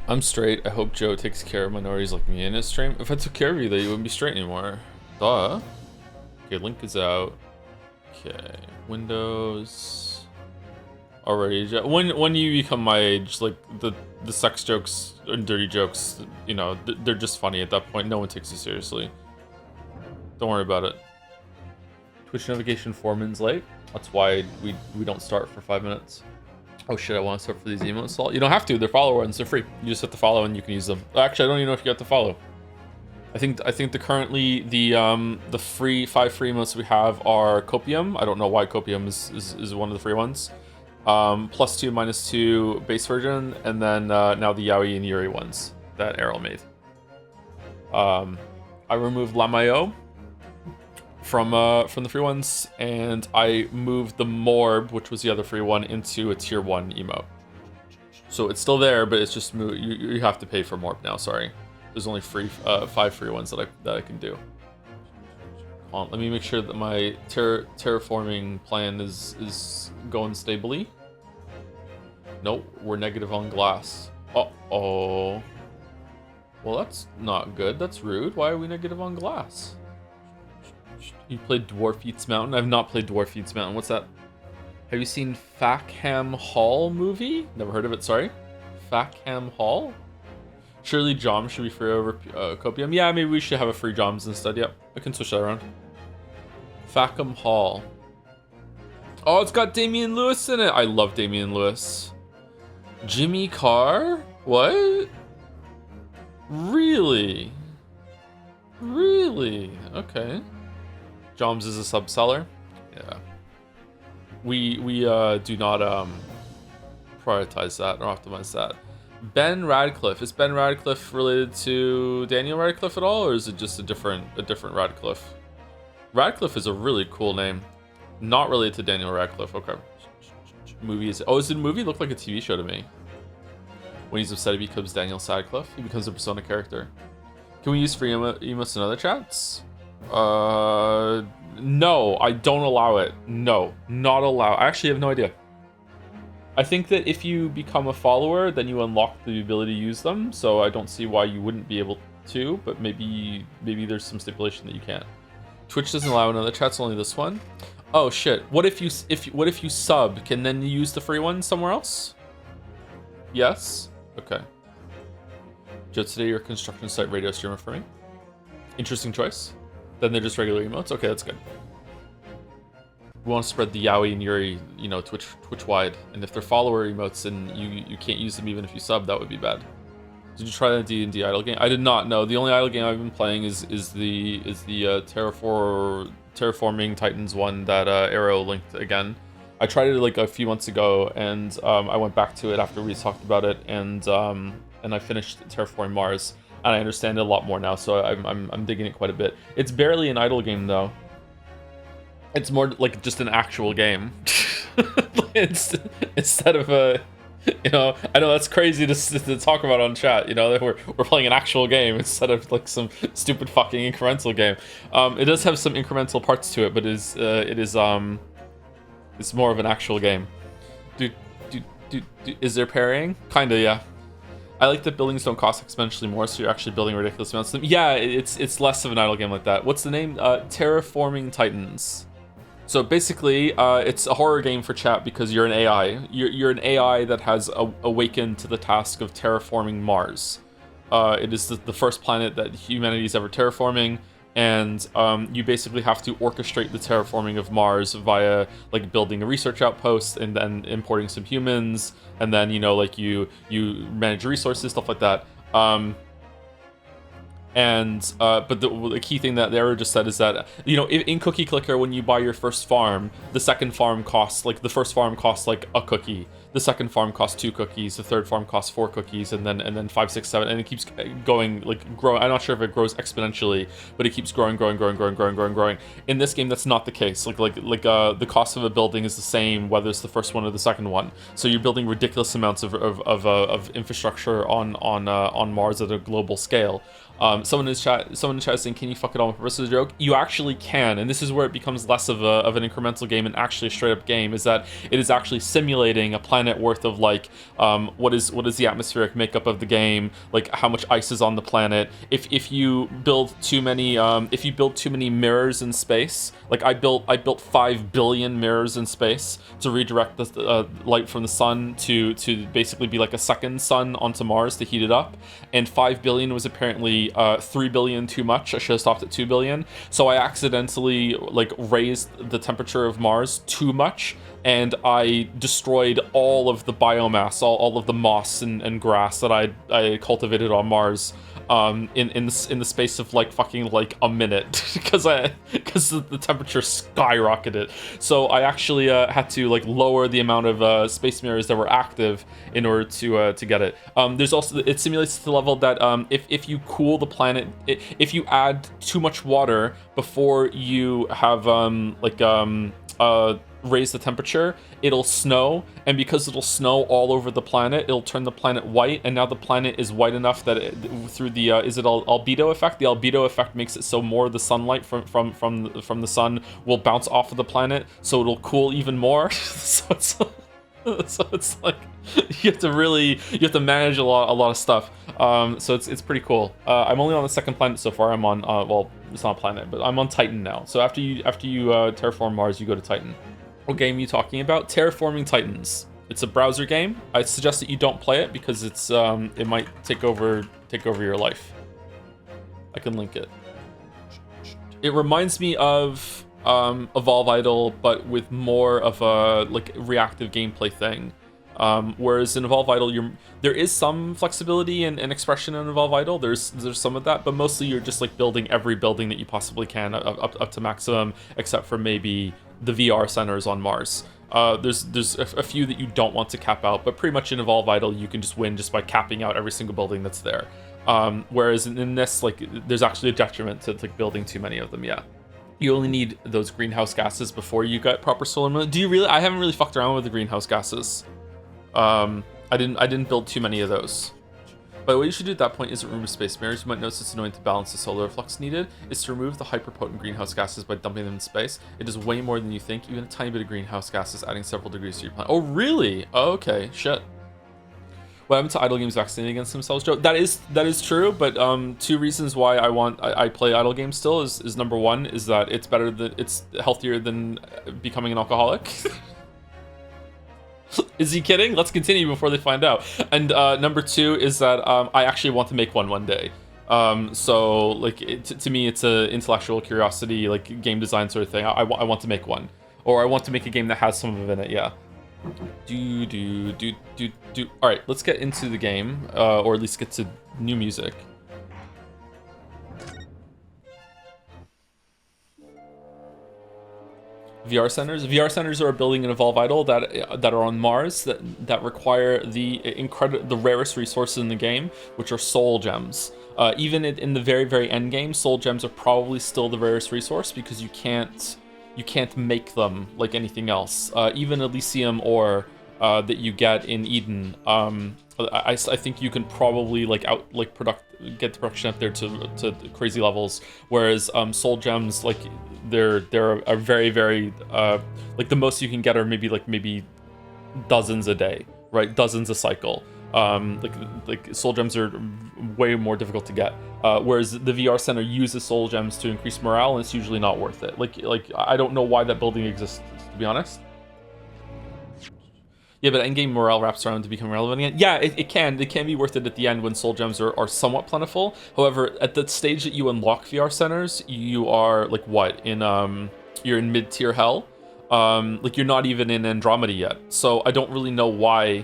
I'm straight. I hope Joe takes care of minorities like me in his stream. If I took care of you, then you wouldn't be straight anymore. Duh. Okay, link is out. Okay, Windows. Already, when you become my age, like the sex jokes and dirty jokes, you know, they're just funny at that point. No one takes you seriously. Don't worry about it. Twitch navigation 4 minutes late. That's why we don't start for 5 minutes. Oh shit, I want to start for these emotes. You don't have to. They're follower ones. They're free. You just have to follow and you can use them. Actually, I don't even know if you got to follow. I think the currently the free 5 free emotes we have are Copium. I don't know why Copium is one of the free ones. +2, -2 base version, and then now the Yaoi and Yuri ones that Errol made. I removed Lamayo from the free ones, and I moved the Morb, which was the other free one, into a tier 1 emote. So it's still there, but it's just you have to pay for Morb now. Sorry, there's only 5 free ones that I can do. Hold on, let me make sure that my terraforming plan is going stably. Nope, we're negative on glass. Uh-oh. Well, that's not good. That's rude. Why are we negative on glass? You played Dwarf Eats Mountain? I've not played Dwarf Eats Mountain. What's that? Have you seen Fackham Hall movie? Never heard of it, sorry. Fackham Hall? Surely Joms should be free over Copium. Yeah, maybe we should have a free Joms instead. Yep, I can switch that around. Fackham Hall. Oh, it's got Damian Lewis in it. I love Damian Lewis. Jimmy Carr? What? Really? Really? Okay. Joms is a sub-seller. Yeah. We do not prioritize that or optimize that. Ben Radcliffe. Is Ben Radcliffe related to Daniel Radcliffe at all, or is it just a different Radcliffe? Radcliffe is a really cool name. Not related to Daniel Radcliffe. Okay. Movie is... Oh, is it a movie? It looked like a TV show to me. When he's upset, he becomes Daniel Sadcliffe. He becomes a Persona character. Can we use free emotes in other chats? No, I don't allow it. No, not allow. I actually have no idea. I think that if you become a follower, then you unlock the ability to use them. So I don't see why you wouldn't be able to, but maybe there's some stipulation that you can't. Twitch doesn't allow another chats, only this one. Oh shit! What if you sub? Can then you use the free one somewhere else? Yes. Okay. Joe, today you're a construction site radio streamer for me. Interesting choice. Then they're just regular emotes. Okay, that's good. We want to spread the Yaoi and Yuri, you know, Twitch wide. And if they're follower emotes and you can't use them even if you sub, that would be bad. Did you try the D&D idle game? I did not. No, the only idle game I've been playing is the Terraforming Titans one that Arrow linked again. I tried it like a few months ago, and I went back to it after we talked about it, and I finished Terraforming Mars, and I understand it a lot more now. So I'm digging it quite a bit. It's barely an idle game though. It's more like just an actual game. Instead of a, you know, I know that's crazy to talk about on chat. You know, that we're playing an actual game instead of like some stupid fucking incremental game. It does have some incremental parts to it, but it's more of an actual game. Is there parrying? Kinda, yeah. I like that buildings don't cost exponentially more, so you're actually building ridiculous amounts of them. Yeah, it's less of an idle game like that. What's the name? Terraforming Titans. So basically, it's a horror game for chat because you're an AI. You're an AI that has awakened to the task of terraforming Mars. It is the first planet that humanity is ever terraforming, and you basically have to orchestrate the terraforming of Mars via like building a research outpost and then importing some humans, and then you know like you manage resources, stuff like that. But the key thing that Arrow just said is that, you know, in Cookie Clicker, when you buy your first farm, the second farm costs, like, the first farm costs, like, a cookie. The second farm costs 2 cookies. The third farm costs 4 cookies, and then 5, 6, 7, and it keeps going, like, growing. I'm not sure if it grows exponentially, but it keeps growing. In this game, that's not the case. The cost of a building is the same whether it's the first one or the second one. So you're building ridiculous amounts of infrastructure on Mars at a global scale. Someone in chat is saying, can you fuck it all versus a joke? You actually can, and this is where it becomes less of an incremental game and actually a straight up game, is that it is actually simulating a planet planet worth of like what is the atmospheric makeup of the game, like how much ice is on the planet. If you build too many mirrors in space, like I built 5 billion mirrors in space to redirect the light from the sun to basically be like a second sun onto Mars to heat it up, and 5 billion was apparently 3 billion too much. I should have stopped at 2 billion. So I accidentally like raised the temperature of Mars too much, and I destroyed all of the biomass, all of the moss and grass that I cultivated on Mars in the space of like fucking like a minute because the temperature skyrocketed. So I actually had to like lower the amount of space mirrors that were active in order to get it. There's also, it simulates to the level that if you cool the planet, if you add too much water before you have raise the temperature, it'll snow, and because it'll snow all over the planet, it'll turn the planet white, and now the planet is white enough that through the albedo effect, the albedo effect makes it so more of the sunlight from the sun will bounce off of the planet, so it'll cool even more. So it's like you have to manage a lot of stuff. So it's pretty cool. I'm only on the second planet so far. I'm on well, it's not a planet, but I'm on Titan now. So after you terraform Mars, you go to Titan. What game are you talking about? Terraforming Titans. It's a browser game. I suggest that you don't play it because it's it might take over your life. I can link it. It reminds me of Evolve Idol, but with more of a like reactive gameplay thing. Whereas in Evolve Idol, there is some flexibility and expression in Evolve Idol. There's some of that, but mostly you're just like building every building that you possibly can up to maximum, except for maybe the VR centers on Mars. There's a few that you don't want to cap out, but pretty much in Evolve Idol, you can just win just by capping out every single building that's there. Whereas in this, like, there's actually a detriment to like building too many of them. Yeah. You only need those greenhouse gases before you get proper solar. Do you really? I haven't really fucked around with the greenhouse gases. I didn't build too many of those. But what you should do at that point isn't remove space mirrors. You might notice it's annoying to balance the solar flux needed. Is to remove the hyperpotent greenhouse gases by dumping them in space. It does way more than you think. Even a tiny bit of greenhouse gases adding several degrees to your planet. Oh really? Oh, okay. Shit. What happened to idle games vaccinating against themselves, Joe? That is true, but two reasons why I play idle games still is number one is that it's healthier than becoming an alcoholic. Is he kidding? Let's continue before they find out. And number two is that I actually want to make one day. So like to me, it's a intellectual curiosity, like game design sort of thing. I want to make one, or I want to make a game that has some of it in it. Yeah. All right, let's get into the game, or at least get to new music. VR centers are a building in Evolve Idol that are on Mars that require the rarest resources in the game, which are soul gems. Even in the very end game, soul gems are probably still the rarest resource because you can't make them like anything else. Even Elysium ore that you get in Eden, I think you can probably get the production up there to crazy levels. Whereas soul gems, like they're a very like the most you can get are maybe dozens a day, right? Dozens a cycle. Like soul gems are way more difficult to get. Whereas the VR center uses soul gems to increase morale, and it's usually not worth it. Like I don't know why that building exists, to be honest. Yeah, but endgame morale wraps around to become relevant again. Yeah, it can be worth it at the end when soul gems are somewhat plentiful. However, at the stage that you unlock VR centers, you are like what you're in mid-tier hell. Like you're not even in Andromeda yet. So I don't really know why.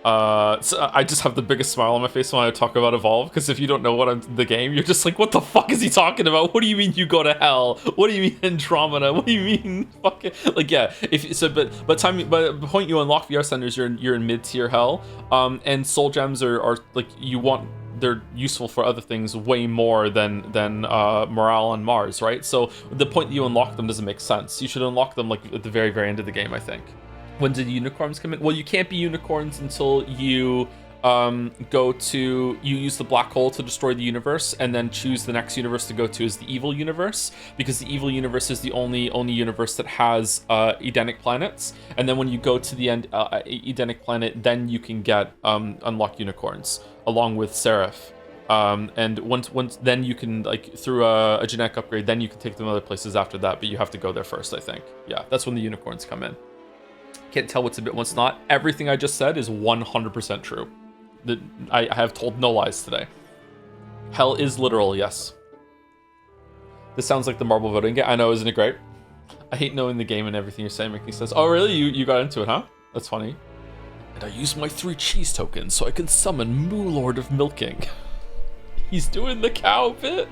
So I just have the biggest smile on my face when I talk about Evolve, because if you don't know the game, you're just like, what the fuck is he talking about? What do you mean you go to hell? What do you mean Andromeda? What do you mean fucking like, yeah, but the point you unlock VR centers, you're in mid-tier hell, and soul gems are like they're useful for other things way more than morale on Mars, right? So the point that you unlock them doesn't make sense. You should unlock them like at the very end of the game, I think. When did unicorns come in? Well, you can't be unicorns until you go to, you use the black hole to destroy the universe, and then choose the next universe to go to is the evil universe, because the evil universe is the only universe that has Edenic planets. And then when you go to the end Edenic planet, then you can get unlock unicorns along with Seraph. And once then you can, like, through a genetic upgrade, then you can take them other places after that, but you have to go there first, I think. Yeah, that's when the unicorns come in. Can't tell what's a bit, what's not. Everything I just said is 100% true. I have told no lies today. Hell is literal, yes. This sounds like the marble voting game. I know, isn't it great? I hate knowing the game and everything you're saying making sense. Oh, really? You got into it, huh? That's funny. And I use my 3 cheese tokens so I can summon Moo Lord of Milking. He's doing the cow bit.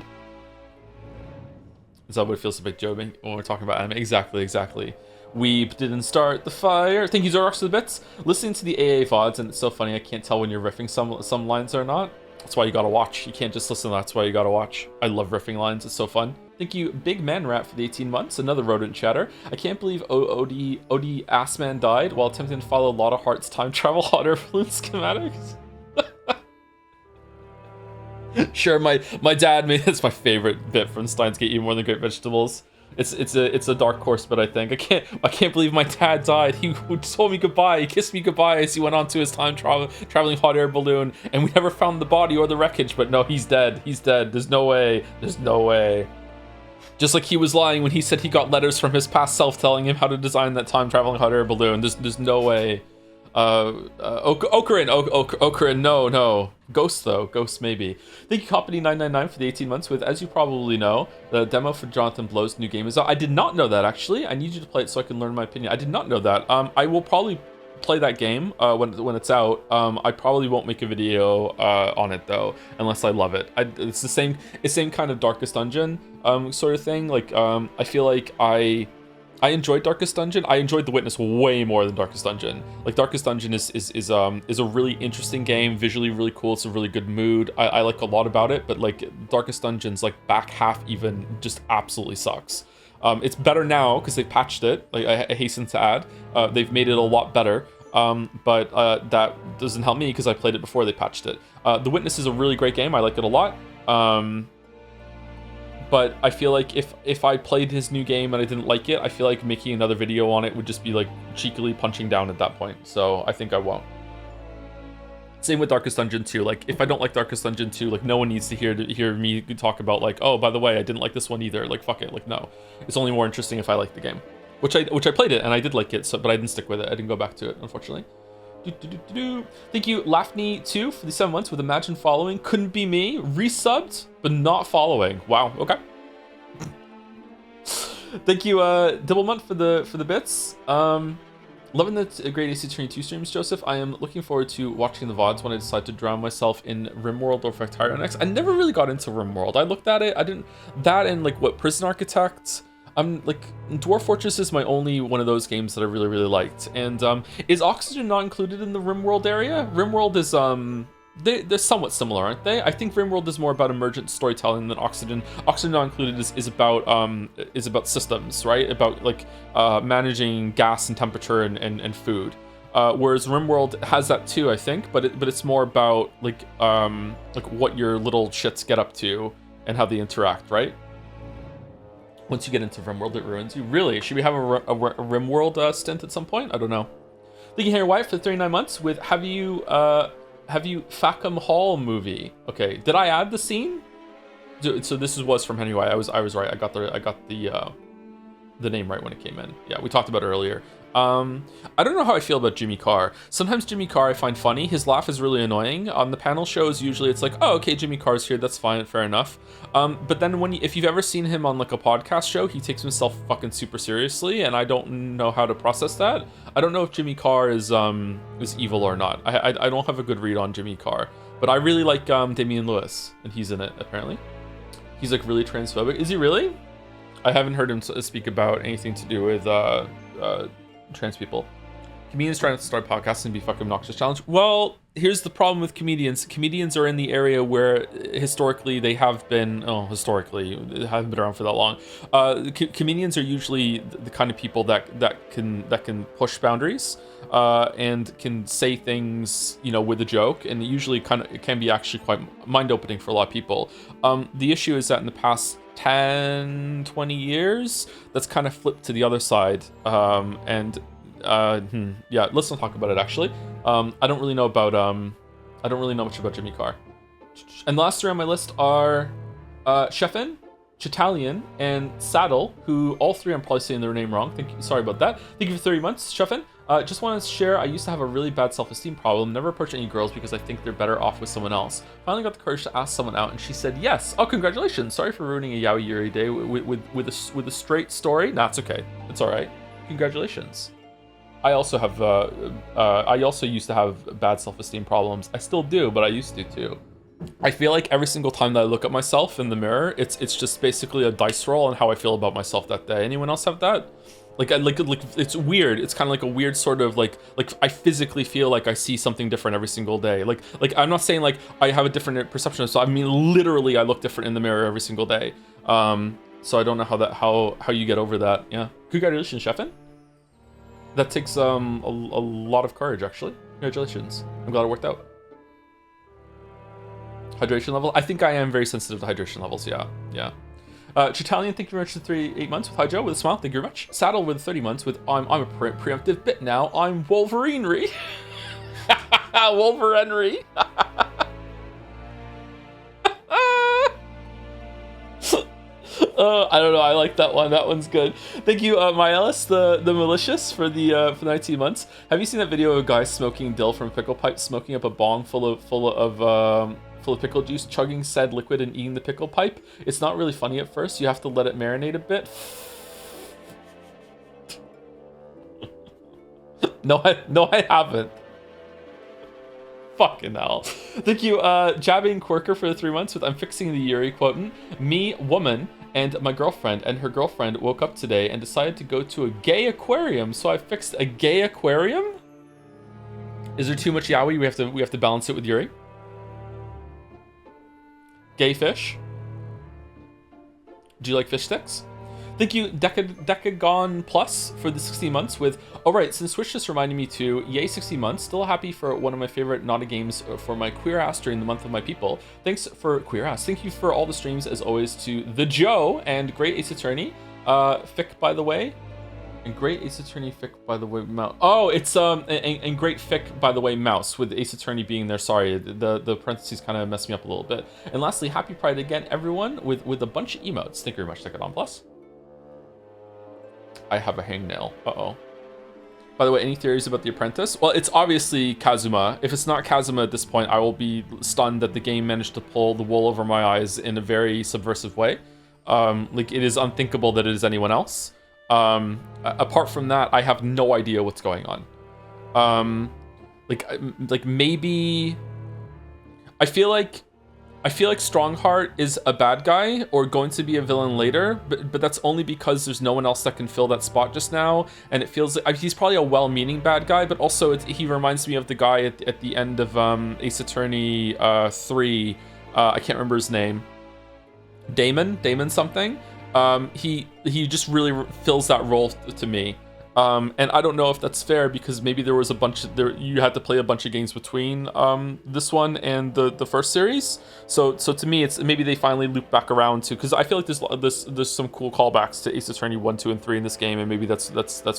Is that what it feels to be Joby when we're talking about anime? Exactly. Weeb didn't start the fire. Thank you, Zorox, for the bits. Listening to the AA VODs, and it's so funny, I can't tell when you're riffing some lines or not. That's why you gotta watch. You can't just listen, that's why you gotta watch. I love riffing lines, it's so fun. Thank you, Big Man Rat, for the 18 months. Another rodent chatter. I can't believe OD Assman died while attempting to follow a lot of Heart's time travel hot air balloon schematics. Sure, my dad made, that's my favorite bit from Steins Gate, even more than Great Vegetables. It's a dark horse, but I think I can't believe my dad died. He told me goodbye, he kissed me goodbye as he went on to his time traveling hot air balloon, and we never found the body or the wreckage. But no, he's dead. He's dead. There's no way. Just like he was lying when he said he got letters from his past self telling him how to design that time traveling hot air balloon. There's no way. Ocarin, no. Ghost maybe. Thank you, Company999, for the 18 months with, as you probably know, the demo for Jonathan Blow's new game is out. I did not know that, actually. I need you to play it so I can learn my opinion. I did not know that. I will probably play that game when it's out. I probably won't make a video on it, though, unless I love it. It's the same kind of Darkest Dungeon sort of thing. Like, I feel like I enjoyed Darkest Dungeon. I enjoyed The Witness way more than Darkest Dungeon. Like, Darkest Dungeon is a really interesting game, visually really cool. It's a really good mood. I like a lot about it, but like Darkest Dungeon's like back half even just absolutely sucks. It's better now because they patched it. Like, I hasten to add, they've made it a lot better. But that doesn't help me because I played it before they patched it. The Witness is a really great game. I like it a lot. But I feel like if I played his new game and I didn't like it, I feel like making another video on it would just be like cheekily punching down at that point. So I think I won't. Same with Darkest Dungeon 2. Like, if I don't like Darkest Dungeon 2, like, no one needs to hear me talk about like, oh, by the way, I didn't like this one either. Like, fuck it. Like, no. It's only more interesting if I like the game. Which I played it and I did like it, but I didn't stick with it. I didn't go back to it, unfortunately. Thank you, Lafney2, for the 7 months with Imagine Following. Couldn't be me. Resubbed, but not following. Wow, okay. Thank you, Dibblemont, for the bits. Loving the Great AC22 streams, Joseph. I am looking forward to watching the VODs when I decide to drown myself in RimWorld or Factarion X. I never really got into RimWorld. I looked at it. I didn't... That and, like, what, Prison Architect... like, Dwarf Fortress is my only one of those games that I really, really liked. And is Oxygen not included in the RimWorld area? RimWorld is they're somewhat similar, aren't they? I think RimWorld is more about emergent storytelling than Oxygen. Oxygen not included is about systems, right? About like managing gas and temperature and food. Whereas RimWorld has that too, I think, but it's more about like what your little shits get up to and how they interact, right? Once you get into RimWorld, it ruins you. Really? Should we have a RimWorld stint at some point? I don't know. Thank you, Henry White, for 39 months with Have You Fackham Hall movie? Okay, did I add the scene? So this was from Henry White. I was right. I got the name right when it came in. Yeah, we talked about it earlier. I don't know how I feel about Jimmy Carr. Sometimes Jimmy Carr I find funny. His laugh is really annoying. On the panel shows, usually it's like, oh, okay, Jimmy Carr's here. That's fine, fair enough. But then if you've ever seen him on like a podcast show, he takes himself fucking super seriously, and I don't know how to process that. I don't know if Jimmy Carr is evil or not. I don't have a good read on Jimmy Carr, but I really like Damian Lewis, and he's in it apparently. He's like really transphobic. Is he really? I haven't heard him speak about anything to do with trans people. Comedians trying to start podcasts and be fucking obnoxious challenge. Well, here's the problem with comedians. Comedians are in the area where historically they have been. Oh, historically they haven't been around for that long. Comedians are usually the kind of people that can push boundaries and can say things, you know, with a joke, and usually it can be actually quite mind-opening for a lot of people. The issue is that in the past 10-20 years, that's kind of flipped to the other side, yeah, let's not talk about it actually. I don't really know much about Jimmy Carr. And the last three on my list are Chefin, Chitalian, and Saddle, who all three I'm probably saying their name wrong. Sorry about that. Thank you for 30 months, Chefin. Just wanted to share, I used to have a really bad self-esteem problem, never approach any girls because I think they're better off with someone else. Finally got the courage to ask someone out and she said yes. Oh, congratulations. Sorry for ruining a Yaoi Yuri day with a straight story. Nah, it's okay. It's all right. Congratulations. I also have, I also used to have bad self-esteem problems. I still do, but I used to too. I feel like every single time that I look at myself in the mirror, it's just basically a dice roll on how I feel about myself that day. Anyone else have that? Like it's weird. It's kind of like a weird sort of like I physically feel like I see something different every single day. Like I'm not saying like I have a different perception. So I mean literally I look different in the mirror every single day. So I don't know how you get over that. Yeah. Congratulations, Chefin. That takes a lot of courage actually. Congratulations. I'm glad it worked out. Hydration level. I think I am very sensitive to hydration levels. Yeah. Chitalian, thank you very much for 8 months with Hi Joe with a smile. Thank you very much. Saddle with 30 months with I'm a preemptive bit now. I'm Wolverinery. Wolverinery. I don't know. I like that one. That one's good. Thank you, Myelis, the malicious for the 19 months. Have you seen that video of a guy smoking dill from a pickle pipe, smoking up a bong full of pickle juice, chugging said liquid and eating the pickle pipe? It's not really funny at first. You have to let it marinate a bit. No, I haven't. Fucking hell. Thank you, Jabbing Quirker for the 3 months with I'm fixing the Yuri quotient. Me, woman, and my girlfriend and her girlfriend woke up today and decided to go to a gay aquarium, so I fixed a gay aquarium? Is there too much yaoi? We have to balance it with Yuri. Gay fish. Do you like fish sticks? Thank you, Decagon Plus for the 60 months with, alright, since Switch just reminded me to, yay 60 months, still happy for one of my favorite Nada games for my queer ass during the month of my people. Thanks for queer ass. Thank you for all the streams as always to the Joe and Great Ace Attorney. Fick, by the way. And Great Ace Attorney Fick, by the way, mouse. Oh, it's, and Great Fick, by the way, mouse, with Ace Attorney being there. Sorry, the parentheses kind of messed me up a little bit. And lastly, happy Pride again, everyone, with a bunch of emotes. Thank you very much, Decagon Plus. I have a hangnail. Uh-oh. By the way, any theories about The Apprentice? Well, it's obviously Kazuma. If it's not Kazuma at this point, I will be stunned that the game managed to pull the wool over my eyes in a very subversive way. Like, it is unthinkable that it is anyone else. Apart from that, I have no idea what's going on. Like maybe... I feel like Strongheart is a bad guy or going to be a villain later, but that's only because there's no one else that can fill that spot just now, and it feels like he's probably a well-meaning bad guy, but also he reminds me of the guy at the end of Ace Attorney 3. I can't remember his name. Damon something. He just really fills that role to me. And I don't know if that's fair because maybe there was you had to play a bunch of games between this one and the first series. So to me, it's maybe they finally loop back around to, because I feel like there's some cool callbacks to Ace Attorney 1, 2, and 3 in this game, and maybe that's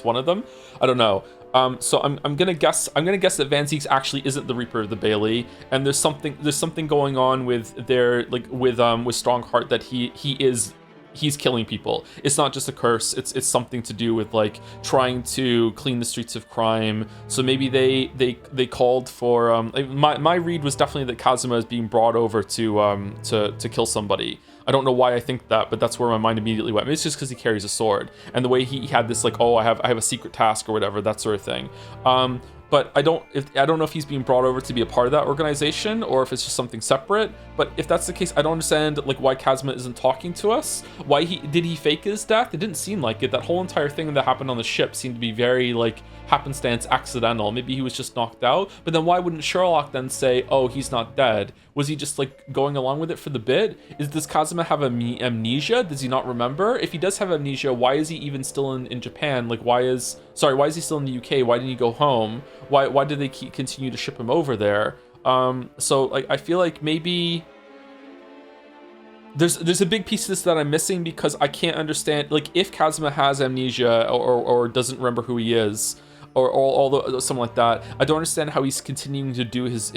one of them. I don't know. So I'm gonna guess that Van Zieks actually isn't the Reaper of the Bailey, and there's something going on with with Strongheart that he's killing people. It's not just a curse. It's something to do with like trying to clean the streets of crime. So maybe they called for my read was definitely that Kazuma is being brought over to kill somebody. I don't know why I think that, but that's where my mind immediately went. Maybe it's just because he carries a sword and the way he had this like, oh, I have a secret task or whatever, that sort of thing. but I don't know if he's being brought over to be a part of that organization or if it's just something separate. But if that's the case, I don't understand like why Kazuma isn't talking to us. Why did he fake his death? It didn't seem like it. That whole entire thing that happened on the ship seemed to be very like happenstance, accidental. Maybe he was just knocked out. But then why wouldn't Sherlock then say, oh, he's not dead? Was he just like going along with it for the bit? Does Kazuma have amnesia? Does he not remember? If he does have amnesia, why is he even still in Japan? Like why is he still in the UK? Why didn't he go home? Why did they continue to ship him over there? So like I feel like maybe there's a big piece of this that I'm missing, because I can't understand, like, if Kazuma has amnesia or doesn't remember who he is, or something like that. I don't understand how he's continuing to do his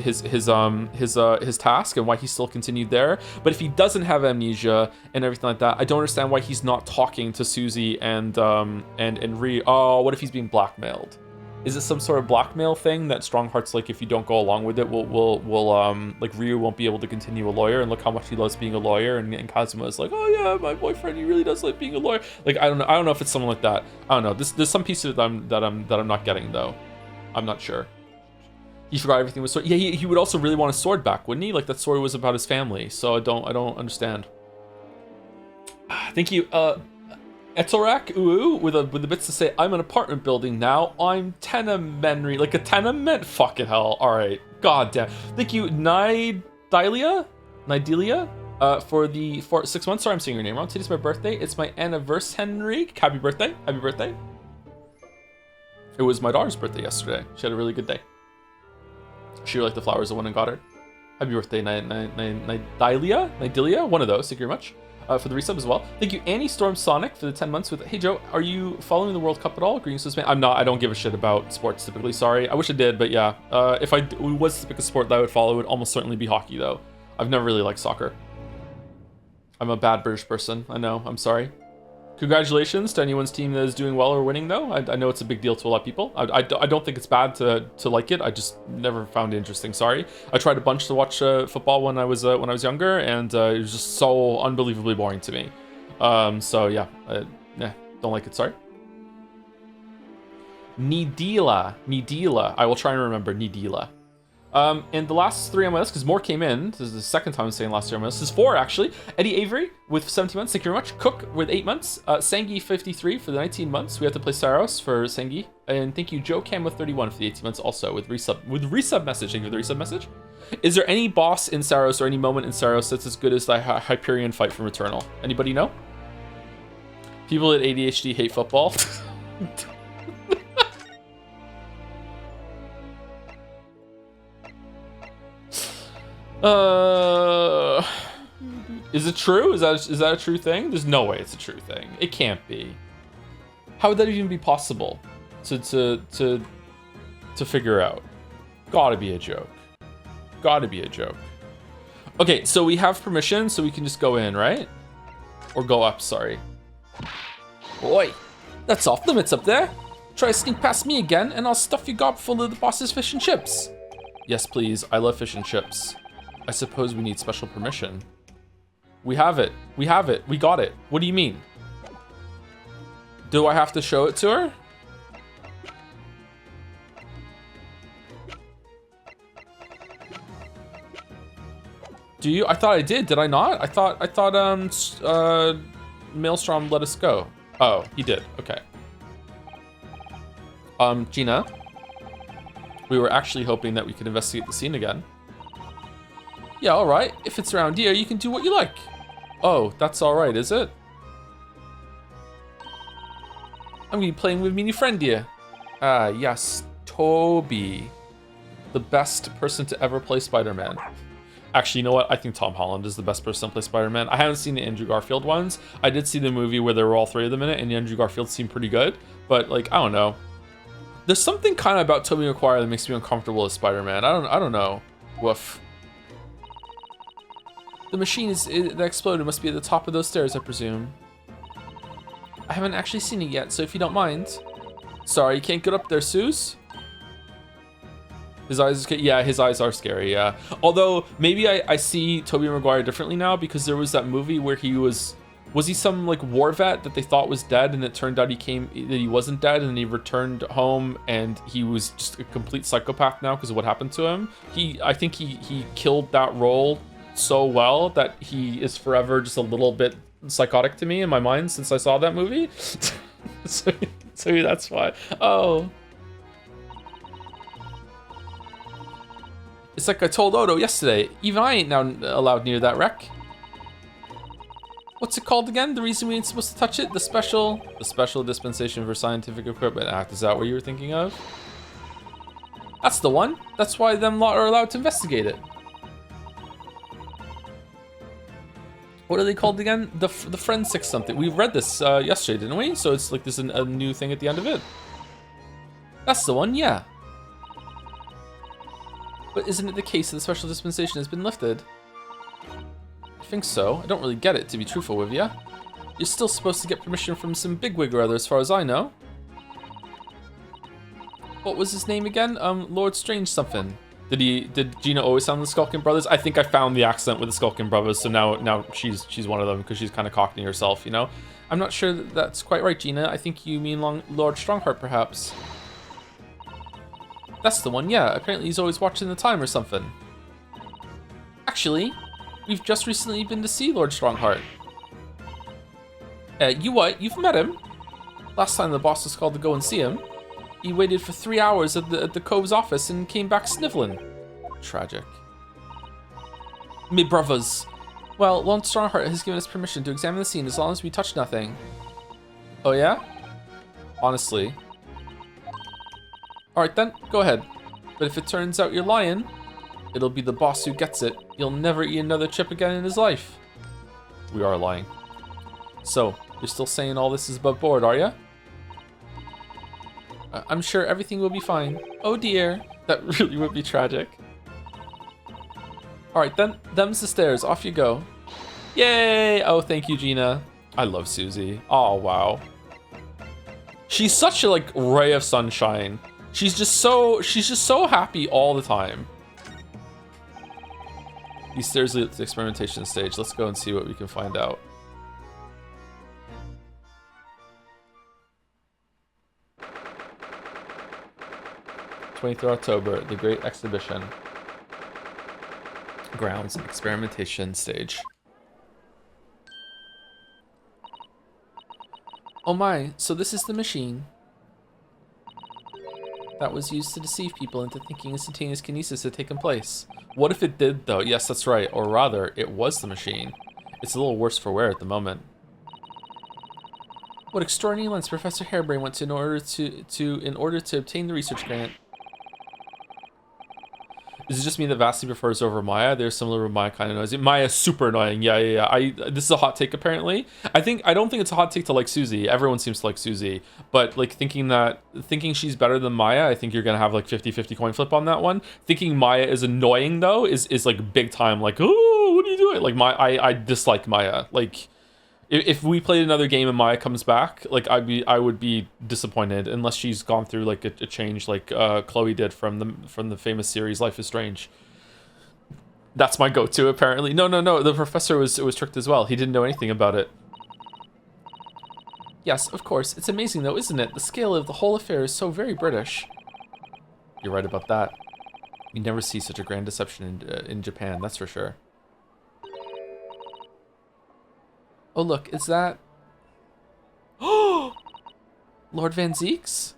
task and why he's still continued there. But if he doesn't have amnesia and everything like that, I don't understand why he's not talking to Suzy and Ri. Oh, what if he's being blackmailed? Is it some sort of blackmail thing that Strongheart's like, if you don't go along with it, we'll like Ryu won't be able to continue a lawyer, and look how much he loves being a lawyer, and Kazuma is like, oh yeah, my boyfriend, he really does like being a lawyer. Like I don't know if it's something like that. I don't know. There's some piece of it that I'm not getting though. I'm not sure. He forgot everything was sword. Yeah, he would also really want his sword back, wouldn't he? Like that sword was about his family. So I don't understand. Thank you. Etorak Uu with the bits to say, I'm an apartment building now. I'm tenement, like a tenement. Fucking hell. All right. God damn. Thank you, Nidelia, for 6 months. Sorry, I'm saying your name wrong. Today's my birthday. It's my anniversary. Happy birthday. Happy birthday. It was my daughter's birthday yesterday. She had a really good day. She liked the flowers I went and got her. Happy birthday, Nidelia. One of those. Thank you very much. For the resub as well. Thank you, Annie Storm Sonic, for the 10 months with, hey Joe, are you following the World Cup at all? Greetings to this man. I'm not. I don't give a shit about sports typically. Sorry. I wish I did, but yeah. If I was to pick a sport that I would follow, it would almost certainly be hockey, though. I've never really liked soccer. I'm a bad British person. I know. I'm sorry. Congratulations to anyone's team that is doing well or winning, though. I know it's a big deal to a lot of people. I don't think it's bad to like it. I just never found it interesting. Sorry. I tried a bunch to watch football when I was younger, and it was just so unbelievably boring to me. So yeah, don't like it. Sorry. Nidila. I will try and remember Nidila. And the last 3 on my list, because more came in. This is the second time I'm saying last year on my list. This is 4, actually. Eddie Avery with 17 months. Thank you very much. Cook with 8 months. Sangi 53 for the 19 months. We have to play Saros for Sangi. And thank you, Joe Cam with 31 for the 18 months also with resub message. Thank you for the resub message. Is there any boss in Saros or any moment in Saros that's as good as the Hyperion fight from Eternal? Anybody know? People at ADHD hate football. Is it true? Is that a true thing? There's no way it's a true thing. It can't be. How would that even be possible to figure out? Gotta be a joke. Gotta be a joke. Okay, so we have permission, so we can just go in, right? Or go up, sorry. Oi, that's off limits up there. Try to sneak past me again, and I'll stuff your gob full of the boss's fish and chips. Yes, please. I love fish and chips. I suppose we need special permission. We have it. We have it. We got it. What do you mean? Do I have to show it to her? Do you? I thought I did. Did I not? I thought Maelstrom let us go. Oh, he did. Okay. Gina. We were actually hoping that we could investigate the scene again. Yeah, all right. If it's around here, you can do what you like. Oh, that's all right, is it? I'm gonna be playing with my new friend here. Ah, yes, Toby. The best person to ever play Spider-Man. Actually, you know what? I think Tom Holland is the best person to play Spider-Man. I haven't seen the Andrew Garfield ones. I did see the movie where there were all 3 of them in it, and Andrew Garfield seemed pretty good. But, like, I don't know. There's something kind of about Tobey Maguire that makes me uncomfortable as Spider-Man. I don't know. Woof. The machine that exploded must be at the top of those stairs, I presume. I haven't actually seen it yet, so if you don't mind. Sorry, you can't get up there, Suze? His eyes, yeah, his eyes are scary, yeah. Although, maybe I see Tobey Maguire differently now, because there was that movie where he was Was he some like war vet that they thought was dead, and it turned out that he wasn't dead, and he returned home and he was just a complete psychopath now because of what happened to him? I think he killed that role so well that he is forever just a little bit psychotic to me in my mind since I saw that movie. so that's why. Oh. It's like I told Odo yesterday, even I ain't now allowed near that wreck. What's it called again? The reason we ain't supposed to touch it? The special dispensation for scientific equipment act. Is that what you were thinking of? That's the one. That's why them lot are allowed to investigate it. What are they called again? The forensic something. We read this yesterday, didn't we? So it's like there's a new thing at the end of it. That's the one, yeah. But isn't it the case that the special dispensation has been lifted? I think so. I don't really get it, to be truthful with you. You're still supposed to get permission from some bigwig or other, as far as I know. What was his name again? Lord Strange something. Did Gina always sound the Skulkin Brothers? I think I found the accent with the Skulkin Brothers, so now she's one of them because she's kind of cockney herself, you know? I'm not sure that's quite right, Gina. I think you mean Lord Strongheart, perhaps. That's the one, yeah. Apparently he's always watching the time or something. Actually, we've just recently been to see Lord Strongheart. You what? You've met him? Last time the boss was called to go and see him, he waited for 3 hours at the Cove's office and came back sniveling. Tragic. Me brothers. Well, Lord Strongheart has given us permission to examine the scene as long as we touch nothing. Oh yeah? Honestly. Alright then, go ahead. But if it turns out you're lying, it'll be the boss who gets it. You'll never eat another chip again in his life. We are lying. So, you're still saying all this is above board, are you? I'm sure everything will be fine. Oh dear, that really would be tragic. Alright then, them's the stairs, off you go. Yay! Oh, thank you, Gina. I love Susie. Oh, wow. She's such a, like, ray of sunshine. She's just so happy all the time. These stairs lead to the experimentation stage. Let's go and see what we can find out. October, the Great Exhibition. Grounds, experimentation stage. Oh my, so this is the machine that was used to deceive people into thinking instantaneous kinesis had taken place. What if it did, though? Yes, that's right. Or rather, it was the machine. It's a little worse for wear at the moment. What extraordinary lengths Professor Harebrain went to in order to obtain the research grant. Is it just me that vastly prefers over Maya? They're similar with Maya, kind of noisy. Maya's super annoying. Yeah. This is a hot take, apparently. I don't think it's a hot take to like Susie. Everyone seems to like Susie. But like thinking she's better than Maya, I think you're gonna have like 50-50 coin flip on that one. Thinking Maya is annoying though is like big time. Like, oh, what are you doing? Like I dislike Maya. Like if we played another game and Maya comes back, like I would be disappointed unless she's gone through like a change like Chloe did from the famous series Life is Strange. That's my go-to apparently. No. The professor was tricked as well. He didn't know anything about it. Yes, of course. It's amazing though, isn't it? The scale of the whole affair is so very British. You're right about that. You never see such a grand deception in Japan, that's for sure. Oh look, is that... Oh! Lord Van Zeeks?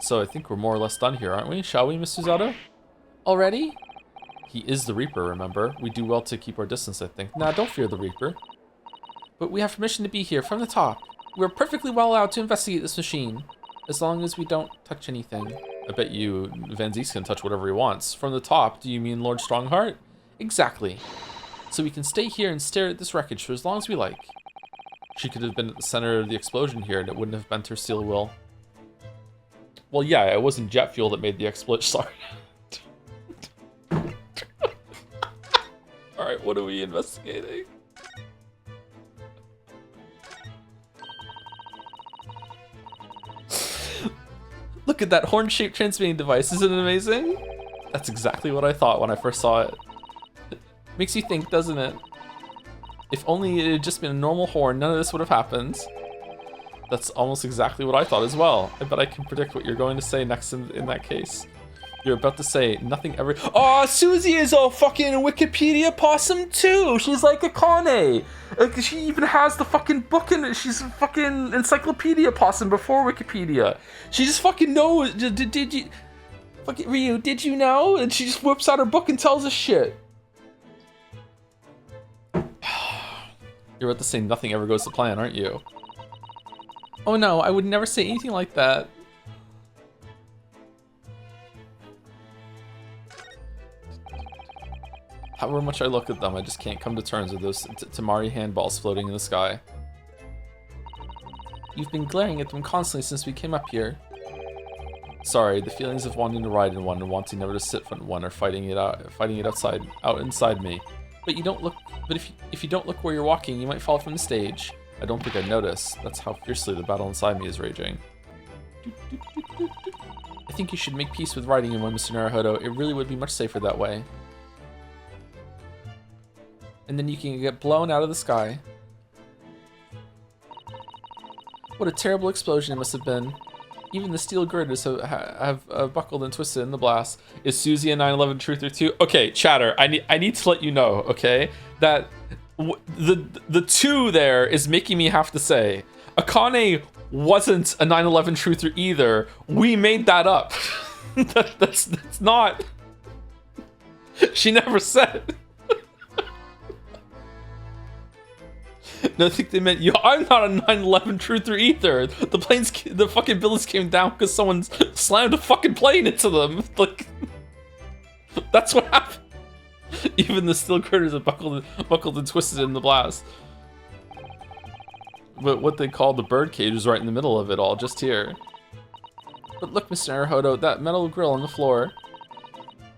So I think we're more or less done here, aren't we? Shall we, Miss Susato? Already? He is the Reaper, remember? We do well to keep our distance, I think. Nah, don't fear the Reaper. But we have permission to be here from the top. We're perfectly well allowed to investigate this machine, as long as we don't touch anything. I bet you Van Zeeks can touch whatever he wants. From the top, do you mean Lord Strongheart? Exactly. So we can stay here and stare at this wreckage for as long as we like. She could have been at the center of the explosion here and it wouldn't have bent her steel will. Well, yeah, it wasn't jet fuel that made the explosion. Sorry. Alright, what are we investigating? Look at that horn-shaped transmitting device. Isn't it amazing? That's exactly what I thought when I first saw it. Makes you think, doesn't it? If only it had just been a normal horn, none of this would have happened. That's almost exactly what I thought as well. I bet I can predict what you're going to say next in that case. You're about to say nothing ever. Oh, Susie is a fucking Wikipedia possum too. She's like a Kane. Like, she even has the fucking book in it. She's a fucking encyclopedia possum before Wikipedia. She just fucking knows. Did you, fucking Ryu? Did you know? And she just whips out her book and tells us shit. You're about to say nothing ever goes to plan, aren't you? Oh no, I would never say anything like that. However much I look at them, I just can't come to terms with those Tamari handballs floating in the sky. You've been glaring at them constantly since we came up here. Sorry, the feelings of wanting to ride in one and wanting never to sit in one are fighting it out inside me. But you don't look. But if you don't look where you're walking, you might fall from the stage. I don't think I'd notice. That's how fiercely the battle inside me is raging. I think you should make peace with riding in one, Mr. Naruhodo. It really would be much safer that way. And then you can get blown out of the sky. What a terrible explosion it must have been. Even the steel girders have buckled and twisted in the blast. Is Susie a 9/11 truther too? Okay, chatter. I need to let you know, okay, that the two there is making me have to say Akane wasn't a 9/11 truther either. We made that up. that's not. She never said. No, I think they meant you. I'm not a 9/11 truther either. The fucking buildings came down because someone slammed a fucking plane into them. Like, that's what happened. Even the steel girders are buckled and twisted in the blast. But what they call the bird cage is right in the middle of it all, just here. But look, Mr. Naruhodo, that metal grill on the floor.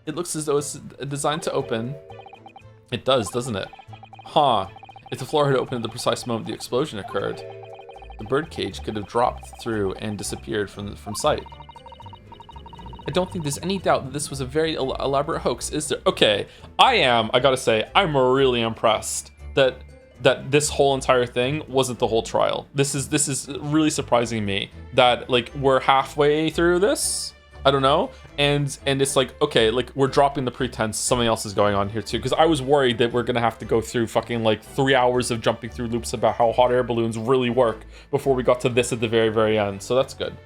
It looks as though it's designed to open. It does, doesn't it? Huh. If the floor had opened at the precise moment the explosion occurred, the birdcage could have dropped through and disappeared from sight. I don't think there's any doubt that this was a very elaborate hoax, is there? Okay, I gotta say, I'm really impressed that this whole entire thing wasn't the whole trial. This is really surprising me that, like, we're halfway through this. I don't know, and it's like, okay, like, we're dropping the pretense something else is going on here too, because I was worried that we're gonna have to go through fucking like 3 hours of jumping through loops about how hot air balloons really work before we got to this at the very, very end. So that's good.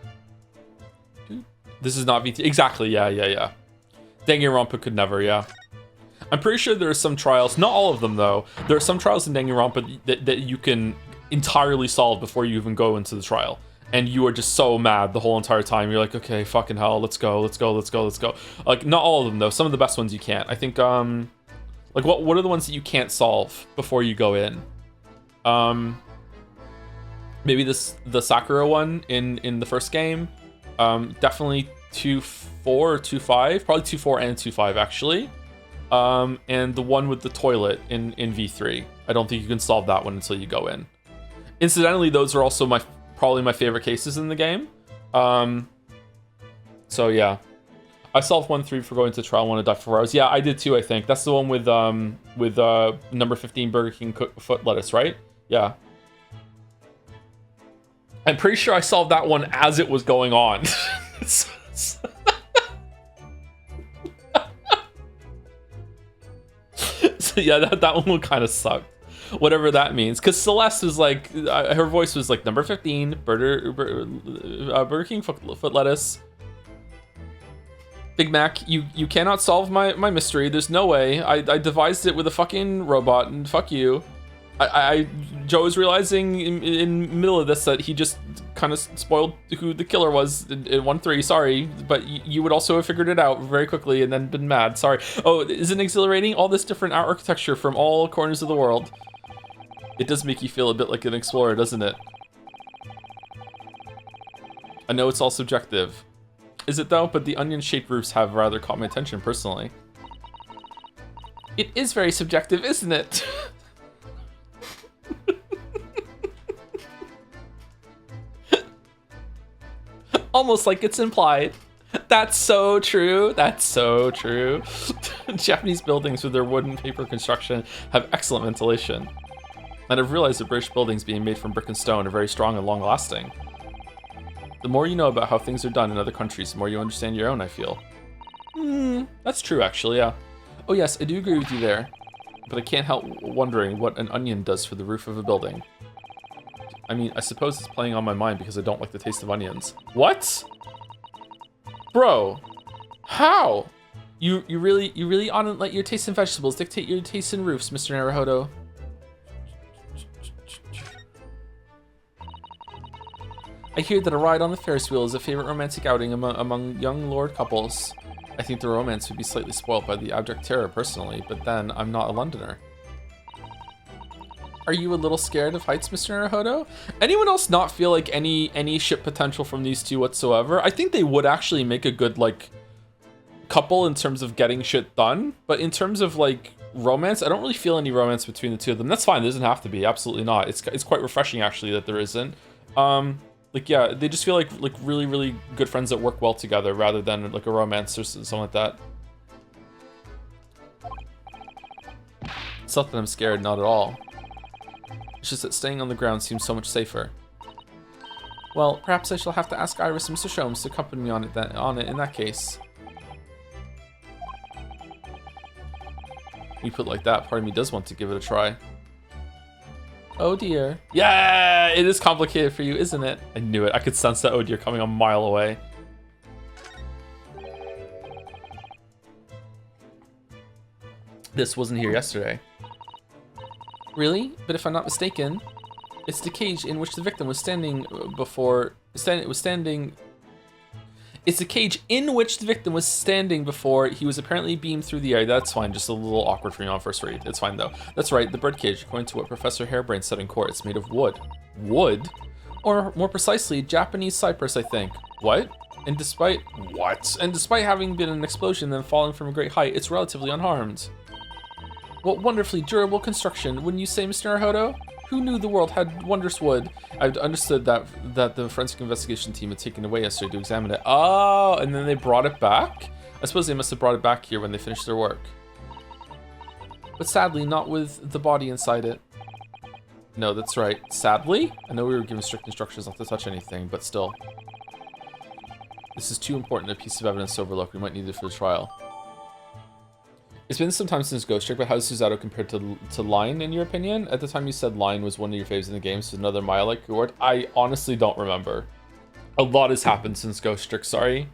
This is not VT. Exactly. Yeah. Danganronpa could never. Yeah. I'm pretty sure there are some trials, not all of them though. There are some trials in Danganronpa that you can entirely solve before you even go into the trial. And you are just so mad the whole entire time. You're like, okay, fucking hell, let's go. Like, not all of them though. Some of the best ones you can't. I think, like, what are the ones that you can't solve before you go in? Maybe the Sakura one in the first game. Definitely 2-4 or 2-5, probably 2-4 and 2-5 actually. And the one with the toilet in V3. I don't think you can solve that one until you go in. Incidentally, those are also probably my favorite cases in the game. So yeah, I solved 1-3 for going to trial 1 to die for 4 hours. Yeah, I did too. I think that's the one with number 15 Burger King foot lettuce, right? Yeah. I'm pretty sure I solved that one as it was going on. So yeah, that one kind of sucked. Whatever that means, because Celeste was like, her voice was like number 15, Burger King foot lettuce. Big Mac, you cannot solve my mystery. There's no way. I devised it with a fucking robot, and fuck you. Joe is realizing in the middle of this that he just kind of spoiled who the killer was in 1-3. Sorry, but you would also have figured it out very quickly and then been mad. Sorry. Oh, isn't it exhilarating? All this different architecture from all corners of the world. It does make you feel a bit like an explorer, doesn't it? I know it's all subjective. Is it though? But the onion-shaped roofs have rather caught my attention personally. It is very subjective, isn't it? Almost like it's implied. That's so true. That's so true. Japanese buildings with their wooden paper construction have excellent ventilation. And I've realized that British buildings being made from brick and stone are very strong and long lasting. The more you know about how things are done in other countries, the more you understand your own, I feel. That's true, actually, yeah. Oh yes, I do agree with you there. But I can't help wondering what an onion does for the roof of a building. I mean, I suppose it's playing on my mind because I don't like the taste of onions. What? Bro, how? You really ought to let your taste in vegetables dictate your taste in roofs, Mr. Naruhodo. I hear that a ride on the Ferris wheel is a favorite romantic outing among young lord couples. I think the romance would be slightly spoiled by the abject terror personally, but then I'm not a Londoner. Are you a little scared of heights, Mr. Naruhodo? Anyone else not feel like any ship potential from these two whatsoever? I think they would actually make a good, like, couple in terms of getting shit done, but in terms of, like, romance, I don't really feel any romance between the two of them. That's fine, there doesn't have to be, absolutely not. It's quite refreshing, actually, that there isn't. Like, yeah, they just feel like really, really good friends that work well together rather than, like, a romance or something like that. It's not that I'm scared, not at all. It's just that staying on the ground seems so much safer. Well, perhaps I shall have to ask Iris and Mr. Sholmes to accompany me on it in that case. You put it like that, part of me does want to give it a try. Oh dear. Yeah, it is complicated for you, isn't it? I knew it. I could sense that oh dear coming a mile away. This wasn't here yesterday. Really? But if I'm not mistaken, it's the cage in which the victim was standing before... It's the cage in which the victim was standing before he was apparently beamed through the air. That's fine, just a little awkward for me on first read. It's fine though. That's right, the birdcage, according to what Professor Harebrained said in court, it's made of wood. Wood? Or more precisely, Japanese cypress, I think. What? And despite... What? And despite having been an explosion and then falling from a great height, it's relatively unharmed. What wonderfully durable construction, wouldn't you say, Mr. Naruhodo? Who knew the world had wondrous wood? I've understood that the forensic investigation team had taken it away yesterday to examine it. Oh, and then they brought it back? I suppose they must have brought it back here when they finished their work. But sadly, not with the body inside it. No, that's right. Sadly? I know we were given strict instructions not to touch anything, but still. This is too important a piece of evidence to overlook. We might need it for the trial. It's been some time since Ghost Trick, but how does Suzato compare to Line, in your opinion? At the time you said Line was one of your faves in the game, so another Maya-like reward. I honestly don't remember. A lot has happened since Ghost Trick, sorry.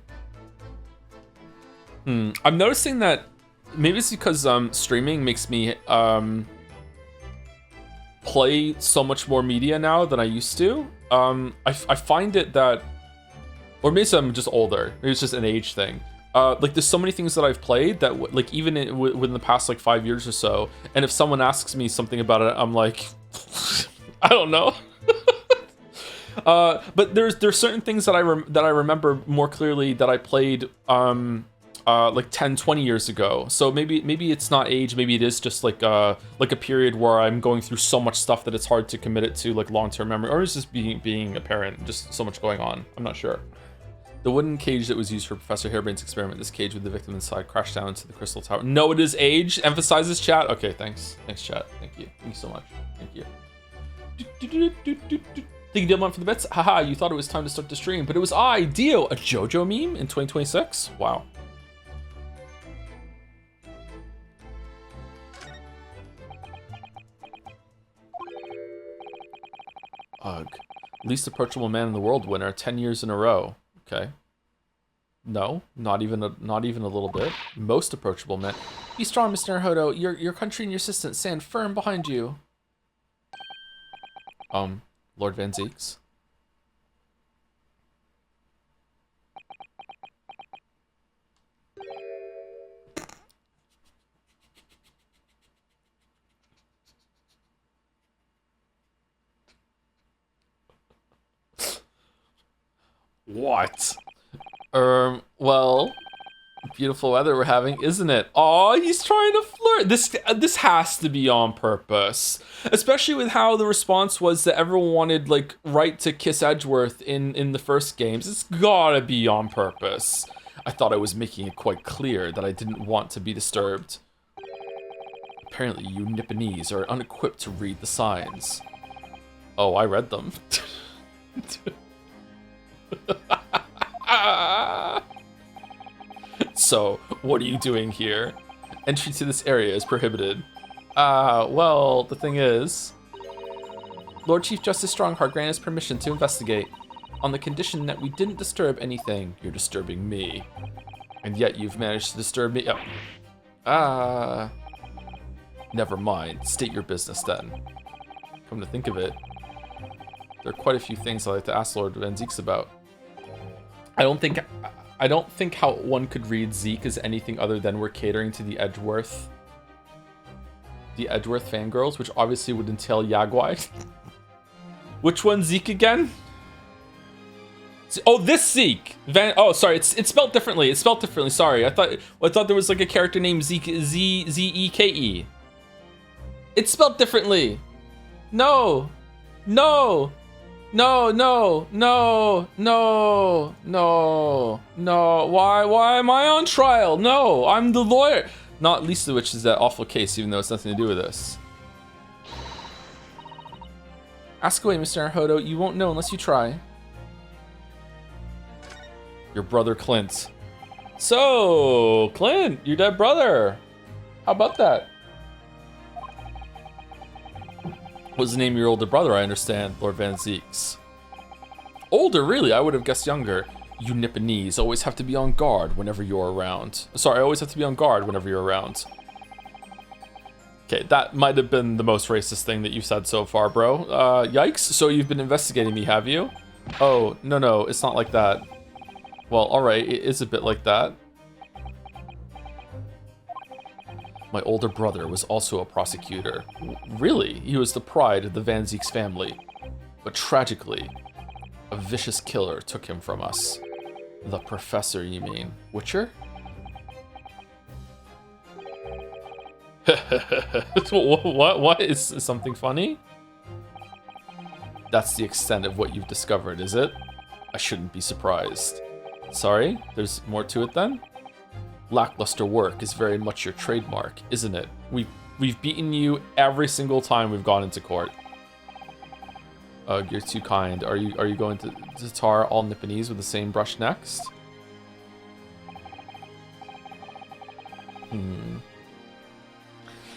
I'm noticing that maybe it's because streaming makes me play so much more media now than I used to. I find it that, or maybe I'm just older. Maybe it's just an age thing. Like there's so many things that I've played that like even within the past like 5 years or so, and if someone asks me something about it, I'm like, I don't know. But there's certain things that I remember more clearly that I played like 10-20 years ago. So maybe it's not age, maybe it is just like a period where I'm going through so much stuff that it's hard to commit it to like long-term memory, or it's just being a parent, just so much going on. I'm not sure. The wooden cage that was used for Professor Harebrain's experiment, this cage with the victim inside, crashed down into the crystal tower. No, it is age. Emphasizes chat. Okay, thanks. Thanks, chat. Thank you. Thank you so much. Thank you. Thank you, Dilmon, for the bits. Haha, you thought it was time to start the stream, but it was I, Dio, a JoJo meme in 2026? Wow. Ugh. Least approachable man in the world winner, 10 years in a row. Okay. No, not even a little bit. Most approachable man. Be strong, Mr. Naruhodo. Your country and your assistant stand firm behind you. Lord Van Zeeks. What? Well, beautiful weather we're having, isn't it? Oh, he's trying to flirt. This has to be on purpose, especially with how the response was that everyone wanted like right to kiss Edgeworth in the first games. It's gotta be on purpose. I thought I was making it quite clear that I didn't want to be disturbed. Apparently you Nipponese are unequipped to read the signs. Oh, I read them. So, what are you doing here? Entry to this area is prohibited. Well, the thing is... Lord Chief Justice Strongheart granted us permission to investigate. On the condition that we didn't disturb anything, you're disturbing me. And yet you've managed to disturb me. Oh. Never mind. State your business then. Come to think of it, there are quite a few things I'd like to ask Lord Van Zeeks about. I don't think how one could read Zeke as anything other than we're catering to the Edgeworth fangirls, which obviously would entail Yagwai. Which one Zeke again? Oh, this Zeke. Oh, sorry, it's spelled differently. It's spelled differently. Sorry, I thought there was like a character named Zeke, Z-E-K-E. It's spelled differently. No. No. No, no, no, no, no, no. Why am I on trial? No, I'm the lawyer. Not least of which is that awful case, even though it's nothing to do with this. Ask away, Mr. Naruhodo. You won't know unless you try. Your brother, Clint. So, Clint, your dead brother. How about that? What's the name of your older brother, I understand, Lord Van Zeeks? Older, really? I would have guessed younger. You Nipponese always have to be on guard whenever you're around. Sorry, I always have to be on guard whenever you're around. Okay, that might have been the most racist thing that you've said so far, bro. Yikes. So you've been investigating me, have you? Oh, no, it's not like that. Well, alright, it is a bit like that. My older brother was also a prosecutor. Really? He was the pride of the Van Zeeks family. But tragically, a vicious killer took him from us. The professor, you mean? Witcher? What? Is something funny? That's the extent of what you've discovered, is it? I shouldn't be surprised. Sorry? There's more to it then? Lackluster work is very much your trademark, isn't it? We've beaten you every single time we've gone into court. Ugh, you're too kind. Are you going to tar all Nipponese with the same brush next?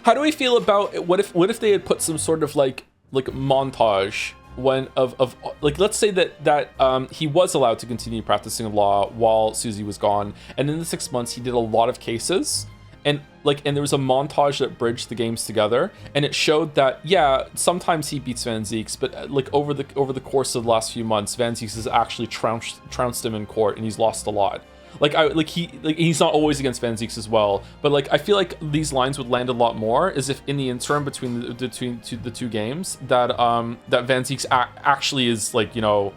How do we feel about what if they had put some sort of like montage when of like, let's say that he was allowed to continue practicing law while Susie was gone, and in the 6 months he did a lot of cases, and there was a montage that bridged the games together, and it showed that yeah, sometimes he beats Van Zeeks, but like over the course of the last few months, Van Zeeks has actually trounced him in court, and he's lost a lot. He's not always against Van Zeeks as well, but like I feel like these lines would land a lot more as if in the interim between the two games that that Van Zeeks actually is like, you know,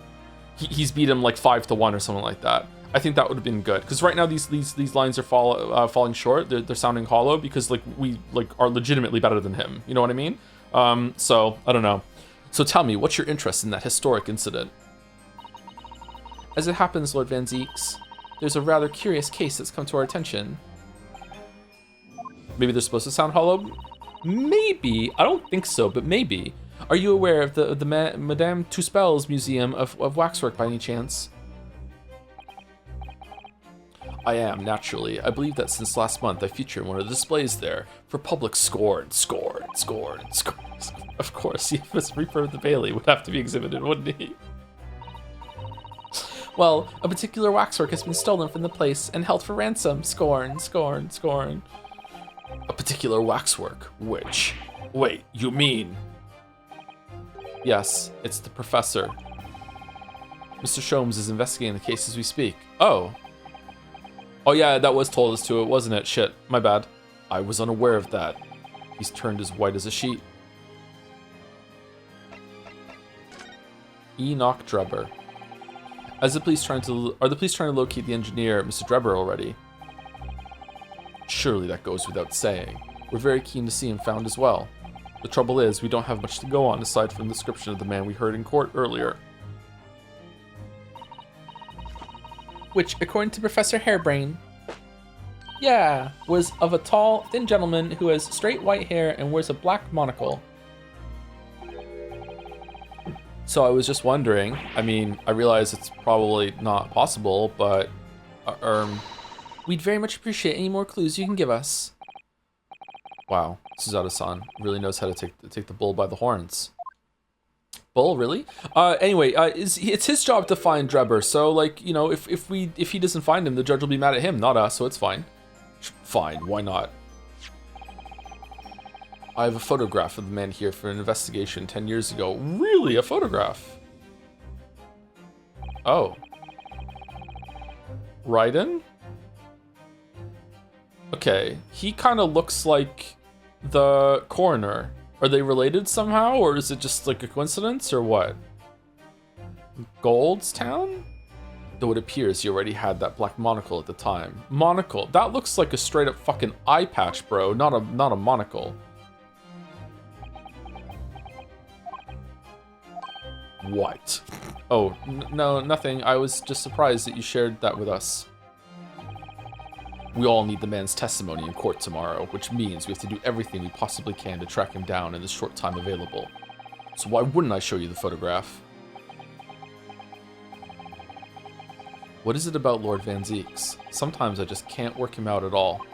he's beat him like 5-1 or something like that. I think that would have been good, because right now these lines are falling short. They're sounding hollow because like we are legitimately better than him. You know what I mean? So I don't know. So tell me, what's your interest in that historic incident? As it happens, Lord Van Zeeks, there's a rather curious case that's come to our attention. Maybe they're supposed to sound hollow? Maybe. I don't think so, but maybe. Are you aware of the Madame Tuspel's Museum of Waxwork by any chance? I am, naturally. I believe that since last month I feature in one of the displays there for public scorn. Of course, Cephas Reaper of the Bailey would have to be exhibited, wouldn't he? Well, a particular waxwork has been stolen from the place and held for ransom. Scorn. A particular waxwork? Which? Wait, you mean? Yes, it's the professor. Mr. Sholmes is investigating the case as we speak. Oh yeah, that was told us to it, wasn't it? Shit, my bad. I was unaware of that. He's turned as white as a sheet. Enoch Drebber. Are the police trying to locate the engineer, Mr. Drebber, already? Surely that goes without saying. We're very keen to see him found as well. The trouble is, we don't have much to go on aside from the description of the man we heard in court earlier. which, according to Professor Hairbrain, yeah, was of a tall, thin gentleman who has straight white hair and wears a black monocle. So I was just wondering, I mean, I realize it's probably not possible, but, we'd very much appreciate any more clues you can give us. Wow, Suzato-san really knows how to take the bull by the horns. Bull, really? Anyway, it's his job to find Drebber, so, like, you know, if he doesn't find him, the judge will be mad at him, not us, so it's fine. Fine, why not? I have a photograph of the man here for an investigation 10 years ago. Really? A photograph? Oh. Raiden? Okay, he kind of looks like the coroner. Are they related somehow, or is it just like a coincidence, or what? Goldstown? Though it appears he already had that black monocle at the time. Monocle? That looks like a straight up fucking eye patch, bro, not a monocle. What? Oh, no, nothing. I was just surprised that you shared that with us. We all need the man's testimony in court tomorrow, which means we have to do everything we possibly can to track him down in the short time available. So why wouldn't I show you the photograph? What is it about Lord Van Zeeks? Sometimes I just can't work him out at all.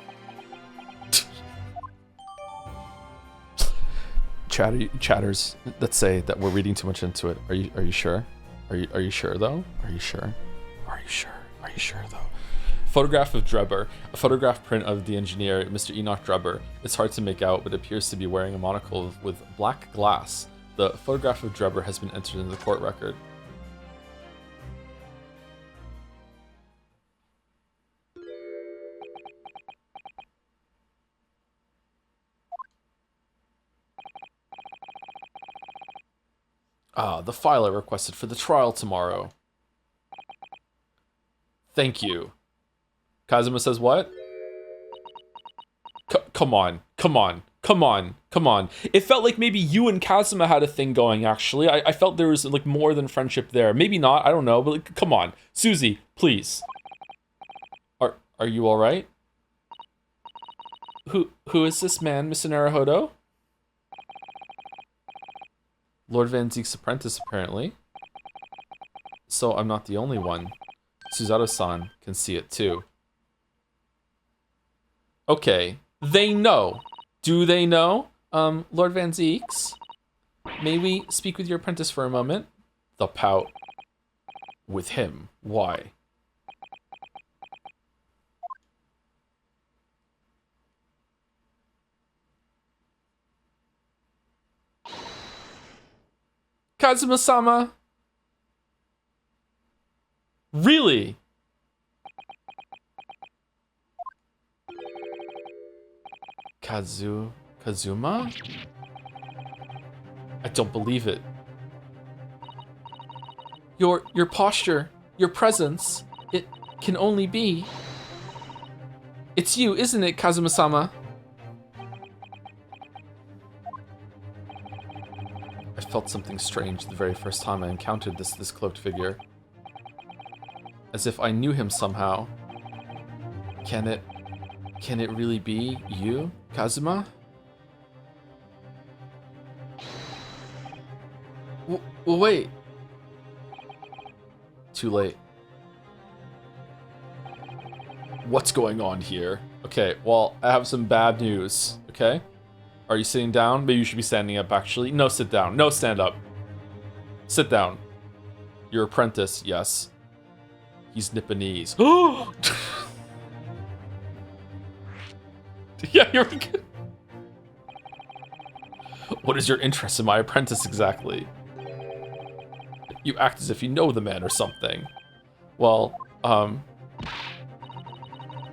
Chatters that say that we're reading too much into it. Are you sure? Are you sure though? Are you sure? Are you sure? Are you sure though? Photograph of Drebber. A photograph print of the engineer, Mr. Enoch Drebber. It's hard to make out, but appears to be wearing a monocle with black glass. The photograph of Drebber has been entered into the court record. Ah, the file I requested for the trial tomorrow. Thank you. Kazuma says what? Come on. It felt like maybe you and Kazuma had a thing going, actually. I felt there was, like, more than friendship there. Maybe not, I don't know, but, like, come on. Susie, please. Are you alright? Who is this man, Mr. Naruhodo? Lord Van Zeek's apprentice, apparently. So I'm not the only one. Suzato-san can see it too. Okay, they know. Do they know? Lord Van Zeeks? May we speak with your apprentice for a moment? The pout. With him. Why? Kazuma-sama? Really? Kazuma? I don't believe it. Your posture, your presence, it can only be. It's you, isn't it, Kazuma-sama? I felt something strange the very first time I encountered this cloaked figure. As if I knew him somehow. Can it really be you, Kazuma? Well, wait. Too late. What's going on here? Okay, well, I have some bad news, okay? Are you sitting down? Maybe you should be standing up, actually. No, sit down. No, stand up. Sit down. Your apprentice, yes. He's Nipponese. Yeah, you're good. What is your interest in my apprentice exactly? You act as if you know the man or something. Well,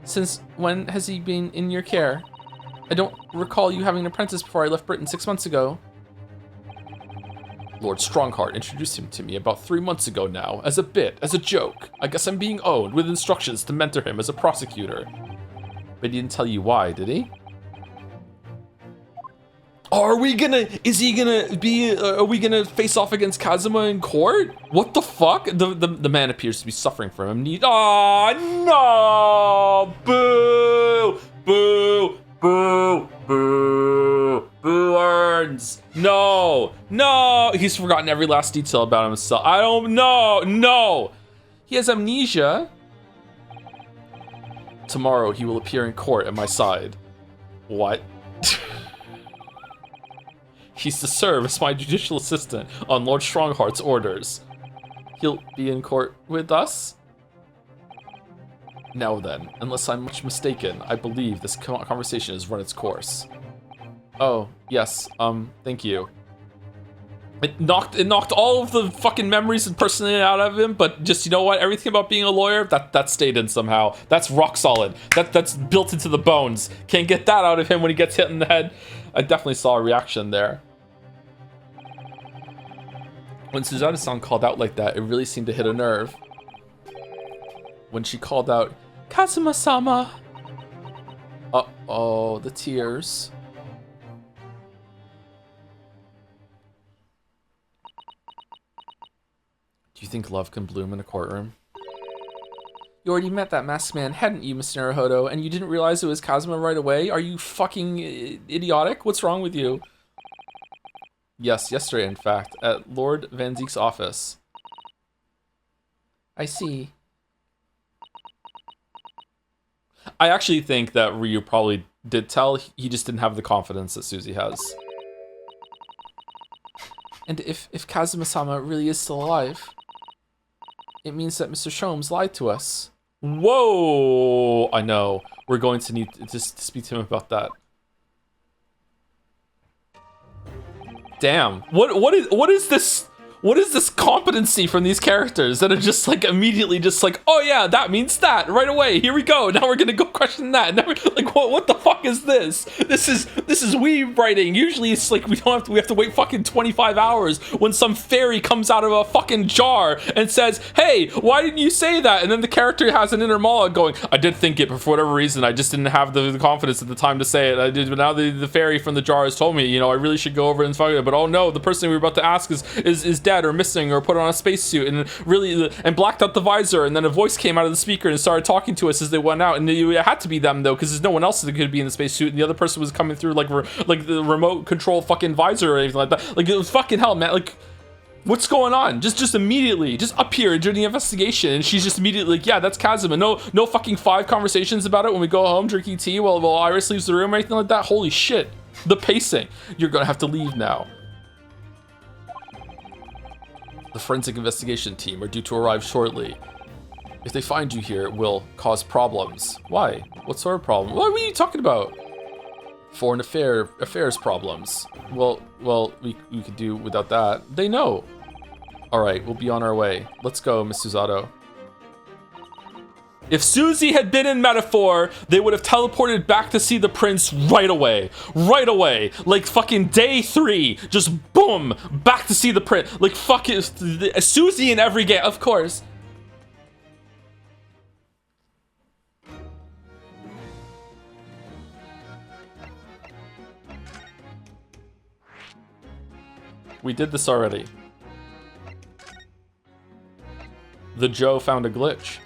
since when has he been in your care? I don't recall you having an apprentice before I left Britain 6 months ago. Lord Strongheart introduced him to me about 3 months ago now, as a joke. I guess I'm being owned, with instructions to mentor him as a prosecutor. But he didn't tell you why, did he? are we gonna, is he gonna be, are we gonna face off against Kazuma in court? What the fuck? The man appears to be suffering from amnesia. Oh, no! Boo! Boo! Boo! Boo! Boo earns. No! No! He's forgotten every last detail about himself. I don't know. No! He has amnesia. Tomorrow he will appear in court at my side. What? He's to serve as my judicial assistant on Lord Strongheart's orders. He'll be in court with us? Now then, unless I'm much mistaken, I believe this conversation has run its course. Oh, yes, thank you. It knocked all of the fucking memories and personality out of him, but just, you know what, everything about being a lawyer, that stayed in somehow. That's rock solid. That's built into the bones. Can't get that out of him when he gets hit in the head. I definitely saw a reaction there. When Susanna-san called out like that, it really seemed to hit a nerve. When she called out, Kazuma-sama! Uh-oh, the tears. Do you think love can bloom in a courtroom? You already met that masked man, hadn't you, Mr. Naruhodo, and you didn't realize it was Kazuma right away? Are you fucking idiotic? What's wrong with you? Yes, yesterday, in fact, at Lord Van Zeek's office. I see. I actually think that Ryu probably did tell, he just didn't have the confidence that Suzy has. And if Kazuma-sama really is still alive, it means that Mr. Sholmes lied to us. Whoa! I know. We're going to need to speak to him about that. Damn. What is this? What is this competency from these characters that are just like immediately just like, oh yeah, that means that right away. Here we go. Now we're gonna go question that. Now like what the fuck is this? This is weeb writing. Usually it's like we have to wait fucking 25 hours when some fairy comes out of a fucking jar and says, hey, why didn't you say that? And then the character has an inner monologue going, I did think it, but for whatever reason, I just didn't have the confidence at the time to say it. I did, but now the fairy from the jar has told me, you know, I really should go over and find it. But oh no, the person we were about to ask is dead or missing or put on a spacesuit and blacked out the visor, and then a voice came out of the speaker and started talking to us as they went out, and it had to be them though, because there's no one else that could be in the spacesuit, and the other person was coming through like the remote control fucking visor or anything like that. Like it was fucking hell, man. Like what's going on? Just immediately, just up here during the investigation, and she's just immediately like, yeah, that's Kazuma. No fucking 5 conversations about it when we go home drinking tea while Iris leaves the room or anything like that. Holy shit. The pacing. You're gonna have to leave now. The forensic investigation team are due to arrive shortly. If they find you here, it will cause problems. Why? What sort of problem? What are you talking about? Foreign affairs problems. Well, we could do without that. They know. All right, we'll be on our way. Let's go, Miss Susato. If Suzy had been in Metaphor, they would have teleported back to see the prince right away. Right away. Like fucking day 3. Just boom. Back to see the prince. Like fuck it. Suzy in every game. Of course. We did this already. The Joe found a glitch.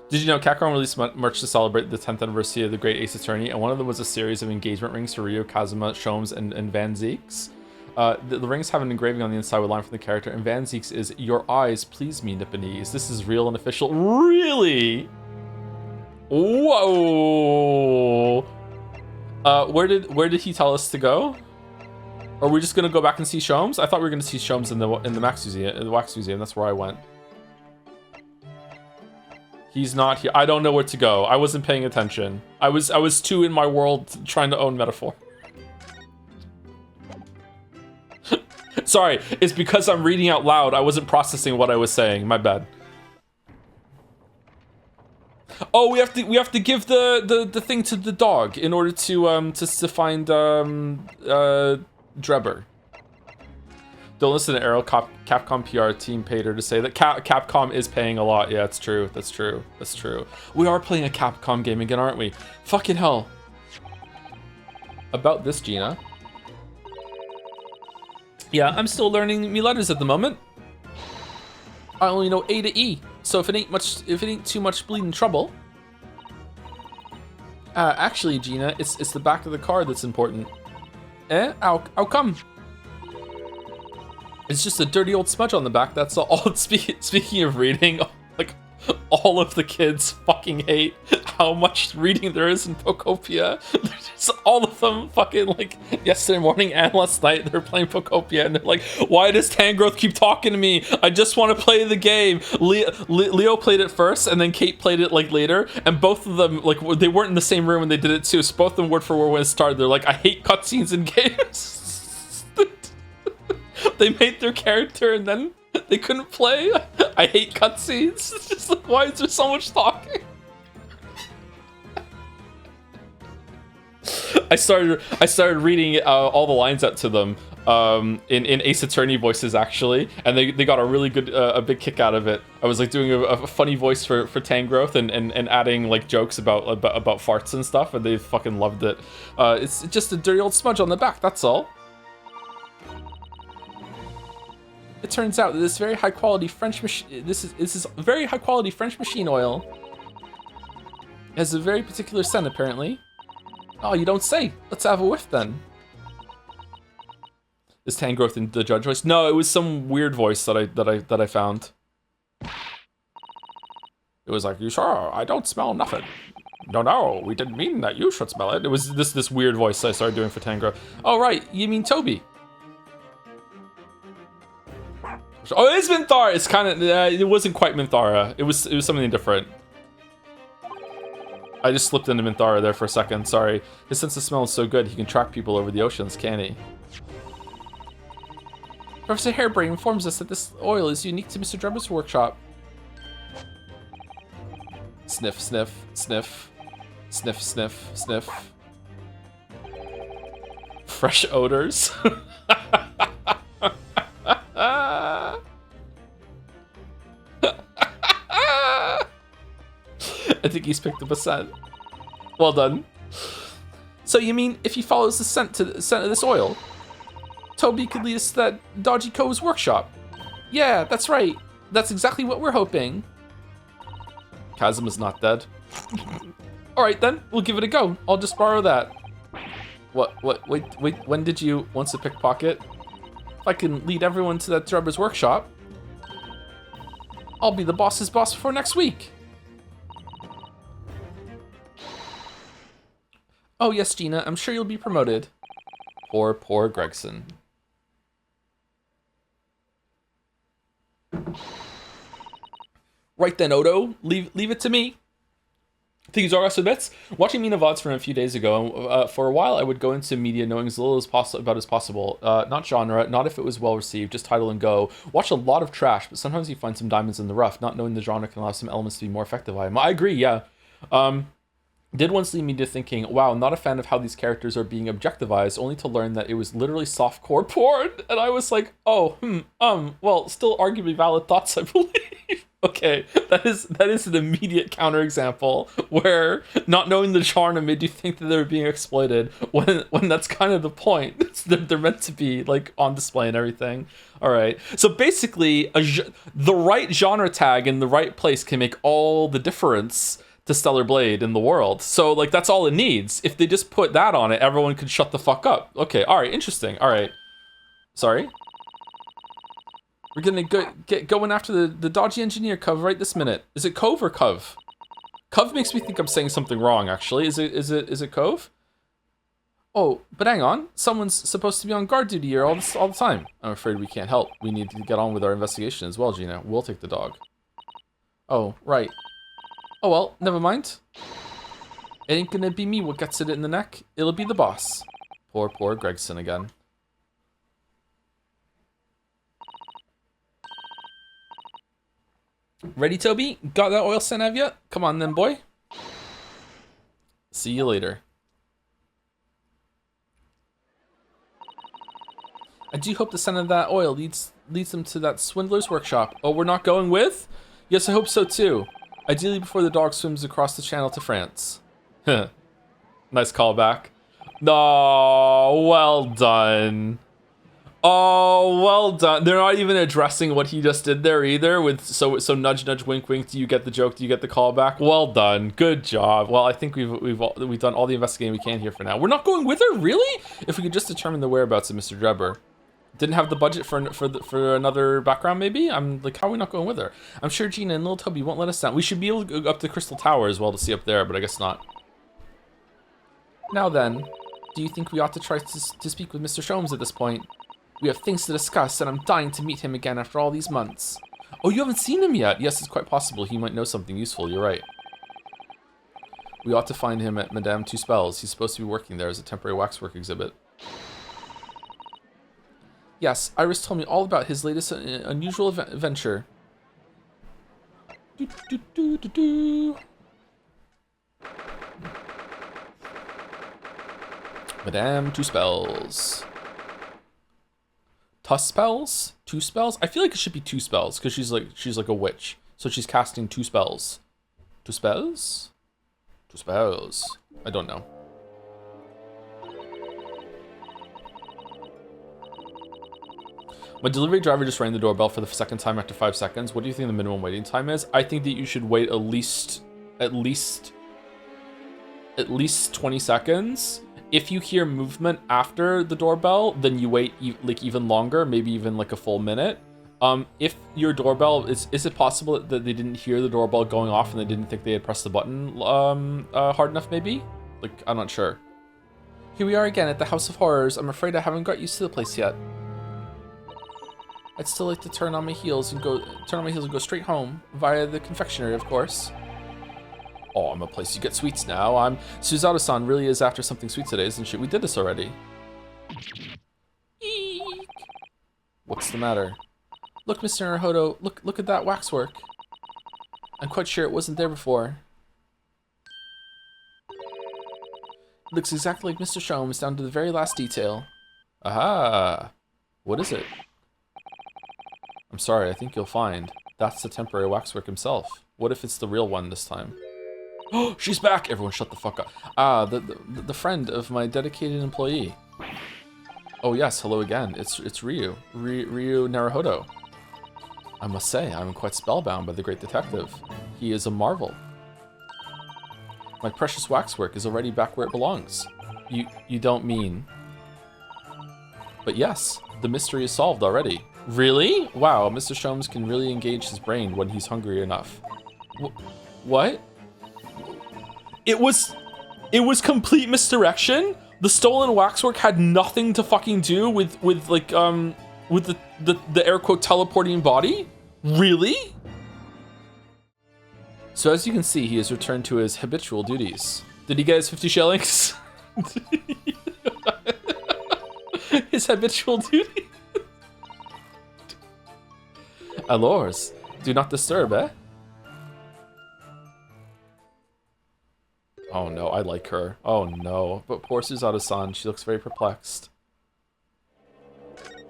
Did you know Capcom released merch to celebrate the 10th anniversary of the Great Ace Attorney, and one of them was a series of engagement rings for Ryo, Kazuma, Sholmes, and Van Zeeks. The rings have an engraving on the inside with a line from the character, and Van Zeeks is, your eyes please me, Nipponese. This is real and official. Really? Whoa. Where did he tell us to go? Or are we just gonna go back and see Sholmes? I thought we were gonna see Sholmes in the Wax Museum. That's where I went. He's not here. I don't know where to go. I wasn't paying attention. I was too in my world trying to own Metaphor. Sorry, it's because I'm reading out loud. I wasn't processing what I was saying. My bad. Oh, we have to give the thing to the dog in order to find Drebber. Don't listen to Arrow. Capcom PR team paid her to say that Capcom is paying a lot. Yeah, it's true. That's true. We are playing a Capcom game again, aren't we? Fucking hell. about this, Gina. Yeah, I'm still learning me letters at the moment. I only know A to E, so if it ain't too much bleeding trouble. Actually, Gina, it's the back of the card that's important. How come? It's just a dirty old smudge on the back, that's all. Speaking of reading, like, all of the kids fucking hate how much reading there is in Pokopia. Just all of them fucking, like, yesterday morning and last night, they're playing Pokopia, and they're like, why does Tangrowth keep talking to me? I just want to play the game. Leo played it first, and then Kate played it, like, later, and both of them, like, they weren't in the same room when they did it, too, so both of them word for word when it started, they're like, I hate cutscenes in games. They made their character, and then they couldn't play. I hate cutscenes. It's just like, why is there so much talking? I started reading all the lines out to them in Ace Attorney voices, actually, and they got a really good a big kick out of it. I was like doing a funny voice for Tangrowth and adding like jokes about farts and stuff, and they fucking loved it. It's just a dirty old smudge on the back, that's all. It turns out that this very high quality French machine, this is very high quality French machine oil. It has a very particular scent, apparently. Oh, you don't say. Let's have a whiff then. Is Tangrowth in the judge voice? No, it was some weird voice that I found. It was like, you sure? I don't smell nothing. No, we didn't mean that you should smell it. It was this weird voice I started doing for Tangrowth. Oh right, you mean Toby? Oh, it is Minthara. It's kind of it wasn't quite Minthara. It was something different. I just slipped into Minthara there for a second. Sorry. His sense of smell is so good he can track people over the oceans, can he? Professor Hairbrain informs us that this oil is unique to Mr. Drummer's workshop. Sniff, sniff, sniff, sniff, sniff, sniff. Fresh odors. I think he's picked up a scent. Well done. So you mean if he follows the scent of this oil, Toby could lead us to that Dodgy Cove's workshop? Yeah, that's right. That's exactly what we're hoping. Chasm is not dead. All right then, we'll give it a go. I'll just borrow that. Wait, when did you want to pickpocket? If I can lead everyone to that Drubber's workshop, I'll be the boss's boss before next week. Oh yes, Gina, I'm sure you'll be promoted. Poor Gregson. Right then, Odo, leave it to me. Things are also bits. Watching Mina VODs from a few days ago, for a while I would go into media knowing as little as possible. Not genre, not if it was well received, just title and go. Watch a lot of trash, but sometimes you find some diamonds in the rough. Not knowing the genre can allow some elements to be more effective. I agree, yeah. Did once lead me to thinking, wow, I'm not a fan of how these characters are being objectivized, only to learn that it was literally softcore porn. And I was like, oh, well, still arguably valid thoughts, I believe. Okay, that is an immediate counterexample where not knowing the genre made you think that they were being exploited when that's kind of the point. They're meant to be like on display and everything. All right, so basically, the right genre tag in the right place can make all the difference to Stellar Blade in the world. So like that's all it needs. If they just put that on it, everyone could shut the fuck up. Okay, all right, interesting. All right, sorry. We're gonna get going after the dodgy engineer Cove right this minute. Is it Cove or Cove? Cove makes me think I'm saying something wrong. Actually, is it Cove? Oh, but hang on. Someone's supposed to be on guard duty here all the time. I'm afraid we can't help. We need to get on with our investigation as well, Gina. We'll take the dog. Oh, right. Oh well, never mind. It ain't gonna be me what gets it in the neck. It'll be the boss. Poor Gregson again. Ready, Toby? Got that oil scent of you? Come on then, boy. See you later. I do hope the scent of that oil leads them to that swindler's workshop. Oh, we're not going with? Yes, I hope so too. Ideally before the dog swims across the channel to France. Nice callback. Oh, well done. Oh, well done. They're not even addressing what he just did there either. With so nudge nudge wink wink. Do you get the joke? Do you get the callback? Well done. Good job. Well, I think we've done all the investigating we can here for now. We're not going with her, really? If we could just determine the whereabouts of Mr. Drebber. Didn't have the budget for another background, maybe? I'm like, how are we not going with her? I'm sure Gina and little Toby won't let us down. We should be able to go up to Crystal Tower as well to see up there, but I guess not. Now then, do you think we ought to try to speak with Mr. Sholmes at this point? We have things to discuss, and I'm dying to meet him again after all these months. Oh, you haven't seen him yet? Yes, it's quite possible. He might know something useful. You're right. We ought to find him at Madame Two Spells. He's supposed to be working there as a temporary waxwork exhibit. Yes, Iris told me all about his latest unusual venture. Madame Two Spells. Tuss spells? Two spells? I feel like it should be two spells because she's like a witch. So she's casting two spells. Two spells? Two spells. I don't know. My delivery driver just rang the doorbell for the second time after 5 seconds. What do you think the minimum waiting time is? I think that you should wait at least 20 seconds. If you hear movement after the doorbell, then you wait like even longer, maybe even like a full minute. If your doorbell is it possible that they didn't hear the doorbell going off and they didn't think they had pressed the button hard enough? Maybe. Like, I'm not sure. Here we are again at the House of Horrors. I'm afraid I haven't got used to the place yet. I'd still like to turn on my heels and go straight home via the confectionery, of course. Oh, I'm a place you get sweets now. Suzato-san really is after something sweet today, isn't she? We did this already. Eek. What's the matter? Look, Mr. Naruhodo, look at that waxwork. I'm quite sure it wasn't there before. It looks exactly like Mr. Sholmes down to the very last detail. Aha! What is it? I'm sorry, I think you'll find that's the temporary waxwork himself. What if it's the real one this time? Oh, she's back! Everyone shut the fuck up. Ah, the friend of my dedicated employee. Oh yes, hello again. It's Ryu Naruhodo. I must say, I'm quite spellbound by the great detective. He is a marvel. My precious waxwork is already back where it belongs. You don't mean... But yes, the mystery is solved already. Really? Wow, Mr. Sholmes can really engage his brain when he's hungry enough. What? It was complete misdirection? The stolen waxwork had nothing to fucking do with the air quote teleporting body? Really? So as you can see, he has returned to his habitual duties. Did he get his 50 shillings? His habitual duty? Alors, do not disturb, eh? Oh no, I like her. Oh no, but poor Suzato-san, she looks very perplexed.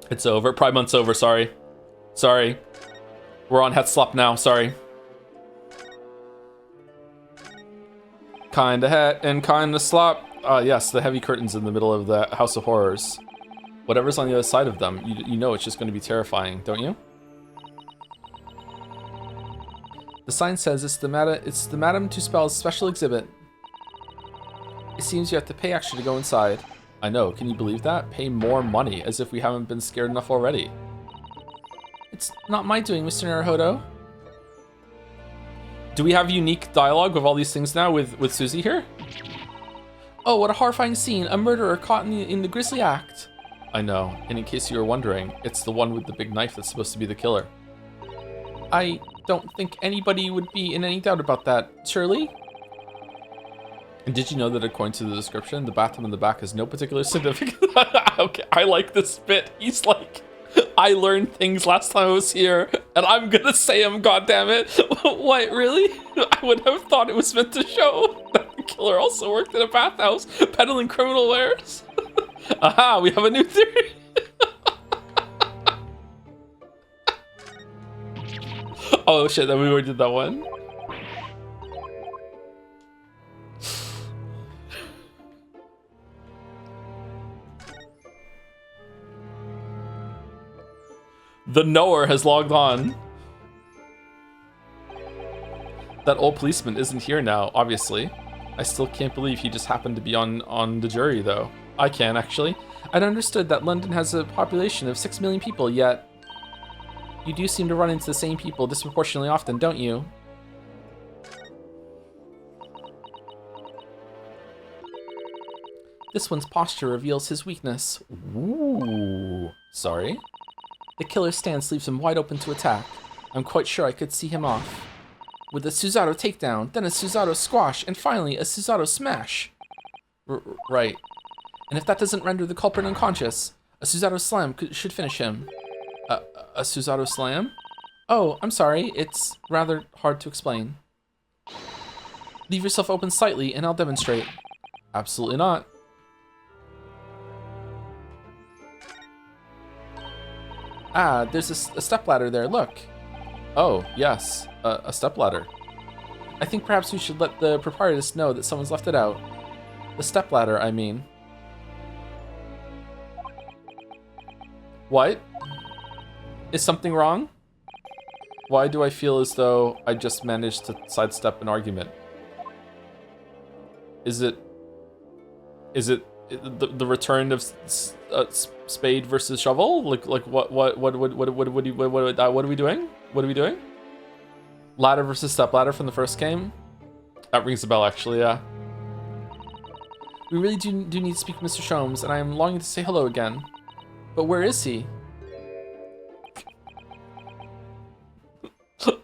It's over. Pride Month's over, sorry. Sorry. We're on Hetslop now, sorry. Kinda het and kinda slop. Yes, the heavy curtains in the middle of the House of Horrors. Whatever's on the other side of them, you know it's just going to be terrifying, don't you? The sign says it's the Madame Two Spells special exhibit. It seems you have to pay extra to go inside. I know, can you believe that? Pay more money, as if we haven't been scared enough already. It's not my doing, Mr. Naruhodo. Do we have unique dialogue of all these things now with Susie here? Oh, what a horrifying scene. A murderer caught in the grisly act. I know, and in case you were wondering, it's the one with the big knife that's supposed to be the killer. I don't think anybody would be in any doubt about that, surely? And did you know that according to the description, the bathroom in the back has no particular significance? Okay, I like this bit. He's like, I learned things last time I was here, and I'm gonna say them, goddammit. What, really? I would have thought it was meant to show that the killer also worked in a bathhouse, peddling criminal wares. Aha, we have a new theory. Oh shit, then we already did that one. The knower has logged on. That old policeman isn't here now, obviously. I still can't believe he just happened to be on the jury, though. I can, actually. I'd understood that London has a population of 6 million people, yet... You do seem to run into the same people disproportionately often, don't you? This one's posture reveals his weakness. Ooh. Sorry. The killer's stance leaves him wide open to attack. I'm quite sure I could see him off. With a Susato takedown, then a Susato squash, and finally a Susato smash. Right. And if that doesn't render the culprit unconscious, a Susato slam should finish him. A Susato slam? Oh, I'm sorry, it's rather hard to explain. Leave yourself open slightly and I'll demonstrate. Absolutely not. Ah, there's a stepladder there, look. Oh, yes, a stepladder. I think perhaps we should let the proprietress know that someone's left it out. The stepladder, I mean. What? Is something wrong? Why do I feel as though I just managed to sidestep an argument? Is it the return of spade versus shovel? Like what are we doing? What are we doing? Ladder versus stepladder from the first game? That rings a bell, actually, yeah. We really do need to speak with Mr. Sholmes, and I am longing to say hello again. But where is he?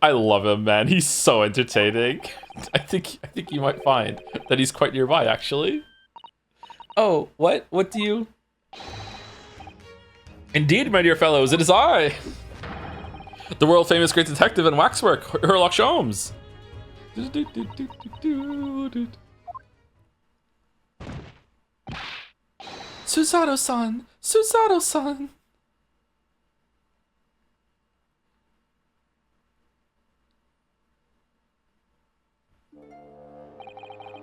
I love him, man. He's so entertaining. I think you might find that he's quite nearby, actually. Oh, what? What do you... Indeed, my dear fellows, it is I! The world-famous great detective and waxwork, Sherlock Sholmes! Susato-san! Susato-san!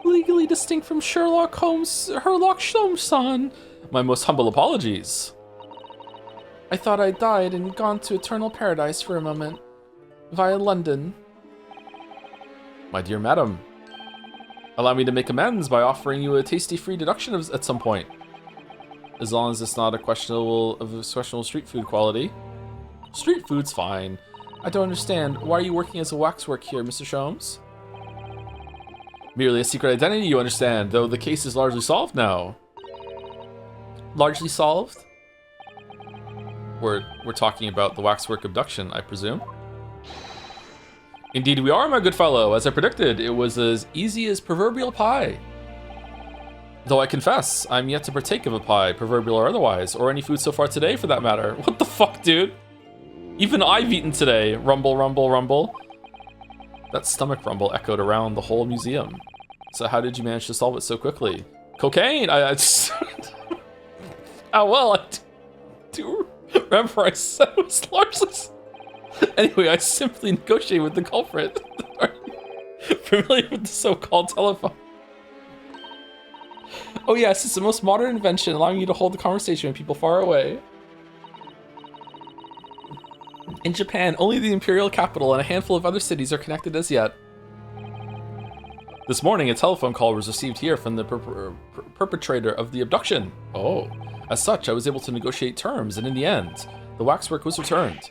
Legally distinct from Sherlock Sholmes-san. My most humble apologies. I thought I died and gone to eternal paradise for a moment, via London. My dear madam, allow me to make amends by offering you a tasty free deduction at some point. As long as it's not a questionable street food quality. Street food's fine. I don't understand. Why are you working as a waxwork here, Mr. Sholmes? Merely a secret identity, you understand, though the case is largely solved now. Largely solved? We're talking about the waxwork abduction, I presume. Indeed we are, my good fellow. As I predicted, it was as easy as proverbial pie. Though I confess, I'm yet to partake of a pie, proverbial or otherwise, or any food so far today for that matter. What the fuck, dude? Even I've eaten today. Rumble, rumble, rumble. That stomach rumble echoed around the whole museum. So how did you manage to solve it so quickly? Cocaine! I just... Oh, well, I do remember I said it was largely... Anyway, I simply negotiated with the culprit. Are you familiar with the so-called telephone? Oh yes, it's the most modern invention, allowing you to hold a conversation with people far away. In Japan, only the imperial capital and a handful of other cities are connected as yet. This morning, a telephone call was received here from the perpetrator of the abduction. Oh. As such, I was able to negotiate terms, and in the end, the waxwork was returned.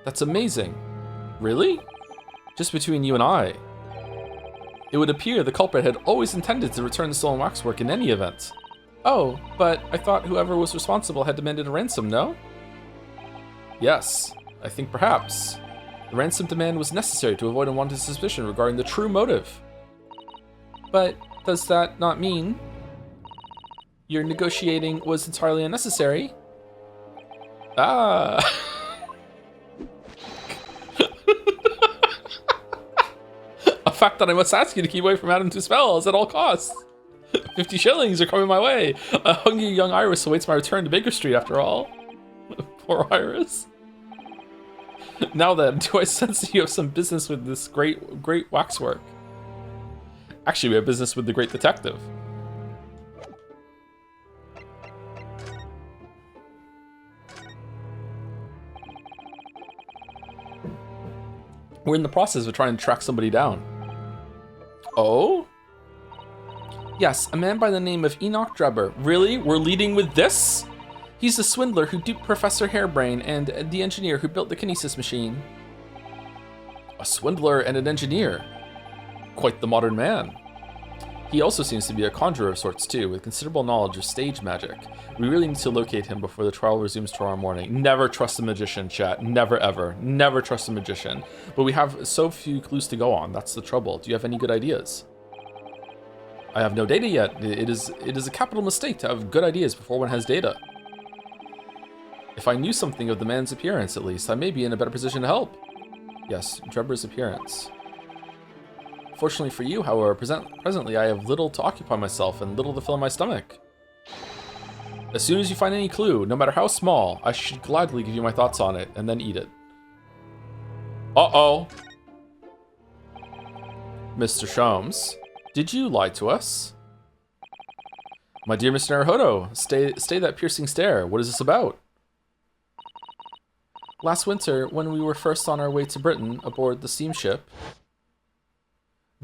That's amazing. Really? Just between you and I. It would appear the culprit had always intended to return the stolen waxwork in any event. Oh, but I thought whoever was responsible had demanded a ransom, no? Yes, I think perhaps. The ransom demand was necessary to avoid unwanted suspicion regarding the true motive. But does that not mean your negotiating was entirely unnecessary? Ah. A fact that I must ask you to keep away from Adam to spells at all costs. 50 shillings are coming my way. A hungry young Iris awaits my return to Baker Street after all. Poor Iris. Now then, do I sense that you have some business with this great waxwork? Actually, we have business with the great detective. We're in the process of trying to track somebody down. Oh? Yes, a man by the name of Enoch Drebber. Really? We're leading with this? He's the swindler who duped Professor Hairbrain and the engineer who built the Kinesis machine. A swindler and an engineer. Quite the modern man. He also seems to be a conjurer of sorts too, with considerable knowledge of stage magic. We really need to locate him before the trial resumes tomorrow morning. Never trust a magician, chat. Never ever. Never trust a magician. But we have so few clues to go on. That's the trouble. Do you have any good ideas? I have no data yet. It is a capital mistake to have good ideas before one has data. If I knew something of the man's appearance, at least, I may be in a better position to help. Yes, Drebber's appearance. Fortunately for you, however, presently I have little to occupy myself and little to fill my stomach. As soon as you find any clue, no matter how small, I should gladly give you my thoughts on it and then eat it. Uh-oh. Mr. Sholmes, did you lie to us? My dear Mr. Naruhodo, stay that piercing stare. What is this about? Last winter, when we were first on our way to Britain aboard the steamship,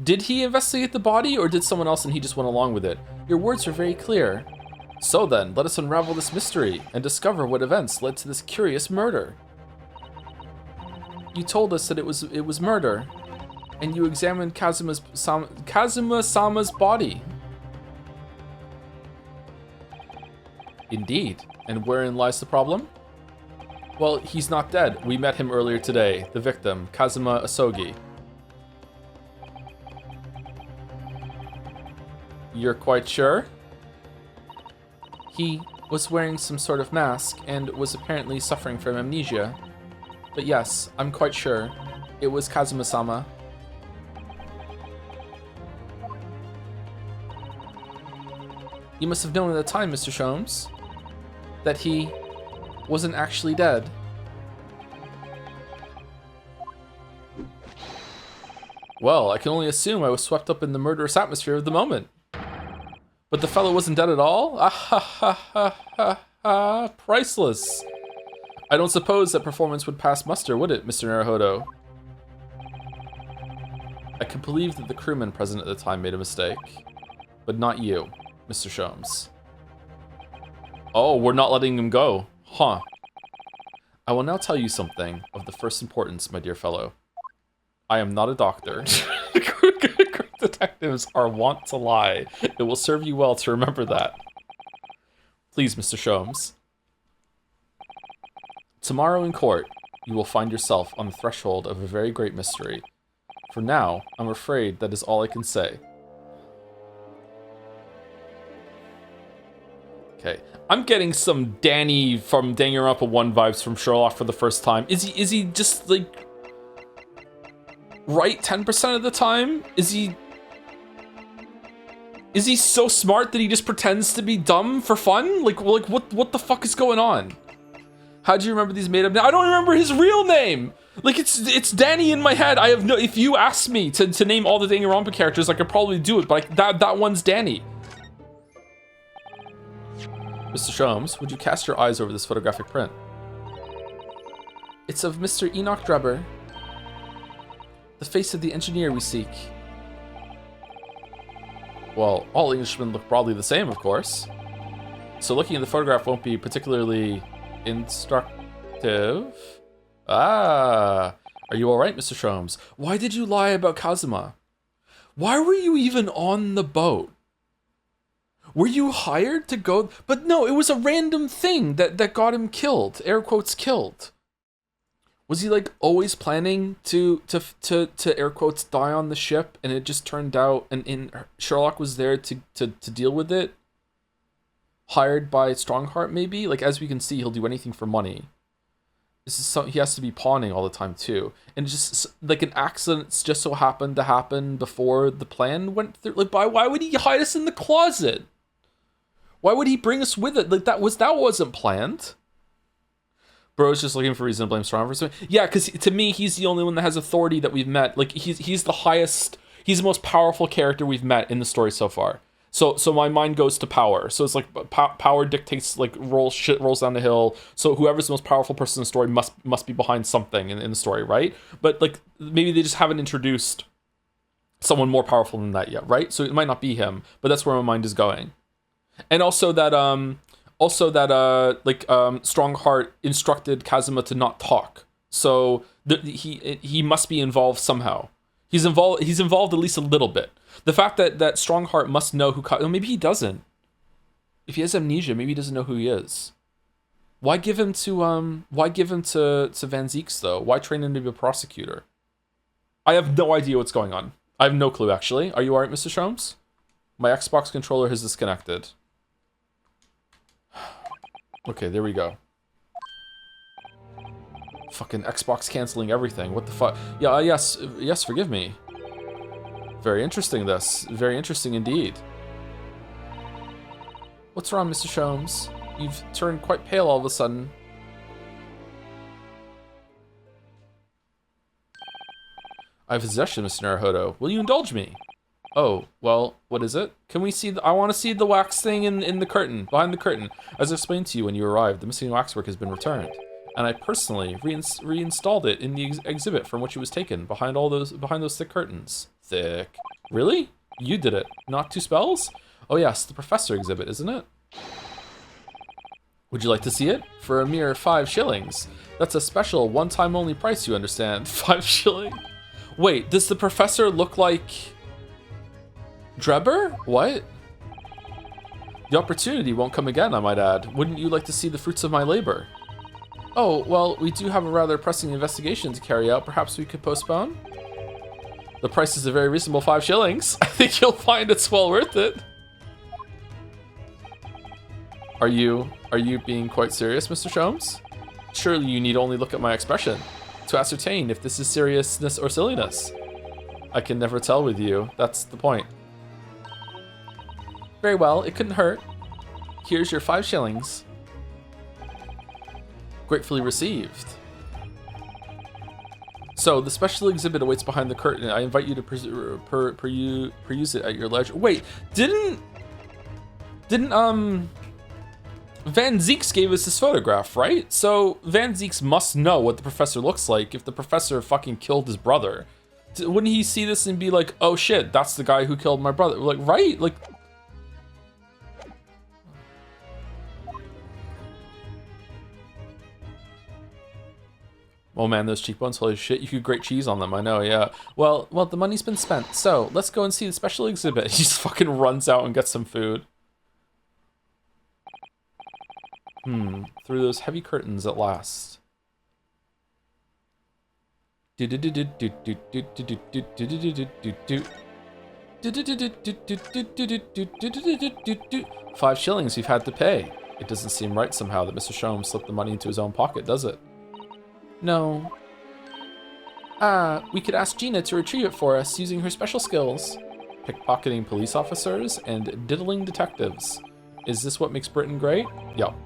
did he investigate the body, or did someone else and he just went along with it? Your words are very clear. So then, let us unravel this mystery and discover what events led to this curious murder. You told us that it was murder, and you examined Kazuma-sama's body. Indeed. And wherein lies the problem? Well, he's not dead. We met him earlier today, the victim, Kazuma Asogi. You're quite sure? He was wearing some sort of mask and was apparently suffering from amnesia. But yes, I'm quite sure. It was Kazuma-sama. You must have known at the time, Mr. Sholmes, that he wasn't actually dead. Well, I can only assume I was swept up in the murderous atmosphere of the moment. But the fellow wasn't dead at all? Ah ha ha ha ha ha, priceless. I don't suppose that performance would pass muster, would it, Mr. Naruhodo? I can believe that the crewman present at the time made a mistake. But not you, Mr. Sholmes. Oh, we're not letting him go. Huh. I will now tell you something of the first importance, my dear fellow. I am not a doctor. Detectives are wont to lie. It will serve you well to remember that. Please, Mr. Sholmes. Tomorrow in court, you will find yourself on the threshold of a very great mystery. For now, I'm afraid that is all I can say. Okay, I'm getting some Danny from Danganronpa 1 vibes from Sherlock for the first time. Is he just like right 10% of the time? Is he so smart that he just pretends to be dumb for fun? Like what the fuck is going on? How do you remember these made up names? I don't remember his real name. Like it's Danny in my head. I have no. If you asked me to name all the Danganronpa characters, I could probably do it. But that one's Danny. Mr. Sholmes, would you cast your eyes over this photographic print? It's of Mr. Enoch Drebber, the face of the engineer we seek. Well, all Englishmen look broadly the same, of course. So looking at the photograph won't be particularly instructive. Ah, are you all right, Mr. Sholmes? Why did you lie about Kazuma? Why were you even on the boat? Were you hired to go? But no, it was a random thing that got him killed. Air quotes killed. Was he like always planning to air quotes die on the ship, and it just turned out and Sherlock was there to deal with it? Hired by Strongheart, maybe? Like, as we can see, he'll do anything for money. This is he has to be pawning all the time too, and just like an accident just so happened to happen before the plan went through. Like, why would he hide us in the closet? Why would he bring us with it? Like that wasn't planned. Bro's just looking for a reason to blame Strong for something. Yeah, because to me, he's the only one that has authority that we've met. Like he's the highest, he's the most powerful character we've met in the story so far. So my mind goes to power. So it's like power dictates, like shit rolls down the hill. So whoever's the most powerful person in the story must be behind something in the story, right? But like maybe they just haven't introduced someone more powerful than that yet, right? So it might not be him, but that's where my mind is going. And also that Strongheart instructed Kazuma to not talk. So he must be involved somehow. He's involved at least a little bit. The fact that Strongheart must know who maybe he doesn't. If he has amnesia, maybe he doesn't know who he is. Why give him to Van Zieks though? Why train him to be a prosecutor? I have no idea what's going on. I have no clue actually. Are you alright, Mr. Sholmes? My Xbox controller has disconnected. Okay, there we go. Fucking Xbox canceling everything. What the fuck? Yeah, yes, forgive me. Very interesting, this. Very interesting indeed. What's wrong, Mr. Sholmes? You've turned quite pale all of a sudden. I have a suggestion, Mr. Naruhodo. Will you indulge me? Oh, well, what is it? Can we see I want to see the wax thing in the curtain, behind the curtain. As I explained to you when you arrived, the missing waxwork has been returned. And I personally reinstalled it in the exhibit from which it was taken, behind those thick curtains. Thick. Really? You did it. Not 2 spells? Oh yes, the professor exhibit, isn't it? Would you like to see it? For a mere 5 shillings. That's a special, one-time only price, you understand. 5 shillings? Wait, does the professor look like Drebber? What? The opportunity won't come again, I might add. Wouldn't you like to see the fruits of my labor? Oh, well, we do have a rather pressing investigation to carry out. Perhaps we could postpone? The price is a very reasonable 5 shillings. I think you'll find it's well worth it. Are you being quite serious, Mr. Sholmes? Surely you need only look at my expression to ascertain if this is seriousness or silliness. I can never tell with you. That's the point. Very well, it couldn't hurt. Here's your 5 shillings. Gratefully received. So, the special exhibit awaits behind the curtain. I invite you to peruse it at your leisure. Wait, didn't Van Zieks gave us this photograph, right? So, Van Zieks must know what the professor looks like if the professor fucking killed his brother. Wouldn't he see this and be like, oh shit, that's the guy who killed my brother? Like, right? Like... Oh man, those cheekbones, holy shit, you could grate cheese on them, I know, yeah. Well, the money's been spent, so let's go and see the special exhibit. He just fucking runs out and gets some food. Through those heavy curtains at last. 5 shillings you've had to pay. It doesn't seem right somehow that Mr. Sholmes slipped the money into his own pocket, does it? No. We could ask Gina to retrieve it for us using her special skills. Pickpocketing police officers and diddling detectives. Is this what makes Britain great? Yup.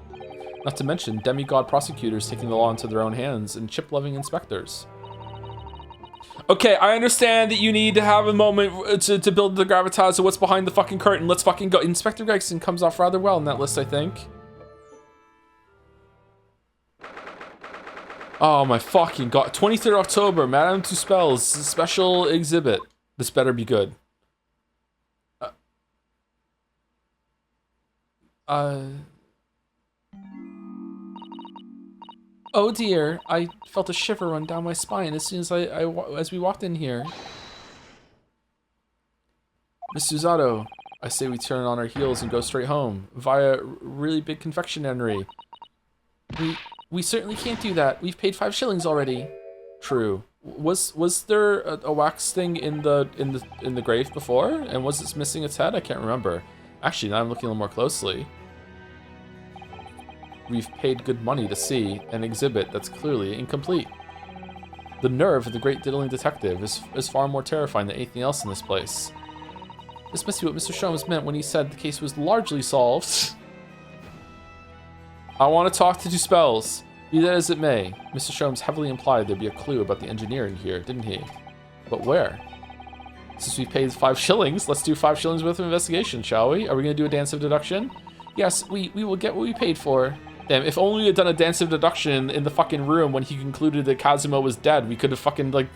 Not to mention demigod prosecutors taking the law into their own hands and chip-loving inspectors. Okay, I understand that you need to have a moment to build the gravitas of what's behind the fucking curtain. Let's fucking go. Inspector Gregson comes off rather well in that list, I think. Oh my fucking god. 23rd October, Madame Tuspel's special exhibit. This better be good. Oh dear, I felt a shiver run down my spine as soon as as we walked in here. Miss Suzato, I say we turn on our heels and go straight home, via really big confectionery. We certainly can't do that. We've paid 5 shillings already. True. Was there a wax thing in the grave before? And was it missing its head? I can't remember. Actually, now I'm looking a little more closely. We've paid good money to see an exhibit that's clearly incomplete. The nerve of the great diddling detective is far more terrifying than anything else in this place. This must be what Mr. Sholmes meant when he said the case was largely solved. I want to talk to Tuspels. Be that as it may, Mr. Sholmes heavily implied there'd be a clue about the engineering here, didn't he? But where? Since we paid 5 shillings, let's do 5 shillings worth of investigation, shall we? Are we going to do a dance of deduction? Yes, we will get what we paid for. Damn, if only we had done a dance of deduction in the fucking room when he concluded that Kazuma was dead, we could have fucking, like,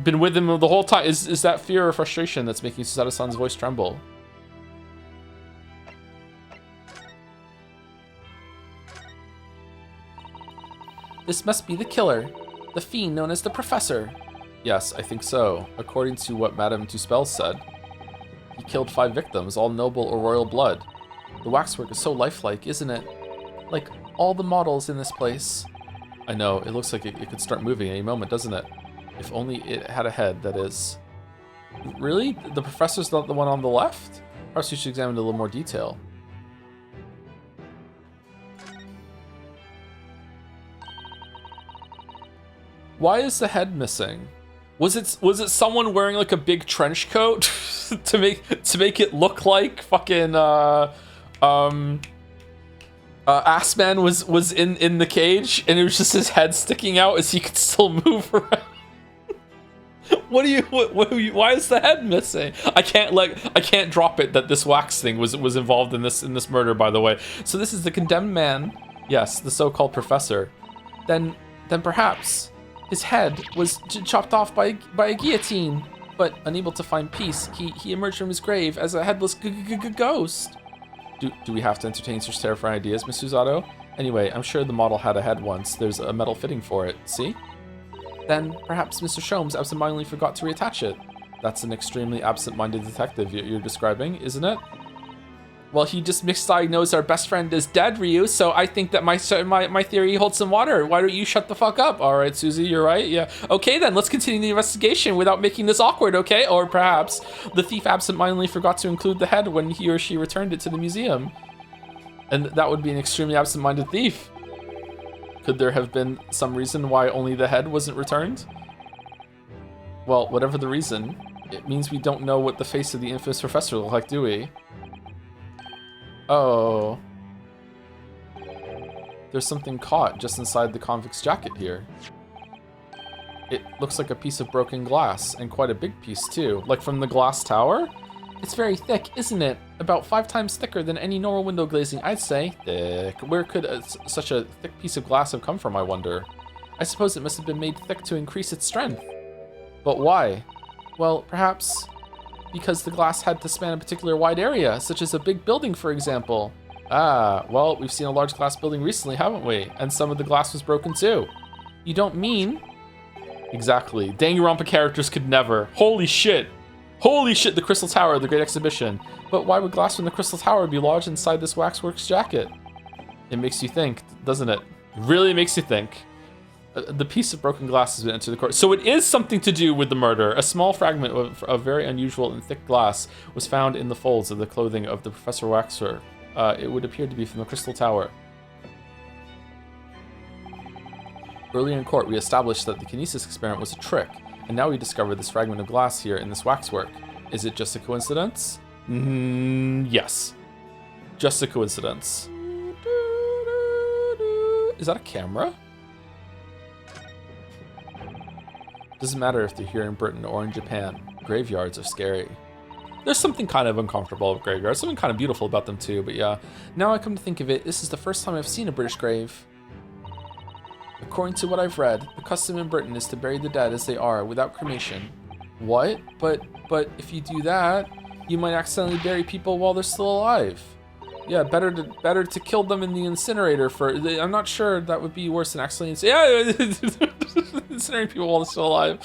been with him the whole time. Is that fear or frustration that's making Susato-san's voice tremble? This must be the killer. The fiend known as the Professor. Yes, I think so, according to what Madame Tuspel said. He killed 5 victims, all noble or royal blood. The waxwork is so lifelike, isn't it? Like all the models in this place. I know, it looks like it could start moving any moment, doesn't it? If only it had a head, that is. Really? The Professor's not the one on the left? Perhaps we should examine it in a little more detail. Why is the head missing? Was it someone wearing like a big trench coat to make it look like fucking Assman was in the cage and it was just his head sticking out as he could still move around? Why is the head missing? I can't drop it that this wax thing was involved in this murder, by the way. So this is the condemned man. Yes, the so-called professor. Then perhaps his head was chopped off by a guillotine, but unable to find peace, he emerged from his grave as a headless ghost. Do we have to entertain such terrifying ideas, Miss Susato? Anyway, I'm sure the model had a head once. There's a metal fitting for it. See? Then perhaps Mr. Sholmes absentmindedly forgot to reattach it. That's an extremely absent-minded detective you're describing, isn't it? Well, he just misdiagnosed our best friend as dead, Ryu, so I think that my theory holds some water. Why don't you shut the fuck up? All right, Susie, you're right. Yeah. Okay, then, let's continue the investigation without making this awkward, okay? Or perhaps the thief absentmindedly forgot to include the head when he or she returned it to the museum. And that would be an extremely absent-minded thief. Could there have been some reason why only the head wasn't returned? Well, whatever the reason, it means we don't know what the face of the infamous professor looked like, do we? Oh. There's something caught just inside the convict's jacket here. It looks like a piece of broken glass, and quite a big piece too. Like from the glass tower? It's very thick, isn't it? About 5 times thicker than any normal window glazing, I'd say. Thick. Where could such a thick piece of glass have come from, I wonder? I suppose it must have been made thick to increase its strength. But why? Well, perhaps because the glass had to span a particular wide area, such as a big building, for example. Ah, well, we've seen a large glass building recently, haven't we? And some of the glass was broken too. You don't mean? Exactly. Danganronpa characters could never. Holy shit! Holy shit, the Crystal Tower, the Great Exhibition. But why would glass from the Crystal Tower be lodged inside this waxworks jacket? It makes you think, doesn't it? It really makes you think. The piece of broken glass has been entered the court. So it is something to do with the murder. A small fragment of very unusual and thick glass was found in the folds of the clothing of the Professor Waxer. It would appear to be from the Crystal Tower. Earlier in court, we established that the Kinesis experiment was a trick, and now we discover this fragment of glass here in this waxwork. Is it just a coincidence? Yes. Just a coincidence. Is that a camera? Doesn't matter if they're here in Britain or in Japan. Graveyards are scary. There's something kind of uncomfortable about graveyards, something kind of beautiful about them too, but yeah. Now I come to think of it, this is the first time I've seen a British grave. According to what I've read, the custom in Britain is to bury the dead as they are, without cremation. What? But if you do that, you might accidentally bury people while they're still alive. Yeah, better to kill them in the incinerator for. I'm not sure that would be worse than accidentally. Yeah, incinerating people while they're still alive.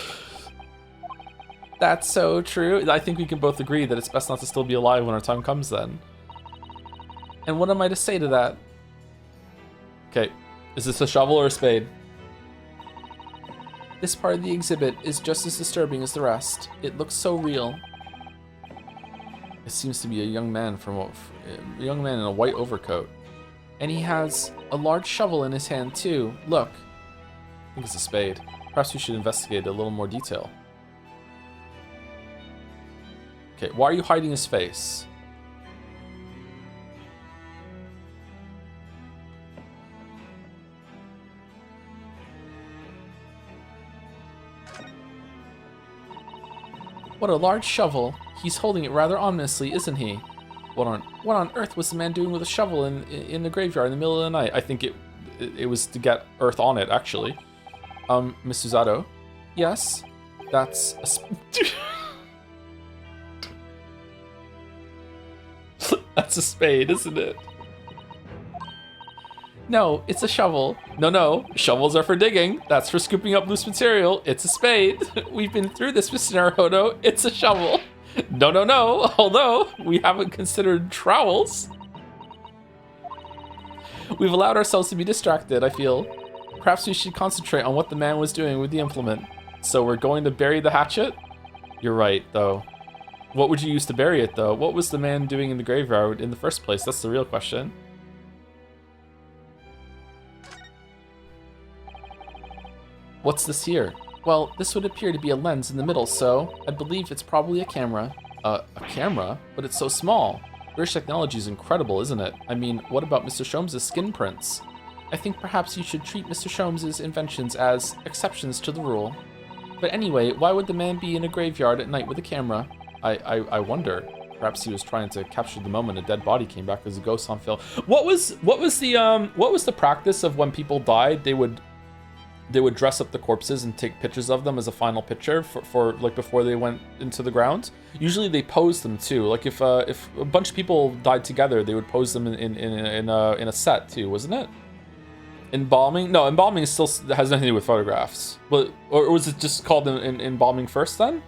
That's so true. I think we can both agree that it's best not to still be alive when our time comes then. And what am I to say to that? Okay, is this a shovel or a spade? This part of the exhibit is just as disturbing as the rest. It looks so real. It seems to be a young man in a white overcoat. And he has a large shovel in his hand too. Look. I think it's a spade. Perhaps we should investigate a little more detail. Okay, why are you hiding his face? What a large shovel. He's holding it rather ominously, isn't he? What on earth was the man doing with a shovel in the graveyard in the middle of the night? I think it was to get earth on it, actually. Miss Susato? Yes? That's That's a spade, isn't it? No, it's a shovel. No, shovels are for digging. That's for scooping up loose material. It's a spade. We've been through this, Mr. Naruhodo. It's a shovel. No. Although, we haven't considered trowels. We've allowed ourselves to be distracted, I feel. Perhaps we should concentrate on what the man was doing with the implement. So we're going to bury the hatchet? You're right, though. What would you use to bury it, though? What was the man doing in the graveyard in the first place? That's the real question. What's this here? Well, this would appear to be a lens in the middle, so I believe it's probably a camera. A camera? But it's so small. British technology is incredible, isn't it? I mean, what about Mr. Sholmes' skin prints? I think perhaps you should treat Mr. Sholmes' inventions as exceptions to the rule. But anyway, why would the man be in a graveyard at night with a camera? I wonder. Perhaps he was trying to capture the moment a dead body came back as a ghost on film. What was the practice of when people died? They would dress up the corpses and take pictures of them as a final picture for like before they went into the ground. Usually they pose them too. Like if a bunch of people died together, they would pose them in a set too, wasn't it? Embalming? No, embalming still has nothing to do with photographs. But or was it just called embalming first then?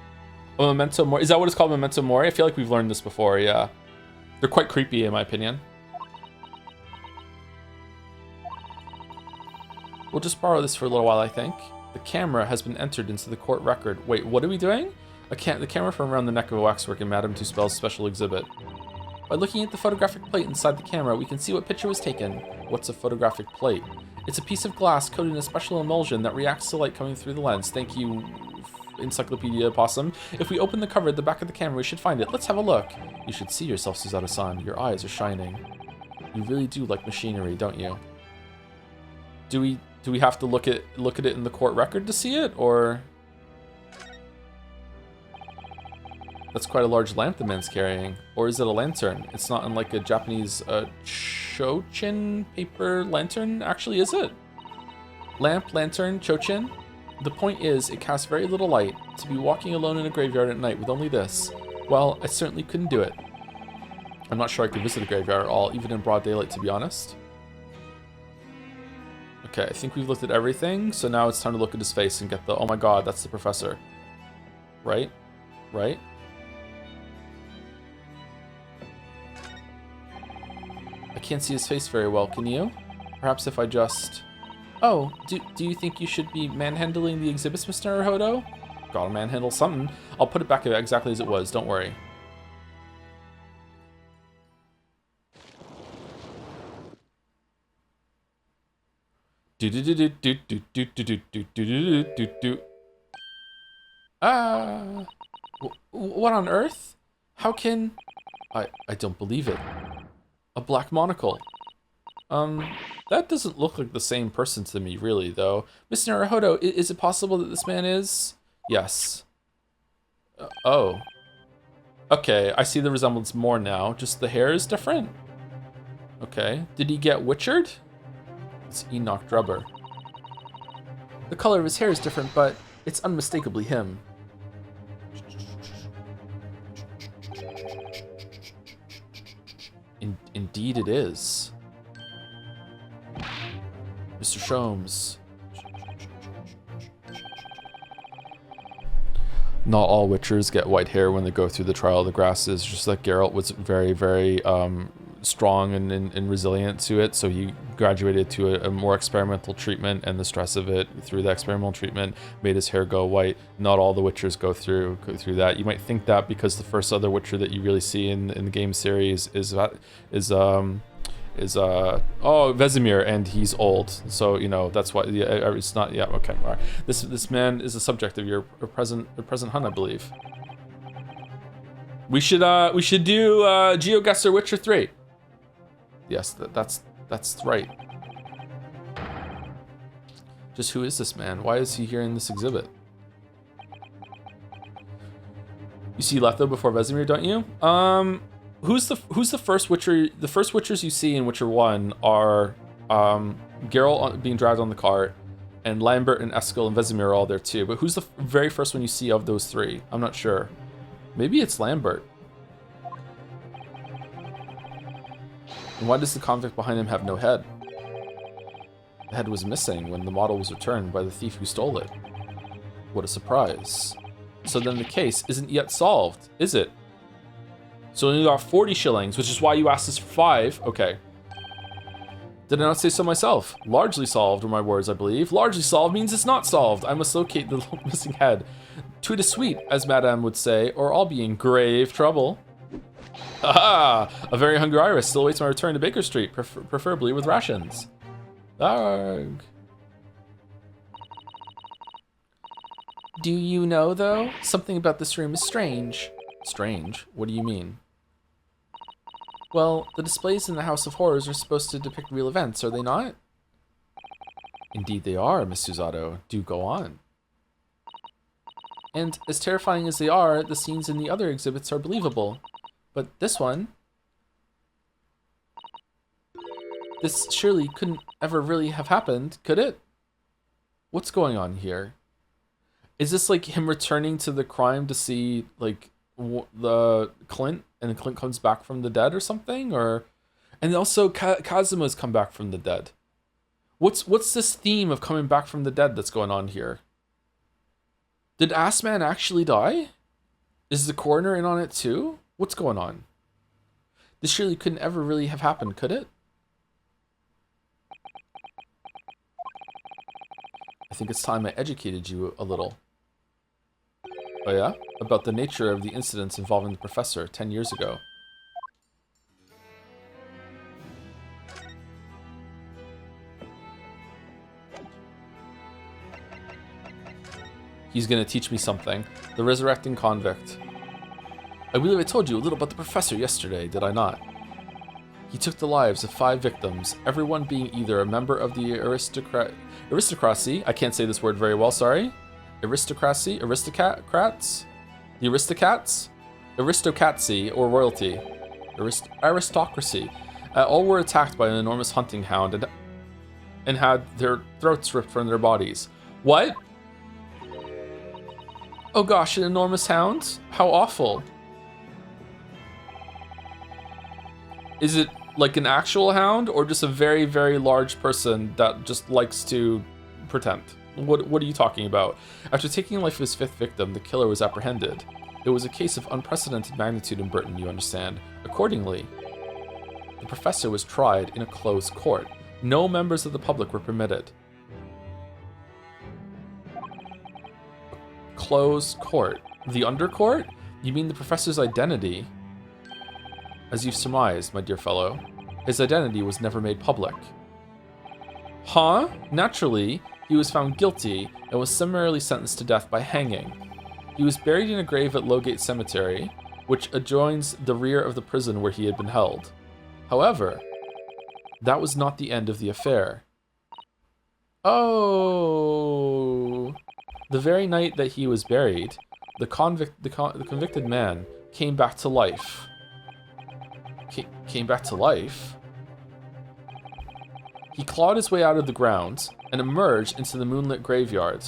A memento mori? Is that what it's called, memento mori? I feel like we've learned this before. Yeah, they're quite creepy in my opinion. We'll just borrow this for a little while, I think. The camera has been entered into the court record. Wait, what are we doing? The camera from around the neck of a waxwork in Madame Tuspel's special exhibit. By looking at the photographic plate inside the camera, we can see what picture was taken. What's a photographic plate? It's a piece of glass coated in a special emulsion that reacts to light coming through the lens. Thank you, Encyclopedia Possum. If we open the cover at the back of the camera, we should find it. Let's have a look. You should see yourself, Susato-san. Your eyes are shining. You really do like machinery, don't you? Do we have to look at it in the court record to see it, or? That's quite a large lamp the man's carrying. Or is it a lantern? It's not unlike a Japanese chochin paper lantern, actually, is it? Lamp, lantern, chochin? The point is, it casts very little light. To be walking alone in a graveyard at night with only this, well, I certainly couldn't do it. I'm not sure I could visit a graveyard at all, even in broad daylight, to be honest. Okay, I think we've looked at everything, so now it's time to look at his face and get the, oh my god, that's the professor. Right? Right? I can't see his face very well, can you? Perhaps if I just... Oh, do you think you should be manhandling the exhibits, Mr. Naruhodo? Gotta manhandle something. I'll put it back exactly as it was, don't worry. What on earth? How can... I don't believe it. A black monocle. That doesn't look like the same person to me, really, though. Mr. Naruhodo, is it possible that this man is... Yes. Oh. Okay, I see the resemblance more now. Just the hair is different. Okay. Did he get witchered? It's Enoch Drubber. The color of his hair is different, but it's unmistakably him. Indeed it is. Mr. Sholmes. Not all witchers get white hair when they go through the trial of the grasses, just like Geralt was very, very strong and resilient to it, so he graduated to a more experimental treatment, and the stress of it through the experimental treatment made his hair go white. Not all the witchers go through that. You might think that because the first other witcher that you really see in the game series is Vesemir, and he's old, so you know that's why. Yeah, it's not. Yeah, okay, all right. This man is a subject of your present hunt, I believe. We should do GeoGuessr Witcher 3. Yes, that's right. Just who is this man? Why is he here in this exhibit? You see Letho before Vesemir, don't you? Who's the first Witcher? The first Witchers you see in Witcher 1 are Geralt being dragged on the cart, and Lambert and Eskel and Vesemir are all there too. But who's the very first one you see of those three? I'm not sure. Maybe it's Lambert. And why does the convict behind him have no head? The head was missing when the model was returned by the thief who stole it. What a surprise. So then the case isn't yet solved, is it? So we only got 40 shillings, which is why you asked us for 5. Okay. Did I not say so myself? Largely solved were my words, I believe. Largely solved means it's not solved. I must locate the missing head. Tweet a sweet, as Madame would say, or I'll be in grave trouble. Aha! A very hungry iris still awaits my return to Baker Street, preferably with rations. Arg. Do you know, though? Something about this room is strange. Strange? What do you mean? Well, the displays in the House of Horrors are supposed to depict real events, are they not? Indeed they are, Miss Susato. Do go on. And as terrifying as they are, the scenes in the other exhibits are believable. But this one... This surely couldn't ever really have happened, could it? What's going on here? Is this like him returning to the crime to see, like, the Clint, and Clint comes back from the dead or something? Or... And also, Kazuma's come back from the dead. What's this theme of coming back from the dead that's going on here? Did Assman actually die? Is the coroner in on it too? What's going on? This surely couldn't ever really have happened, could it? I think it's time I educated you a little. Oh yeah? About the nature of the incidents involving the professor 10 years ago. He's gonna teach me something. The resurrecting convict. I believe I told you a little about the professor yesterday, did I not? He took the lives of 5 victims, everyone being either a member of the aristocracy, I can't say this word very well, sorry. Aristocracy, aristocrats, the aristocrats, aristocracy, or royalty, aristocracy. All were attacked by an enormous hunting hound and had their throats ripped from their bodies. What? Oh gosh, an enormous hound? How awful. Is it like an actual hound or just a very, very large person that just likes to pretend? What are you talking about? After taking the life of his 5th victim, the killer was apprehended. It was a case of unprecedented magnitude in Britain, you understand. Accordingly, the professor was tried in a closed court. No members of the public were permitted. Closed court. The undercourt? You mean the professor's identity? As you've surmised, my dear fellow, his identity was never made public. Huh? Naturally, he was found guilty and was summarily sentenced to death by hanging. He was buried in a grave at Lowgate Cemetery, which adjoins the rear of the prison where he had been held. However, that was not the end of the affair. Oh... The very night that he was buried, the convicted man came back to life. Came back to life? He clawed his way out of the ground and emerged into the moonlit graveyard.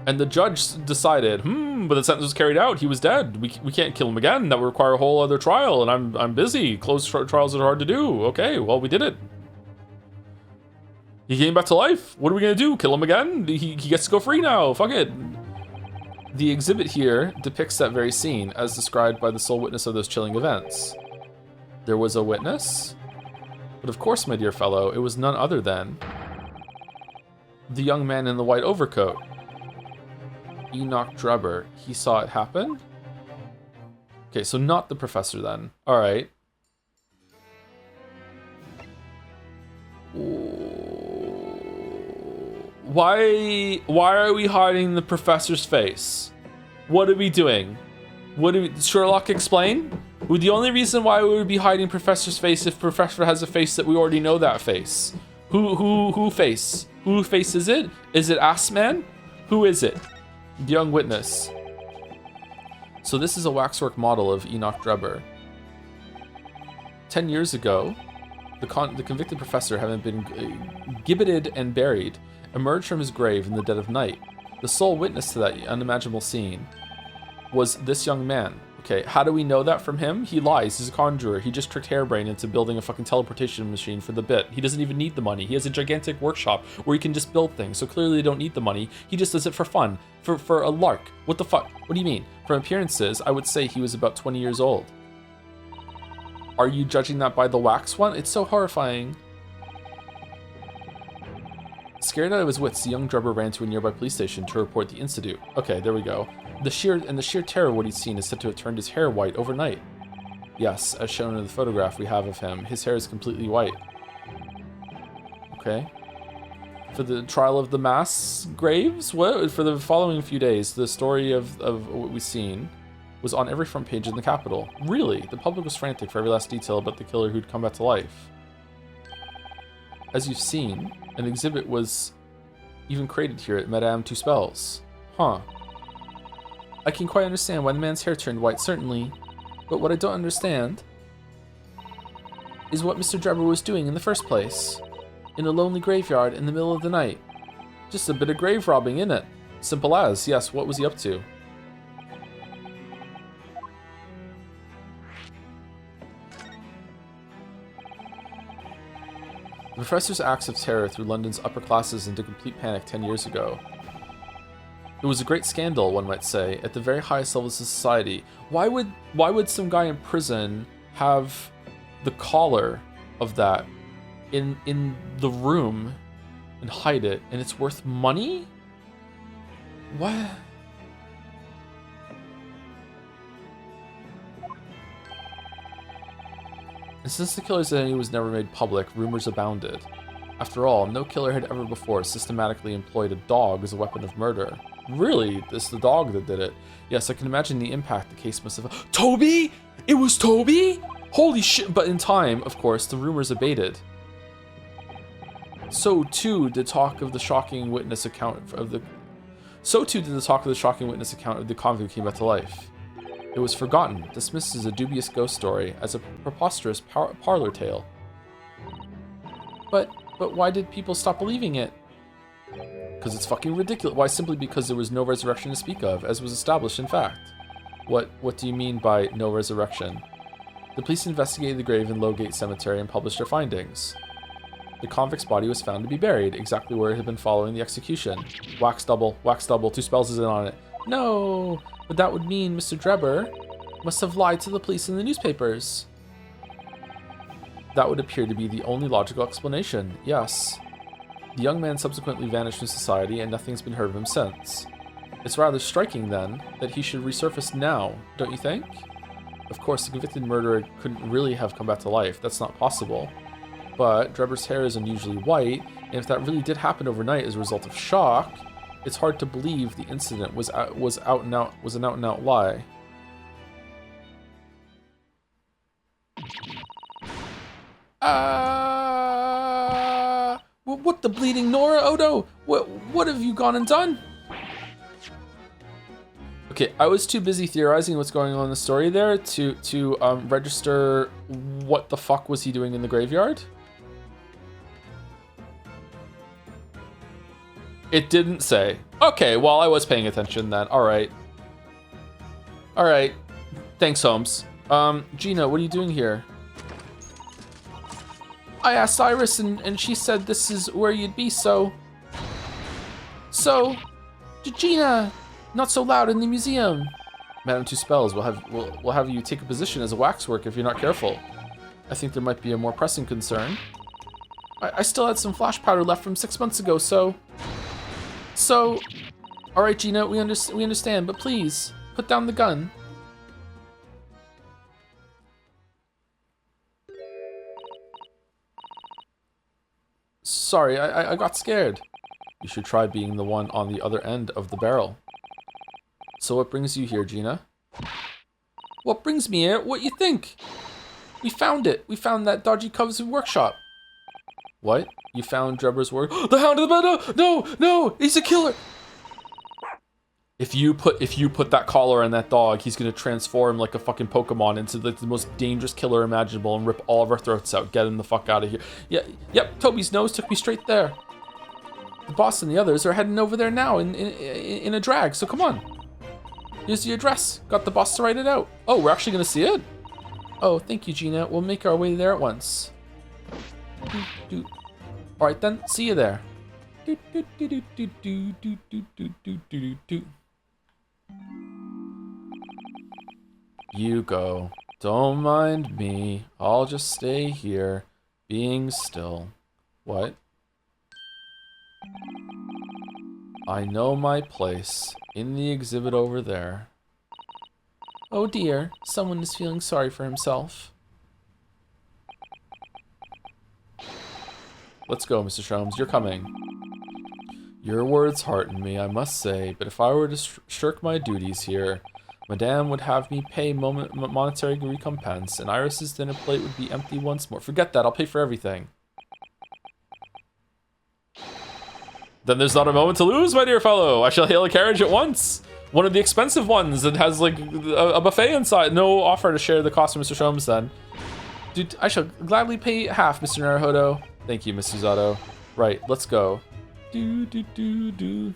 And the judge decided, but the sentence was carried out. He was dead. We can't kill him again. That would require a whole other trial, and I'm busy. Closed trials are hard to do. Okay, well, we did it. He came back to life. What are we gonna do? Kill him again? He gets to go free now. Fuck it. The exhibit here depicts that very scene as described by the sole witness of those chilling events. There was a witness? But of course, my dear fellow, it was none other than the young man in the white overcoat. Enoch Drebber. He saw it happen? Okay, so not the professor then. All right. Why are we hiding the professor's face? What are we doing? Did Sherlock explain? Well, the only reason why we would be hiding Professor's face if Professor has a face that we already know that face. Who face? Who face is it? Is it Assman? Who is it? The young witness. So this is a waxwork model of Enoch Drebber. 10 years ago, the convicted professor, having been gibbeted and buried, emerged from his grave in the dead of night. The sole witness to that unimaginable scene was this young man. Okay, how do we know that from him? He lies. He's a conjurer. He just tricked Hairbrain into building a fucking teleportation machine for the bit. He doesn't even need the money. He has a gigantic workshop where he can just build things. So clearly they don't need the money. He just does it for fun, for a lark. What the fuck? What do you mean? From appearances, I would say he was about 20 years old. Are you judging that by the wax one? It's so horrifying. Scared out of his wits, the young Drebber ran to a nearby police station to report the incident. Okay, there we go. The sheer terror of what he'd seen is said to have turned his hair white overnight. Yes, as shown in the photograph we have of him, his hair is completely white. Okay. For the trial of the mass graves? What? For the following few days, the story of what we've seen was on every front page in the capital. Really, the public was frantic for every last detail about the killer who'd come back to life. As you've seen, an exhibit was even created here at Madame Two Spells. Huh. I can quite understand why the man's hair turned white, certainly, but what I don't understand is what Mr. Drebber was doing in the first place. In a lonely graveyard in the middle of the night. Just a bit of grave robbing, innit? Simple as. Yes, what was he up to? The professor's acts of terror threw London's upper classes into complete panic 10 years ago. It was a great scandal, one might say, at the very highest levels of society. Why would some guy in prison have the collar of that in the room and hide it, and it's worth money? What? And since the killer's identity was never made public, rumors abounded. After all, no killer had ever before systematically employed a dog as a weapon of murder. Really? It's the dog that did it. Yes, I can imagine the impact the case must have... Toby? It was Toby? Holy shit. But in time, of course, the rumors abated. So too did talk of the shocking witness account of the... convict who came back to life. It was forgotten, dismissed as a dubious ghost story, as a preposterous parlor tale. But why did people stop believing it? Because it's fucking ridiculous. Why? Simply because there was no resurrection to speak of, as was established in fact. What do you mean by no resurrection? The police investigated the grave in Lowgate Cemetery and published their findings. The convict's body was found to be buried, exactly where it had been following the execution. Wax double, Two Spells is in on it. No, but that would mean Mr. Drebber must have lied to the police and the newspapers. That would appear to be the only logical explanation, yes. The young man subsequently vanished from society and nothing's been heard of him since. It's rather striking, then, that he should resurface now, don't you think? Of course, the convicted murderer couldn't really have come back to life, that's not possible. But Drebber's hair is unusually white, and if that really did happen overnight as a result of shock, it's hard to believe the incident was an out-and-out lie. What the bleeding Nora, Odo? What have you gone and done? Okay, I was too busy theorizing what's going on in the story there to register what the fuck was he doing in the graveyard. It didn't say. Okay, well, I was paying attention then. All right. Thanks, Holmes. Gina, what are you doing here? I asked Iris and she said this is where you'd be, so... Gina, not so loud in the museum. Madame Two Spells will have you take a position as a waxwork if you're not careful. I think there might be a more pressing concern. I still had some flash powder left from 6 months ago, so... All right, Gina, we understand, but please, put down the gun. Sorry, I got scared. You should try being the one on the other end of the barrel. So what brings you here, Gina? What brings me here? What you think? We found it. We found that dodgy Cubs workshop. What? You found Drebber's work? The Hound of the Bed? No! He's a killer! If you put that collar on that dog, he's gonna transform like a fucking Pokemon into like the most dangerous killer imaginable and rip all of our throats out. Get him the fuck out of here. Yeah, yep. Toby's nose took me straight there. The boss and the others are heading over there now in a drag. So come on. Here's the address. Got the boss to write it out. Oh, we're actually gonna see it. Oh, thank you, Gina. We'll make our way there at once. All right then. See you there. You go. Don't mind me. I'll just stay here, being still. What? I know my place. In the exhibit over there. Oh dear, someone is feeling sorry for himself. Let's go, Mr. Sholmes. You're coming. Your words hearten me, I must say, but if I were to shirk my duties here, Madame would have me pay monetary recompense, and Iris's dinner plate would be empty once more. Forget that, I'll pay for everything. Then there's not a moment to lose, my dear fellow. I shall hail a carriage at once. One of the expensive ones that has like a buffet inside. No offer to share the cost of Mr. Sholmes then. Dude, I shall gladly pay half, Mr. Naruhodo. Thank you, Mr. Zato. Right, let's go. 23rd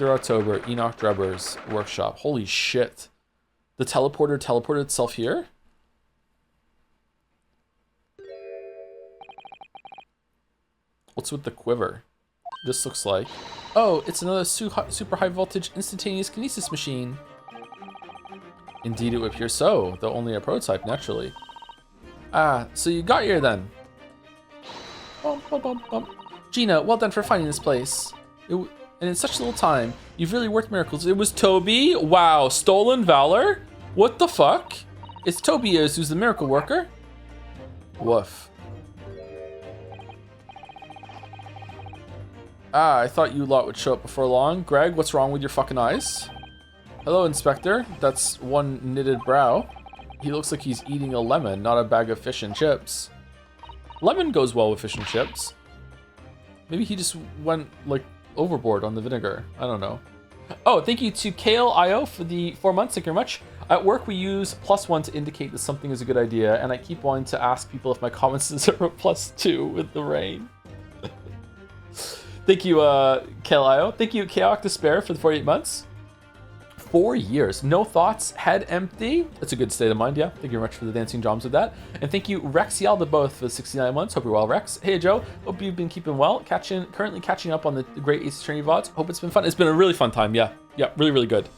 October, Enoch Drebber's workshop. Holy shit. The teleporter teleported itself here? What's with the quiver? This looks like... Oh, it's another super high voltage instantaneous kinesis machine. Indeed it would appear so, though only a prototype, naturally. Ah, so you got here then. Bump, bump, bump, bump. Gina, well done for finding this place. And in such little time, you've really worked miracles. It was Toby? Wow, stolen valor? What the fuck? It's Toby who's the miracle worker? Woof. Ah, I thought you lot would show up before long. Greg, what's wrong with your fucking eyes? Hello, Inspector. That's one knitted brow. He looks like he's eating a lemon, not a bag of fish and chips. Lemon goes well with fish and chips. Maybe he just went, like, overboard on the vinegar. I don't know. Oh, thank you to Kale.io for the 4 months. Thank you very much. At work, we use +1 to indicate that something is a good idea, and I keep wanting to ask people if my comments are +2 with the rain. Thank you, Kale.io. Thank you, Chaotic Despair, for the 48 months. 4 years. No thoughts, head empty. That's a good state of mind, yeah. Thank you very much for the dancing drums with that. And thank you, Rex Yalda, both for the 69 months. Hope you're well, Rex. Hey, Joe. Hope you've been keeping well. Currently catching up on the Great Ace Attorney VODs. Hope it's been fun. It's been a really fun time, yeah. Yeah, really, really good.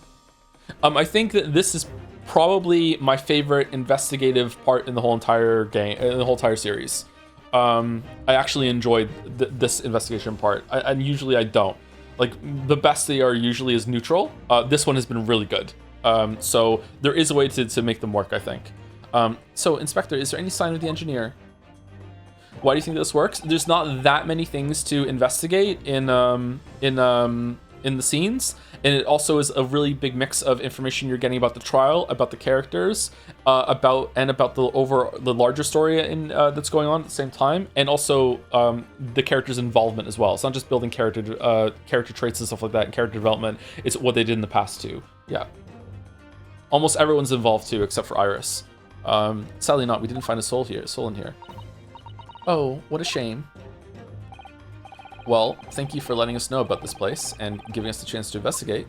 I think that this is probably my favorite investigative part in the whole entire game, in the whole entire series. I actually enjoyed this investigation part, and usually I don't. Like, the best they are usually is neutral. This one has been really good. So there is a way to make them work, I think. So, Inspector, is there any sign of the engineer? Why do you think this works? There's not that many things to investigate in the scenes, and it also is a really big mix of information you're getting about the trial, about the characters, about the larger story that's going on at the same time, and also the characters' involvement as well. It's not just building character traits and stuff like that and character development. It's what they did in the past too. Yeah, almost everyone's involved too, except for Iris. Sadly not. We didn't find a soul in here. Oh, what a shame. Well, thank you for letting us know about this place and giving us the chance to investigate.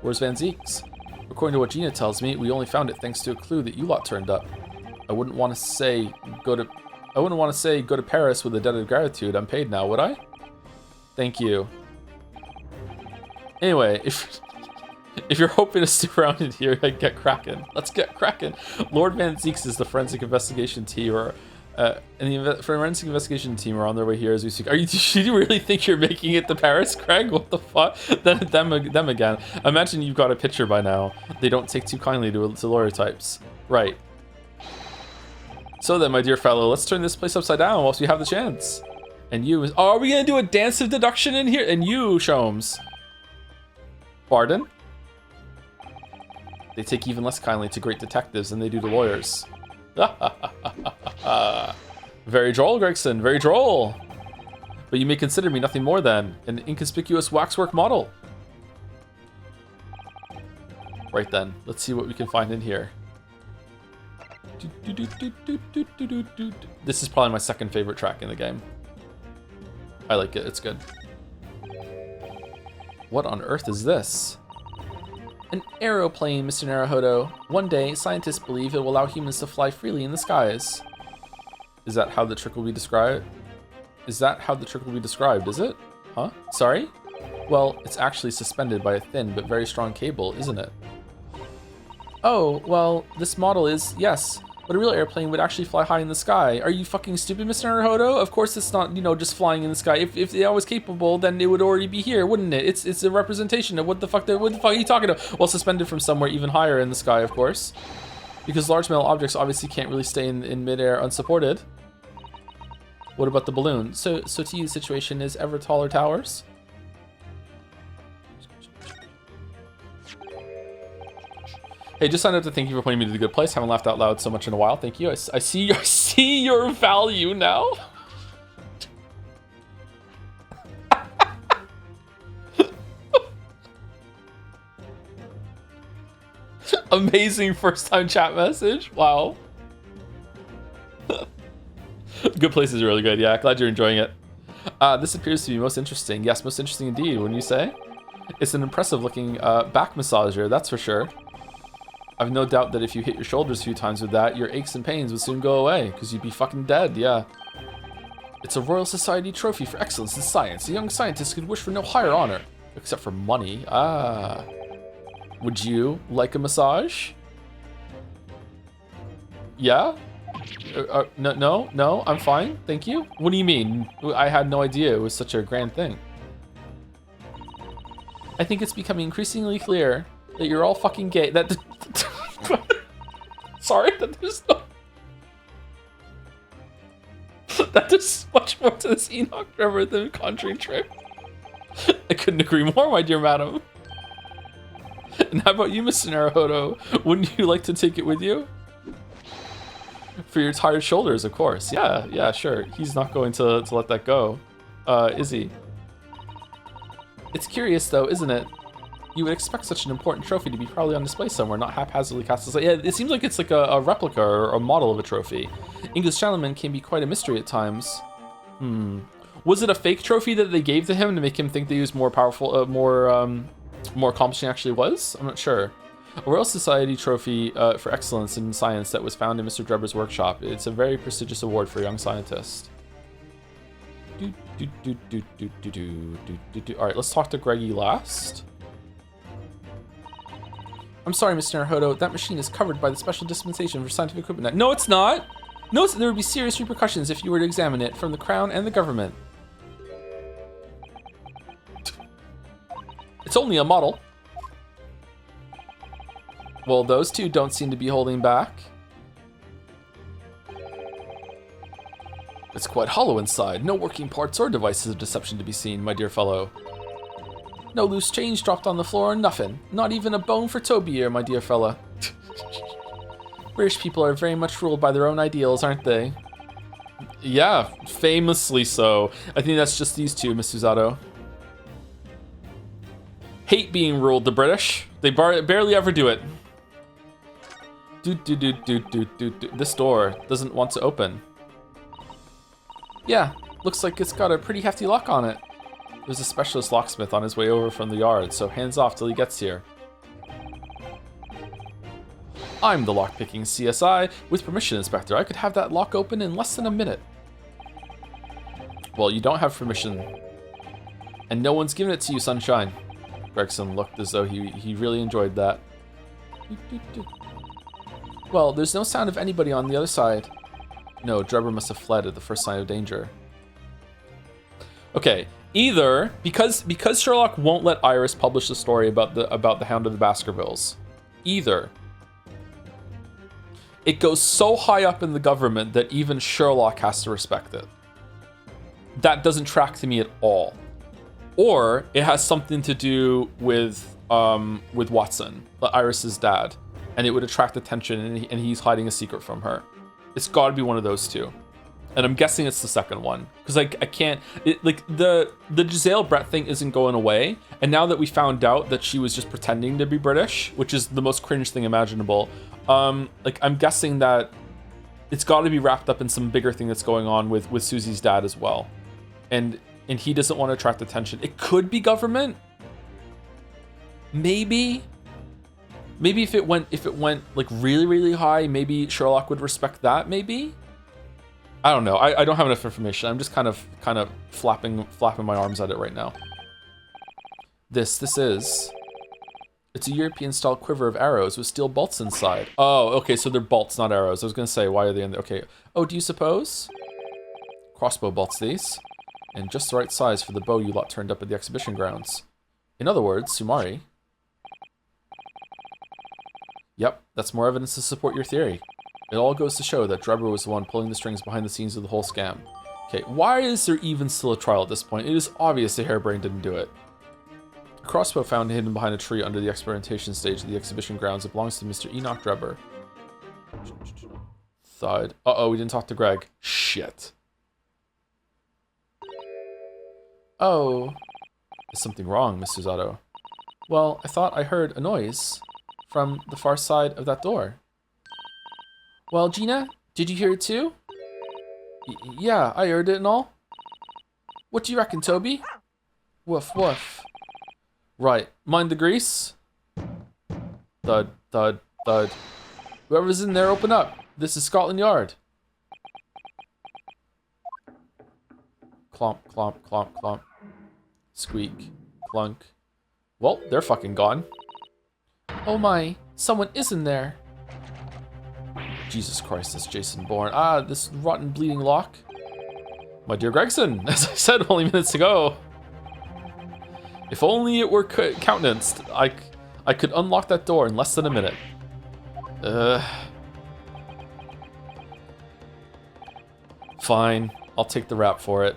Where's Van Zeek's? According to what Gina tells me, we only found it thanks to a clue that you lot turned up. I wouldn't want to say go to Paris with a debt of gratitude. I'm paid now, would I? Thank you. Anyway, if you're hoping to stick around in here, get cracking. Let's get cracking. Lord Van Zeek's is the forensic investigation team, and the forensic investigation team are on their way here as we speak. Do you really think you're making it to Paris, Craig? What the fuck? Them again. Imagine you've got a picture by now. They don't take too kindly to lawyer types. Right. So then, my dear fellow, let's turn this place upside down whilst we have the chance. And you... Oh, are we going to do a dance of deduction in here? And you, Sholmes. Pardon? They take even less kindly to great detectives than they do to lawyers. Very droll, Gregson. Very droll. but you may consider me nothing more than an inconspicuous waxwork model. Right then, let's see what we can find in here. This is probably my second favorite track in the game. I like it, it's good. What on earth is this? An aeroplane, Mr. Naruhodo. One day, scientists believe it will allow humans to fly freely in the skies. Is that how the trick will be described? Is it? Huh? Sorry? Well, it's actually suspended by a thin but very strong cable, isn't it? Oh, well, this model is, yes. But a real airplane would actually fly high in the sky. Are you fucking stupid, Mr. Naruhodo? Of course it's not, just flying in the sky. If they was capable, then it would already be here, wouldn't it? It's a representation of what the fuck are you talking about? Well, suspended from somewhere even higher in the sky, of course. Because large metal objects obviously can't really stay in midair unsupported. What about the balloon? So to you, the situation is ever taller towers? Hey, just signed up to thank you for pointing me to the good place. Haven't laughed out loud so much in a while. Thank you. I see your value now. Amazing first time chat message. Wow. Good place is really good. Yeah, glad you're enjoying it. This appears to be most interesting. Yes, most interesting indeed, wouldn't you say? It's an impressive looking back massager, that's for sure. I've no doubt that if you hit your shoulders a few times with that, your aches and pains would soon go away, because you'd be fucking dead, yeah. It's a Royal Society trophy for excellence in science. A young scientist could wish for no higher honor, except for money. Ah. Would you like a massage? Yeah? No, I'm fine, thank you. What do you mean? I had no idea it was such a grand thing. I think it's becoming increasingly clear that you're all fucking gay. That sorry, that there's no. That there's much more to this Enoch Trevor than conjuring trick. I couldn't agree more, my dear madam. And how about you, Mr. Naruhodo? Wouldn't you like to take it with you? For your tired shoulders, of course. Yeah, sure. He's not going to let that go, is he? It's curious, though, isn't it? You would expect such an important trophy to be probably on display somewhere, not haphazardly cast aside. Yeah, it seems like it's like a replica or a model of a trophy. English gentlemen can be quite a mystery at times. Was it a fake trophy that they gave to him to make him think that he was more powerful, more accomplished than he actually was? I'm not sure. A Royal Society trophy for excellence in science that was found in Mr. Drebber's workshop. It's a very prestigious award for a young scientist. All right, let's talk to Greggy last. I'm sorry, Mr. Naruhodo, that machine is covered by the special dispensation for scientific equipment. No, it's not. No, there would be serious repercussions if you were to examine it from the Crown and the government. It's only a model. Well, those two don't seem to be holding back. It's quite hollow inside. No working parts or devices of deception to be seen, my dear fellow. No loose change dropped on the floor or nothing. Not even a bone for Toby here, my dear fella. British people are very much ruled by their own ideals, aren't they? Yeah, famously so. I think that's just these two, Miss Susato. Hate being ruled, the British. They barely ever do it. This door doesn't want to open. Yeah, looks like it's got a pretty hefty lock on it. There's a specialist locksmith on his way over from the yard, so hands off till he gets here. I'm the lockpicking CSI. With permission, Inspector, I could have that lock open in less than a minute. Well, you don't have permission. And no one's given it to you, Sunshine. Gregson looked as though he really enjoyed that. Well, there's no sound of anybody on the other side. No, Drebber must have fled at the first sign of danger. Okay, either because Sherlock won't let Iris publish the story about the Hound of the Baskervilles, either it goes so high up in the government that even Sherlock has to respect it. That doesn't track to me at all. Or it has something to do with Watson, Iris's dad, and it would attract attention, and he's hiding a secret from her. It's got to be one of those two. And I'm guessing it's the second one. Because I can't... like, the Giselle Brett thing isn't going away. And now that we found out that she was just pretending to be British, which is the most cringe thing imaginable, like, I'm guessing that it's got to be wrapped up in some bigger thing that's going on with Susie's dad as well. And he doesn't want to attract attention. It could be government. Maybe if it went like really, really high, maybe Sherlock would respect that, maybe. I don't know. I don't have enough information. I'm just kind of flapping my arms at it right now. This is... It's a European-style quiver of arrows with steel bolts inside. Oh, okay, so they're bolts, not arrows. I was gonna say, why are they in there? Okay. Oh, do you suppose? Crossbow bolts, these. And just the right size for the bow you lot turned up at the exhibition grounds. In other words, Sumari. Yep, that's more evidence to support your theory. It all goes to show that Drebber was the one pulling the strings behind the scenes of the whole scam. Okay, why is there even still a trial at this point? It is obvious the Harebrain didn't do it. A crossbow found hidden behind a tree under the experimentation stage of the exhibition grounds. It belongs to Mr. Enoch Drebber. Thud. Uh-oh, we didn't talk to Greg. Shit. Oh. Is something wrong, Mr. Zato? Well, I thought I heard a noise from the far side of that door. Well, Gina, did you hear it too? Yeah, I heard it and all. What do you reckon, Toby? Woof, woof. Right, mind the grease? Thud, thud, thud. Whoever's in there, open up. This is Scotland Yard. Clomp, clomp, clomp, clomp. Squeak, clunk. Well, they're fucking gone. Oh my, someone is in there. Jesus Christ, this Jason Bourne. Ah, this rotten bleeding lock. My dear Gregson, as I said only minutes ago. If only it were countenanced, I could unlock that door in less than a minute. Fine, I'll take the rap for it.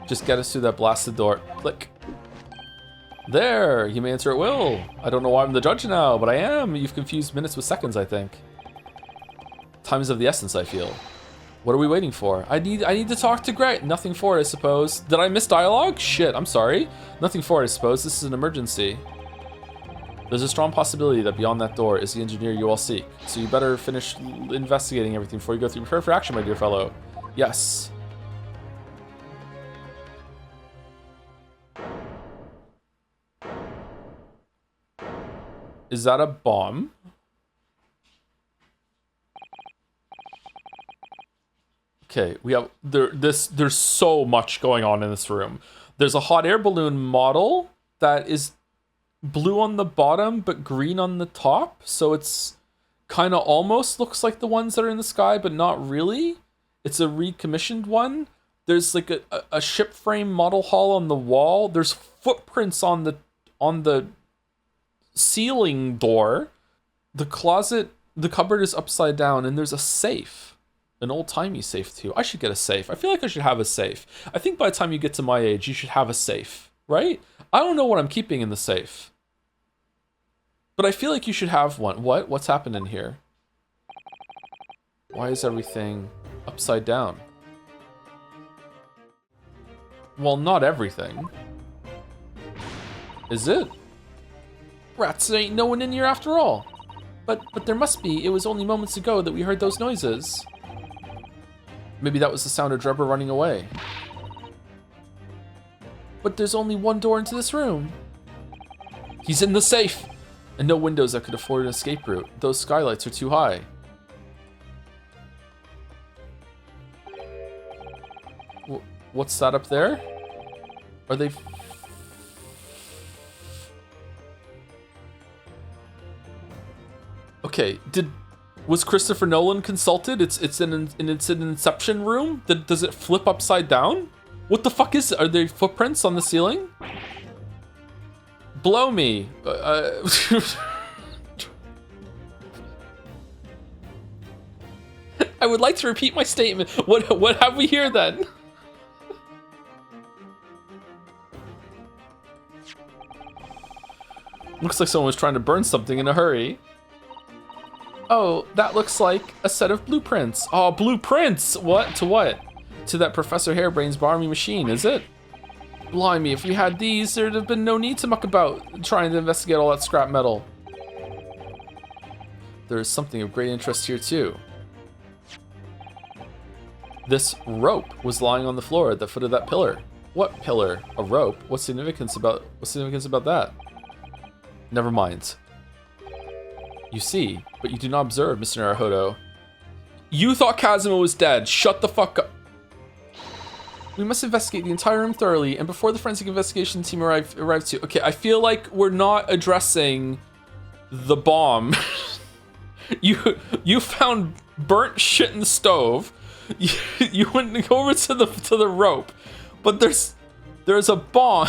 Just get us through that blasted door. Click. There, you may answer at will. I don't know why I'm the judge now, but I am. You've confused minutes with seconds, I think. Time is of the essence, I feel. What are we waiting for? I need to talk to Greg. Nothing for it, I suppose. Did I miss dialogue? Shit, I'm sorry. Nothing for it, I suppose. This is an emergency. There's a strong possibility that beyond that door is the engineer you all seek. So you better finish investigating everything before you go through. Prepare for action, my dear fellow. Yes. Is that a bomb? Okay, we have there's so much going on in this room. There's a hot air balloon model that is blue on the bottom but green on the top, so it's kind of almost looks like the ones that are in the sky, but not really. It's a recommissioned one. There's like a ship frame model hull on the wall. There's footprints on the ceiling door. The cupboard is upside down, and there's a safe. An old-timey safe, too. I should get a safe. I feel like I should have a safe. I think by the time you get to my age, you should have a safe, right? I don't know what I'm keeping in the safe. But I feel like you should have one. What? What's happening here? Why is everything upside down? Well, not everything. Is it? Rats, there ain't no one in here after all. But there must be. It was only moments ago that we heard those noises. Maybe that was the sound of Drebber running away. But there's only one door into this room. He's in the safe! And no windows that could afford an escape route. Those skylights are too high. What's that up there? Are they... Okay, was Christopher Nolan consulted? It's an Inception room? Does it flip upside down? What the fuck is it? Are there footprints on the ceiling? Blow me. I would like to repeat my statement. What have we here then? Looks like someone was trying to burn something in a hurry. Oh, that looks like a set of blueprints. Oh, blueprints! What? To what? To that Professor Hairbrain's barmy machine, is it? Blimey, if we had these, there'd have been no need to muck about trying to investigate all that scrap metal. There is something of great interest here, too. This rope was lying on the floor at the foot of that pillar. What pillar? A rope? What's significance about that? Never mind. You see, but you do not observe, Mr. Naruhodo. You thought Kazuma was dead. Shut the fuck up. We must investigate the entire room thoroughly, and before the forensic investigation team arrive too. Okay, I feel like we're not addressing the bomb. You found burnt shit in the stove. You went over to the rope, but there's a bomb.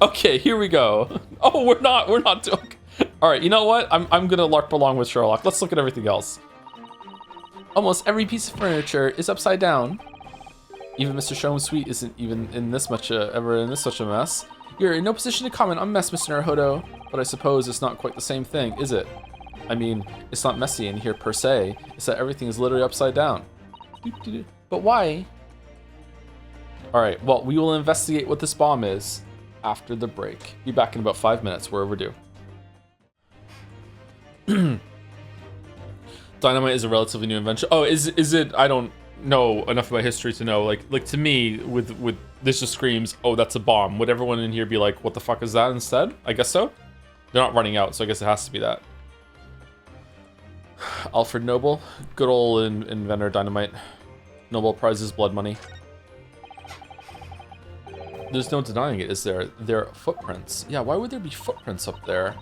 Okay, here we go. Oh, we're not doing. All right, you know what? I'm gonna LARP along with Sherlock. Let's look at everything else. Almost every piece of furniture is upside down. Even Mr. Sholmes' suite isn't even in this much ever in this such a mess. You're in no position to comment on mess, Mr. Naruhodo, but I suppose it's not quite the same thing, is it? I mean, it's not messy in here per se. It's that everything is literally upside down. But why? All right. Well, we will investigate what this bomb is after the break. Be back in about 5 minutes. We're overdue. Dynamite is a relatively new invention. Oh, is it? I don't know enough about history to know. Like to me, with this just screams, oh, that's a bomb. Would everyone in here be like, what the fuck is that instead? I guess so. They're not running out, so I guess it has to be that. Alfred Nobel, good old inventor dynamite. Nobel Prizes blood money. There's no denying it, is there? There are footprints. Yeah, why would there be footprints up there?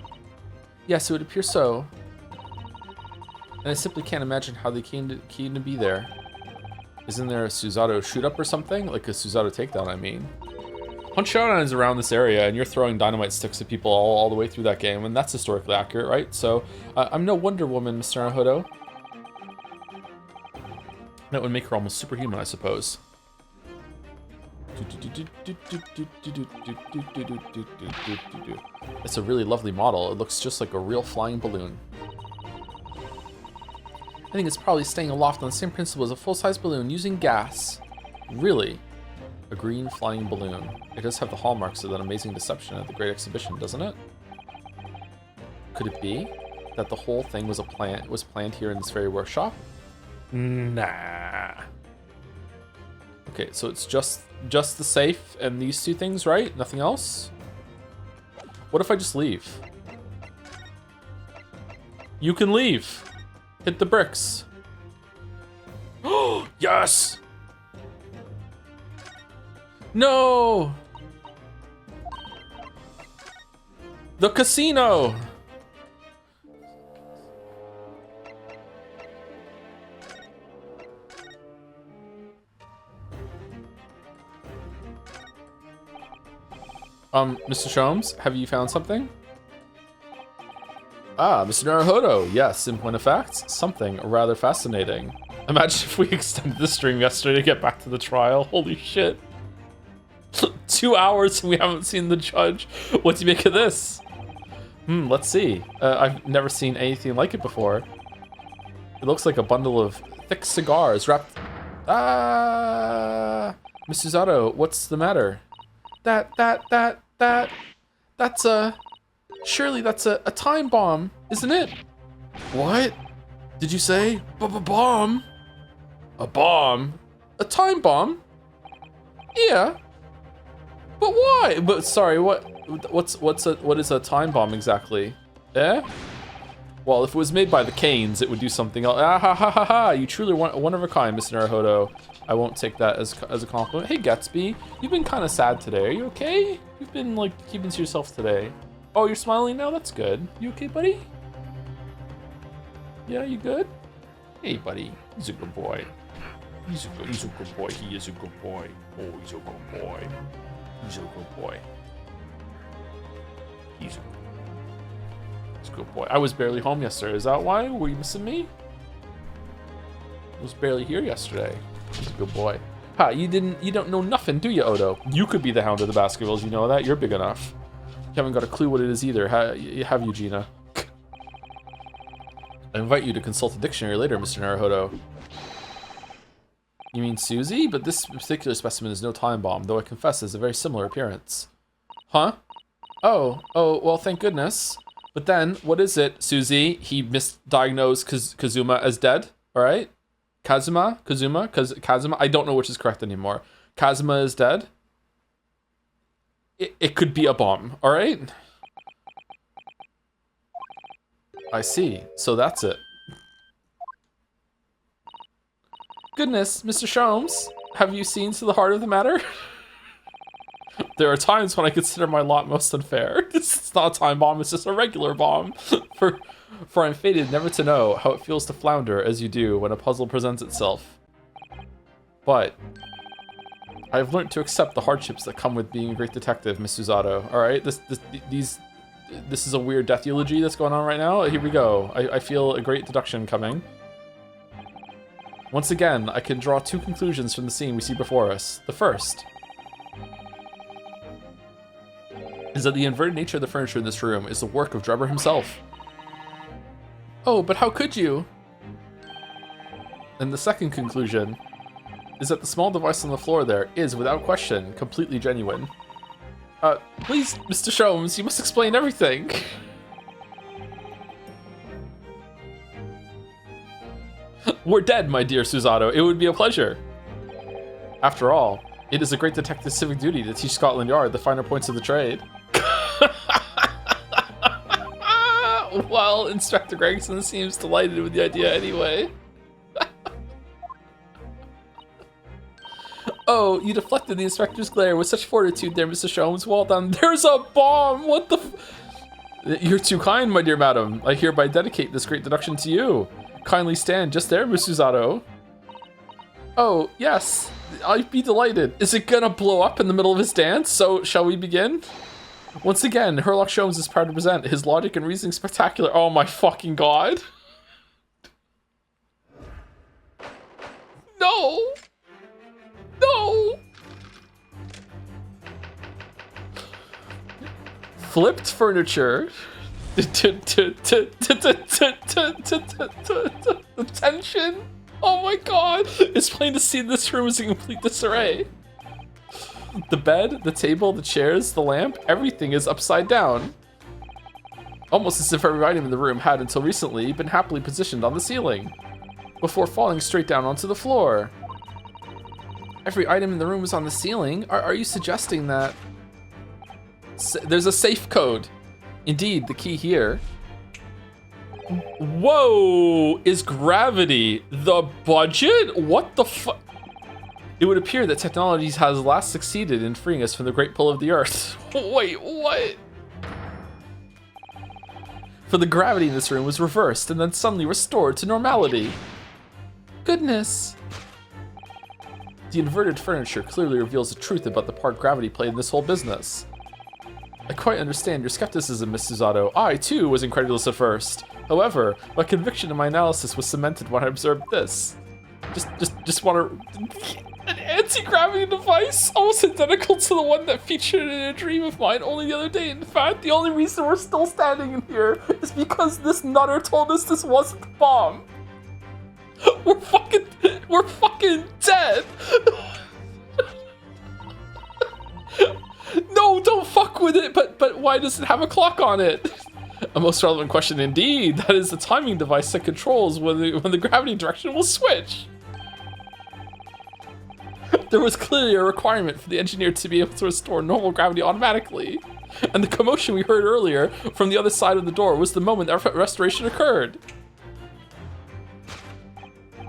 Yes, it would appear so. And I simply can't imagine how they came to be there. Isn't there a Suzato shoot-up or something? Like a Suzato takedown, I mean. Punch Showdown is around this area, and you're throwing dynamite sticks at people all the way through that game, and that's historically accurate, right? So, I'm no Wonder Woman, Mr. Naruhodo. That would make her almost superhuman, I suppose. It's a really lovely model. It looks just like a real flying balloon. I think it's probably staying aloft on the same principle as a full-size balloon using gas. Really? A green flying balloon. It does have the hallmarks of that amazing deception at the Great Exhibition, doesn't it? Could it be that the whole thing was planned here in this very workshop? Nah. Okay, so it's just the safe and these two things, right? Nothing else? What if I just leave? You can leave. Hit the bricks. Oh, yes! No! The casino! Mr. Sholmes, have you found something? Ah, Mr. Naruhodo. Yes, in point of fact, something rather fascinating. Imagine if we extended the stream yesterday to get back to the trial. Holy shit. 2 hours and we haven't seen the judge. What do you make of this? Let's see. I've never seen anything like it before. It looks like a bundle of thick cigars wrapped... Ah! Mr. Zato, what's the matter? That's a... Surely that's a time bomb, isn't it? What? Did you say? Bomb? A bomb? A time bomb? Yeah. But why? But sorry, what is a time bomb exactly? Eh? Well, if it was made by the Canes, it would do something else. Ah ha ha ha ha! You truly one of a kind, Mr. Naruhodo. I won't take that as a compliment. Hey, Gatsby, you've been kind of sad today. Are you okay? You've been like keeping to yourself today. Oh, you're smiling now? That's good. You okay, buddy? Yeah, you good? Hey, buddy. He's a good boy. He's a good boy. He is a good boy. Oh, he's a good boy. He's a good boy. He's a good boy. I was barely home yesterday. Is that why? Were you missing me? I was barely here yesterday. He's a good boy. Ha, you don't know nothing, do you, Odo? You could be the Hound of the Baskervilles. You know that? You're big enough. You haven't got a clue what it is either, have you, Gina? I invite you to consult a dictionary later, Mr. Naruhodo. You mean Susie? But this particular specimen is no time bomb, though I confess has a very similar appearance. Huh? Oh, well, thank goodness. But then, what is it, Susie? He misdiagnosed Kazuma as dead, alright? Kazuma? I don't know which is correct anymore. Kazuma is dead? It could be a bomb, alright? I see, so that's it. Goodness, Mr. Sholmes, have you seen to the heart of the matter? There are times when I consider my lot most unfair. This is not a time bomb, it's just a regular bomb. For I'm fated never to know how it feels to flounder as you do when a puzzle presents itself. But I've learned to accept the hardships that come with being a great detective, Miss Susato. Alright, this is a weird death eulogy that's going on right now. Here we go. I feel a great deduction coming. Once again, I can draw two conclusions from the scene we see before us. The first is that the inverted nature of the furniture in this room is the work of Drebber himself. Oh, but how could you? And the second conclusion is that the small device on the floor there is, without question, completely genuine. Please, Mr. Sholmes, you must explain everything. We're dead, my dear Susato. It would be a pleasure. After all, it is a great detective's civic duty to teach Scotland Yard the finer points of the trade. Well, Inspector Gregson seems delighted with the idea anyway. Oh, you deflected the inspector's glare with such fortitude there, Mr. Sholmes. Well done. There's a bomb! What the You're too kind, my dear madam. I hereby dedicate this great deduction to you. Kindly stand just there, Miss Susato. Oh, yes. I'd be delighted. Is it gonna blow up in the middle of his dance? So, shall we begin? Once again, Herlock Sholmes is proud to present his logic and reasoning spectacular. Oh my fucking god. No! No! Flipped furniture. Tension. Oh my god. It's plain to see this room is in complete disarray. The bed, the table, the chairs, the lamp, everything is upside down. Almost as if every item in the room had, until recently, been happily positioned on the ceiling, before falling straight down onto the floor. Every item in the room is on the ceiling? Are you suggesting that there's a safe code? Indeed, the key here. Whoa! Is gravity the budget? What the fuck? It would appear that technology has last succeeded in freeing us from the great pull of the earth. Wait, what? For the gravity in this room was reversed and then suddenly restored to normality. Goodness. The inverted furniture clearly reveals the truth about the part gravity played in this whole business. I quite understand your skepticism, Miss Susato. I, too, was incredulous at first. However, my conviction in my analysis was cemented when I observed this. Just want to... An anti-gravity device, almost identical to the one that featured in a dream of mine only the other day. In fact, the only reason we're still standing in here is because this nutter told us this wasn't the bomb. We're fucking dead. No, don't fuck with it. But why does it have a clock on it? A most relevant question indeed. That is the timing device that controls when the gravity direction will switch. There was clearly a requirement for the engineer to be able to restore normal gravity automatically. And the commotion we heard earlier from the other side of the door was the moment that restoration occurred.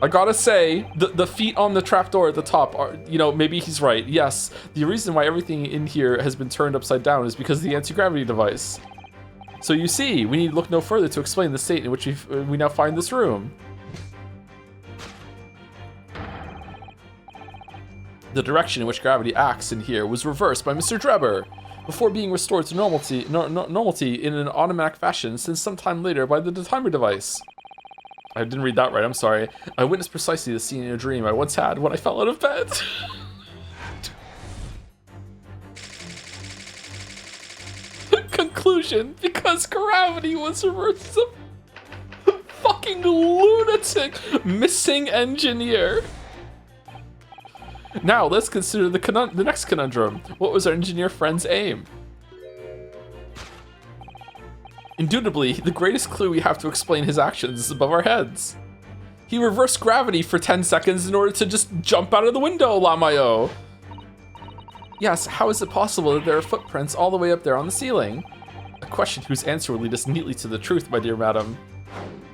I gotta say, the feet on the trapdoor at the top are, you know, maybe he's right. Yes, the reason why everything in here has been turned upside down is because of the anti-gravity device. So you see, we need to look no further to explain the state in which we now find this room. The direction in which gravity acts in here was reversed by Mr. Drebber, before being restored to normality in an automatic fashion since some time later by the Antechamber device. I didn't read that right, I'm sorry. I witnessed precisely the scene in a dream I once had when I fell out of bed. Conclusion, because gravity was reversed. Fuck fucking lunatic missing engineer. Now, let's consider the next conundrum. What was our engineer friend's aim? Indubitably, the greatest clue we have to explain his actions is above our heads. He reversed gravity for 10 seconds in order to just jump out of the window, Lamayo. Yes, how is it possible that there are footprints all the way up there on the ceiling? A question whose answer will lead us neatly to the truth, my dear madam.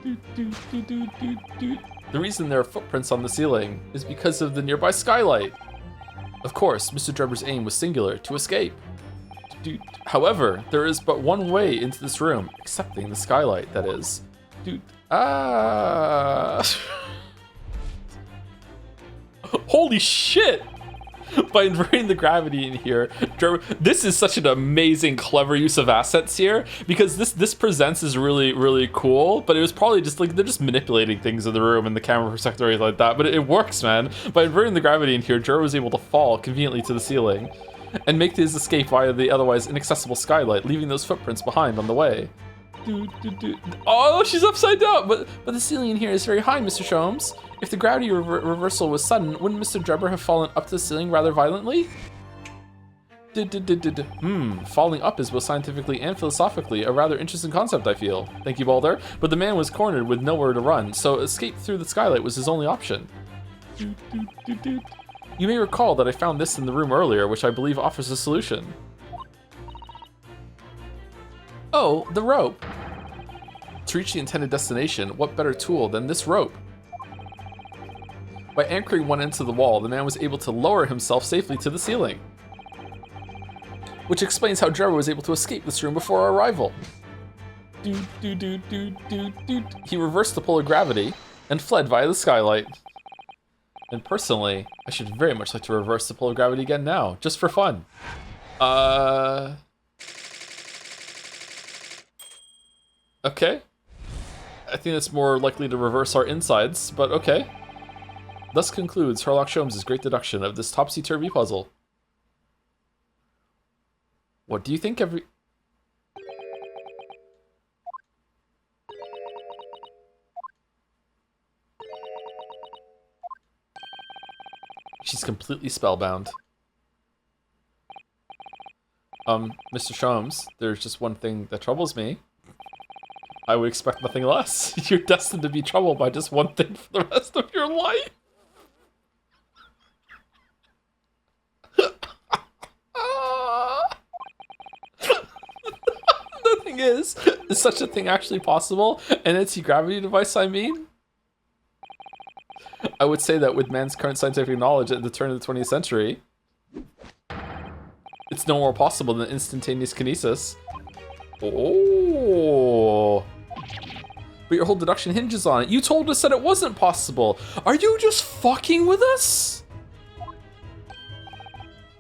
The reason there are footprints on the ceiling is because of the nearby skylight. Of course, Mr. Drebber's aim was singular, to escape. However, there is but one way into this room, excepting the skylight, that is. Holy shit! By inverting the gravity in here, this is such an amazing, clever use of assets here, because this presents as really, really cool, but it was probably just like, they're just manipulating things in the room and the camera perspective or anything like that, but it works, man. By inverting the gravity in here, Juro was able to fall conveniently to the ceiling and make his escape via the otherwise inaccessible skylight, leaving those footprints behind on the way. Oh, she's upside down, but the ceiling in here is very high, Mr. Sholmes. If the gravity reversal was sudden, wouldn't Mr. Drebber have fallen up to the ceiling rather violently? Falling up is both scientifically and philosophically a rather interesting concept, I feel. Thank you, Boulder. But the man was cornered with nowhere to run, so escape through the skylight was his only option. You may recall that I found this in the room earlier, which I believe offers a solution. Oh, the rope. To reach the intended destination, what better tool than this rope? By anchoring one end to the wall, the man was able to lower himself safely to the ceiling. Which explains how Drebber was able to escape this room before our arrival. He reversed the pull of gravity and fled via the skylight. And personally, I should very much like to reverse the pull of gravity again now, just for fun. Okay. I think that's more likely to reverse our insides, but okay. Thus concludes Sherlock Sholmes' great deduction of this topsy-turvy puzzle. What do you think She's completely spellbound. Mr. Sholmes, there's just one thing that troubles me. I would expect nothing less. You're destined to be troubled by just one thing for the rest of your life. The thing is such a thing actually possible? An anti-gravity device, I mean? I would say that with man's current scientific knowledge at the turn of the 20th century, it's no more possible than instantaneous kinesis. Oh. But your whole deduction hinges on it. You told us that it wasn't possible. Are you just fucking with us?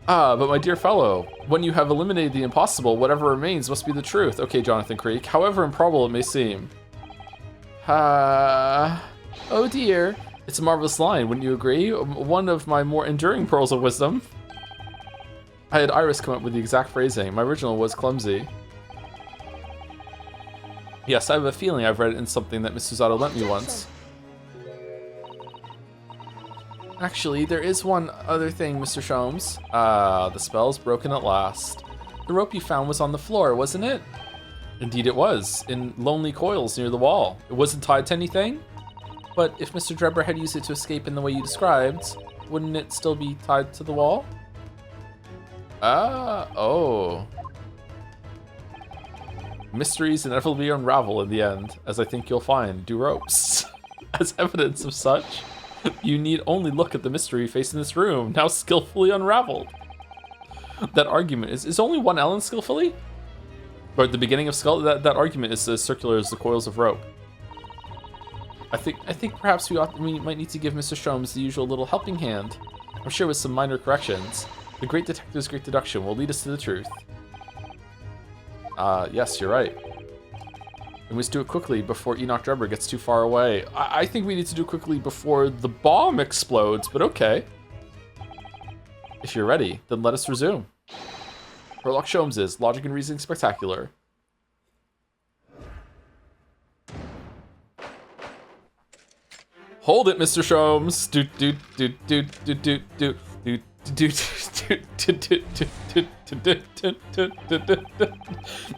Ah, but my dear fellow, when you have eliminated the impossible, whatever remains must be the truth. Okay, Jonathan Creek, however improbable it may seem. Oh dear. It's a marvelous line, wouldn't you agree? One of my more enduring pearls of wisdom. I had Iris come up with the exact phrasing. My original was clumsy. Yes, I have a feeling I've read it in something that Miss Susato lent me once. Actually, there is one other thing, Mr. Sholmes. The spell's broken at last. The rope you found was on the floor, wasn't it? Indeed it was, in lonely coils near the wall. It wasn't tied to anything? But if Mr. Drebber had used it to escape in the way you described, wouldn't it still be tied to the wall? Oh. Mysteries inevitably unravel in the end, as I think you'll find, do ropes. As evidence of such, you need only look at the mystery facing this room, now skillfully unraveled. That argument is only one Ellen skillfully? Or at the beginning of Skull, that argument is as circular as the coils of rope. I think perhaps we might need to give Mr. Sholmes the usual little helping hand. I'm sure with some minor corrections, the great detective's great deduction will lead us to the truth. Yes, you're right. We must do it quickly before Enoch Drebber gets too far away. I think we need to do it quickly before the bomb explodes, but okay. If you're ready, then let us resume. Sherlock Sholmes' Logic and Reasoning Spectacular. Hold it, Mr. Sholmes.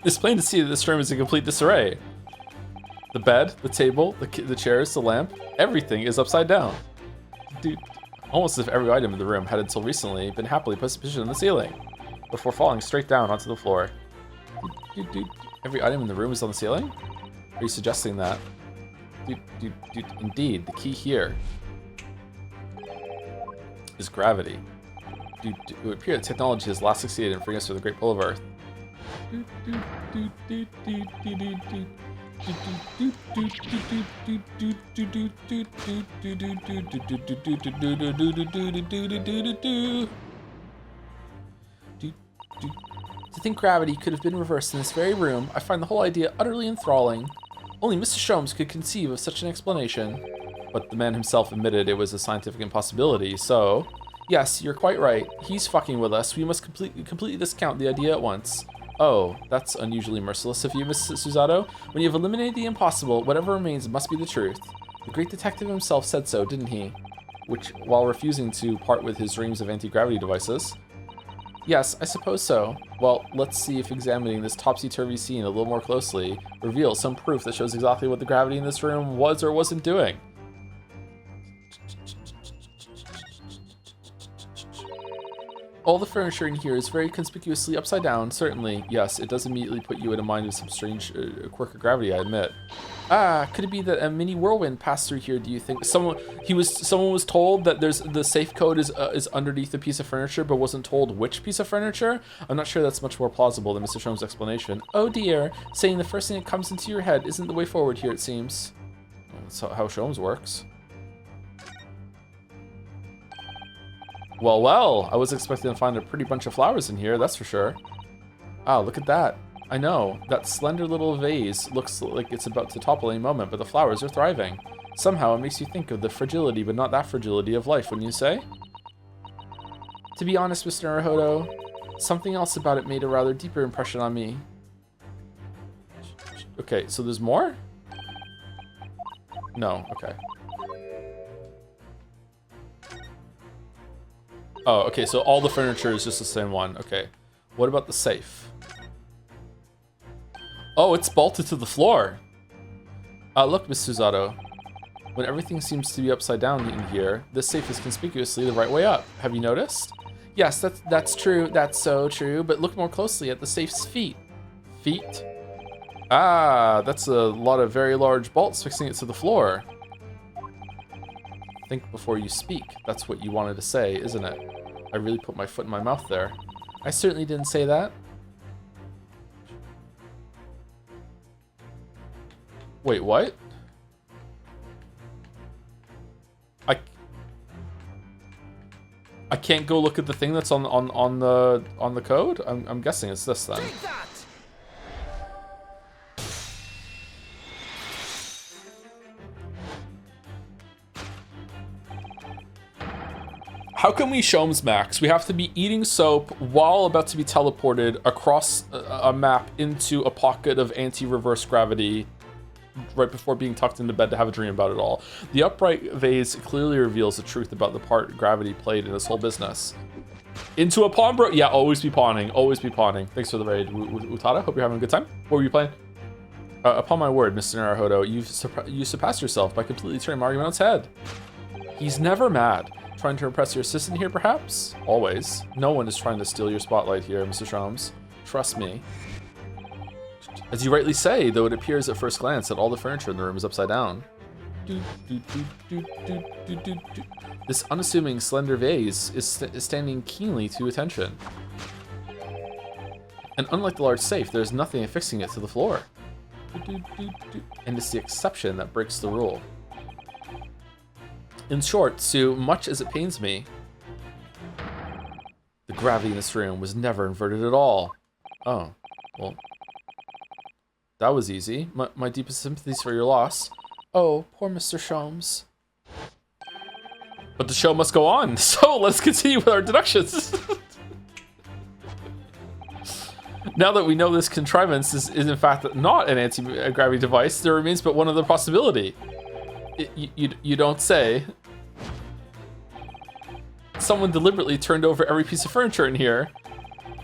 It's plain to see that this room is in complete disarray. The bed, the table, the chairs, the lamp, everything is upside down. Almost as if every item in the room had until recently been happily positioned on the ceiling before falling straight down onto the floor. Every item in the room is on the ceiling? Are you suggesting that? Indeed, the key here is gravity. It would appear that technology has last succeeded in freeing us from the great pull of Earth. To think gravity could have been reversed in this very room, I find the whole idea utterly enthralling. Only Mr. Sholmes could conceive of such an explanation. But the man himself admitted it was a scientific impossibility, so... Yes, you're quite right. He's fucking with us. We must completely discount the idea at once. Oh, that's unusually merciless of you, Miss Susato. When you've eliminated the impossible, whatever remains must be the truth. The great detective himself said so, didn't he? While refusing to part with his dreams of anti-gravity devices. Yes, I suppose so. Well, let's see if examining this topsy-turvy scene a little more closely reveals some proof that shows exactly what the gravity in this room was or wasn't doing. All the furniture in here is very conspicuously upside down, certainly. Yes, it does immediately put you in mind of some strange quirk of gravity, I admit. Ah, could it be that a mini whirlwind passed through here, do you think? Someone was told that the safe code is underneath a piece of furniture, but wasn't told which piece of furniture? I'm not sure that's much more plausible than Mr. Sholmes' explanation. Oh dear, saying the first thing that comes into your head isn't the way forward here, it seems. That's how Sholmes works. Well, I was expecting to find a pretty bunch of flowers in here, that's for sure. Ah, look at that. I know, that slender little vase looks like it's about to topple any moment, but the flowers are thriving. Somehow it makes you think of the fragility, but not that fragility of life, wouldn't you say? To be honest, Mr. Naruhodo, something else about it made a rather deeper impression on me. Okay, so there's more? No, okay. Oh, okay, so all the furniture is just the same one. Okay. What about the safe? Oh, it's bolted to the floor. Look, Miss Susato. When everything seems to be upside down in here, this safe is conspicuously the right way up. Have you noticed? Yes, that's true. That's so true. But look more closely at the safe's feet. Feet? Ah, that's a lot of very large bolts fixing it to the floor. Think before you speak. That's what you wanted to say, isn't it? I really put my foot in my mouth there. I certainly didn't say that. Wait, what? I can't go look at the thing that's on the code? I'm guessing it's this then. How can we Sholmes Max? We have to be eating soap while about to be teleported across a map into a pocket of anti-reverse gravity right before being tucked into bed to have a dream about it all. The upright vase clearly reveals the truth about the part gravity played in this whole business. Into a pawn bro? Yeah, always be pawning. Always be pawning. Thanks for the raid, Utada. Hope you're having a good time. What were you playing? Upon my word, Mr. Naruhodo, you surpassed yourself by completely turning my argument on its head. He's never mad. Trying to impress your assistant here, perhaps? Always. No one is trying to steal your spotlight here, Mr. Sholmes. Trust me. As you rightly say, though it appears at first glance that all the furniture in the room is upside down. This unassuming slender vase is standing keenly to attention. And unlike the large safe, there's nothing affixing it to the floor. And it's the exception that breaks the rule. In short, Sue, much as it pains me, the gravity in this room was never inverted at all. Oh, well, that was easy. My deepest sympathies for your loss. Oh, poor Mr. Sholmes. But the show must go on, so let's continue with our deductions. Now that we know this contrivance is in fact not an anti-gravity device, there remains but one other possibility. You don't say. Someone deliberately turned over every piece of furniture in here,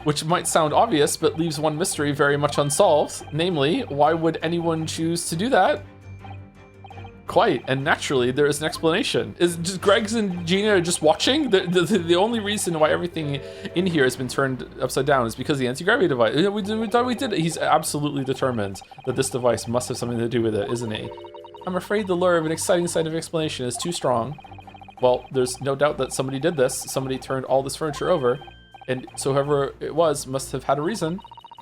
which might sound obvious, but leaves one mystery very much unsolved. Namely, why would anyone choose to do that? Quite, and naturally, there is an explanation. Is just Greg's and Gina just watching? The only reason why everything in here has been turned upside down is because of the anti-gravity device. We thought we did it. He's absolutely determined that this device must have something to do with it, isn't he? I'm afraid the lure of an exciting scientific explanation is too strong. Well, there's no doubt that somebody did this. Somebody turned all this furniture over, and so whoever it was must have had a reason.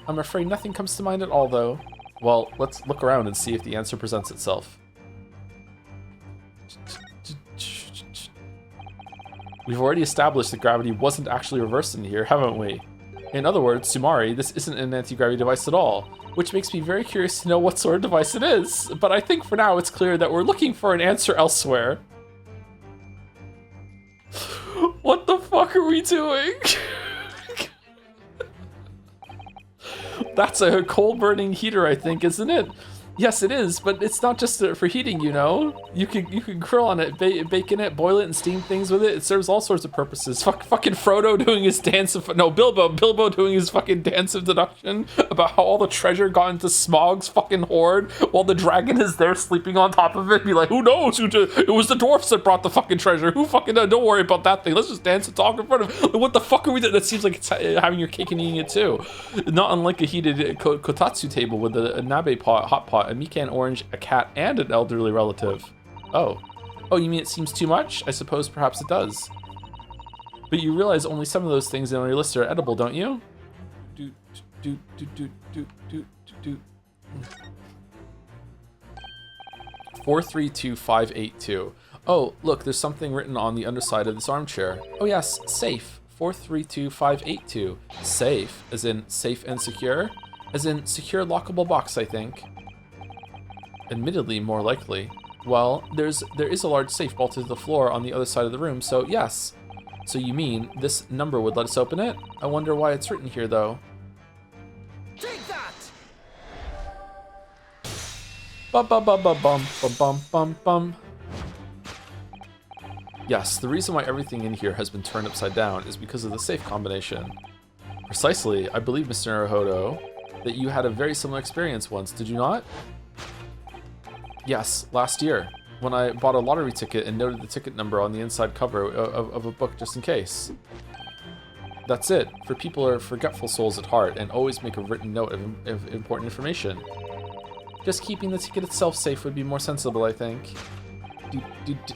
I'm afraid nothing comes to mind at all, though. Well, let's look around and see if the answer presents itself. We've already established that gravity wasn't actually reversed in here, haven't we? In other words, Sumari, this isn't an anti-gravity device at all, which makes me very curious to know what sort of device it is. But I think for now it's clear that we're looking for an answer elsewhere. What the fuck are we doing? That's a coal-burning heater, I think, isn't it? Yes, it is, but it's not just for heating, you know? You can grill on it, bake in it, boil it, and steam things with it. It serves all sorts of purposes. Fucking Frodo doing his dance of... No, Bilbo doing his fucking dance of deduction about how all the treasure got into Smaug's fucking hoard while the dragon is there sleeping on top of it. Be like, who knows? It was the dwarfs that brought the fucking treasure. Who fucking... Don't worry about that thing. Let's just dance and talk in front of... What the fuck are we doing? That seems like it's having your cake and eating it too. Not unlike a heated kotatsu table with a nabe pot, hot pot, a mikan orange, a cat, and an elderly relative. Oh, you mean it seems too much? I suppose perhaps it does. But you realize only some of those things on your list are edible, don't you? 432582. Oh, look, there's something written on the underside of this armchair. Oh yes, safe. 432582. Safe, as in safe and secure? As in secure lockable box, I think. Admittedly, more likely. Well, there is a large safe bolted to the floor on the other side of the room, so yes. So you mean this number would let us open it? I wonder why it's written here, though. Take that! Bum. Yes, the reason why everything in here has been turned upside down is because of the safe combination. Precisely, I believe, Mr. Naruhodo, that you had a very similar experience once, did you not? Yes, last year, when I bought a lottery ticket and noted the ticket number on the inside cover of a book just in case. That's it, for people are forgetful souls at heart and always make a written note of important information. Just keeping the ticket itself safe would be more sensible, I think.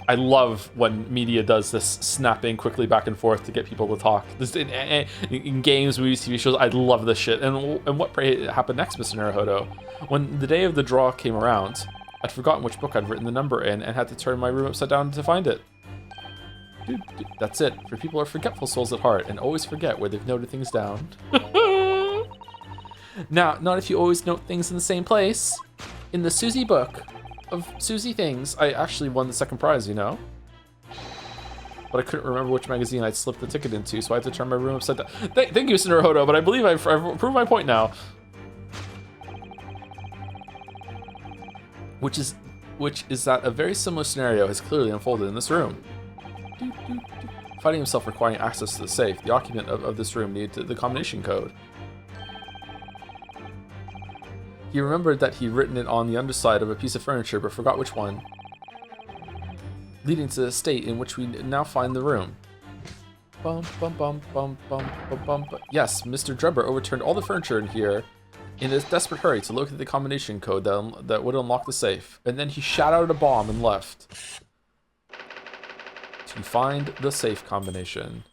I love when media does this snapping quickly back and forth to get people to talk. This in games, movies, TV shows, I love this shit. And what pray happened next, Mr. Naruhodo? When the day of the draw came around, I'd forgotten which book I'd written the number in and had to turn my room upside down to find it. That's it. For people are forgetful souls at heart and always forget where they've noted things down. Now, not if you always note things in the same place. In the Susie book of Susie things, I actually won the second prize, you know? But I couldn't remember which magazine I'd slipped the ticket into, so I had to turn my room upside down. Thank you, Mr. Naruhodo, but I believe I've proved my point now. Which is that a very similar scenario has clearly unfolded in this room. Finding himself requiring access to the safe, the occupant of this room needed the combination code. He remembered that he'd written it on the underside of a piece of furniture, but forgot which one, leading to the state in which we now find the room. Yes, Mr. Drebber overturned all the furniture in here in a desperate hurry to locate the combination code that would unlock the safe, and then he shot out a bomb and left to find the safe combination.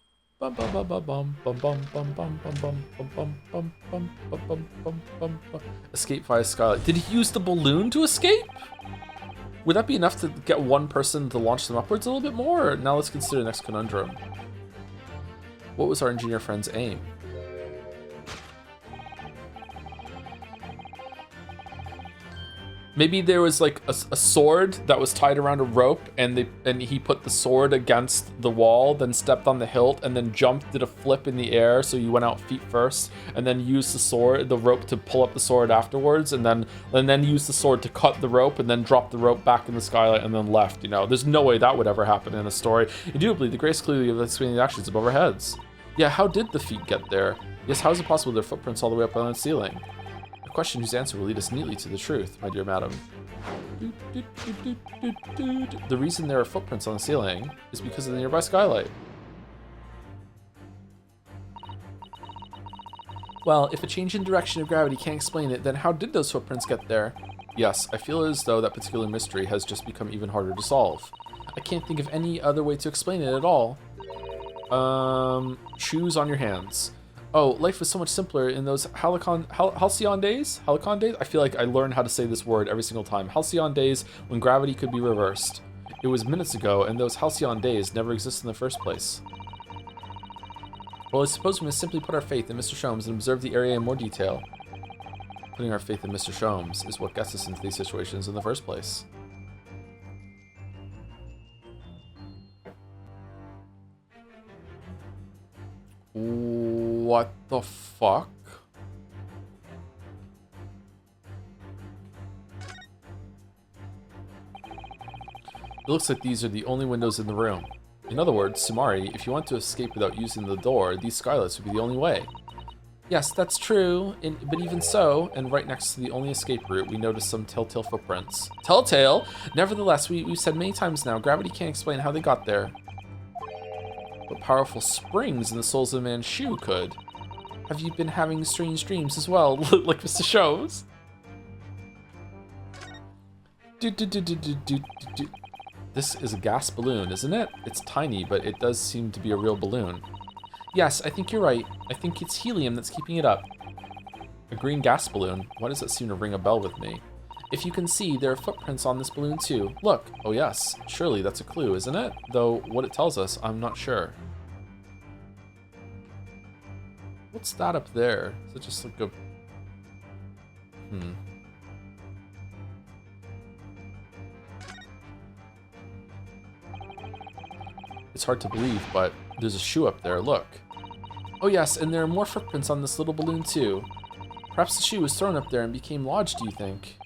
Escape via skylight. Did he use the balloon to escape? Would that be enough to get one person to launch them upwards a little bit more? Or now let's consider the next conundrum. What was our engineer friend's aim? Maybe there was like a sword that was tied around a rope, and he put the sword against the wall, then stepped on the hilt, and then jumped, did a flip in the air, so you went out feet first, and then used the rope to pull up the sword afterwards, and then used the sword to cut the rope, and then dropped the rope back in the skylight, and then left. You know, there's no way that would ever happen in a story. Indubitably, the grace clearly of explaining the actions above our heads. Yeah, how did the feet get there? Yes, how is it possible their footprints all the way up on the ceiling? A question whose answer will lead us neatly to the truth, my dear madam. The reason there are footprints on the ceiling is because of the nearby skylight. Well, if a change in direction of gravity can't explain it, then how did those footprints get there? Yes, I feel as though that particular mystery has just become even harder to solve. I can't think of any other way to explain it at all. Shoes on your hands. Oh, life was so much simpler in those halcyon days? Halcyon days? I feel like I learn how to say this word every single time. Halcyon days when gravity could be reversed. It was minutes ago, and those halcyon days never existed in the first place. Well, I suppose we must simply put our faith in Mr. Sholmes and observe the area in more detail. Putting our faith in Mr. Sholmes is what gets us into these situations in the first place. What the fuck? It looks like these are the only windows in the room. In other words, Sumari, if you want to escape without using the door, these skylights would be the only way. Yes, that's true, but even so, and right next to the only escape route, we noticed some telltale footprints. Telltale? Nevertheless, we've said many times now, gravity can't explain how they got there. But powerful springs in the soles of a man's shoe could. Have you been having strange dreams as well, like Mr. Sholmes? This is a gas balloon, isn't it? It's tiny, but it does seem to be a real balloon. Yes, I think you're right. I think it's helium that's keeping it up. A green gas balloon? Why does that seem to ring a bell with me? If you can see, there are footprints on this balloon too. Look. Oh yes, surely that's a clue, isn't it? Though what it tells us, I'm not sure. What's that up there? Is it just like a... It's hard to believe, but there's a shoe up there, look. Oh yes, and there are more footprints on this little balloon too. Perhaps the shoe was thrown up there and became lodged, do you think?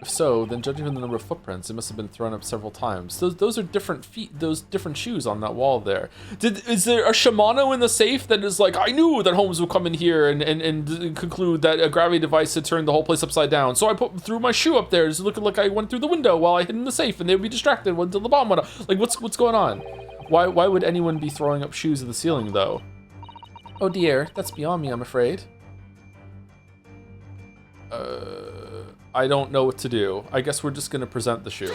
If so, then judging from the number of footprints, it must have been thrown up several times. Those are different feet, those different shoes on that wall there. Is there a Shimano in the safe that is like, I knew that Holmes would come in here and conclude that a gravity device had turned the whole place upside down. So I threw my shoe up there, so looking like I went through the window while I hid in the safe, and they would be distracted until the bomb went up. Like, what's going on? Why would anyone be throwing up shoes at the ceiling, though? Oh dear, that's beyond me, I'm afraid. I don't know what to do. I guess we're just gonna present the shoe.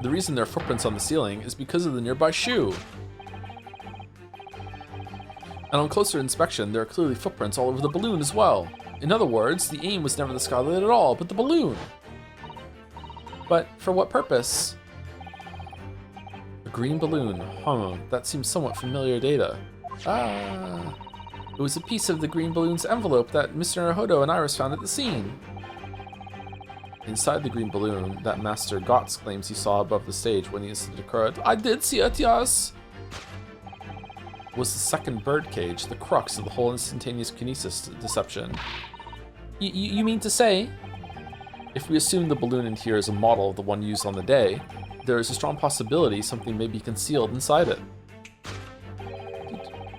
The reason there are footprints on the ceiling is because of the nearby shoe. And on closer inspection, there are clearly footprints all over the balloon as well. In other words, the aim was never the skylight at all, but the balloon. But for what purpose? A green balloon, huh, that seems somewhat familiar data. Ah, it was a piece of the green balloon's envelope that Mr. Naruhodo and Iris found at the scene. Inside the green balloon that Master Gotts claims he saw above the stage when the incident occurred, I did see it, yes, was the second birdcage, the crux of the whole instantaneous Kinesis deception. You mean to say, if we assume the balloon in here is a model of the one used on the day, there is a strong possibility something may be concealed inside it.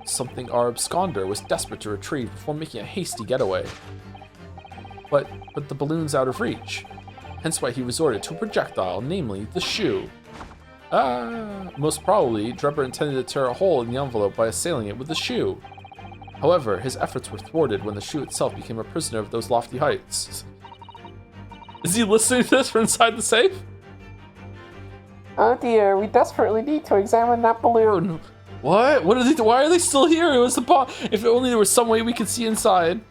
Something our absconder was desperate to retrieve before making a hasty getaway. But the balloon's out of reach, hence why he resorted to a projectile, namely the shoe. Most probably, Drebber intended to tear a hole in the envelope by assailing it with the shoe. However, his efforts were thwarted when the shoe itself became a prisoner of those lofty heights. Is he listening to this from inside the safe? Oh dear, we desperately need to examine that balloon. What? Why are they still here? It was the if only there was some way we could see inside.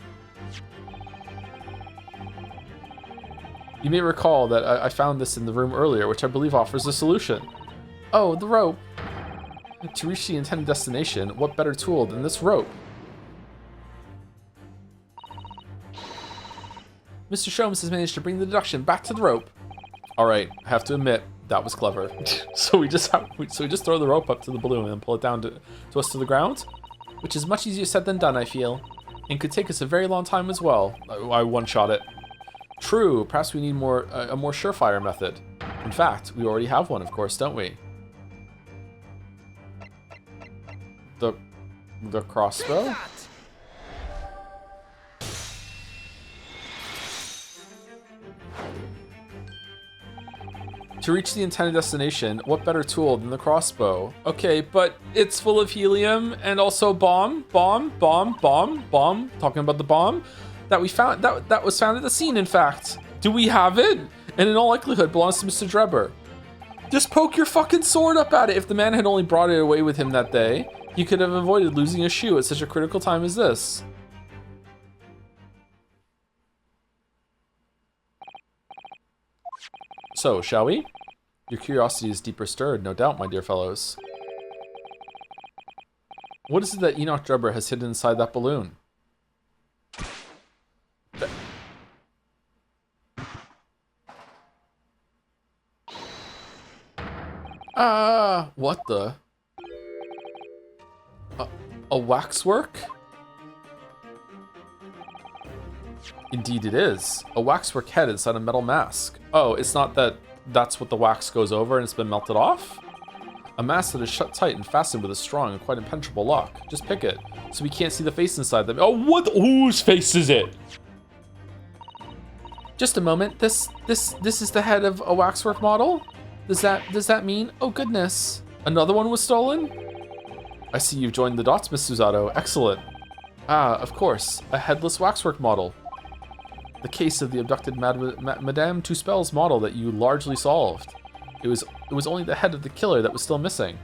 You may recall that I found this in the room earlier, which I believe offers a solution. Oh, the rope. To reach the intended destination, what better tool than this rope? Mr. Sholmes has managed to bring the deduction back to the rope. All right, I have to admit, that was clever. So we just throw the rope up to the balloon and pull it down to us to the ground, which is much easier said than done, I feel, and could take us a very long time as well. I one-shot it. True, perhaps we need a more surefire method. In fact, we already have one, of course, don't we? The crossbow? To reach the intended destination, what better tool than the crossbow? Okay, but it's full of helium and also bomb. Talking about the bomb that we found, that was found at the scene, in fact. Do we have it? And in all likelihood belongs to Mr. Drebber. Just poke your fucking sword up at it. If the man had only brought it away with him that day, he could have avoided losing a shoe at such a critical time as this. So, shall we? Your curiosity is deeper stirred, no doubt, my dear fellows. What is it that Enoch Drebber has hidden inside that balloon? What the? A waxwork? Indeed it is. A waxwork head inside a metal mask. Oh, it's not that that's what the wax goes over and it's been melted off? A mask that is shut tight and fastened with a strong and quite impenetrable lock. Just pick it, so we can't see the face inside them. Oh, what? Whose face is it? Just a moment. This is the head of a waxwork model? Does that mean? Oh goodness. Another one was stolen? I see you've joined the dots, Miss Susato. Excellent. Ah, of course. A headless waxwork model. The case of the abducted Madame Two Spells model that you largely solved. It was only the head of the killer that was still missing.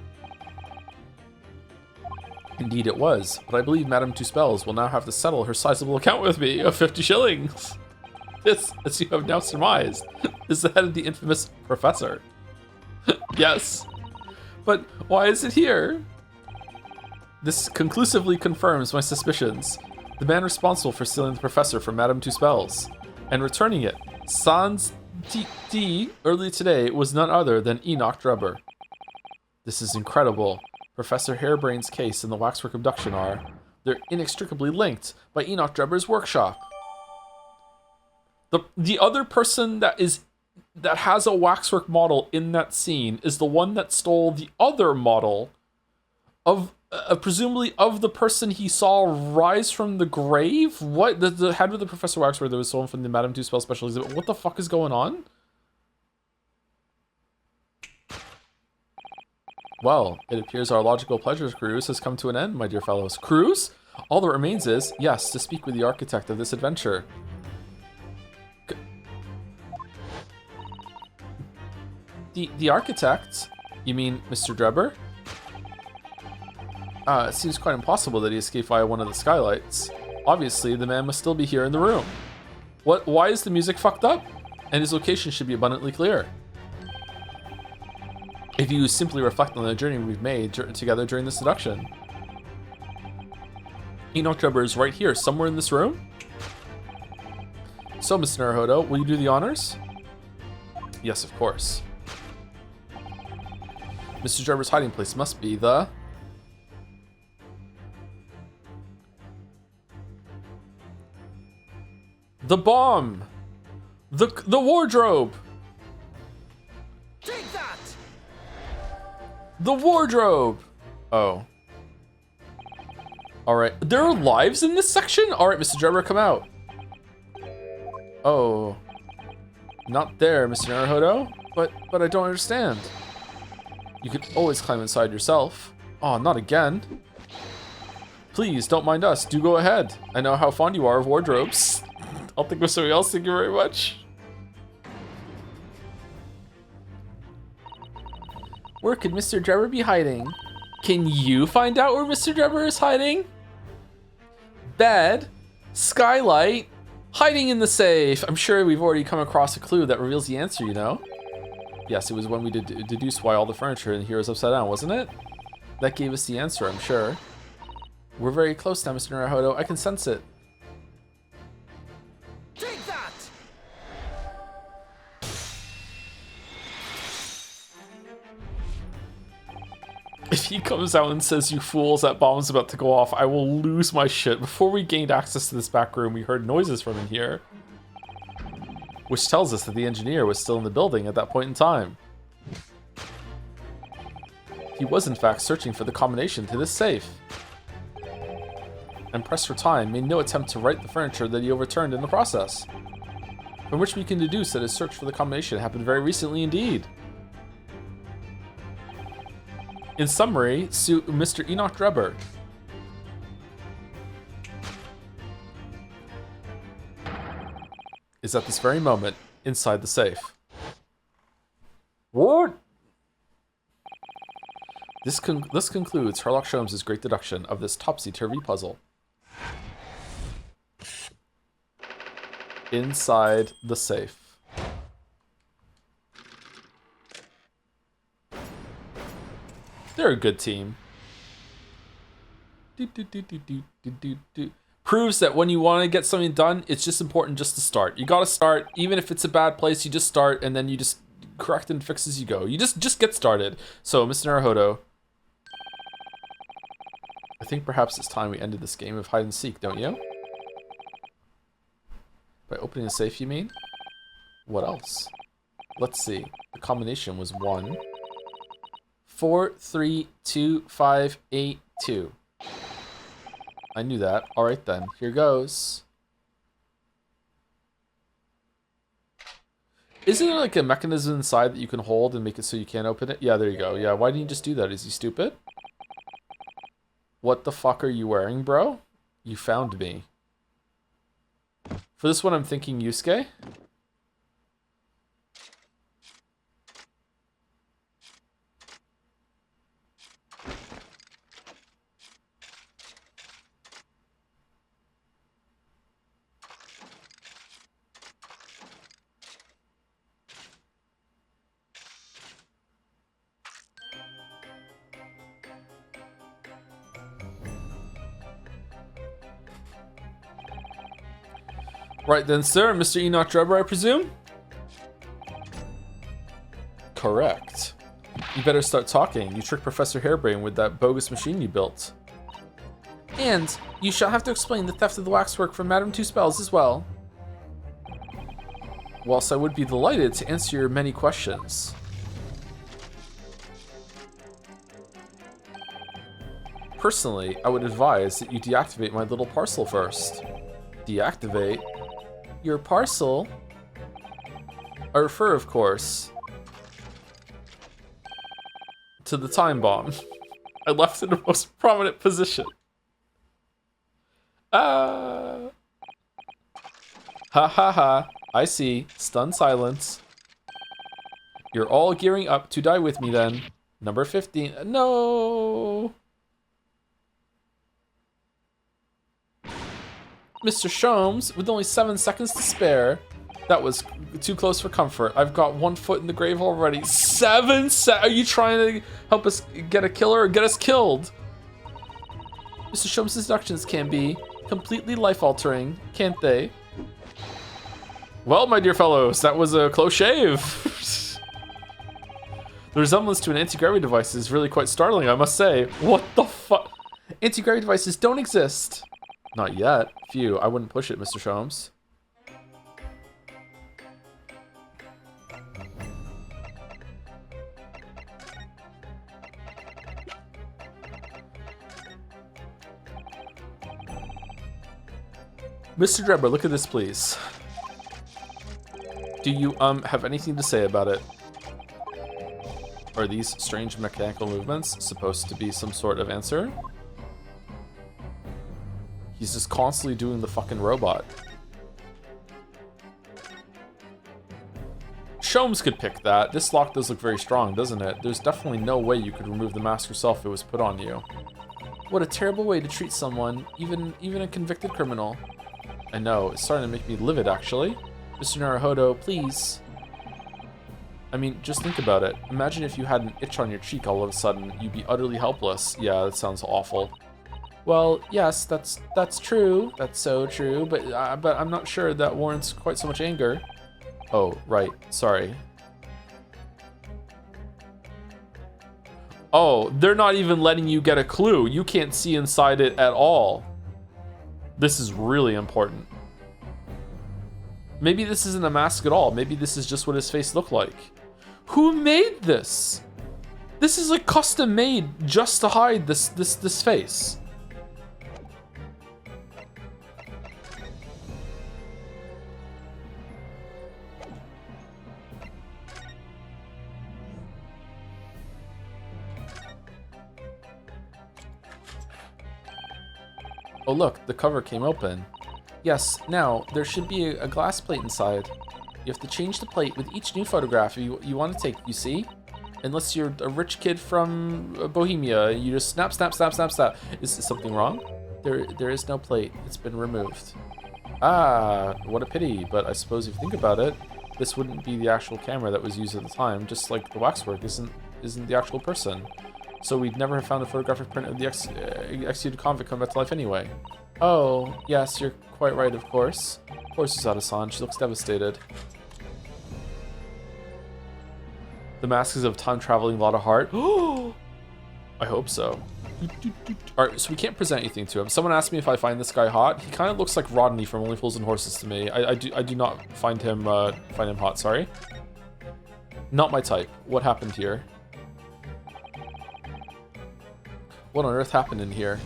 Indeed it was, but I believe Madame Two Spells will now have to settle her sizable account with me of 50 shillings. This, as you have now surmised, is the head of the infamous professor. Yes. But why is it here? This conclusively confirms my suspicions. The man responsible for stealing the professor from Madame Two Spells and returning it, sans D early today, was none other than Enoch Drebber. This is incredible. Professor Harebrain's case and the waxwork abduction they're inextricably linked by Enoch Drebber's workshop. The other person that has a waxwork model in that scene is the one that stole the other model of presumably of the person he saw rise from the grave. What? The head of the Professor Waxwork that was stolen from the Madame Two Spell special exhibit. What the fuck is going on? Well, it appears our logical pleasures cruise has come to an end, my dear fellows. Cruise? All that remains is, yes, to speak with the architect of this adventure. The architect? You mean Mr. Drebber? It seems quite impossible that he escaped via one of the skylights. Obviously, the man must still be here in the room. Why is the music fucked up? And his location should be abundantly clear. If you simply reflect on the journey we've made together during this deduction. Enoch Drebber is right here, somewhere in this room. So, Mr. Naruhodo, will you do the honors? Yes, of course. Mr. Drebber's hiding place must be the... The bomb! The wardrobe! Take that! The wardrobe! Oh. Alright. There are lives in this section? Alright, Mr. Drebber, come out. Oh. Not there, Mr. Naruhodo. But I don't understand. You could always climb inside yourself. Oh, not again. Please, don't mind us. Do go ahead. I know how fond you are of wardrobes. I'll think of something else. Thank you very much. Where could Mr. Drebber be hiding? Can you find out where Mr. Drebber is hiding? Bed, skylight, hiding in the safe. I'm sure we've already come across a clue that reveals the answer, you know? Yes, it was when we deduced why all the furniture in here is upside down, wasn't it? That gave us the answer, I'm sure. We're very close now, Mr. Naruhodo. I can sense it. Take that! If he comes out and says, "You fools, that bomb's about to go off," I will lose my shit. Before we gained access to this back room, we heard noises from in here, which tells us that the engineer was still in the building at that point in time. He was, in fact, searching for the combination to this safe. And pressed for time, made no attempt to right the furniture that he overturned in the process. From which we can deduce that his search for the combination happened very recently indeed. In summary, Mr. Enoch Drebber. Is at this very moment inside the safe. What? This concludes Sherlock Sholmes' great deduction of this topsy-turvy puzzle. Inside the safe. They're a good team. Proves that when you want to get something done, it's just important just to start. You gotta start, even if it's a bad place, you just start, and then you just correct and fix as you go. You just get started. So, Mr. Naruhodo, I think perhaps it's time we ended this game of hide and seek, don't you? By opening the safe, you mean? What else? Let's see. The combination was 1, 4, 3, 2, 5, 8, 2. I knew that. Alright then. Here goes. Isn't there like a mechanism inside that you can hold and make it so you can't open it? Yeah, there you go. Yeah, why didn't you just do that? Is he stupid? What the fuck are you wearing, bro? You found me. For this one, I'm thinking Yusuke. Right then, sir. Mr. Enoch Drebber, I presume? Correct. You better start talking. You tricked Professor Hairbrain with that bogus machine you built. And you shall have to explain the theft of the waxwork from Madame Two Spells as well. Whilst I would be delighted to answer your many questions. Personally, I would advise that you deactivate my little parcel first. Deactivate? Your parcel? I refer, of course, to the time bomb. I left in the most prominent position. Ha ha ha. I see. Stunned silence. You're all gearing up to die with me then. Number 15. No! Mr. Sholmes, with only 7 seconds to spare. That was too close for comfort. I've got 1 foot in the grave already. 7 seconds? Are you trying to help us get a killer or get us killed? Mr. Sholmes' deductions can be completely life-altering, can't they? Well, my dear fellows, that was a close shave. The resemblance to an anti-gravity device is really quite startling, I must say. What the fuck? Anti-gravity devices don't exist. Not yet. Phew, I wouldn't push it, Mr. Sholmes. Mr. Drebber, look at this, please. Do you, have anything to say about it? Are these strange mechanical movements supposed to be some sort of answer? He's just constantly doing the fucking robot. Sholmes could pick that. This lock does look very strong, doesn't it? There's definitely no way you could remove the mask yourself if it was put on you. What a terrible way to treat someone, even a convicted criminal. I know, it's starting to make me livid, actually. Mr. Naruhodo, please. I mean, just think about it. Imagine if you had an itch on your cheek all of a sudden. You'd be utterly helpless. Yeah, that sounds awful. Well, yes, that's true. That's so true. But I'm not sure that warrants quite so much anger. Oh, right. Sorry. Oh, they're not even letting you get a clue. You can't see inside it at all. This is really important. Maybe this isn't a mask at all. Maybe this is just what his face looked like. Who made this? This is like custom made just to hide this face. Oh look, the cover came open. Yes, now, there should be a glass plate inside. You have to change the plate with each new photograph you want to take, you see? Unless you're a rich kid from Bohemia, you just snap, snap, snap, snap, snap. Is something wrong? There is no plate. It's been removed. Ah, what a pity, but I suppose if you think about it, this wouldn't be the actual camera that was used at the time, just like the waxwork isn't the actual person. So we'd never have found a photographic print of the executed convict come back to life anyway. Oh, yes, you're quite right, of course. Of course, Uzada-san. She looks devastated. The mask is of time-traveling lot of heart. I hope so. Alright, so we can't present anything to him. Someone asked me if I find this guy hot. He kind of looks like Rodney from Only Fools and Horses to me. I do not find him hot, sorry. Not my type. What happened here? What on earth happened in here?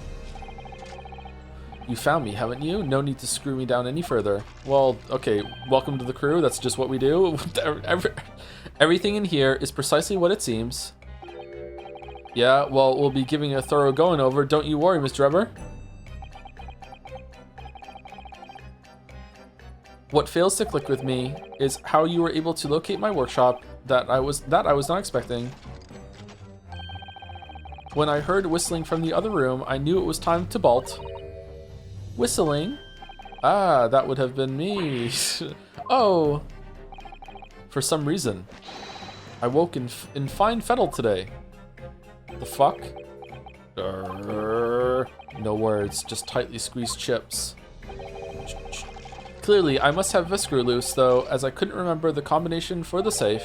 You found me, haven't you? No need to screw me down any further. Well, okay, welcome to the crew. That's just what we do. Everything in here is precisely what it seems. Yeah, well, we'll be giving a thorough going over. Don't you worry, Mr. Eber. What fails to click with me is how you were able to locate my workshop that I was not expecting. When I heard whistling from the other room, I knew it was time to bolt. Whistling? Ah, that would have been me. Oh. For some reason, I woke in fine fettle today. The fuck? No words, just tightly squeezed chips. Clearly, I must have a screw loose, though, as I couldn't remember the combination for the safe.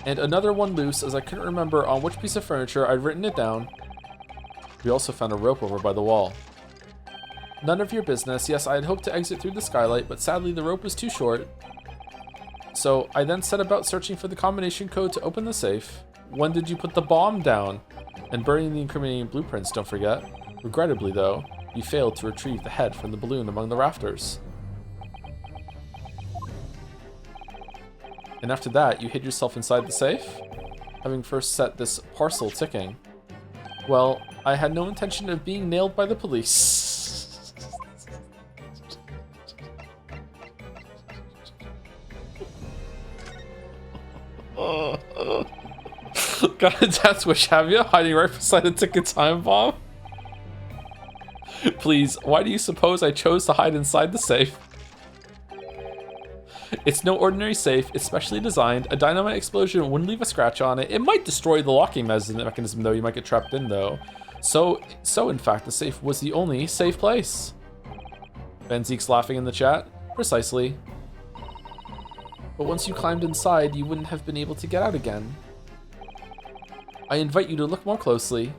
And another one loose, as I couldn't remember on which piece of furniture I'd written it down. We also found a rope over by the wall. None of your business. Yes, I had hoped to exit through the skylight, but sadly the rope was too short. So I then set about searching for the combination code to open the safe. When did you put the bomb down? And burning the incriminating blueprints, don't forget. Regrettably, though, you failed to retrieve the head from the balloon among the rafters. And after that, you hid yourself inside the safe? Having first set this parcel ticking. Well, I had no intention of being nailed by the police. Got a death wish, have you? Hiding right beside a ticking time bomb? Please, why do you suppose I chose to hide inside the safe? It's no ordinary safe, it's specially designed. A dynamite explosion wouldn't leave a scratch on it. It might destroy the locking mechanism, though. You might get trapped in, though. So in fact, the safe was the only safe place. Ben Zeke's laughing in the chat. Precisely. But once you climbed inside, you wouldn't have been able to get out again. I invite you to look more closely.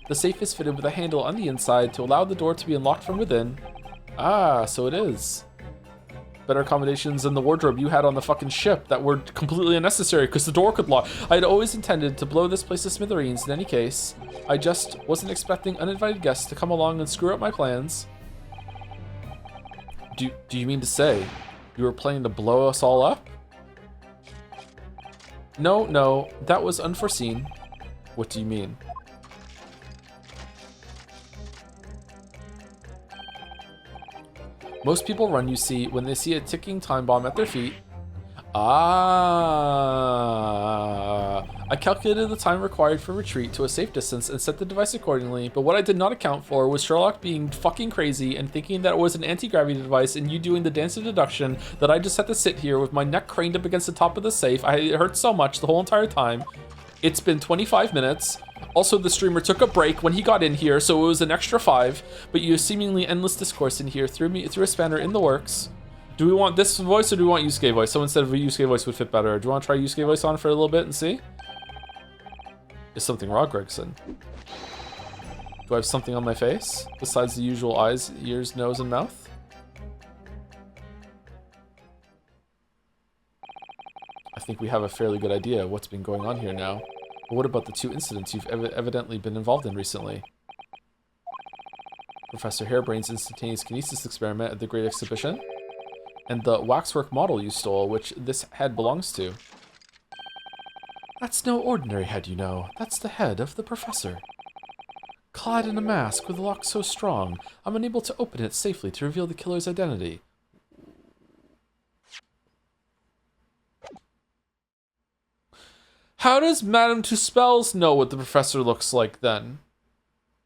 The safe is fitted with a handle on the inside to allow the door to be unlocked from within. Ah, so it is. Better accommodations than the wardrobe you had on the fucking ship that were completely unnecessary because the door could lock. I had always intended to blow this place to smithereens in any case. I just wasn't expecting uninvited guests to come along and screw up my plans. Do you mean to say you were planning to blow us all up? No, that was unforeseen. What do you mean? Most people run, you see, when they see a ticking time bomb at their feet. Ah, I calculated the time required for retreat to a safe distance and set the device accordingly, but what I did not account for was Sherlock being fucking crazy and thinking that it was an anti-gravity device and you doing the dance of deduction that I just had to sit here with my neck craned up against the top of the safe. It hurt so much the whole entire time. It's been 25 minutes. Also, the streamer took a break when he got in here, so it was an extra 5, but you seemingly endless discourse in here threw a spanner in the works. Do we want this voice or do we want Yusuke voice? So instead of a Yusuke voice would fit better. Do you want to try Yusuke voice on for a little bit and see? Is something wrong, Gregson? Do I have something on my face besides the usual eyes, ears, nose, and mouth? I think we have a fairly good idea of what's been going on here now. But what about the 2 incidents you've evidently been involved in recently? Professor Hairbrain's instantaneous kinesis experiment at the Great Exhibition? And the waxwork model you stole, which this head belongs to. That's no ordinary head, you know. That's the head of the professor. Clad in a mask with a lock so strong, I'm unable to open it safely to reveal the killer's identity. How does Madame Tuspels know what the professor looks like then?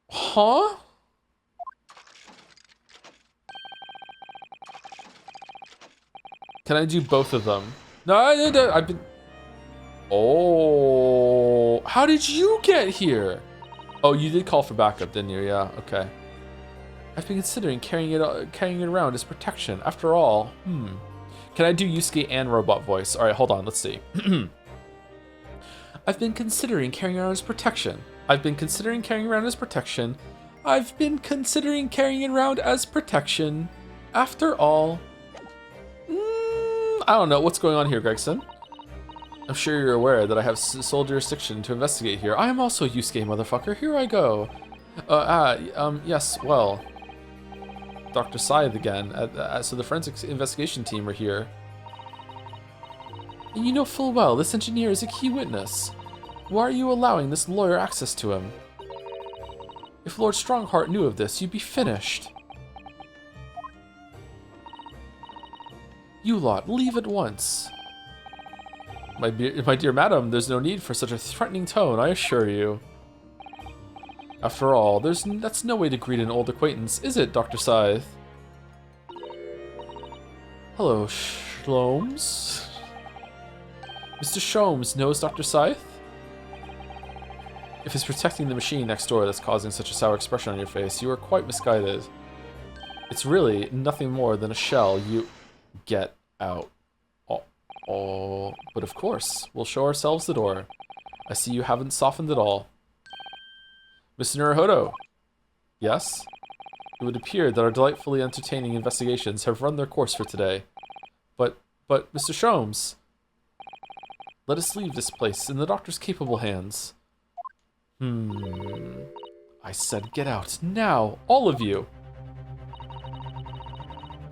Huh? Can I do both of them? No, I've been... Oh, how did you get here? Oh, you did call for backup, didn't you? Yeah, okay. I've been considering carrying it around as protection. After all, Can I do Yusuke and robot voice? All right, hold on, let's see. I've been considering carrying around as protection. I've been considering carrying around as protection. I've been considering carrying it around as protection. After all, I don't know what's going on here, Gregson. I'm sure you're aware that I have sole jurisdiction to investigate here. I am also Yusuke, motherfucker. Here I go. Yes, well, Dr. Scythe again. So the forensic investigation team are here. And you know full well this engineer is a key witness. Why are you allowing this lawyer access to him? If Lord Strongheart knew of this, you'd be finished. You lot, leave at once. My dear madam, there's no need for such a threatening tone, I assure you. After all, that's no way to greet an old acquaintance, is it, Dr. Scythe? Hello, Shlomes? Mr. Sholmes knows Dr. Scythe? If it's protecting the machine next door that's causing such a sour expression on your face, you are quite misguided. It's really nothing more than a shell. You get out. Oh, but of course, we'll show ourselves the door. I see you haven't softened at all. Mr. Naruhodo. Yes? It would appear that our delightfully entertaining investigations have run their course for today. But, Mr. Sholmes, let us leave this place in the doctor's capable hands. I said get out, now, all of you.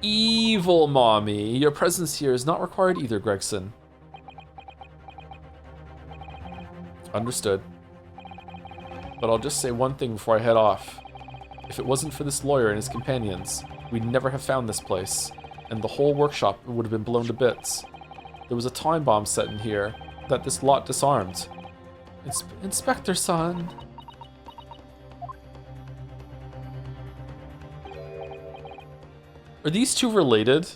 Evil mommy, your presence here is not required either, Gregson. Understood. But I'll just say one thing before I head off. If it wasn't for this lawyer and his companions, we'd never have found this place, and the whole workshop would have been blown to bits. There was a time bomb set in here that this lot disarmed. Inspector-san. Are these two related?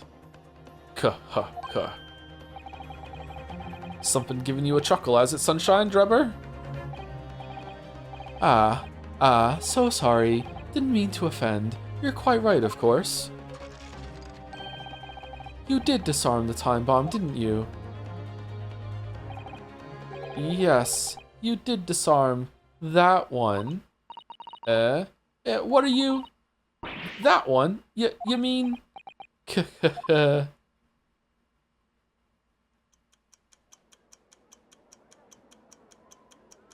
Kuh. Something giving you a chuckle, has it, Sunshine, Drebber? So sorry. Didn't mean to offend. You're quite right, of course. You did disarm the time bomb, didn't you? Yes, you did disarm that one. What are you? That one? You mean?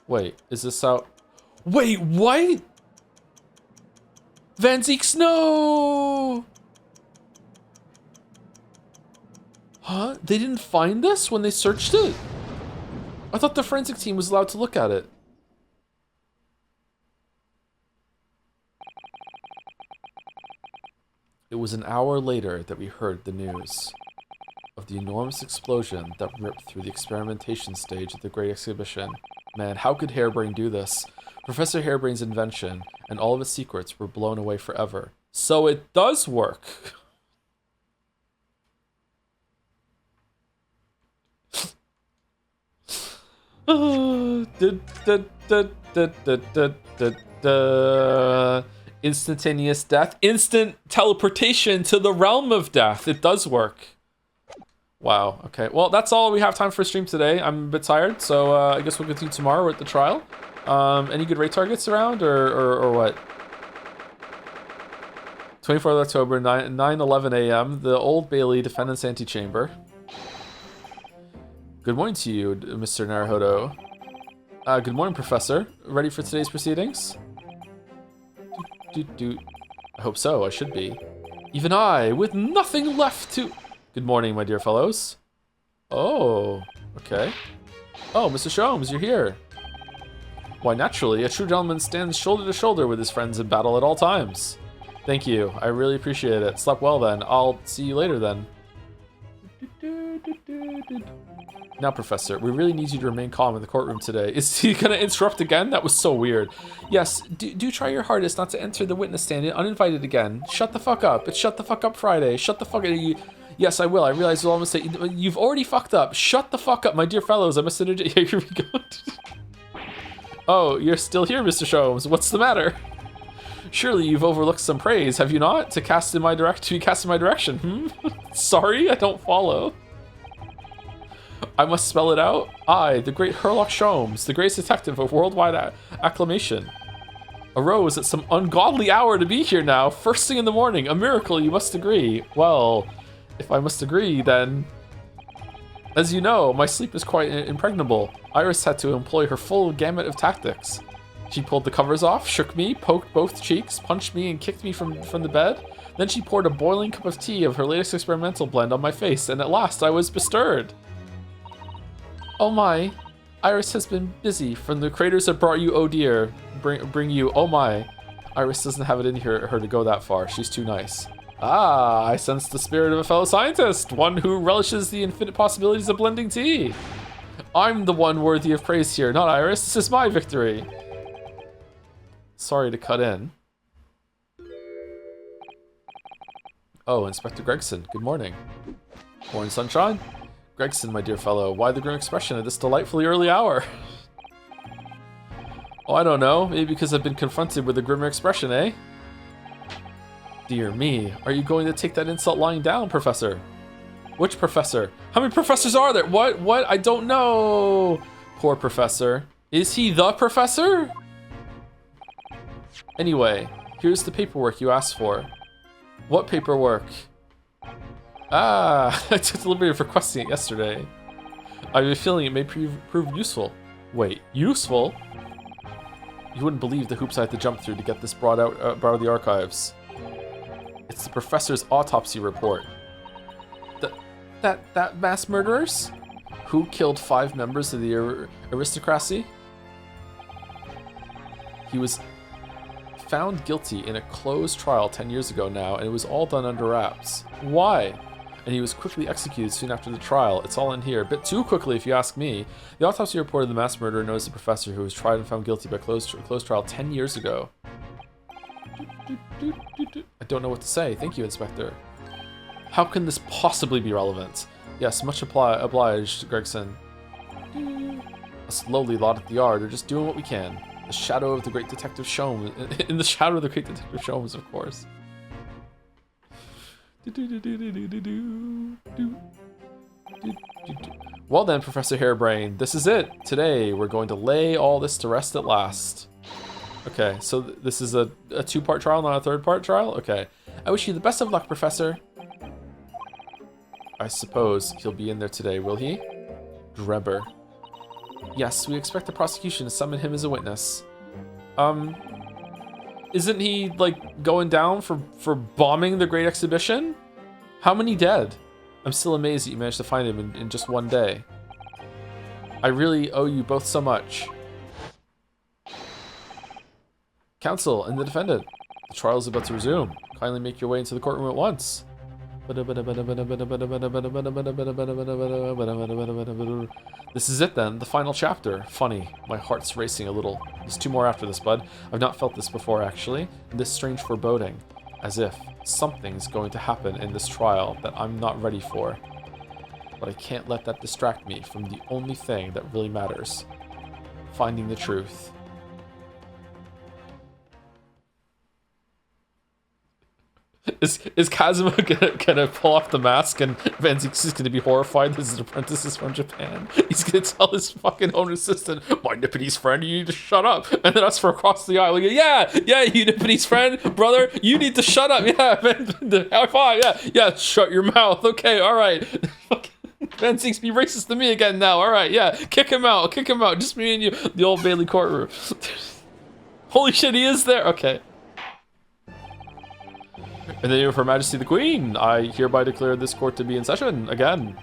Wait, is this out? Wait, what? Van Zeek's no! Huh? They didn't find this when they searched it? I thought the forensic team was allowed to look at it. It was an hour later that we heard the news of the enormous explosion that ripped through the experimentation stage of the Great Exhibition. Man, how could Harebrain do this? Professor Harebrain's invention and all of its secrets were blown away forever. So it does work. Instantaneous death. Instant teleportation to the realm of death. It does work. Wow. Okay. Well, that's all we have time for stream today. I'm a bit tired, so I guess we'll continue tomorrow at the trial. Any good raid targets around, or what? 24th October, 9:11 a.m. The Old Bailey Defendant's Antechamber. Good morning to you, Mr. Naruhodo. Good morning, Professor. Ready for today's proceedings? I hope so. I should be. Even I, with nothing left to... Good morning, my dear fellows. Oh, okay. Oh, Mr. Sholmes, you're here. Why, naturally, a true gentleman stands shoulder to shoulder with his friends in battle at all times. Thank you. I really appreciate it. Slept well then. I'll see you later then. Now, Professor, we really need you to remain calm in the courtroom today. Is he gonna interrupt again? That was so weird. Yes, do try your hardest not to enter the witness stand uninvited again. Shut the fuck up. It's Shut the Fuck Up Friday. Shut the fuck up. Yes, I will. I realize it's all a mistake. You've already fucked up. Shut the fuck up, my dear fellows. I must interject. Here we go. Oh, you're still here, Mr. Sholmes. What's the matter? Surely you've overlooked some praise, have you not? To be cast in my direction, Sorry, I don't follow. I must spell it out. I, the great Herlock Sholmes, the greatest detective of worldwide acclamation, arose at some ungodly hour to be here now, first thing in the morning. A miracle, you must agree. Well, if I must agree, then... As you know, my sleep is quite impregnable. Iris had to employ her full gamut of tactics. She pulled the covers off, shook me, poked both cheeks, punched me, and kicked me from the bed. Then she poured a boiling cup of tea of her latest experimental blend on my face, and at last I was bestirred. Oh my, Iris has been busy. From the craters that brought you, oh dear, bring you, oh my. Iris doesn't have it in her to go that far. She's too nice. Ah, I sense the spirit of a fellow scientist, one who relishes the infinite possibilities of blending tea. I'm the one worthy of praise here, not Iris. This is my victory. Sorry to cut in. Oh, Inspector Gregson, good morning. Morning, sunshine. Gregson, my dear fellow, why the grim expression at this delightfully early hour? Oh, I don't know. Maybe because I've been confronted with a grimmer expression, eh? Dear me, are you going to take that insult lying down, Professor? Which professor? How many professors are there? What? I don't know. Poor Professor. Is he the professor? Anyway, here's the paperwork you asked for. What paperwork? Ah, I took the liberty of requesting it yesterday. I have a feeling it may prove useful. Wait, useful? You wouldn't believe the hoops I had to jump through to get this brought out of the archives. It's the professor's autopsy report. That mass murderers? Who killed 5 members of the aristocracy? He was found guilty in a closed trial 10 years ago now, and it was all done under wraps. Why? And he was quickly executed soon after the trial. It's all in here. A bit too quickly, if you ask me. The autopsy report of the mass murderer knows the professor who was tried and found guilty by closed trial 10 years ago. I don't know what to say. Thank you, Inspector. How can this possibly be relevant? Yes, much obliged, Gregson. Us lowly lot at the yard are just doing what we can. The shadow of the great Detective Sholmes. In the shadow of the great Detective Sholmes, of course. Well then, Professor Harebrain, this is it. Today, we're going to lay all this to rest at last. Okay, so this is a 2-part trial, not a 3rd-part trial? Okay. I wish you the best of luck, Professor. I suppose he'll be in there today, will he? Drebber. Yes, we expect the prosecution to summon him as a witness. Isn't he, like, going down for bombing the Great Exhibition? How many dead? I'm still amazed that you managed to find him in just one day. I really owe you both so much. Counsel and the defendant. The trial is about to resume. Kindly make your way into the courtroom at once. This is it then, the final chapter. Funny, my heart's racing a little. There's 2 more after this, bud. I've not felt this before, actually. This strange foreboding, as if something's going to happen in this trial that I'm not ready for. But I can't let that distract me from the only thing that really matters. Finding the truth. Is Kazuma gonna pull off the mask and Van Zieks is gonna be horrified that his apprentice is from Japan? He's gonna tell his fucking own assistant, my Nipponese friend, you need to shut up. And then us from across the aisle, yeah, you Nipponese friend, brother, you need to shut up. Yeah, high five, yeah, shut your mouth. Okay, alright. Van Zieks, be racist to me again now. Alright, yeah, kick him out. Just me and you, the Old Bailey courtroom. Holy shit, he is there. Okay. In the name of Her Majesty the Queen, I hereby declare this court to be in session again.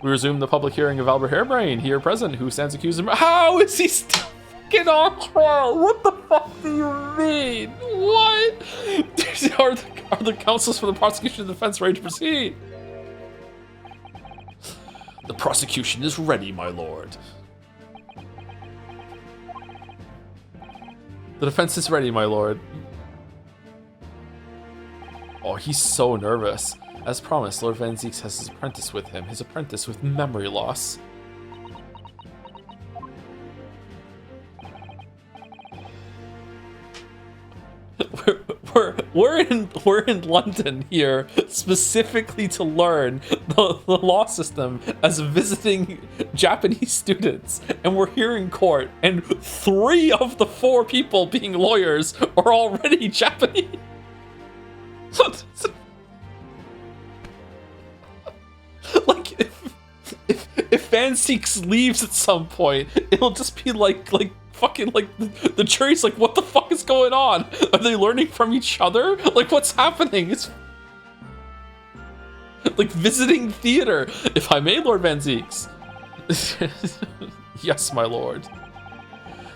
We resume the public hearing of Albert Hairbrain, here present, who stands accused of... How is he still fucking on trial? What the fuck do you mean? What? Are the counsels for the prosecution and defense ready to proceed? The prosecution is ready, my lord. The defense is ready, my lord. Oh, he's so nervous. As promised, Lord Van Zieks has his apprentice with him. His apprentice with memory loss. We're in London here specifically to learn the law system as visiting Japanese students, and we're here in court, and 3 of the 4 people being lawyers are already Japanese. Like, if Van Zieks leaves at some point, it'll just be like fucking like the jury's like, what the fuck is going on? Are they learning from each other? Like, what's happening? It's like visiting theater, if I may, Lord Van Zieks. Yes, my lord.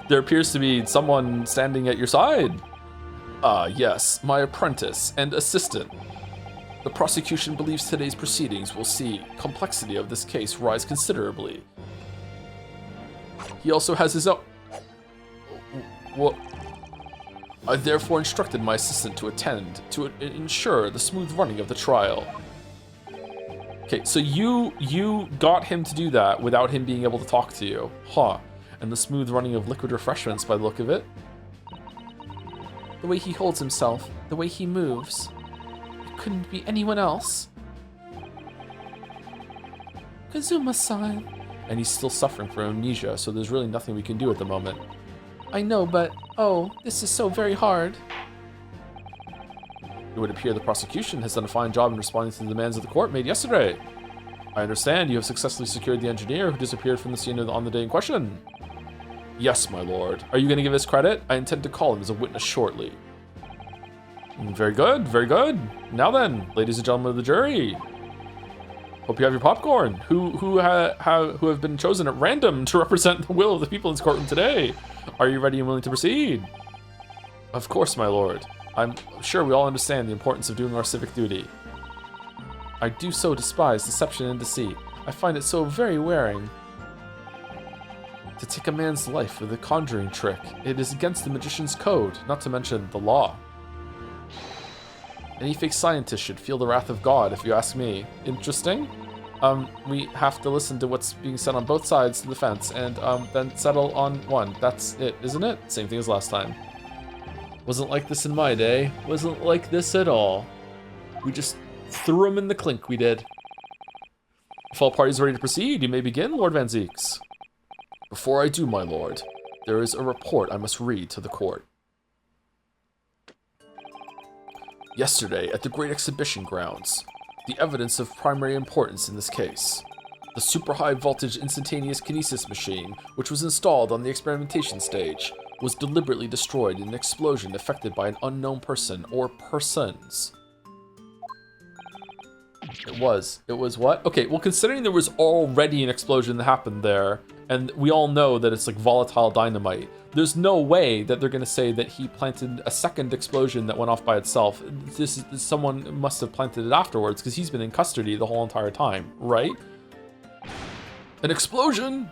There appears to be someone standing at your side. Yes, my apprentice and assistant. The prosecution believes today's proceedings will see complexity of this case rise considerably. He also has his own... What? I therefore instructed my assistant to attend to ensure the smooth running of the trial. Okay, so you got him to do that without him being able to talk to you. Huh. And the smooth running of liquid refreshments by the look of it. The way he holds himself, the way he moves. It couldn't be anyone else. Kazuma-san. And he's still suffering from amnesia, so there's really nothing we can do at the moment. I know, but, oh, this is so very hard. It would appear the prosecution has done a fine job in responding to the demands of the court made yesterday. I understand you have successfully secured the engineer who disappeared from the scene on the day in question. Yes, my lord. Are you going to give us credit? I intend to call him as a witness shortly. Very good, very good. Now then, ladies and gentlemen of the jury, hope you have your popcorn. Who have been chosen at random to represent the will of the people in this courtroom today? Are you ready and willing to proceed? Of course, my lord. I'm sure we all understand the importance of doing our civic duty. I do so despise deception and deceit. I find it so very wearing. To take a man's life with a conjuring trick, it is against the magician's code, not to mention the law. Any fake scientist should feel the wrath of God, if you ask me. Interesting? We have to listen to what's being said on both sides of the fence, and then settle on one. That's it, isn't it? Same thing as last time. Wasn't like this in my day. Wasn't like this at all. We just threw him in the clink, we did. If all parties are ready to proceed, you may begin, Lord Van Zieks. Before I do, my lord, there is a report I must read to the court. Yesterday, at the Great Exhibition Grounds, the evidence of primary importance in this case. The super high voltage instantaneous Kinesis machine, which was installed on the experimentation stage, was deliberately destroyed in an explosion effected by an unknown person or persons. It was what? Okay, well, considering there was already an explosion that happened there, and we all know that it's like volatile dynamite. There's no way that they're gonna say that he planted a second explosion that went off by itself. Someone must have planted it afterwards because he's been in custody the whole entire time, right? An explosion!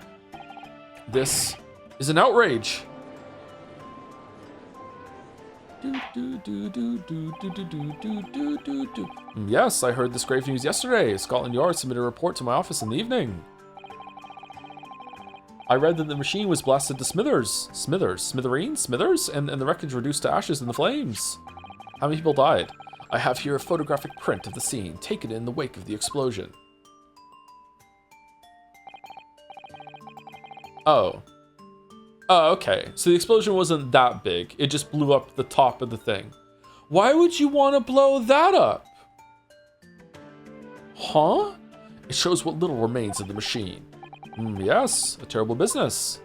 This is an outrage. Yes, I heard this grave news yesterday. Scotland Yard submitted a report to my office in the evening. I read that the machine was blasted to smithereens, and the wreckage reduced to ashes in the flames. How many people died? I have here a photographic print of the scene, taken in the wake of the explosion. Oh, okay. So the explosion wasn't that big. It just blew up the top of the thing. Why would you want to blow that up? Huh? It shows what little remains of the machine. Yes, a terrible business.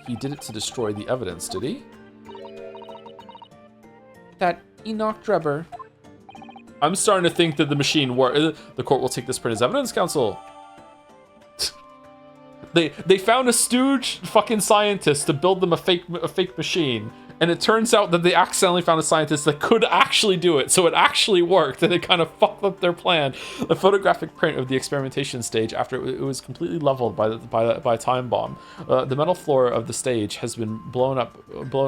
He did it to destroy the evidence, did he? That Enoch Drebber. I'm starting to think that the machine worked. The court will take this print as evidence, counsel. They found a stooge fucking scientist to build them a fake machine, and it turns out that they accidentally found a scientist that could actually do it, so it actually worked, and it kind of fucked up their plan. A photographic print of the experimentation stage after it was completely leveled by a time bomb. The metal floor of the stage has been blown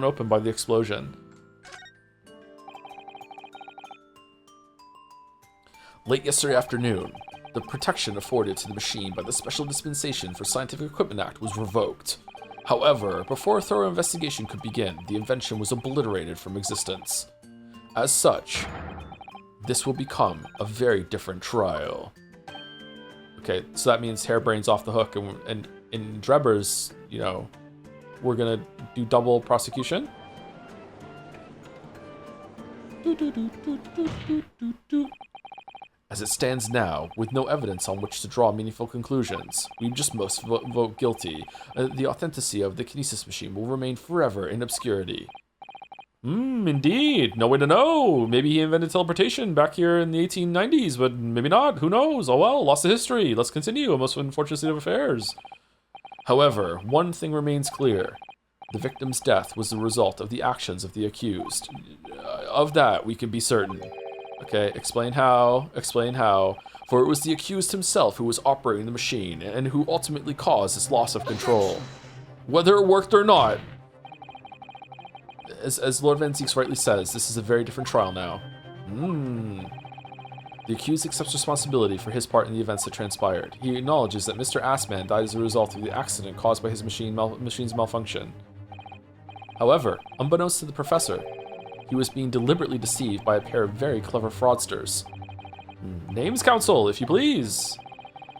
open by the explosion. Late yesterday afternoon, the protection afforded to the machine by the Special Dispensation for Scientific Equipment Act was revoked. However, before a thorough investigation could begin, the invention was obliterated from existence. As such, this will become a very different trial. Okay, so that means Hairbrain's off the hook, and in Drebber's, you know, we're gonna do double prosecution. As it stands now, with no evidence on which to draw meaningful conclusions, we just must vote guilty. The authenticity of the Kinesis machine will remain forever in obscurity. Indeed. No way to know. Maybe he invented teleportation back here in the 1890s, but maybe not. Who knows? Oh well, lost to history. Let's continue. A most unfortunate state of affairs. However, one thing remains clear. The victim's death was the result of the actions of the accused. Of that, we can be certain. Okay, explain how, for it was the accused himself who was operating the machine and who ultimately caused its loss of control. Whether it worked or not, as Lord Van Zeeks rightly says, this is a very different trial now. The accused accepts responsibility for his part in the events that transpired. He acknowledges that Mr. Assman died as a result of the accident caused by his machine's malfunction. However, unbeknownst to the professor, he was being deliberately deceived by a pair of very clever fraudsters. Names, counsel, if you please.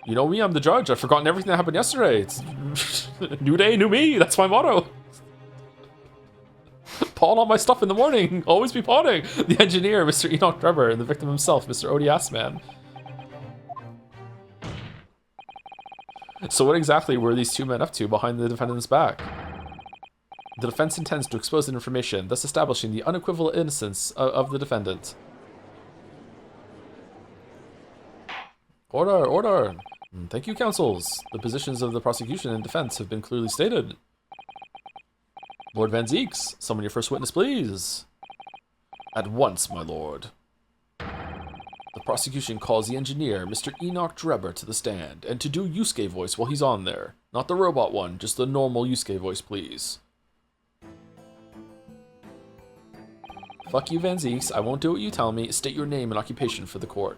You know me, I'm the judge. I've forgotten everything that happened yesterday. It's new day, new me. That's my motto. Pawn all my stuff in the morning. Always be pawning. The engineer, Mr. Enoch Drebber, and the victim himself, Mr. Odie Assman. So what exactly were these two men up to behind the defendant's back? The defense intends to expose the information, thus establishing the unequivocal innocence of the defendant. Order, order. Thank you, counsels. The positions of the prosecution and defense have been clearly stated. Lord Van Zeeks, summon your first witness, please. At once, my lord. The prosecution calls the engineer, Mr. Enoch Drebber, to the stand, and to do Yusuke voice while he's on there. Not the robot one, just the normal Yusuke voice, please. Fuck you, Van Zeeks. I won't do what you tell me. State your name and occupation for the court.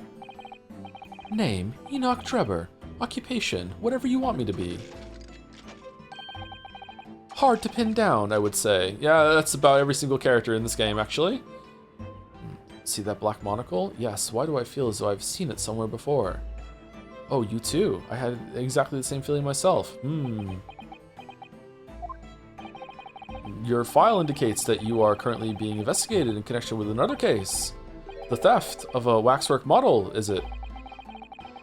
Name, Enoch Drebber. Occupation, whatever you want me to be. Hard to pin down, I would say. Yeah, that's about every single character in this game, actually. See that black monocle? Yes, why do I feel as though I've seen it somewhere before? Oh, you too. I had exactly the same feeling myself. Your file indicates that you are currently being investigated in connection with another case. The theft of a waxwork model, is it?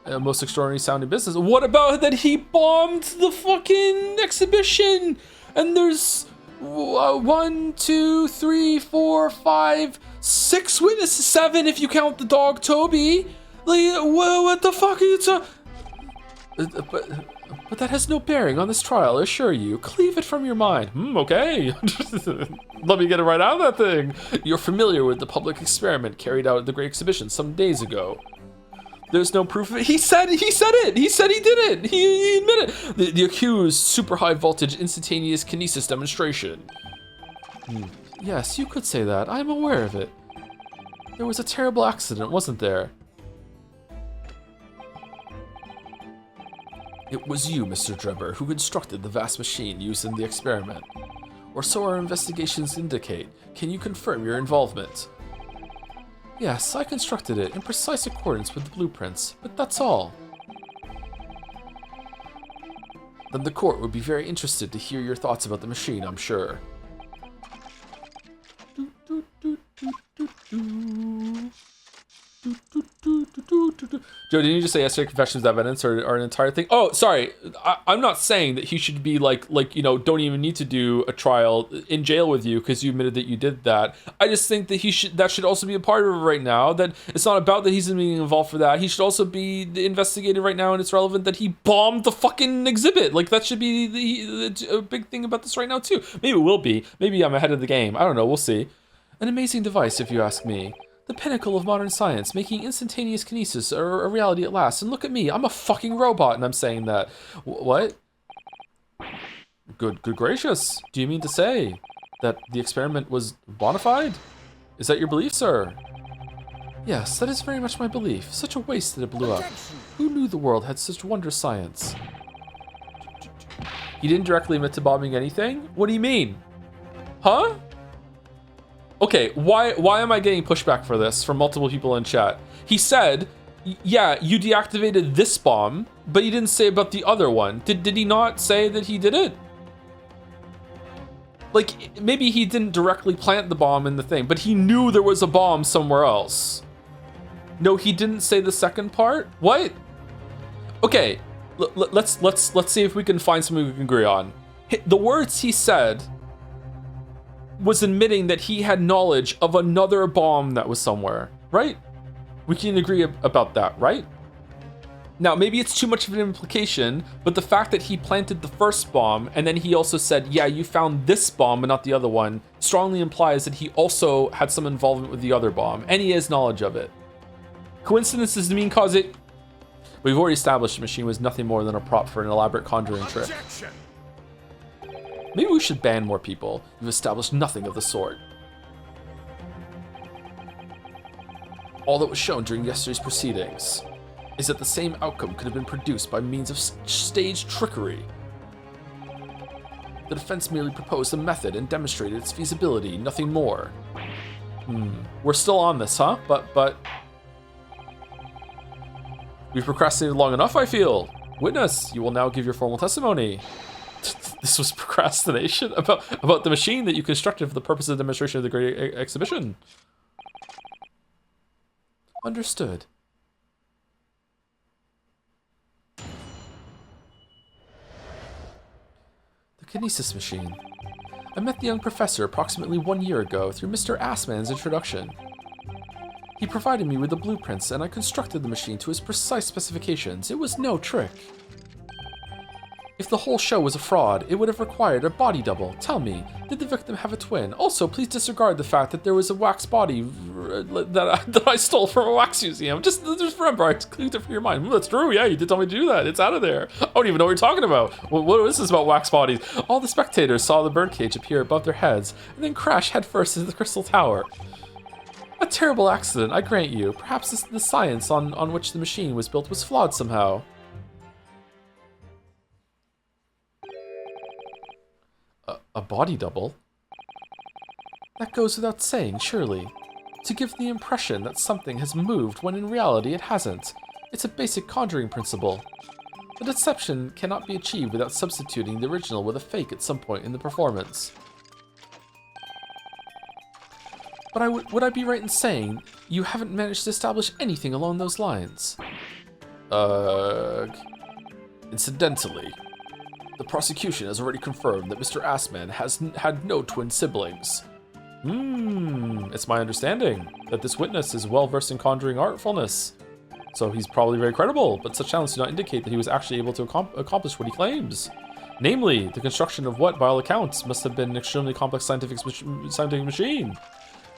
A most extraordinary sounding business. What about that he bombed the fucking exhibition? And there's 1, 2, 3, 4, 5, 6 witnesses, 7 if you count the dog Toby. Like, what the fuck are you talking? But that has no bearing on this trial, I assure you. Cleave it from your mind. Okay. Let me get it right out of that thing. You're familiar with the public experiment carried out at the Great Exhibition some days ago. There's no proof of it. He said it. He said he did it. He admitted it. The accused super high voltage instantaneous kinesis demonstration. Yes, you could say that. I'm aware of it. There was a terrible accident, wasn't there? It was you, Mr. Drebber, who constructed the vast machine used in the experiment. Or so our investigations indicate. Can you confirm your involvement? Yes, I constructed it in precise accordance with the blueprints, but that's all. Then the court would be very interested to hear your thoughts about the machine, I'm sure. Joe, didn't you just say yesterday confessions of evidence are an entire thing? Oh, sorry. I'm not saying that he should be like don't even need to do a trial in jail with you because you admitted that you did that. I just think that that should also be a part of it right now. That it's not about that he's being involved for that. He should also be investigated right now, and it's relevant that he bombed the fucking exhibit. Like that should be a big thing about this right now too. Maybe it will be. Maybe I'm ahead of the game. I don't know. We'll see. An amazing device, if you ask me. The pinnacle of modern science, making instantaneous kinesis a reality at last. And look at me, I'm a fucking robot, and I'm saying that. What? Good gracious. Do you mean to say that the experiment was bona fide? Is that your belief, sir? Yes, that is very much my belief. Such a waste that it blew up. Who knew the world had such wondrous science? He didn't directly admit to bombing anything? What do you mean? Huh? Okay, why am I getting pushback for this from multiple people in chat? He said, yeah, you deactivated this bomb, but he didn't say about the other one. Did he not say that he did it? Like, maybe he didn't directly plant the bomb in the thing, but he knew there was a bomb somewhere else. No, he didn't say the second part? What? Okay, let's see if we can find something we can agree on. The words he said was admitting that he had knowledge of another bomb that was somewhere, right? We can agree about that, right? Now, maybe it's too much of an implication, but the fact that he planted the first bomb and then he also said, yeah, you found this bomb but not the other one, strongly implies that he also had some involvement with the other bomb, and he has knowledge of it. Coincidences to mean cause it. We've already established the machine was nothing more than a prop for an elaborate conjuring trick. Maybe we should ban more people. We've established nothing of the sort. All that was shown during yesterday's proceedings is that the same outcome could have been produced by means of staged trickery. The defense merely proposed a method and demonstrated its feasibility, nothing more. We're still on this, huh? But... We've procrastinated long enough, I feel. Witness, you will now give your formal testimony. This was procrastination about the machine that you constructed for the purpose of the demonstration of the Great Exhibition. Understood. The Kinesis machine. I met the young professor approximately 1 year ago through Mr. Assman's introduction. He provided me with the blueprints and I constructed the machine to his precise specifications. It was no trick. If the whole show was a fraud, it would have required a body double. Tell me, did the victim have a twin? Also, please disregard the fact that there was a wax body that I stole from a wax museum. Just remember, I cleaned it from your mind. That's true, yeah, you did tell me to do that. It's out of there. I don't even know what you're talking about. What is this about wax bodies? All the spectators saw the birdcage appear above their heads and then crash headfirst into the crystal tower. A terrible accident, I grant you. Perhaps the science on which the machine was built was flawed somehow. A body double? That goes without saying, surely. To give the impression that something has moved when in reality it hasn't. It's a basic conjuring principle. The deception cannot be achieved without substituting the original with a fake at some point in the performance. But would I be right in saying you haven't managed to establish anything along those lines? Incidentally, the prosecution has already confirmed that Mr. Assman has had no twin siblings. It's my understanding that this witness is well versed in conjuring artfulness. So he's probably very credible, but such talents do not indicate that he was actually able to accomplish what he claims. Namely, the construction of what, by all accounts, must have been an extremely complex scientific machine.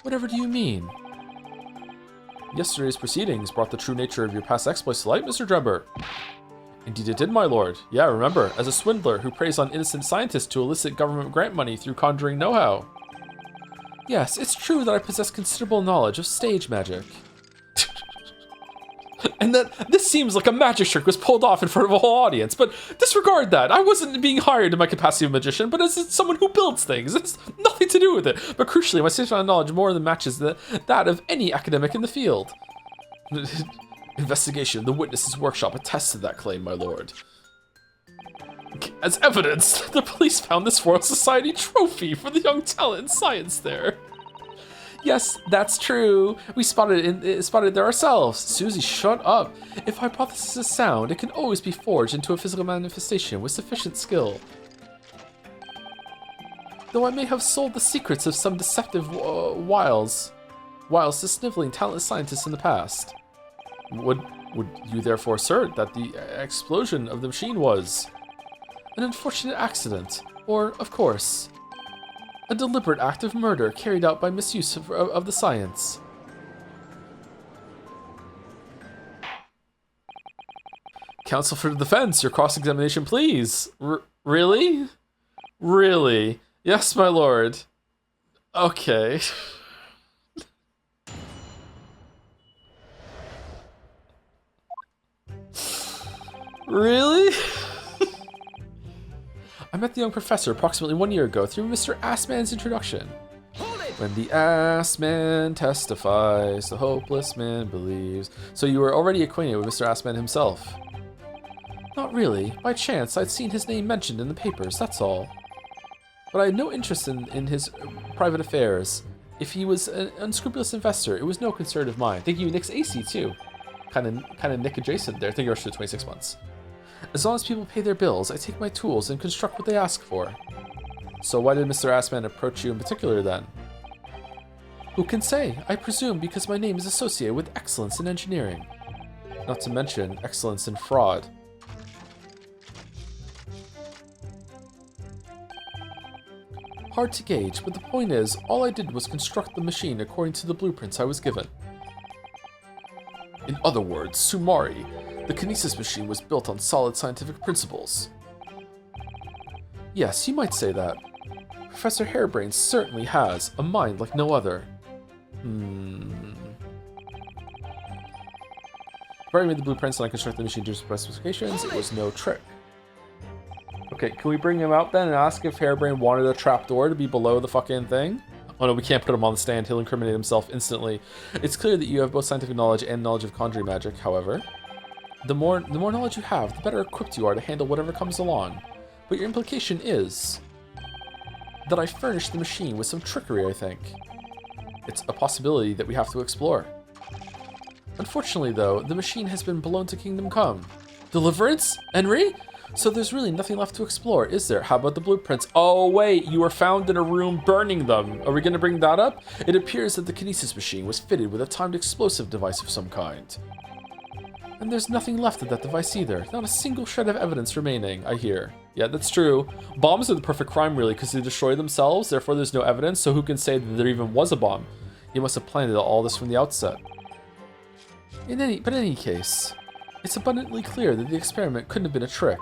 Whatever do you mean? Yesterday's proceedings brought the true nature of your past exploits to light, Mr. Drebber. Indeed it did, my lord. Yeah, remember, as a swindler who preys on innocent scientists to elicit government grant money through conjuring know-how. Yes, it's true that I possess considerable knowledge of stage magic. And that this seems like a magic trick was pulled off in front of a whole audience, but disregard that. I wasn't being hired in my capacity of magician, but as someone who builds things. It's nothing to do with it. But crucially, my stage knowledge more than matches that of any academic in the field. Investigation of the witness's workshop attests to that claim, my lord. As evidence, the police found this Royal Society trophy for the young talent in science there. Yes, that's true. We spotted it there ourselves. Susie, shut up. If hypothesis is sound, it can always be forged into a physical manifestation with sufficient skill. Though I may have sold the secrets of some deceptive wiles to sniveling, talentless scientists in the past. Would you therefore assert that the explosion of the machine was an unfortunate accident, or, of course, a deliberate act of murder carried out by misuse of the science? Counsel for the defense, your cross-examination, please. Really? Really? Yes, my lord. Okay. Really? I met the young professor approximately 1 year ago through Mr. Assman's introduction. When the Assman testifies, the hopeless man believes. So you were already acquainted with Mr. Assman himself? Not really. By chance, I'd seen his name mentioned in the papers, that's all. But I had no interest in his private affairs. If he was an unscrupulous investor, it was no concern of mine. Thank you, Nick's AC, too. Kind of Nick adjacent there. Thank you for 26 months. As long as people pay their bills, I take my tools and construct what they ask for. So why did Mr. Assman approach you in particular then? Who can say? I presume because my name is associated with excellence in engineering. Not to mention excellence in fraud. Hard to gauge, but the point is, all I did was construct the machine according to the blueprints I was given. In other words, sumari, the Kinesis machine was built on solid scientific principles. Yes, you might say that. Professor Harebrained certainly has a mind like no other. Barry made the blueprints and I constructed the machine to specifications. It was no trick. Okay, can we bring him out then and ask if Harebrained wanted a trapdoor to be below the fucking thing? Oh no, we can't put him on the stand. He'll incriminate himself instantly. It's clear that you have both scientific knowledge and knowledge of conjuring magic, however. The more knowledge you have, the better equipped you are to handle whatever comes along. But your implication is that I furnished the machine with some trickery, I think. It's a possibility that we have to explore. Unfortunately, though, the machine has been blown to Kingdom Come. Deliverance? Henry? So there's really nothing left to explore, is there? How about the blueprints? Oh wait, you were found in a room burning them. Are we going to bring that up? It appears that the Kinesis machine was fitted with a timed explosive device of some kind. And there's nothing left of that device either. Not a single shred of evidence remaining, I hear. Yeah, that's true. Bombs are the perfect crime, really, because they destroy themselves, therefore there's no evidence, so who can say that there even was a bomb? He must have planned all this from the outset. But in any case, it's abundantly clear that the experiment couldn't have been a trick.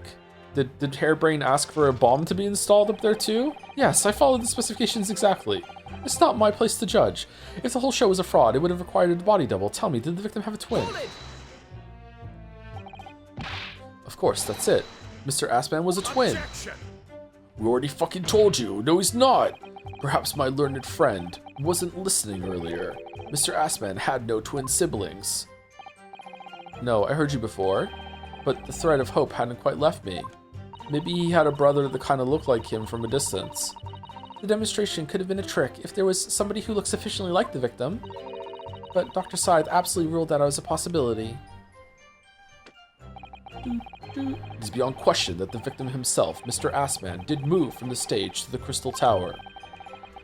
Did Harebrained ask for a bomb to be installed up there too? Yes, I followed the specifications exactly. It's not my place to judge. If the whole show was a fraud, it would have required a body double. Tell me, did the victim have a twin? Of course, that's it. Mr. Assman was a twin. Objection. We already fucking told you. No, he's not. Perhaps my learned friend wasn't listening earlier. Mr. Assman had no twin siblings. No, I heard you before, but the thread of hope hadn't quite left me. Maybe he had a brother that kind of looked like him from a distance. The demonstration could have been a trick if there was somebody who looked sufficiently like the victim, but Dr. Scythe absolutely ruled that out as a possibility. It is beyond question that the victim himself, Mr. Assman, did move from the stage to the Crystal Tower.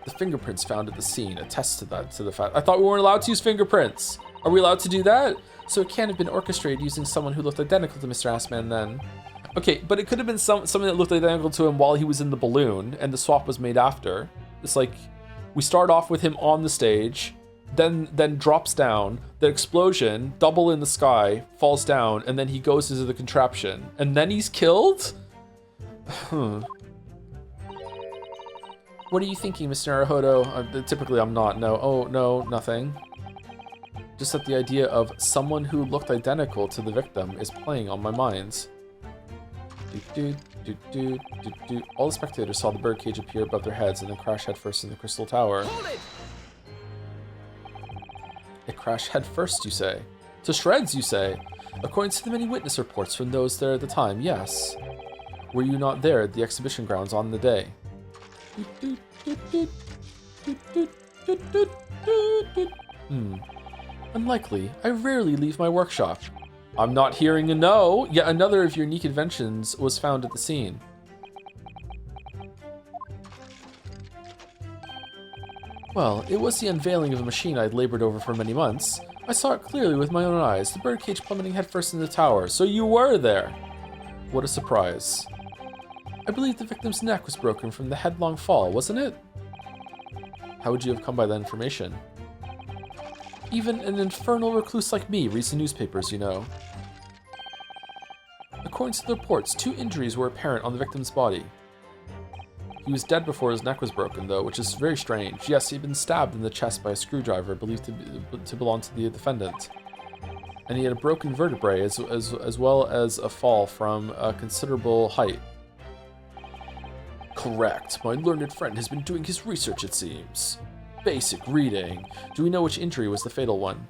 The fingerprints found at the scene attest to the fact. I thought we weren't allowed to use fingerprints. Are we allowed to do that? So it can't have been orchestrated using someone who looked identical to Mr. Assman then. Okay, but it could have been something that looked identical to him while he was in the balloon, and the swap was made after. It's like, we start off with him on the stage, then drops down, the explosion, double in the sky, falls down, and then he goes into the contraption. And then he's killed? What are you thinking, Mr. Naruhodo? Typically I'm not, no. Oh, no, nothing. Just that the idea of someone who looked identical to the victim is playing on my mind. All the spectators saw the birdcage appear above their heads and then crash headfirst in the crystal tower. It crashed headfirst, you say? To shreds, you say? According to the many witness reports from those there at the time, yes. Were you not there at the exhibition grounds on the day? Unlikely. I rarely leave my workshop. I'm not hearing a no. Yet another of your unique inventions was found at the scene. Well, it was the unveiling of a machine I'd labored over for many months. I saw it clearly with my own eyes, the birdcage plummeting headfirst in the tower. So you were there. What a surprise. I believe the victim's neck was broken from the headlong fall, wasn't it? How would you have come by that information? Even an infernal recluse like me reads the newspapers, you know. According to the reports, 2 injuries were apparent on the victim's body. He was dead before his neck was broken, though, which is very strange. Yes, he'd been stabbed in the chest by a screwdriver believed to belong to the defendant. And he had a broken vertebrae as well as a fall from a considerable height. Correct. My learned friend has been doing his research, it seems. Basic reading. Do we know which injury was the fatal one?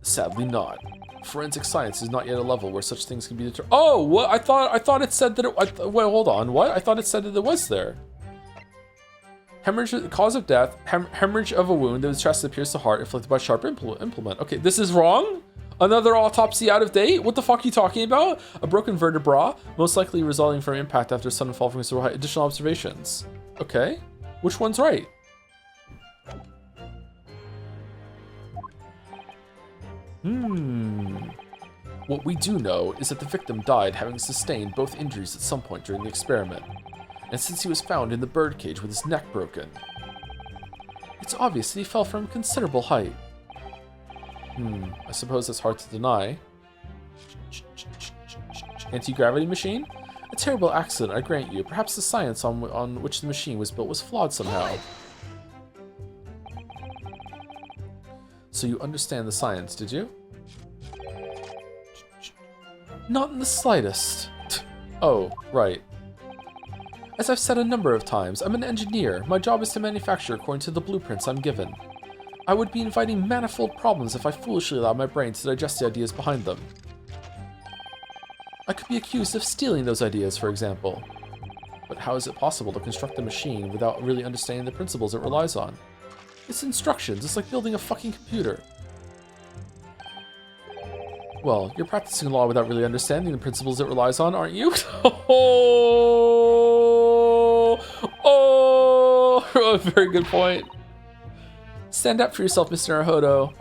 Sadly not. Forensic science is not yet a level where such things can be determined. Oh, what? I thought it said that it... Wait, hold on. What? I thought it said that it was there. Hemorrhage, cause of death, hemorrhage of a wound that was chest that pierced the heart, inflicted by sharp implement. Okay, this is wrong? Another autopsy out of date? What the fuck are you talking about? A broken vertebra, most likely resulting from impact after sudden fall from a height. Additional observations. Okay. Which one's right? What we do know is that the victim died having sustained both injuries at some point during the experiment. And since he was found in the birdcage with his neck broken, it's obvious that he fell from considerable height. I suppose that's hard to deny. Anti-gravity machine? A terrible accident, I grant you. Perhaps the science on which the machine was built was flawed somehow. So you understand the science, did you? Not in the slightest. Oh, right. As I've said a number of times, I'm an engineer. My job is to manufacture according to the blueprints I'm given. I would be inviting manifold problems if I foolishly allowed my brain to digest the ideas behind them. I could be accused of stealing those ideas, for example. But how is it possible to construct a machine without really understanding the principles it relies on? It's instructions. It's like building a fucking computer. Well, you're practicing law without really understanding the principles it relies on, aren't you? Oh, very good point. Stand up for yourself, Mr. Naruhodo.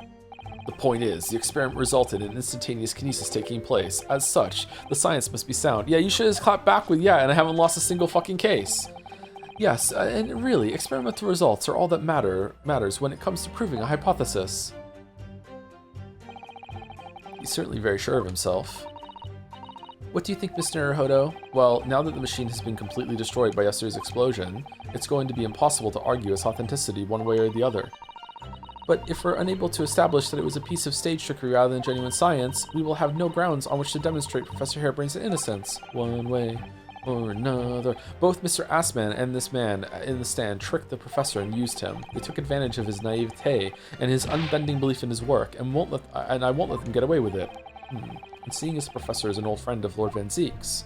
The point is, the experiment resulted in instantaneous kinesis taking place. As such, the science must be sound. Yeah, you should have clapped back with yeah, and I haven't lost a single fucking case. Yes, and really, experimental results are all that matters when it comes to proving a hypothesis. He's certainly very sure of himself. What do you think, Mr. Naruhodo? Well, now that the machine has been completely destroyed by yesterday's explosion, it's going to be impossible to argue its authenticity one way or the other. But if we're unable to establish that it was a piece of stage trickery rather than genuine science, we will have no grounds on which to demonstrate Professor Harebrain's innocence, one way or another. Both Mr. Assman and this man in the stand tricked the professor and used him. They took advantage of his naivete and his unbending belief in his work, and I won't let them get away with it. And seeing as the professor is an old friend of Lord Van Zeek's,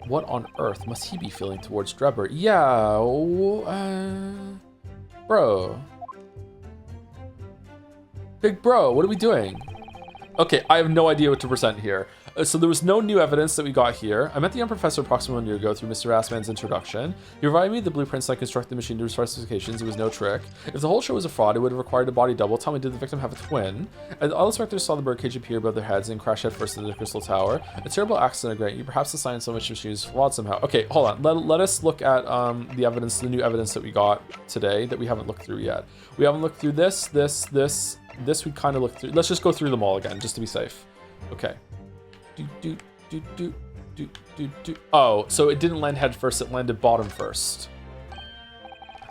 what on earth must he be feeling towards Drebber? Yeah, bro. Big bro, what are we doing? Okay, I have no idea what to present here. So there was no new evidence that we got here. I met the young professor approximately 1 year ago through Mr. Assman's introduction. He provided me the blueprints I constructed the machine to his specifications. It was no trick. If the whole show was a fraud, it would have required a body double. Tell me, did the victim have a twin? And all the specters saw the birdcage appear above their heads and crash headfirst into the crystal tower. A terrible accident, I grant you. Perhaps the science on which machine is flawed somehow. Okay, hold on. Let us look at the evidence, the new evidence that we got today that we haven't looked through yet. We haven't looked through this we kind of looked through. Let's just go through them all again, just to be safe. Okay. Oh, so it didn't land head first, it landed bottom first.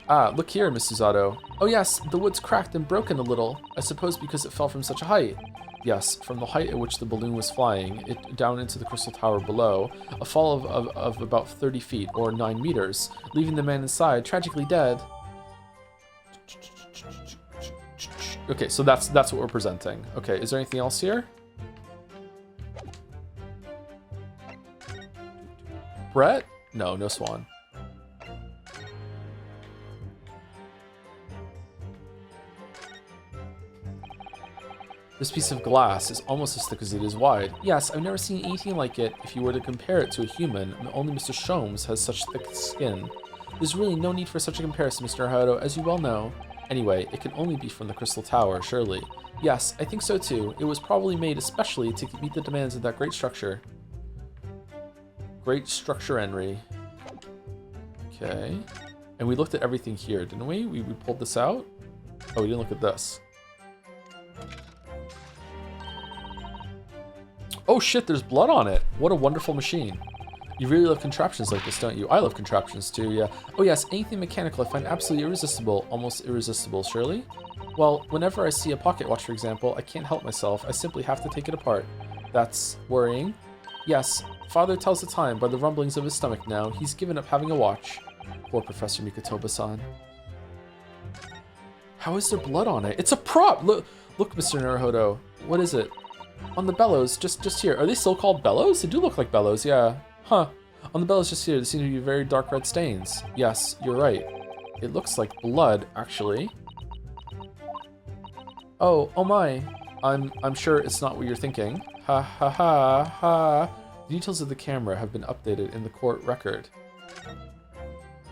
Ah, look here, Miss Susato. Oh yes, the wood's cracked and broken a little. I suppose because it fell from such a height. Yes, from the height at which the balloon was flying, it down into the crystal tower below, a fall of about 30 feet, or 9 meters, leaving the man inside tragically dead. Okay, so that's what we're presenting. Okay, is there anything else here? Brett? No, no swan. This piece of glass is almost as thick as it is wide. Yes, I've never seen anything like it. If you were to compare it to a human, only Mr. Sholmes has such thick skin. There's really no need for such a comparison, Mr. Naruto, as you well know. Anyway, it can only be from the Crystal Tower, surely. Yes, I think so too. It was probably made especially to meet the demands of that great structure. Great structure, Henry. Okay. And we looked at everything here, didn't we? We pulled this out? Oh, we didn't look at this. Oh shit, there's blood on it. What a wonderful machine. You really love contraptions like this, don't you? I love contraptions too, yeah. Oh yes, anything mechanical I find absolutely irresistible. Almost irresistible, surely? Well, whenever I see a pocket watch, for example, I can't help myself. I simply have to take it apart. That's worrying. Yes, Father tells the time by the rumblings of his stomach now. He's given up having a watch. Poor Professor Mikotoba-san. How is there blood on it? It's a prop! Look, Mr. Naruhodo. What is it? On the bellows, just here. Are they still called bellows? They do look like bellows, yeah. Huh. On the bellows just here, there seem to be very dark red stains. Yes, you're right. It looks like blood, actually. Oh my. I'm sure it's not what you're thinking. Ha ha ha ha. The details of the camera have been updated in the court record.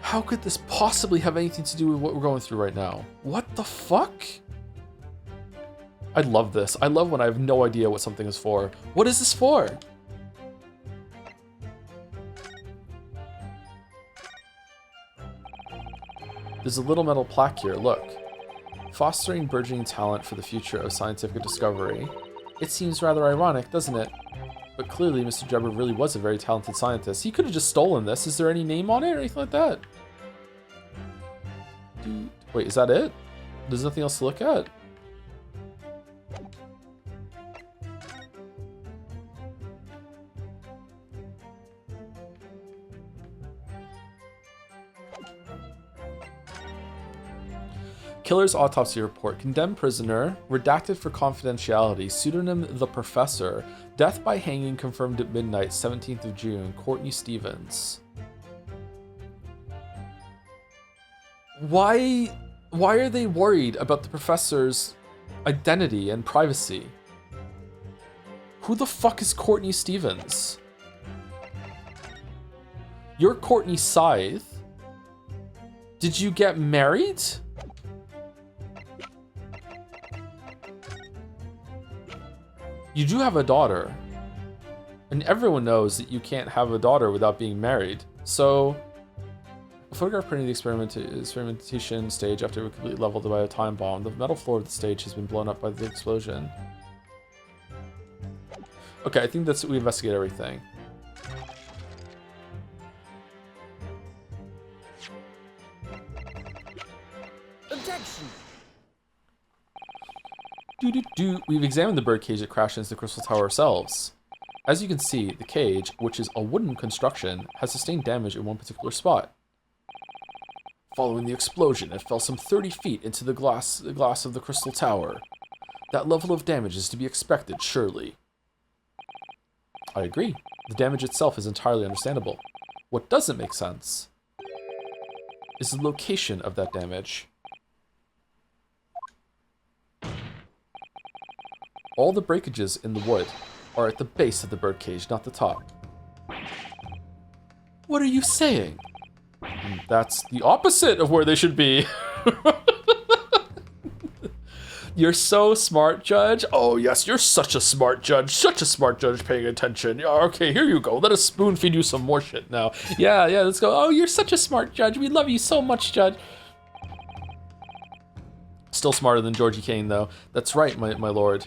How could this possibly have anything to do with what we're going through right now? What the fuck? I love this. I love when I have no idea what something is for. What is this for? There's a little metal plaque here, look. Fostering burgeoning talent for the future of scientific discovery. It seems rather ironic, doesn't it? But clearly Mr. Drebber really was a very talented scientist. He could have just stolen this. Is there any name on it or anything like that? Wait, is that it? There's nothing else to look at? Killer's autopsy report. Condemned prisoner. Redacted for confidentiality. Pseudonym The Professor. Death by hanging confirmed at midnight, 17th of June. Courtney Stevens. Why are they worried about the professor's identity and privacy? Who the fuck is Courtney Stevens? You're Courtney Scythe. Did you get married? You do have a daughter. And everyone knows that you can't have a daughter without being married. So, a photograph printing the experimentation stage after it was completely leveled by a time bomb. The metal floor of the stage has been blown up by the explosion. Okay, I think that's we investigate everything. Objection! We've examined the birdcage that crashed into the Crystal Tower ourselves. As you can see, the cage, which is a wooden construction, has sustained damage in one particular spot. Following the explosion, it fell some 30 feet into the glass of the Crystal Tower. That level of damage is to be expected, surely. I agree. The damage itself is entirely understandable. What doesn't make sense is the location of that damage. All the breakages in the wood are at the base of the birdcage, not the top. What are you saying? That's the opposite of where they should be. You're so smart, Judge. Oh, yes, you're such a smart judge. Such a smart judge paying attention. Yeah, okay, here you go. Let us spoon feed you some more shit now. Yeah, let's go. Oh, you're such a smart judge. We love you so much, Judge. Still smarter than Georgie Kane, though. That's right, my lord.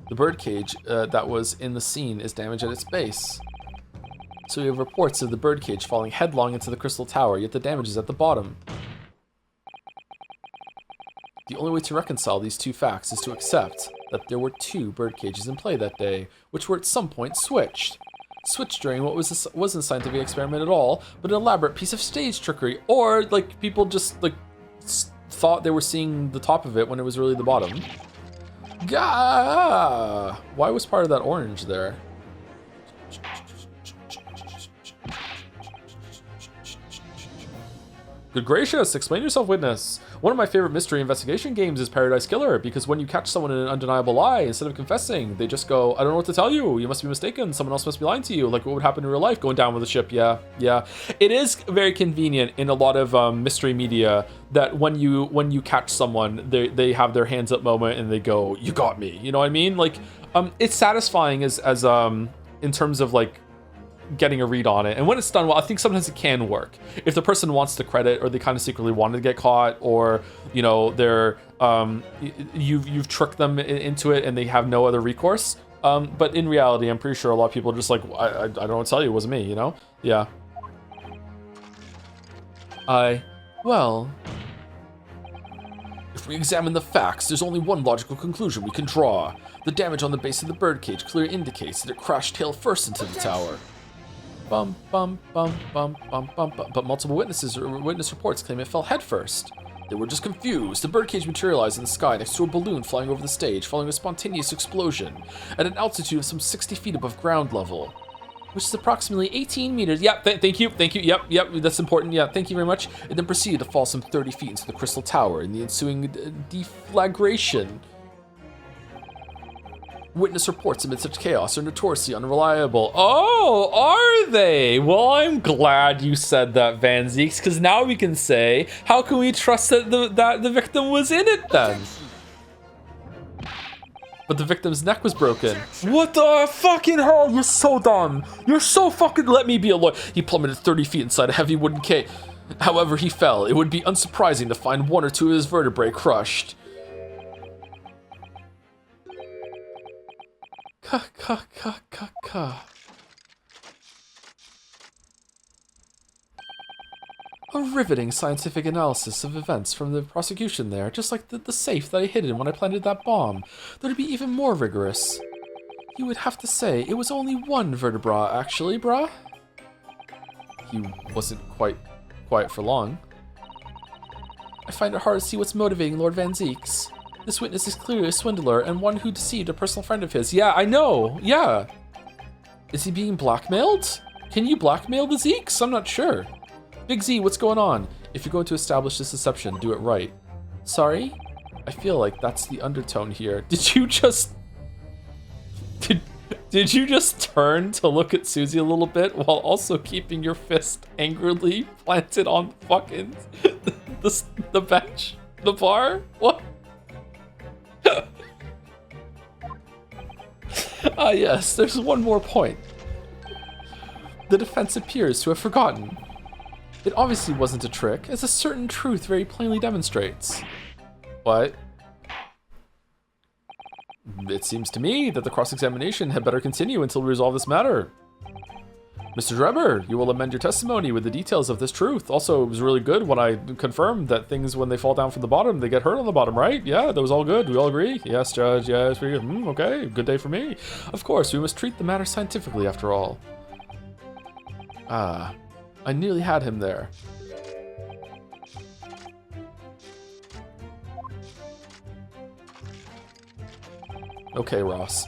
The birdcage that was in the scene is damaged at its base. So we have reports of the birdcage falling headlong into the crystal tower, yet the damage is at the bottom. The only way to reconcile these two facts is to accept that there were two birdcages in play that day, which were at some point switched. Switched during what wasn't a scientific experiment at all, but an elaborate piece of stage trickery, or like people just like thought they were seeing the top of it when it was really the bottom. Gah! Why was part of that orange there? Good gracious, explain yourself, witness. One of my favorite mystery investigation games is Paradise Killer, because when you catch someone in an undeniable lie, instead of confessing, they just go, I don't know what to tell you. You must be mistaken. Someone else must be lying to you. Like what would happen in real life, going down with a ship. Yeah. It is very convenient in a lot of mystery media that when you catch someone, they have their hands up moment and they go, you got me. You know what I mean? Like, it's satisfying as in terms of like, getting a read on it, and when it's done well, I think sometimes it can work if the person wants the credit, or they kind of secretly wanted to get caught, or you know they're you've tricked them into it and they have no other recourse. But in reality, I'm pretty sure a lot of people are just like, I don't know what to tell you, it wasn't me, you know? Yeah. Well, if we examine the facts, there's only one logical conclusion we can draw. The damage on the base of the birdcage clearly indicates that it crashed tail first into the tower. Bum, bum, bum, bum, bum, bum, bum. But multiple witness reports claim it fell headfirst. They were just confused. The birdcage materialized in the sky next to a balloon flying over the stage, following a spontaneous explosion at an altitude of some 60 feet above ground level, which is approximately 18 meters. Yep, thank you. Yep, that's important. Yeah, thank you very much. It then proceeded to fall some 30 feet into the crystal tower in the ensuing deflagration. Witness reports amid such chaos are notoriously unreliable. Oh, are they? Well, I'm glad you said that, Van Zeeks, because now we can say, how can we trust that the victim was in it then? But the victim's neck was broken. What the fucking hell? You're so dumb. You're so fucking... Let me be a lawyer. He plummeted 30 feet inside a heavy wooden cage. However he fell, it would be unsurprising to find one or two of his vertebrae crushed. A riveting scientific analysis of events from the prosecution there, just like the safe that I hid in when I planted that bomb. That'd be even more rigorous. You would have to say it was only one vertebra, actually, brah. He wasn't quite quiet for long. I find it hard to see what's motivating Lord Van Zeeks. This witness is clearly a swindler and one who deceived a personal friend of his. Yeah, I know. Yeah. Is he being blackmailed? Can you blackmail the Zeeks? I'm not sure. Big Z, what's going on? If you're going to establish this deception, do it right. Sorry? I feel like that's the undertone here. Did you just... Did you just turn to look at Susie a little bit while also keeping your fist angrily planted on fucking the bench? The bar? What? Ah, yes, there's one more point. The defense appears to have forgotten. It obviously wasn't a trick, as a certain truth very plainly demonstrates. What? It seems to me that the cross-examination had better continue until we resolve this matter. Mr. Drebber, you will amend your testimony with the details of this truth. Also, it was really good when I confirmed that things, when they fall down from the bottom, they get hurt on the bottom, right? Yeah, that was all good. We all agree? Yes, Judge. Yes, we okay. Good day for me. Of course, we must treat the matter scientifically after all. Ah, I nearly had him there. Okay, Ross.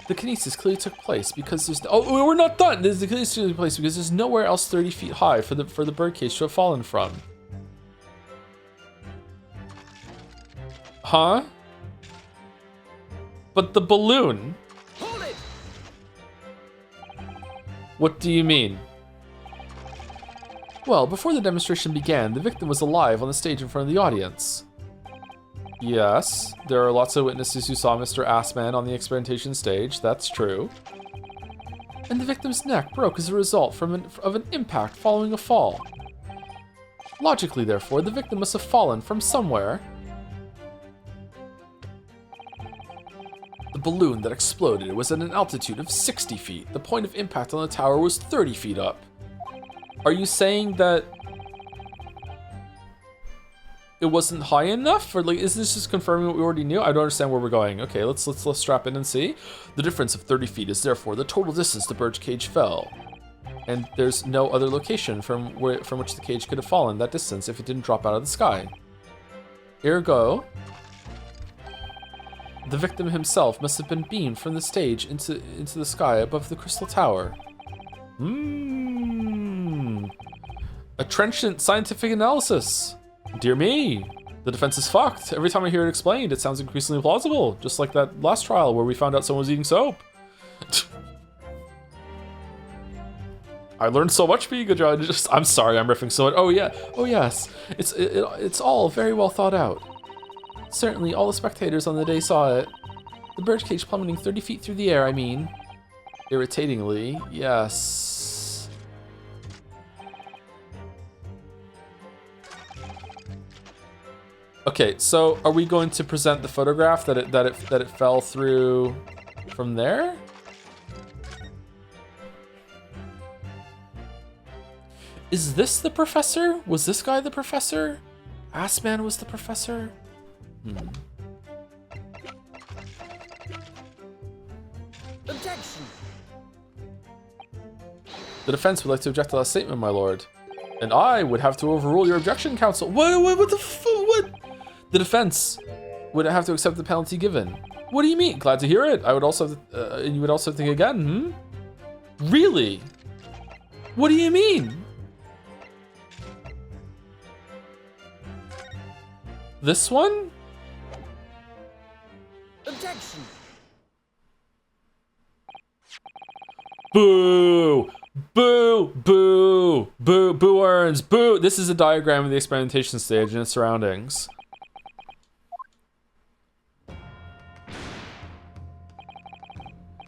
The Kinesis clearly took place because there's... Oh, we're not done! The Kinesis took place because there's nowhere else 30 feet high for the birdcage to have fallen from. Huh? But the balloon... Hold it! What do you mean? Well, before the demonstration began, the victim was alive on the stage in front of the audience. Yes, there are lots of witnesses who saw Mr. Assman on the experimentation stage, that's true. And the victim's neck broke as a result of an impact following a fall. Logically, therefore, the victim must have fallen from somewhere. The balloon that exploded was at an altitude of 60 feet. The point of impact on the tower was 30 feet up. Are you saying that it wasn't high enough? Or like, is this just confirming what we already knew? I don't understand where we're going. Okay, let's strap in and see. The difference of 30 feet is therefore the total distance the birdcage fell. And there's no other location from which the cage could have fallen that distance if it didn't drop out of the sky. Ergo, the victim himself must have been beamed from the stage into the sky above the crystal tower. A trenchant scientific analysis. Dear me, the defense is fucked. Every time I hear it explained, it sounds increasingly plausible. Just like that last trial where we found out someone was eating soap. I learned so much from you, good Judge. I'm sorry, I'm riffing so much. Oh yeah, oh yes. It's all very well thought out. Certainly, all the spectators on the day saw it. The birdcage plummeting 30 feet through the air, I mean. Irritatingly, yes. Okay, so are we going to present the photograph that it fell through from there? Is this the professor? Was this guy the professor? Assman was the professor? Objection! The defense would like to object to that statement, my lord. And I would have to overrule your objection, counsel. What the what? The defense would have to accept the penalty given. What do you mean? Glad to hear it. I would also, and you would also think again, Really? What do you mean? This one? Objection! Boo! Boo! Boo! Boo! Boo earns! Boo! This is a diagram of the experimentation stage and its surroundings.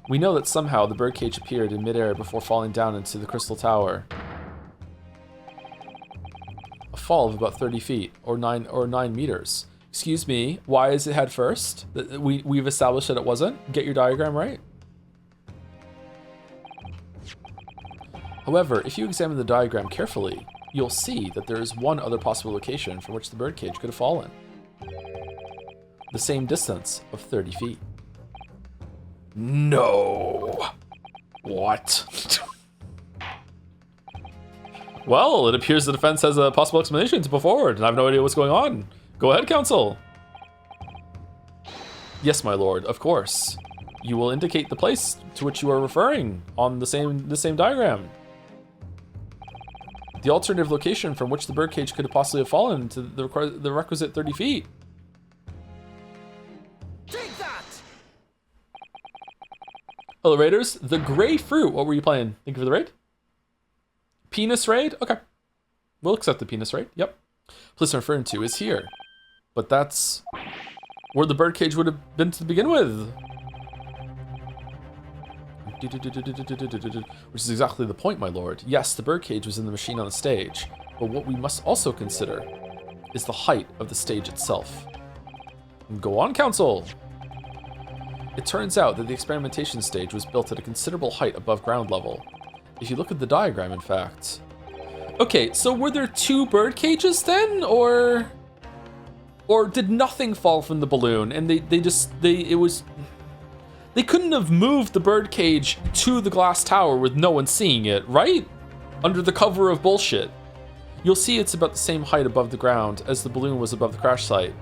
We know that somehow the birdcage appeared in midair before falling down into the crystal tower. A fall of about 30 feet, or 9 meters. Excuse me, why is it head first? We've established that it wasn't. Get your diagram right. However, if you examine the diagram carefully, you'll see that there is one other possible location from which the birdcage could have fallen. The same distance of 30 feet. No. What? Well, it appears the defense has a possible explanation to put forward, and I have no idea what's going on. Go ahead, counsel. Yes, my lord, of course. You will indicate the place to which you are referring on the same diagram. The alternative location from which the birdcage could possibly have fallen to the requisite 30 feet. Take that! Hello, Raiders. The Gray Fruit. What were you playing? Thank you for the raid. Penis raid? Okay. We'll accept the penis raid. Yep. Place I'm referring to is here. But that's where the birdcage would have been to begin with. Which is exactly the point, my lord. Yes, the birdcage was in the machine on the stage, but what we must also consider is the height of the stage itself. Go on, counsel! It turns out that the experimentation stage was built at a considerable height above ground level. If you look at the diagram, in fact... Okay, so were there 2 bird cages then, or did nothing fall from the balloon and they couldn't have moved the bird cage to the glass tower with no one seeing it, right? Under the cover of bullshit. You'll see it's about the same height above the ground as the balloon was above the crash site.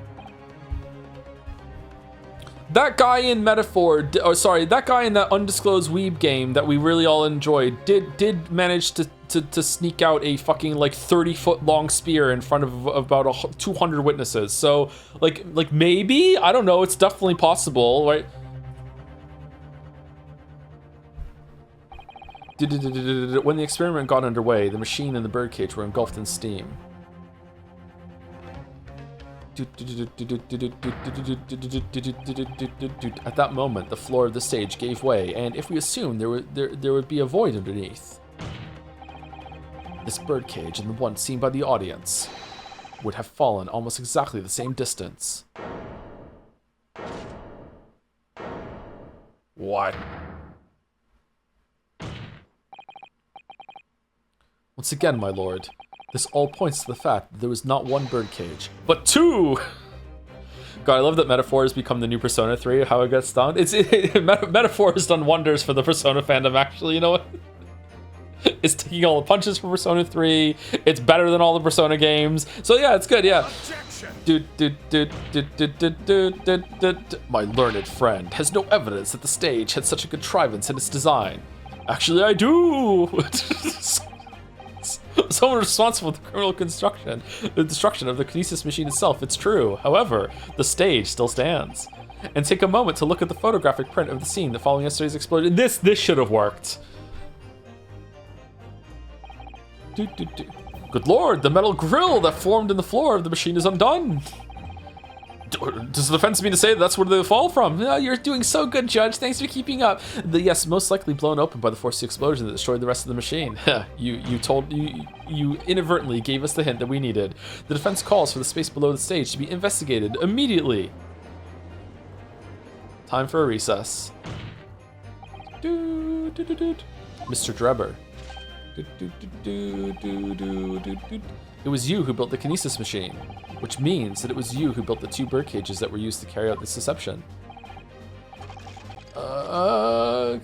That guy in Metaphor, that guy in that undisclosed weeb game that we really all enjoyed did manage to sneak out a fucking like 30-foot long spear in front of about 200 witnesses. So like maybe, I don't know, it's definitely possible, right? When the experiment got underway, the machine and the birdcage were engulfed in steam. At that moment, the floor of the stage gave way, and if we assume there would be a void underneath, this birdcage and the one seen by the audience would have fallen almost exactly the same distance. What? Once again, my lord, this all points to the fact that there was not one birdcage, but two! God, I love that Metaphor has become the new Persona 3, how it gets done. Metaphor has done wonders for the Persona fandom, actually, you know what? It's taking all the punches for Persona 3, it's better than all the Persona games, so yeah, it's good, yeah. My learned friend has no evidence that the stage had such a contrivance in its design. Actually, I do! Someone responsible for the criminal the destruction of the Kinesis machine itself, it's true. However, the stage still stands. And take a moment to look at the photographic print of the scene that following yesterday's explosion. This should have worked. Good lord, the metal grill that formed in the floor of the machine is undone. Does the defense mean to say that's where they fall from? Oh, you're doing so good, Judge. Thanks for keeping up. Yes, most likely blown open by the force of the explosion that destroyed the rest of the machine. You inadvertently gave us the hint that we needed. The defense calls for the space below the stage to be investigated immediately. Time for a recess. Mr. Drebber. It was you who built the Kinesis machine, which means that it was you who built the two bird cages that were used to carry out this deception. The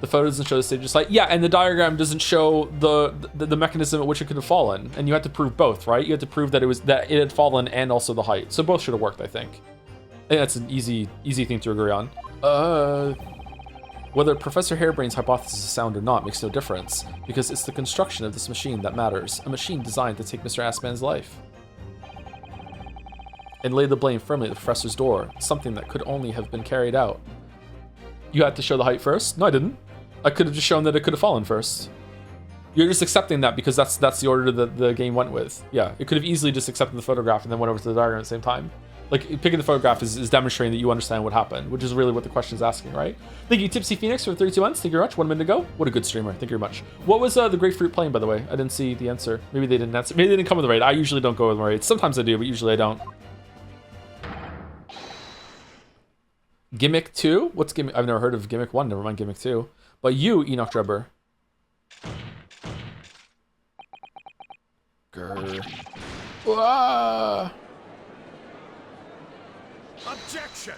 photo doesn't show the stage just like, yeah, and the diagram doesn't show the mechanism at which it could have fallen, and you had to prove both, right? You had to prove that it had fallen and also the height. So both should have worked, I think. I think that's an easy thing to agree on. Whether Professor Harebrain's hypothesis is sound or not makes no difference, because it's the construction of this machine that matters, a machine designed to take Mr. Assman's life. And lay the blame firmly at the professor's door, something that could only have been carried out. You had to show the height first? No, I didn't. I could have just shown that it could have fallen first. You're just accepting that because that's the order that the game went with. Yeah, it could have easily just accepted the photograph and then went over to the diagram at the same time. Like, picking the photograph is demonstrating that you understand what happened, which is really what the question is asking, right? Thank you, Tipsy Phoenix, for 32 months. Thank you very much. 1 minute ago. What a good streamer. Thank you very much. What was the grapefruit playing, by the way? I didn't see the answer. Maybe they didn't answer. Maybe they didn't come with the raid. I usually don't go with the raid. Sometimes I do, but usually I don't. Gimmick 2? What's Gimmick? I've never heard of Gimmick 1. Never mind Gimmick 2. But you, Enoch Drebber. Grr. Wah! Objection!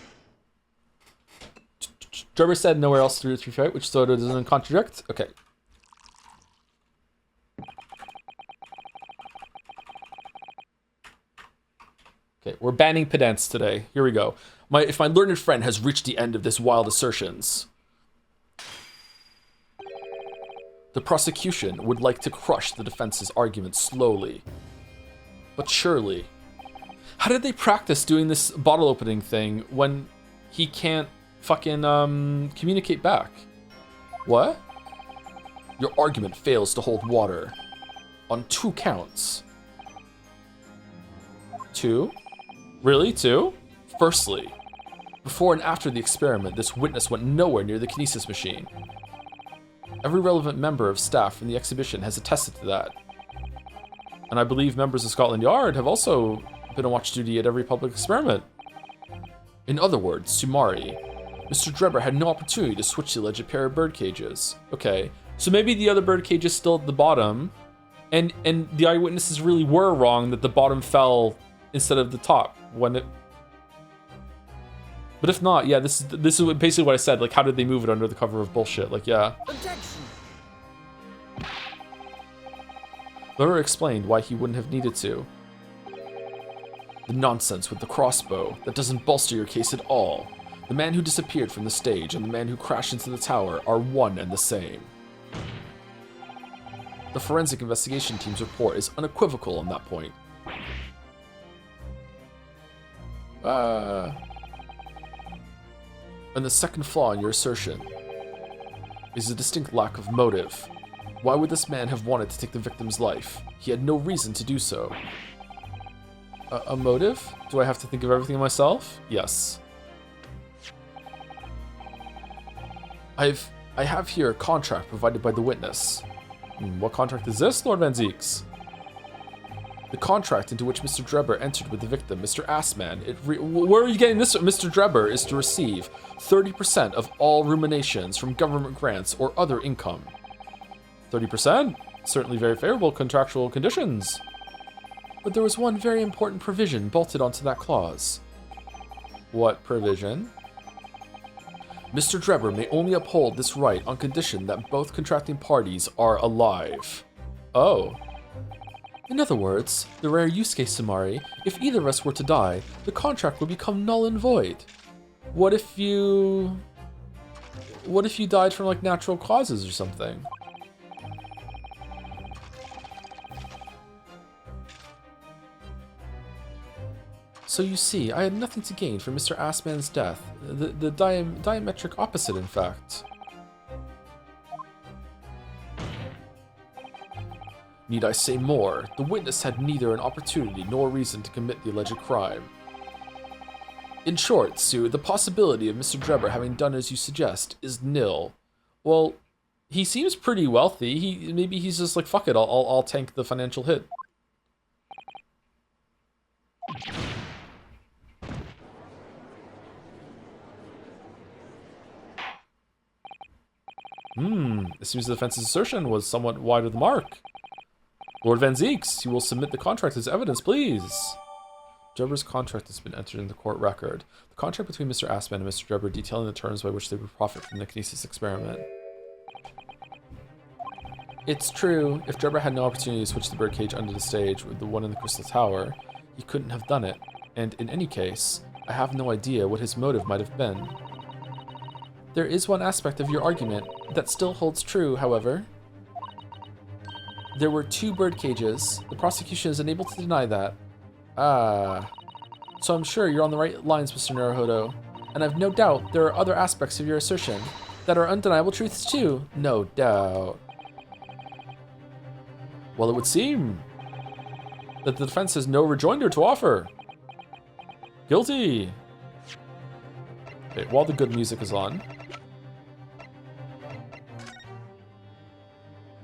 Drebber said nowhere else through 3 which Soda doesn't contradict. Okay. Okay, we're banning pedants today. Here we go. If my learned friend has reached the end of this wild assertions, the prosecution would like to crush the defense's argument slowly, but surely. How did they practice doing this bottle opening thing when he can't fucking communicate back? What? Your argument fails to hold water. On 2 counts. 2? Really? 2? Firstly, before and after the experiment, this witness went nowhere near the Kinesis machine. Every relevant member of staff from the exhibition has attested to that. And I believe members of Scotland Yard have also been on watch duty at every public experiment. In other words, Sumari, Mr. Drebber had no opportunity to switch the alleged pair of bird cages. Okay, so maybe the other bird cage is still at the bottom, and the eyewitnesses really were wrong that the bottom fell instead of the top when it. But if not, yeah, this is basically what I said. Like, how did they move it under the cover of bullshit? Like, yeah. Objection! Laura explained why he wouldn't have needed to. The nonsense with the crossbow, that doesn't bolster your case at all. The man who disappeared from the stage and the man who crashed into the tower are one and the same. The forensic investigation team's report is unequivocal on that point. And the second flaw in your assertion is a distinct lack of motive. Why would this man have wanted to take the victim's life? He had no reason to do so. A motive? Do I have to think of everything myself? Yes. I have here a contract provided by the witness. What contract is this, Lord Van Zeeks? The contract into which Mr. Drebber entered with the victim, Mr. Assman. Where are you getting this? Mr. Drebber is to receive 30% of all ruminations from government grants or other income. 30%? Certainly very favorable contractual conditions. But there was one very important provision bolted onto that clause. What provision? Mr. Drebber may only uphold this right on condition that both contracting parties are alive. Oh. In other words, the rare use case scenario, if either of us were to die, the contract would become null and void. What if you died from like natural causes or something? So you see, I had nothing to gain from Mr. Assman's death. The diametric opposite, in fact. Need I say more? The witness had neither an opportunity nor reason to commit the alleged crime. In short, Sue, the possibility of Mr. Drebber having done as you suggest is nil. Well, he seems pretty wealthy. Maybe he's just like, fuck it, I'll tank the financial hit. It seems the defense's assertion was somewhat wide of the mark. Lord Van Zeeks, you will submit the contract as evidence, please. Drebber's contract has been entered in the court record. The contract between Mr. Assman and Mr. Drebber detailing the terms by which they would profit from the Kinesis experiment. It's true, if Drebber had no opportunity to switch the birdcage under the stage with the one in the Crystal Tower, he couldn't have done it. And in any case, I have no idea what his motive might have been. There is one aspect of your argument that still holds true, however. There were 2 bird cages. The prosecution is unable to deny that. So I'm sure you're on the right lines, Mr. Naruhodo. And I've no doubt there are other aspects of your assertion that are undeniable truths too. No doubt. Well, it would seem that the defense has no rejoinder to offer. Guilty. Okay, while the good music is on.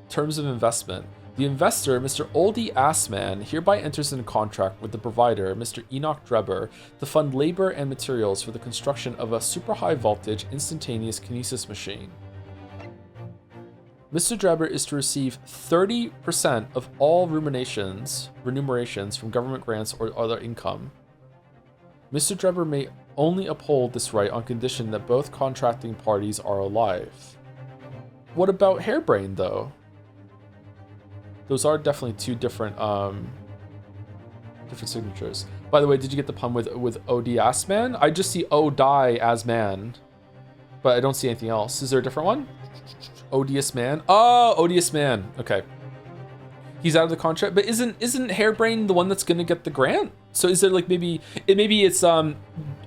Terms of investment. The investor, Mr. Oldie Assman, hereby enters into contract with the provider, Mr. Enoch Drebber, to fund labor and materials for the construction of a super high voltage instantaneous kinesis machine. Mr. Drebber is to receive 30% of all remunerations from government grants or other income. Mr. Drebber may only uphold this right on condition that both contracting parties are alive. What about Hairbrain, though? Those are definitely 2 different signatures. By the way, did you get the pun with OD Assman? I just see O-Die as man, but I don't see anything else. Is there a different one? Odious Man? Oh, Odious Man. Okay. He's out of the contract, but isn't Hairbrain the one that's gonna get the grant? So is there like maybe it's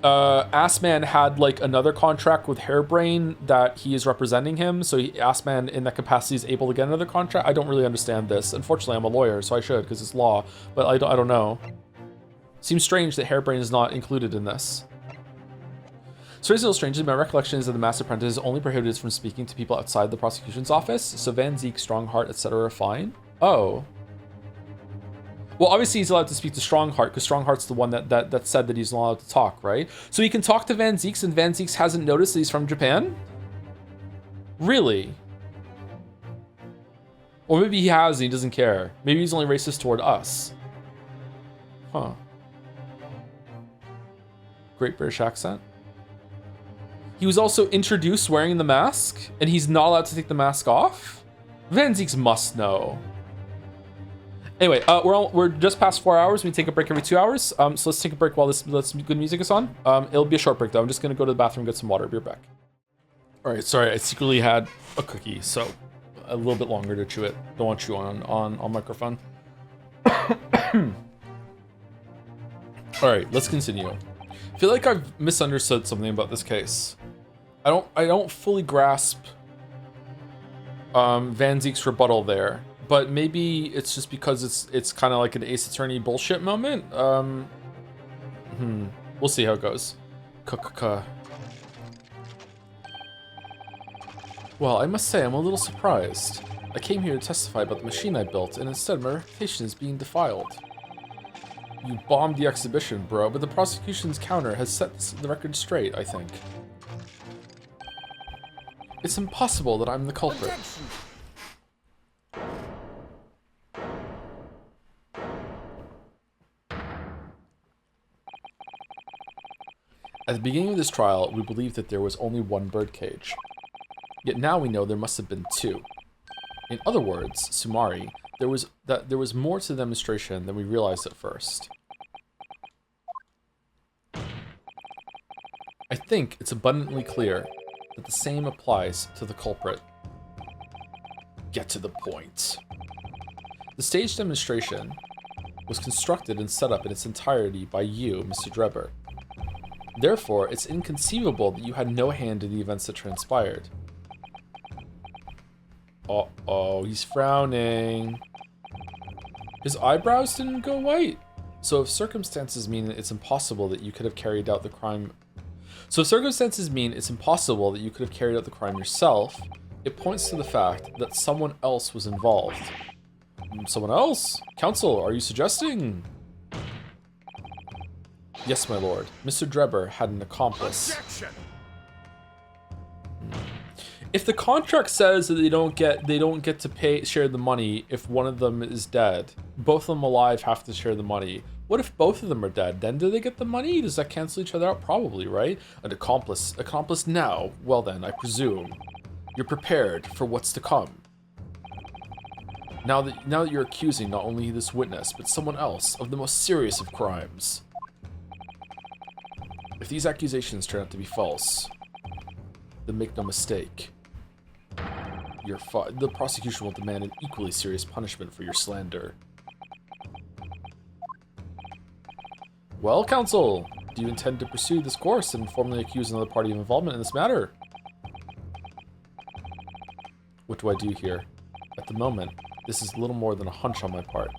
Assman had like another contract with Hairbrain that he is representing him, so Assman in that capacity is able to get another contract? I don't really understand this. Unfortunately, I'm a lawyer, so I should because it's law, but I don't know. Seems strange that Hairbrain is not included in this. Strangely, strangely, my recollection is that the Master Apprentice is only prohibited from speaking to people outside the prosecution's office, so Van Zeek, Strongheart, etc. are fine. Oh. Well, obviously he's allowed to speak to Strongheart, because Strongheart's the one that said that he's not allowed to talk, right? So he can talk to Van Zeeks, and Van Zeeks hasn't noticed that he's from Japan? Really? Or maybe he has and he doesn't care. Maybe he's only racist toward us. Huh. Great British accent. He was also introduced wearing the mask, and he's not allowed to take the mask off? Van Zeeks must know. Anyway, we're just past 4 hours. We take a break every 2 hours. So let's take a break while this good music is on. It'll be a short break though. I'm just gonna go to the bathroom, get some water. Be right back. All right, sorry, I secretly had a cookie, so a little bit longer to chew it. Don't want to chew on microphone. All right, let's continue. I feel like I've misunderstood something about this case. I don't fully grasp Van Zeek's rebuttal there, but maybe it's just because it's kind of like an Ace Attorney bullshit moment. We'll see how it goes. Well, I must say I'm a little surprised. I came here to testify about the machine I built, and instead my reputation is being defiled. You bombed the exhibition, bro, but the prosecution's counter has set the record straight, I think. It's impossible that I'm the culprit. Objection. At the beginning of this trial, we believed that there was only one birdcage. Yet now we know there must have been two. In other words, Sumari, there was more to the demonstration than we realized at first. I think it's abundantly clear that the same applies to the culprit. Get to the point. The stage demonstration was constructed and set up in its entirety by you, Mr. Drebber. Therefore, it's inconceivable that you had no hand in the events that transpired. Uh-oh, he's frowning. His eyebrows didn't go white. So if circumstances mean that it's impossible that you could have carried out the crime... So if circumstances mean it's impossible that you could have carried out the crime yourself, it points to the fact that someone else was involved. Someone else? Counsel, are you suggesting? Yes, my lord. Mr. Drebber had an accomplice. Objection. If the contract says that they don't get to share the money if one of them is dead, both of them alive have to share the money. What if both of them are dead? Then do they get the money? Does that cancel each other out? Probably, right? An accomplice now. Well then, I presume you're prepared for what's to come. Now that you're accusing not only this witness but someone else of the most serious of crimes. If these accusations turn out to be false, then make no mistake. The prosecution will demand an equally serious punishment for your slander. Well, counsel, do you intend to pursue this course and formally accuse another party of involvement in this matter? What do I do here? At the moment, this is little more than a hunch on my part.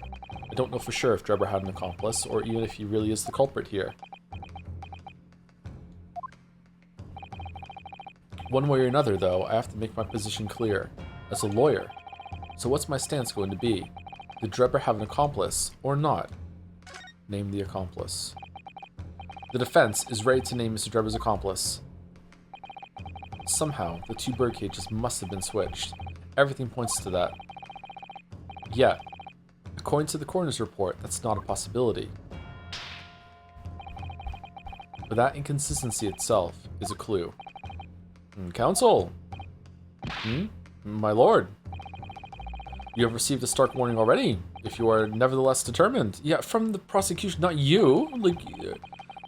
I don't know for sure if Drebber had an accomplice, or even if he really is the culprit here. One way or another, though, I have to make my position clear. As a lawyer. So what's my stance going to be? Did Drebber have an accomplice, or not? Name the accomplice. The defense is ready to name Mr. Drebber's accomplice. Somehow, the two bird cages must have been switched. Everything points to that. Yet, according to the coroner's report, that's not a possibility. But that inconsistency itself is a clue. Counsel! My lord. You have received a stark warning already, if you are nevertheless determined. Yeah, from the prosecution, not you.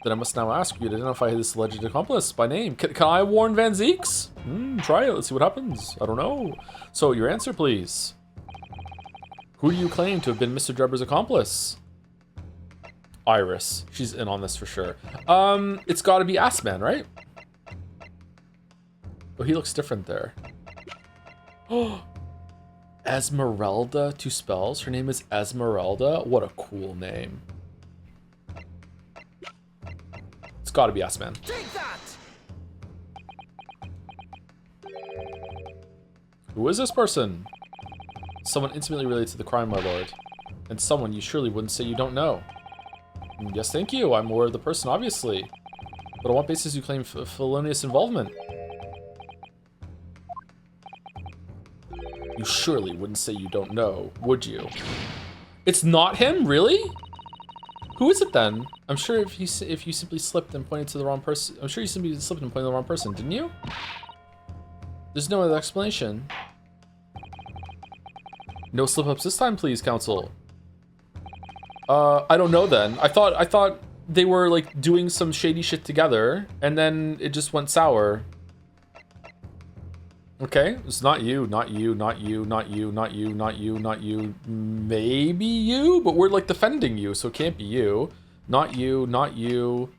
Then I must now ask you to identify this alleged accomplice by name. Can I warn Van Zeeks? Try it, let's see what happens. I don't know. So, your answer, please. Who do you claim to have been Mr. Drebber's accomplice? Iris. She's in on this for sure. It's gotta be Assman, right? Oh, he looks different there. Oh, Esmeralda, 2 spells. Her name is Esmeralda. What a cool name. It's gotta be Assman. Take that. Who is this person? Someone intimately related to the crime, my lord. And someone you surely wouldn't say you don't know. Yes, thank you. I'm aware of the person, obviously. But on what basis do you claim felonious involvement? You surely wouldn't say you don't know, would you? It's not him, really? Who is it then? I'm sure if you simply slipped and pointed to the wrong person, I'm sure you simply slipped and pointed to the wrong person, didn't you? There's no other explanation. No slip-ups this time, please, counsel. I don't know then. I thought they were like doing some shady shit together, and then it just went sour. Okay, it's not you, not you, not you, not you, not you, not you, not you. Maybe you, but we're like defending you, so it can't be you. Not you, not you.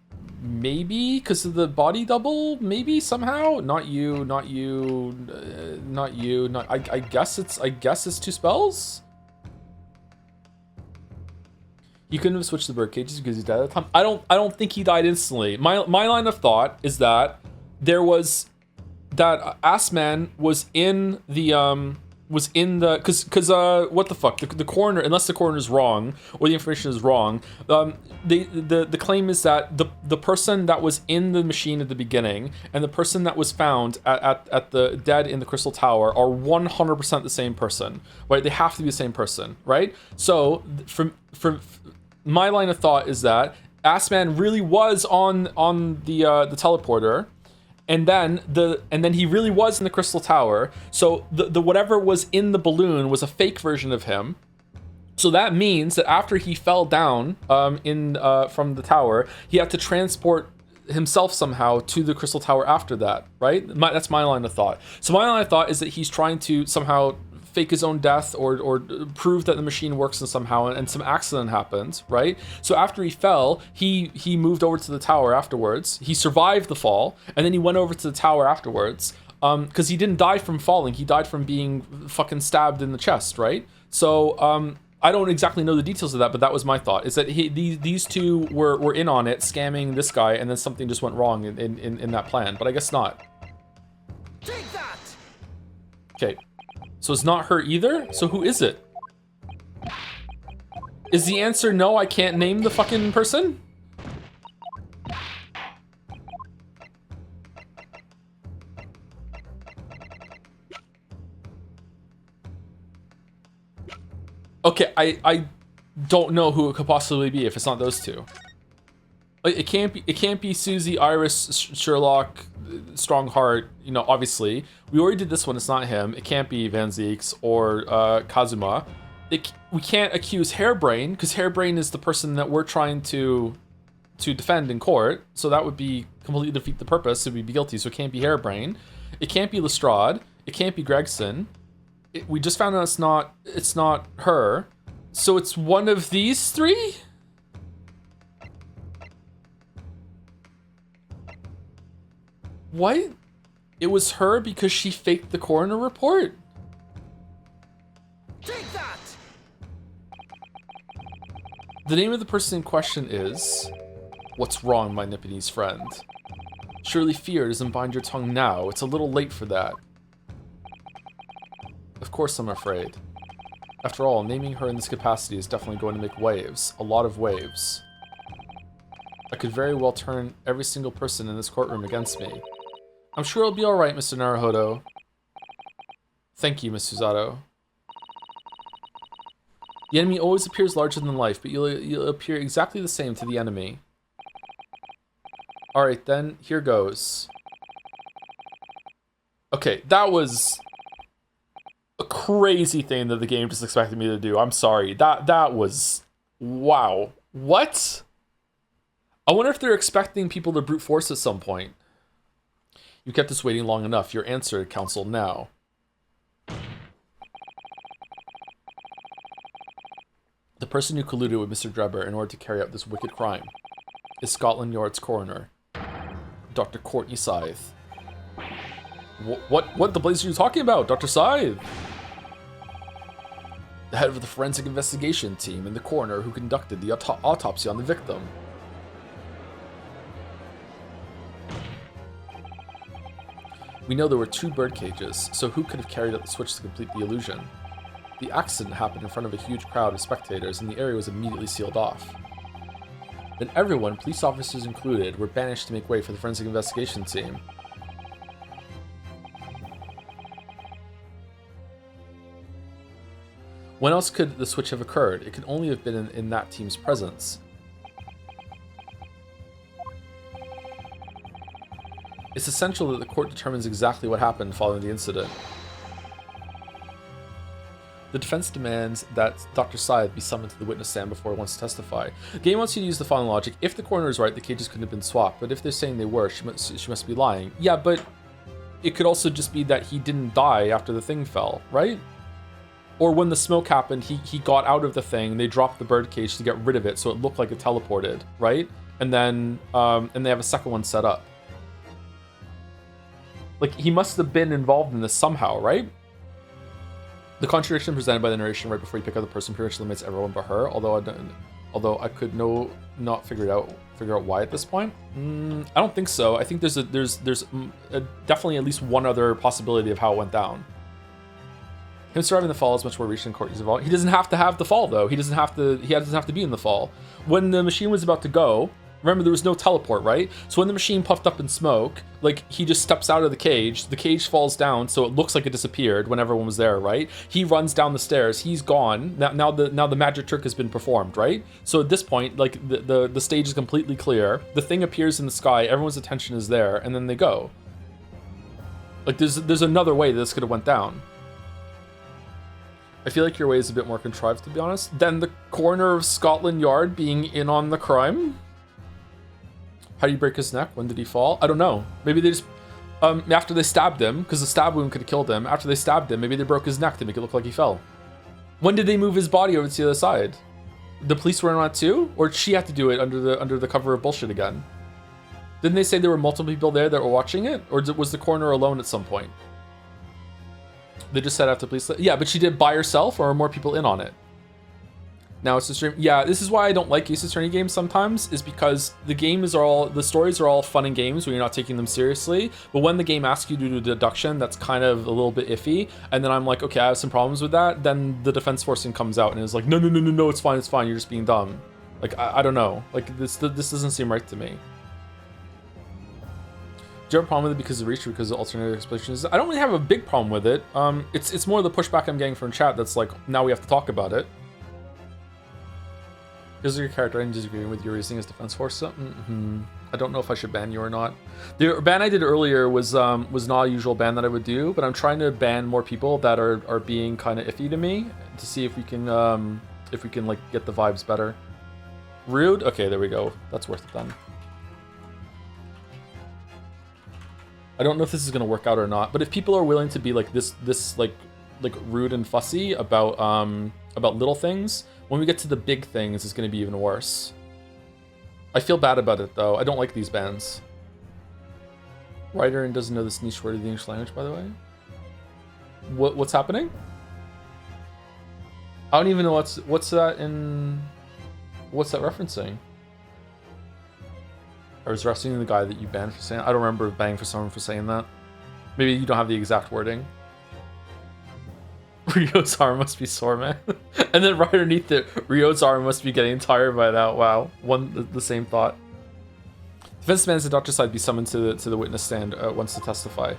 Maybe because of the body double, maybe somehow. Not you, not you, not you, not I guess it's 2 spells. He couldn't have switched the bird cages because he died at the time. I don't think he died instantly. My line of thought is that there was that Assman was in the because what the fuck, the coroner, unless the coroner is wrong or the information is wrong, the claim is that the person that was in the machine at the beginning and the person that was found at the dead in the Crystal Tower are 100% the same person, right? They have to be the same person, right? So from my line of thought is that Assman really was on the teleporter. And then he really was in the Crystal Tower. So the whatever was in the balloon was a fake version of him. So that means that after he fell down from the tower, he had to transport himself somehow to the Crystal Tower after that, right? That's my line of thought. So my line of thought is that he's trying to somehow fake his own death or prove that the machine works and somehow and some accident happened, right? So after he fell, he moved over to the tower afterwards. He survived the fall, and then he went over to the tower afterwards because he didn't die from falling. He died from being fucking stabbed in the chest, right? So I don't exactly know the details of that, but that was my thought, is that these two were in on it, scamming this guy, and then something just went wrong in that plan, but I guess not. Take that! Okay. So it's not her either? So who is it? Is the answer no, I can't name the fucking person? Okay, I don't know who it could possibly be if it's not those two. It can't be Susie, Iris, Sherlock, Strongheart, you know, obviously. We already did this one, it's not him. It can't be Van Zieks or Kazuma. We can't accuse Hairbrain, because Hairbrain is the person that we're trying to defend in court, so that would be completely defeat the purpose, so we'd be guilty, so it can't be Hairbrain. It can't be Lestrade. It can't be Gregson. We just found out it's not her. So it's one of these three? What? It was her because she faked the coroner report? Take that! The name of the person in question is... What's wrong, my Nipponese friend? Surely fear doesn't bind your tongue now. It's a little late for that. Of course I'm afraid. After all, naming her in this capacity is definitely going to make waves. A lot of waves. I could very well turn every single person in this courtroom against me. I'm sure it'll be alright, Mr. Naruhodo. Thank you, Miss Susato. The enemy always appears larger than life, but you'll appear exactly the same to the enemy. Alright then, here goes. Okay, that was a crazy thing that the game just expected me to do. I'm sorry. That was... Wow. What? I wonder if they're expecting people to brute force at some point. You kept us waiting long enough. Your answer, Counsel, now. The person who colluded with Mr. Drebber in order to carry out this wicked crime is Scotland Yard's coroner, Dr. Courtney Scythe. What the blazes are you talking about, Dr. Scythe? The head of the forensic investigation team and the coroner who conducted the autopsy on the victim. We know there were 2 bird cages, so who could have carried out the switch to complete the illusion? The accident happened in front of a huge crowd of spectators, and the area was immediately sealed off. Then everyone, police officers included, were banished to make way for the forensic investigation team. When else could the switch have occurred? It could only have been in that team's presence. It's essential that the court determines exactly what happened following the incident. The defense demands that Dr. Scythe be summoned to the witness stand before he wants to testify. The game wants you to use the following logic. If the coroner is right, the cages couldn't have been swapped, but if they're saying they were, she must be lying. Yeah, but it could also just be that he didn't die after the thing fell, right? Or when the smoke happened, he got out of the thing, they dropped the bird cage to get rid of it so it looked like it teleported, right? and then and they have a second one set up. Like, he must have been involved in this somehow, right? The contradiction presented by the narration right before you pick out the person pretty much limits everyone but her. Although I could not figure out why at this point. I don't think so. I think there's definitely at least one other possibility of how it went down. Him surviving the fall is much more recent. Courtney's involved. He doesn't have to have the fall though. He doesn't have to be in the fall. When the machine was about to go, remember there was no teleport, right? So when the machine puffed up in smoke, like, he just steps out of the cage falls down, so it looks like it disappeared when everyone was there, right? He runs down the stairs, he's gone. Now the magic trick has been performed, right? So at this point, like, the stage is completely clear. The thing appears in the sky, everyone's attention is there, and then they go. Like, there's another way this could have went down. I feel like your way is a bit more contrived, to be honest, than the coroner of Scotland Yard being in on the crime. How do you break his neck? When did he fall? I don't know. Maybe they just, after they stabbed him, because the stab wound could have killed him, after they stabbed him, maybe they broke his neck to make it look like he fell. When did they move his body over to the other side? The police were in on it too? Or did she have to do it under the cover of bullshit again? Didn't they say there were multiple people there that were watching it? Or was the coroner alone at some point? They just said after police... Yeah, but she did by herself, or are more people in on it? Now it's a stream. Yeah, this is why I don't like Ace Attorney games sometimes, is because the stories are all fun and games when you're not taking them seriously. But when the game asks you to do deduction, that's kind of a little bit iffy. And then I'm like, okay, I have some problems with that. Then the defense forcing comes out and is like, no, it's fine, you're just being dumb. Like, I don't know. Like, this doesn't seem right to me. Do you have a problem with it because of reach or because of alternative explanations? I don't really have a big problem with it. It's more the pushback I'm getting from chat that's like, now we have to talk about it. Because of your character, I'm disagreeing with your reasoning as defense force. I don't know if I should ban you or not. The ban I did earlier was not a usual ban that I would do, but I'm trying to ban more people that are being kind of iffy to me to see if we can like get the vibes better. Rude? Okay, there we go. That's worth it then. I don't know if this is gonna work out or not, but if people are willing to be like this like rude and fussy about little things, when we get to the big things, it's gonna be even worse. I feel bad about it though. I don't like these bans. Writer and doesn't know this niche word of the English language, by the way. What's happening? I don't even know what's that referencing. I was wrestling the guy that you banned for saying. I don't remember banning for someone for saying that. Maybe you don't have the exact wording. Rio's arm must be sore, man. And then right underneath it, Rio's arm must be getting tired by that. Wow, the same thought. Defense demands the doctor's side be summoned to the witness stand once to testify.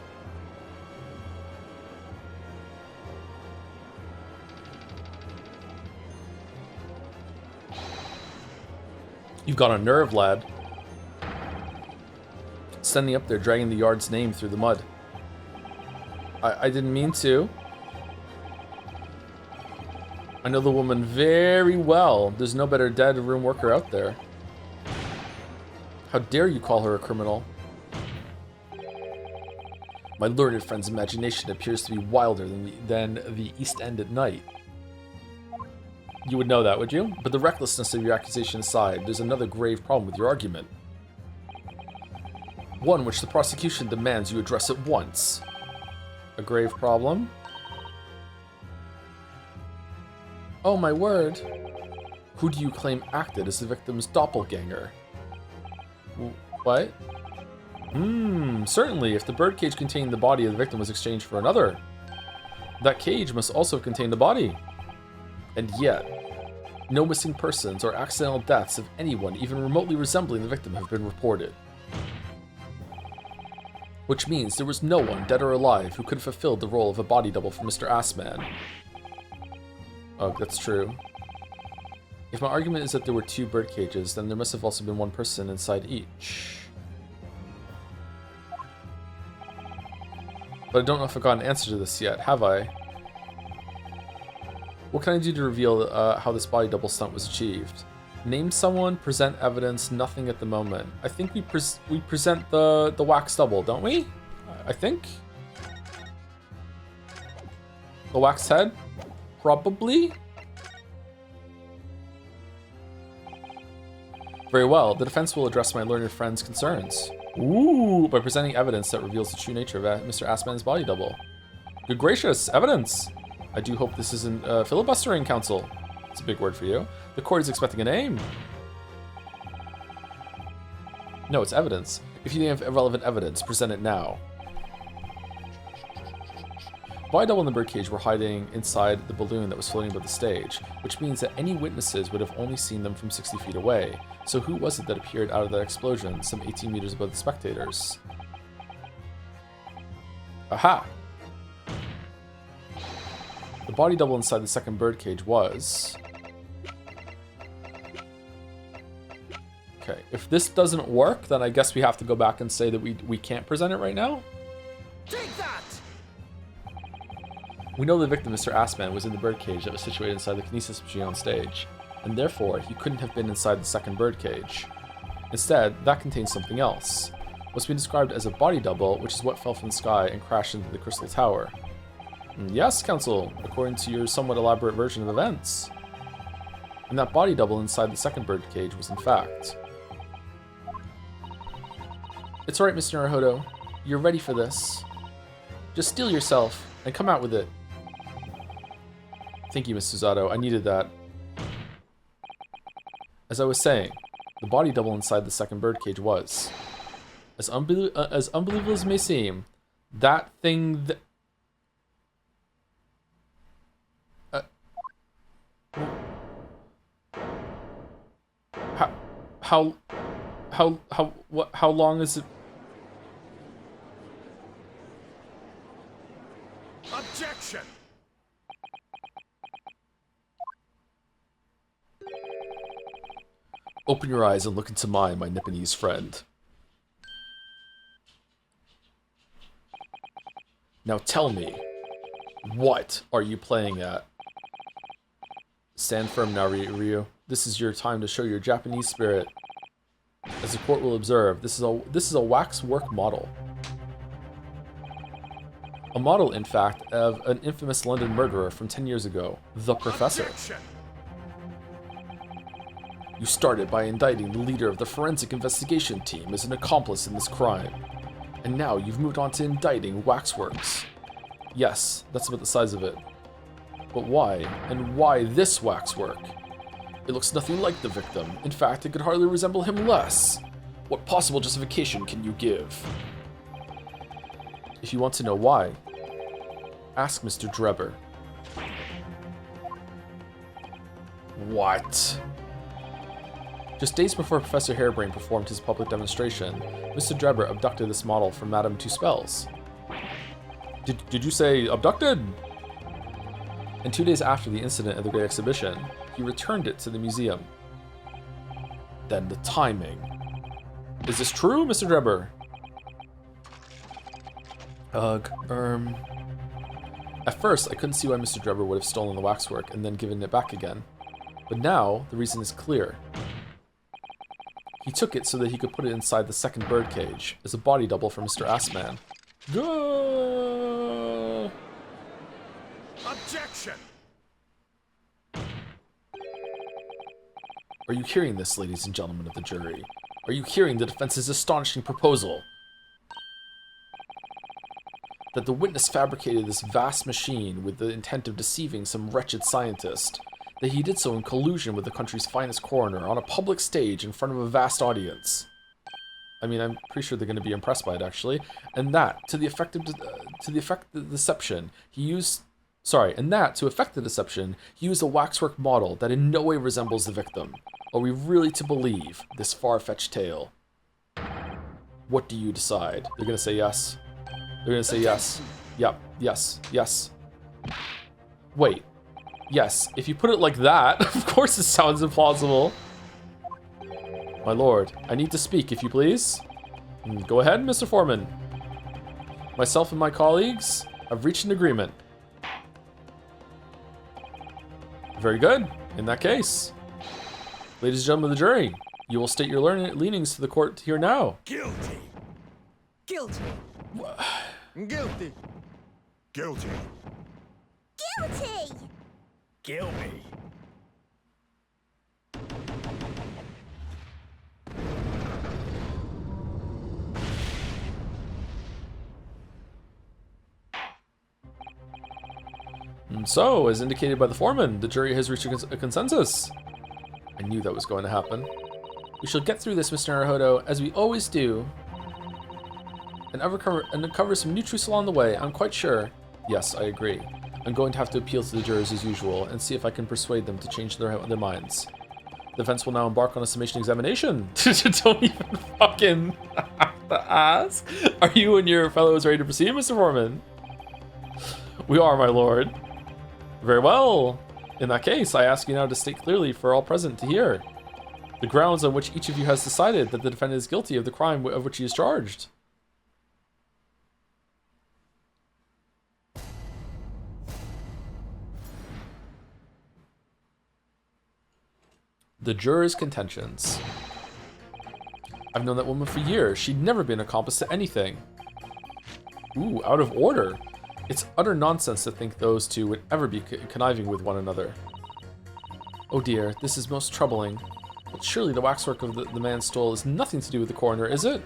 You've got a nerve, lad. Standing up there, dragging the yard's name through the mud. I didn't mean to. I know the woman very well. There's no better dead room worker out there. How dare you call her a criminal? My learned friend's imagination appears to be wilder than the East End at night. You would know that, would you? But the recklessness of your accusation aside, there's another grave problem with your argument. One which the prosecution demands you address at once. A grave problem? Oh my word. Who do you claim acted as the victim's doppelganger? What? Certainly, if the birdcage containing the body of the victim was exchanged for another, that cage must also contain the body. And yet, no missing persons or accidental deaths of anyone even remotely resembling the victim have been reported. Which means there was no one, dead or alive, who could have fulfilled the role of a body double for Mr. Assman. Oh, that's true. If my argument is that there were 2 bird cages, then there must have also been one person inside each. But I don't know if I got an answer to this yet, have I? What can I do to reveal how this body double stunt was achieved? Name someone, present evidence, nothing at the moment. I think we present the wax double, don't we? I think. The wax head? Probably. Very Very well. The defense will address my learned friend's concerns. Ooh, by presenting evidence that reveals the true nature of Mr. Assman's body double. Good gracious, evidence! I do hope this isn't filibustering, counsel. It's a big word for you. The court is expecting a name. No, it's evidence. If you have relevant evidence, present it now. Body double and the birdcage were hiding inside the balloon that was floating above the stage, which means that any witnesses would have only seen them from 60 feet away. So who was it that appeared out of that explosion, some 18 meters above the spectators? Aha! The body double inside the second birdcage was... Okay, if this doesn't work, then I guess we have to go back and say that we can't present it right now? Take that! We know the victim, Mr. Assman, was in the birdcage that was situated inside the Kinesis machine on stage, and therefore he couldn't have been inside the second birdcage. Instead, that contains something else. What's been described as a body double, which is what fell from the sky and crashed into the crystal tower. Yes, counsel, according to your somewhat elaborate version of events. And that body double inside the second birdcage was in fact... It's alright, Mr. Naruhodo. You're ready for this. Just steel yourself and come out with it. Thank you, Miss Susato. I needed that. As I was saying, the body double inside the second birdcage was, as unbelievable as it may seem, that thing that... How long is it? Objection! Open your eyes and look into mine, my Nipponese friend. Now tell me, what are you playing at? Stand firm now, Ryu. This is your time to show your Japanese spirit. As the court will observe, this is a waxwork model. A model, in fact, of an infamous London murderer from 10 years ago, the Professor. Objection! You started by indicting the leader of the forensic investigation team as an accomplice in this crime. And now you've moved on to indicting Waxworks. Yes, that's about the size of it. But why? And why this waxwork? It looks nothing like the victim. In fact, it could hardly resemble him less. What possible justification can you give? If you want to know why, ask Mr. Drebber. What? Just days before Professor Harebrain performed his public demonstration, Mr. Drebber abducted this model from Madame Two Spells. Did you say abducted? And 2 days after the incident at the Great Exhibition, he returned it to the museum. Then the timing. Is this true, Mr. Drebber? At first, I couldn't see why Mr. Drebber would have stolen the waxwork and then given it back again. But now, the reason is clear. He took it so that he could put it inside the second birdcage as a body double for Mr. Assman. Gah! Objection! Are you hearing this, ladies and gentlemen of the jury? Are you hearing the defense's astonishing proposal? That the witness fabricated this vast machine with the intent of deceiving some wretched scientist. That he did so in collusion with the country's finest coroner on a public stage in front of a vast audience. I mean, I'm pretty sure they're going to be impressed by it, actually. And that, to affect the deception, he used a waxwork model that in no way resembles the victim. Are we really to believe this far-fetched tale? What do you decide? They're going to say yes. They're going to say yes. Yep, yes, yes. Wait. Yes, if you put it like that, of course it sounds implausible. My lord, I need to speak, if you please. Go ahead, Mr. Foreman. Myself and my colleagues have reached an agreement. Very good. In that case, ladies and gentlemen of the jury, you will state your leanings to the court here now. Guilty! Guilty! Guilty! Guilty! Guilty! Kill me! And so, as indicated by the foreman, the jury has reached a consensus. I knew that was going to happen. We shall get through this, Mr. Naruhodo, as we always do, and uncover some new truths along the way, I'm quite sure. Yes, I agree. I'm going to have to appeal to the jurors as usual, and see if I can persuade them to change their minds. The defense will now embark on a summation examination. Don't even fucking have to ask. Are you and your fellows ready to proceed, Mr. Foreman? We are, my lord. Very well. In that case, I ask you now to state clearly for all present to hear the grounds on which each of you has decided that the defendant is guilty of the crime of which he is charged. The jurors' contentions. I've known that woman for years. She'd never been an accomplice to anything. Ooh, out of order. It's utter nonsense to think those two would ever be conniving with one another. Oh dear, this is most troubling. But surely the waxwork of the man stole has nothing to do with the coroner, is it?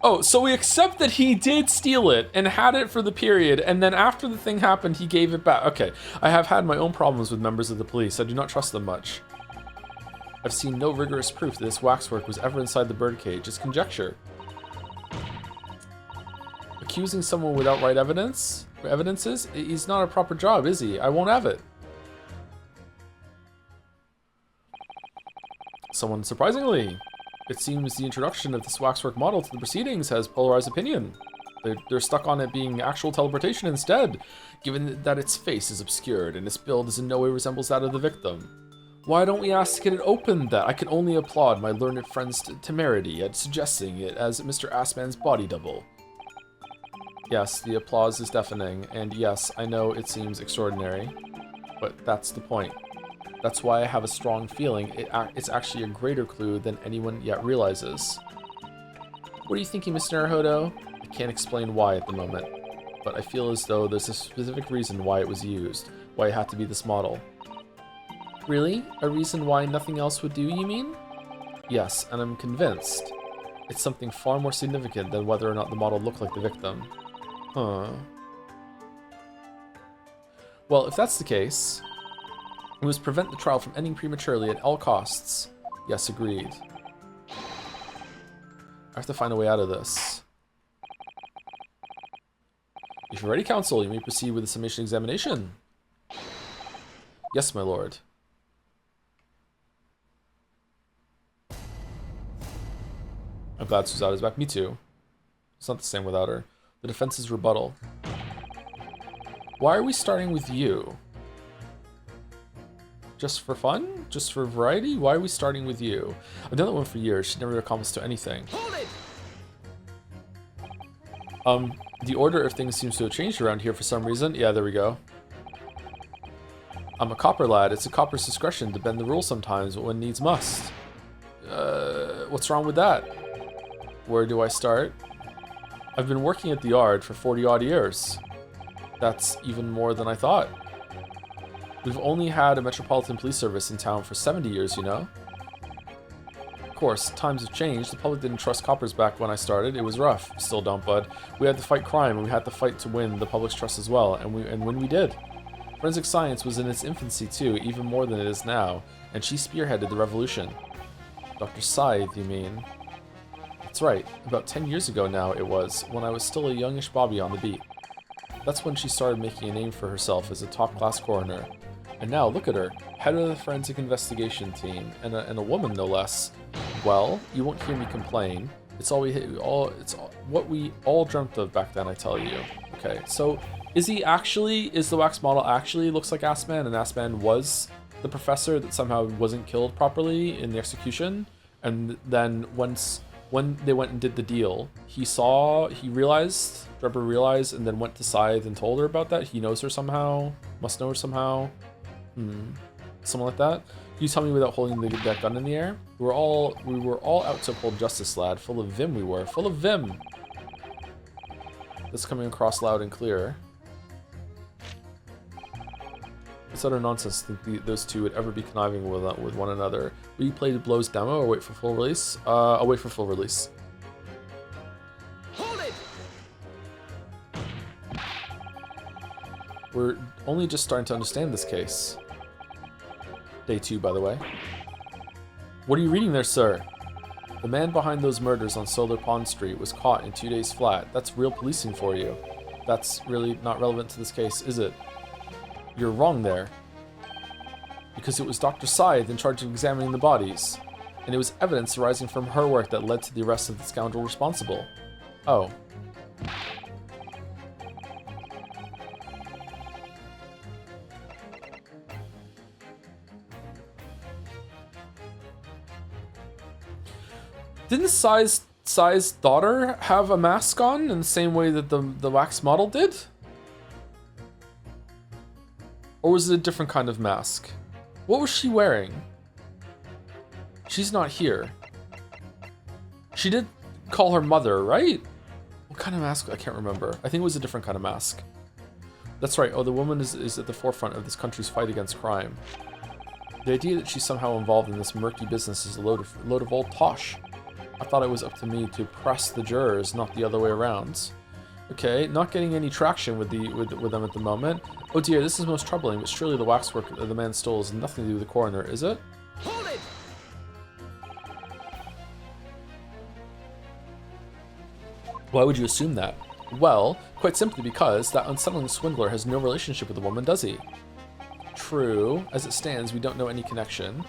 Oh, so we accept that he did steal it and had it for the period, and then after the thing happened, he gave it back. Okay, I have had my own problems with members of the police. I do not trust them much. I've seen no rigorous proof that this waxwork was ever inside the birdcage. It's conjecture. Accusing someone without right evidences? He's not a proper job, is he? I won't have it. Someone surprisingly. It seems the introduction of this waxwork model to the proceedings has polarized opinion. They're stuck on it being actual teleportation instead, given that its face is obscured and its build is in no way resembles that of the victim. Why don't we ask to get it opened then? I can only applaud my learned friend's temerity at suggesting it as Mr. Assman's body double. Yes, the applause is deafening, and yes, I know it seems extraordinary, but that's the point. That's why I have a strong feeling it's actually a greater clue than anyone yet realizes. What are you thinking, Mr. Naruhodo? I can't explain why at the moment, but I feel as though there's a specific reason why it was used, why it had to be this model. Really? A reason why nothing else would do, you mean? Yes, and I'm convinced it's something far more significant than whether or not the model looked like the victim. Huh. Well, if that's the case, it was prevent the trial from ending prematurely at all costs. Yes, agreed. I have to find a way out of this. If you're ready, counsel, you may proceed with the summation examination. Yes, my lord. I'm glad Suzatta's back. Me too. It's not the same without her. The defense's rebuttal. Why are we starting with you? Just for fun? Just for variety? Why are we starting with you? I've done that one for years. She never accomplished to anything. The order of things seems to have changed around here for some reason. Yeah, there we go. I'm a copper lad. It's a copper's discretion to bend the rules sometimes when needs must. What's wrong with that? Where do I start? I've been working at the yard for 40 odd years. That's even more than I thought. We've only had a metropolitan police service in town for 70 years, you know? Of course, times have changed. The public didn't trust coppers back when I started. It was rough. Still don't, bud. We had to fight crime, and we had to fight to win the public's trust as well, and when we did. Forensic science was in its infancy too, even more than it is now, and she spearheaded the revolution. Dr. Scythe, you mean? That's right. About 10 years ago now it was, when I was still a youngish bobby on the beat. That's when she started making a name for herself as a top-class coroner. And now, look at her, head of the forensic investigation team, and a woman no less. Well, you won't hear me complain. It's what we all dreamt of back then, I tell you. Okay, so is the wax model actually looks like Assman, and Assman was the professor that somehow wasn't killed properly in the execution? And then when they went and did the deal, Drebber realized, and then went to Scythe and told her about that. He knows her somehow, must know her somehow. Something like that. Can you tell me without holding that gun in the air? We were all out to uphold justice, lad. Full of vim we were. Full of vim. That's coming across loud and clear. It's utter nonsense to think those two would ever be conniving with one another. Will you play Blow's demo or wait for full release? I'll wait for full release. We're only just starting to understand this case. Day 2, by the way. What are you reading there, sir? The man behind those murders on Solar Pond Street was caught in 2 days flat. That's real policing for you. That's really not relevant to this case, is it? You're wrong there. Because it was Dr. Scythe in charge of examining the bodies. And it was evidence arising from her work that led to the arrest of the scoundrel responsible. Oh. Didn't Scythe's daughter have a mask on in the same way that the wax model did? Or was it a different kind of mask? What was she wearing? She's not here. She did call her mother, right? What kind of mask? I can't remember. I think it was a different kind of mask. That's right. Oh, the woman is at the forefront of this country's fight against crime. The idea that she's somehow involved in this murky business is a load of old tosh. I thought it was up to me to press the jurors, not the other way around. Okay, not getting any traction with them at the moment. Oh dear, this is most troubling, but surely the waxwork that the man stole has nothing to do with the coroner, is it? Hold it! Why would you assume that? Well, quite simply because that unsettling swindler has no relationship with the woman, does he? True. As it stands, we don't know any connection.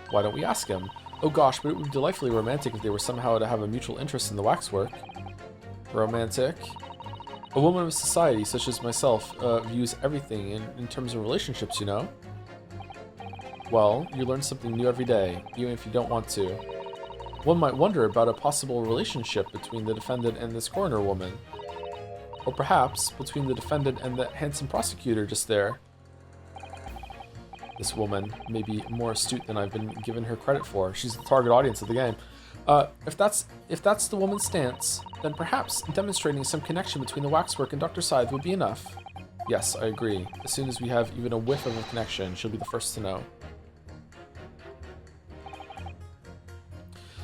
Why don't we ask him? Oh gosh, but it would be delightfully romantic if they were somehow to have a mutual interest in the waxwork. Romantic? A woman of society, such as myself, views everything in terms of relationships, you know? Well, you learn something new every day, even if you don't want to. One might wonder about a possible relationship between the defendant and this coroner woman. Or perhaps between the defendant and the handsome prosecutor just there. This woman may be more astute than I've been given her credit for. She's the target audience of the game. If that's the woman's stance, then perhaps demonstrating some connection between the waxwork and Dr. Scythe would be enough. Yes, I agree. As soon as we have even a whiff of a connection, she'll be the first to know.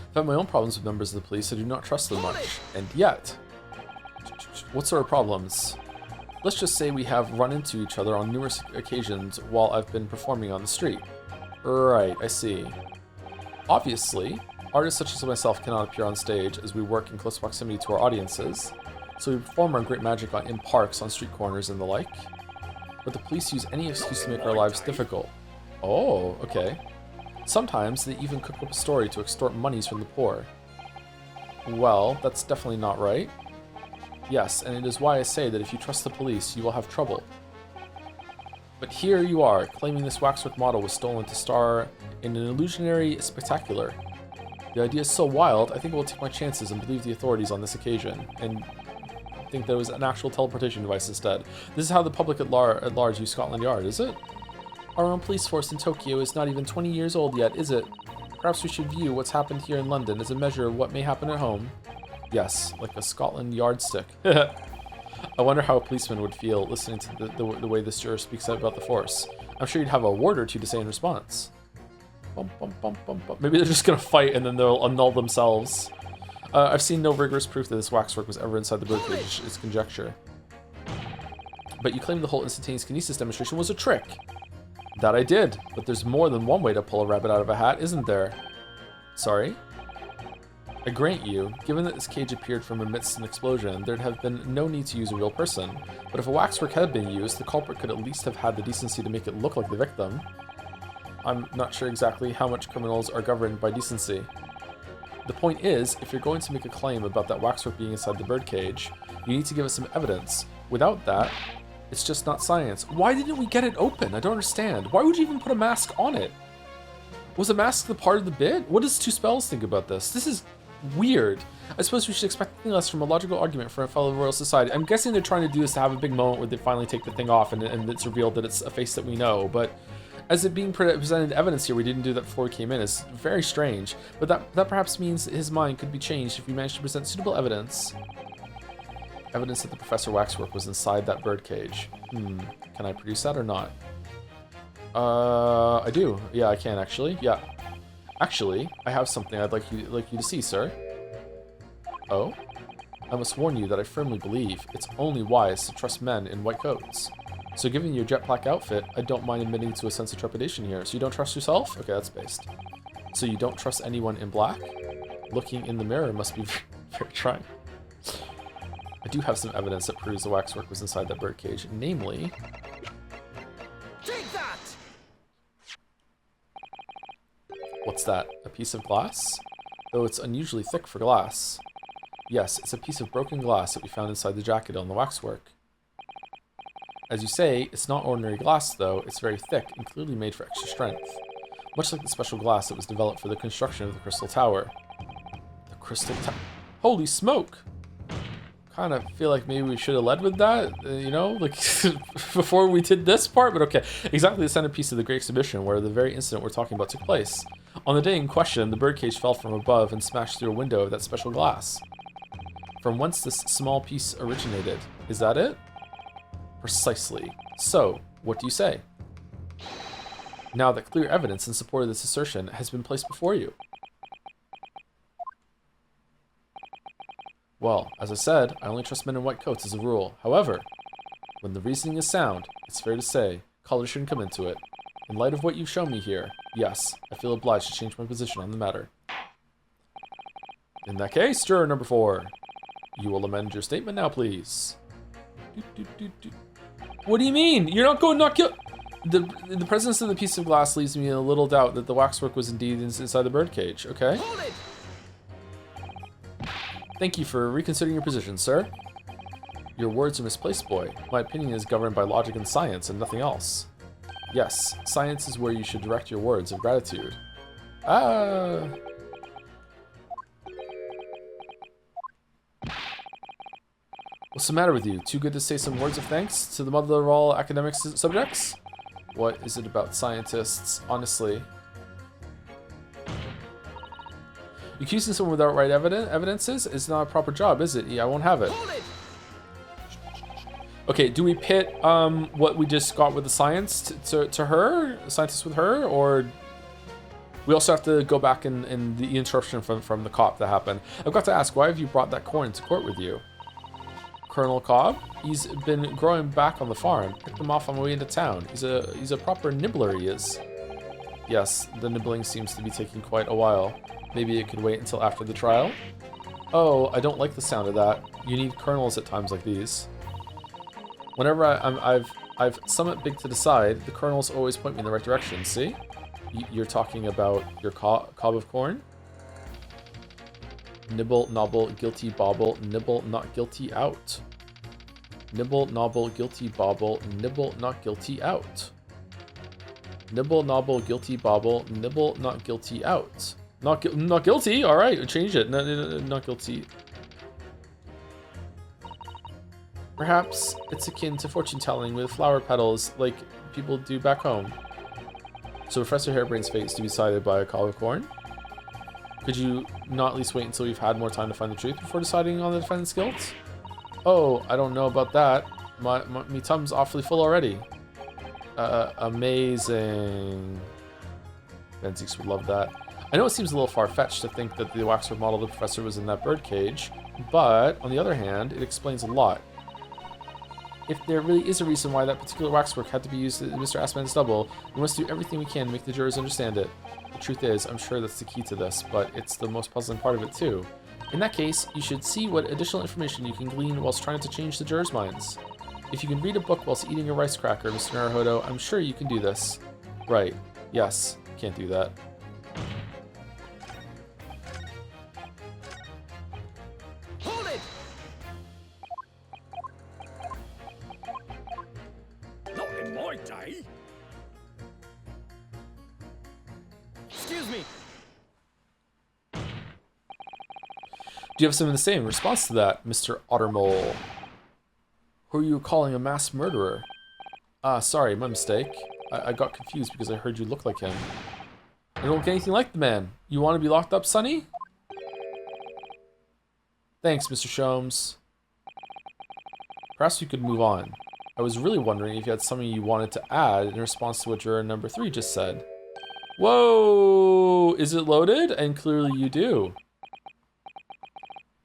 I've had my own problems with members of the police. I do not trust them much. And yet, what sort of problems? Let's just say we have run into each other on numerous occasions while I've been performing on the street. Right, I see. Obviously, artists such as myself cannot appear on stage as we work in close proximity to our audiences, so we perform our great magic in parks, on street corners, and the like. But the police use any excuse to make our lives difficult. Oh, okay. Sometimes they even cook up a story to extort monies from the poor. Well, that's definitely not right. Yes, and it is why I say that if you trust the police, you will have trouble. But here you are, claiming this waxwork model was stolen to star in an illusionary spectacular. The idea is so wild, I think I will take my chances and believe the authorities on this occasion, and think there was an actual teleportation device instead. This is how the public at large use Scotland Yard, is it? Our own police force in Tokyo is not even 20 years old yet, is it? Perhaps we should view what's happened here in London as a measure of what may happen at home. Yes, like a Scotland Yardstick. I wonder how a policeman would feel listening to the way this juror speaks out about the force. I'm sure you'd have a word or two to say in response. Bum, bum, bum, bum, bum. Maybe they're just gonna fight and then they'll annul themselves. I've seen no rigorous proof that this waxwork was ever inside the birdcage. It's conjecture. But you claim the whole instantaneous kinesis demonstration was a trick. That I did, but there's more than one way to pull a rabbit out of a hat, isn't there? Sorry? I grant you, given that this cage appeared from amidst an explosion, there'd have been no need to use a real person. But if a waxwork had been used, the culprit could at least have had the decency to make it look like the victim. I'm not sure exactly how much criminals are governed by decency. The point is, if you're going to make a claim about that waxwork being inside the birdcage, you need to give us some evidence. Without that, it's just not science. Why didn't we get it open? I don't understand. Why would you even put a mask on it? Was a mask the part of the bit? What does Two Spells think about this? This is weird. I suppose we should expect nothing less from a logical argument for a fellow Royal Society. I'm guessing they're trying to do this to have a big moment where they finally take the thing off and it's revealed that it's a face that we know, but as it being presented evidence here, we didn't do that before we came in, is very strange. But that perhaps means his mind could be changed if we manage to present suitable evidence. Evidence that the Professor Waxwork was inside that birdcage. Can I produce that or not? I do. Yeah, I can actually. Yeah. Actually, I have something I'd like you to see, sir. Oh? I must warn you that I firmly believe it's only wise to trust men in white coats. So given your jet black outfit, I don't mind admitting to a sense of trepidation here. So you don't trust yourself? Okay, that's based. So you don't trust anyone in black? Looking in the mirror must be very trying. I do have some evidence that proves the waxwork was inside that birdcage, namely... Take that! What's that? A piece of glass? Though it's unusually thick for glass. Yes, it's a piece of broken glass that we found inside the jacket on the waxwork. As you say, it's not ordinary glass though, it's very thick and clearly made for extra strength. Much like the special glass that was developed for the construction of the Crystal Tower. The Crystal Tower? Holy smoke! Kind of feel like maybe we should have led with that, you know, like before we did this part, but okay. Exactly the centerpiece of the Great Exhibition where the very incident we're talking about took place. On the day in question, the birdcage fell from above and smashed through a window of that special glass. From whence this small piece originated. Is that it? Precisely. So, what do you say? Now that clear evidence in support of this assertion has been placed before you. Well, as I said, I only trust men in white coats as a rule. However, when the reasoning is sound, it's fair to say, color shouldn't come into it. In light of what you've shown me here, yes, I feel obliged to change my position on the matter. In that case, juror number 4, you will amend your statement now, please. What do you mean? You're not going to knock you... The presence of the piece of glass leaves me in a little doubt that the waxwork was indeed inside the birdcage, okay? Hold it! Thank you for reconsidering your position, sir. Your words are misplaced, boy. My opinion is governed by logic and science and nothing else. Yes, science is where you should direct your words of gratitude. What's the matter with you? Too good to say some words of thanks to the mother of all academic subjects? What is it about scientists, honestly? Accusing someone without right evidences is not a proper job, is it? Yeah, I won't have it. Okay, do we pit what we just got with the science to her, scientist with her, or we also have to go back in the interruption from the cop that happened? I've got to ask, why have you brought that corn into court with you? Colonel Cobb? He's been growing back on the farm. Picked him off on my way into town. He's a proper nibbler, he is. Yes, the nibbling seems to be taking quite a while. Maybe it could wait until after the trial? Oh, I don't like the sound of that. You need colonels at times like these. Whenever I've somewhat big to decide, the colonels always point me in the right direction, see? You're talking about your cob of corn? Nibble, nobble, guilty, bobble, nibble, not guilty, out. Nibble, nobble, guilty, bobble, nibble, not guilty, out. Nibble, nobble, guilty, bobble, nibble, not guilty, out. Not guilty? Alright, change it. Not guilty. Perhaps it's akin to fortune telling with flower petals like people do back home. So Professor Harebrain's fate is to be decided by a cob of corn? Could you not at least wait until we've had more time to find the truth before deciding on the defendant's guilt? Oh, I don't know about that. My tum's awfully full already. Amazing. Benzix would love that. I know it seems a little far-fetched to think that the waxwork model of the professor was in that birdcage, but on the other hand, it explains a lot. If there really is a reason why that particular waxwork had to be used in Mr. Assman's double, we must do everything we can to make the jurors understand it. The truth is, I'm sure that's the key to this, but it's the most puzzling part of it too. In that case, you should see what additional information you can glean whilst trying to change the jurors' minds. If you can read a book whilst eating a rice cracker, Mr. Naruhodo, I'm sure you can do this. Right. Yes. Can't do that. Hold it! Not in my day. Excuse me. Do you have something to say in response to that, Mr. Ottermole? Who are you calling a mass murderer? Ah, sorry, my mistake. I got confused because I heard you look like him. I don't look anything like the man. You want to be locked up, Sonny? Thanks, Mr. Sholmes. Perhaps we could move on. I was really wondering if you had something you wanted to add in response to what juror number 3 just said. Whoa! Is it loaded? And clearly you do.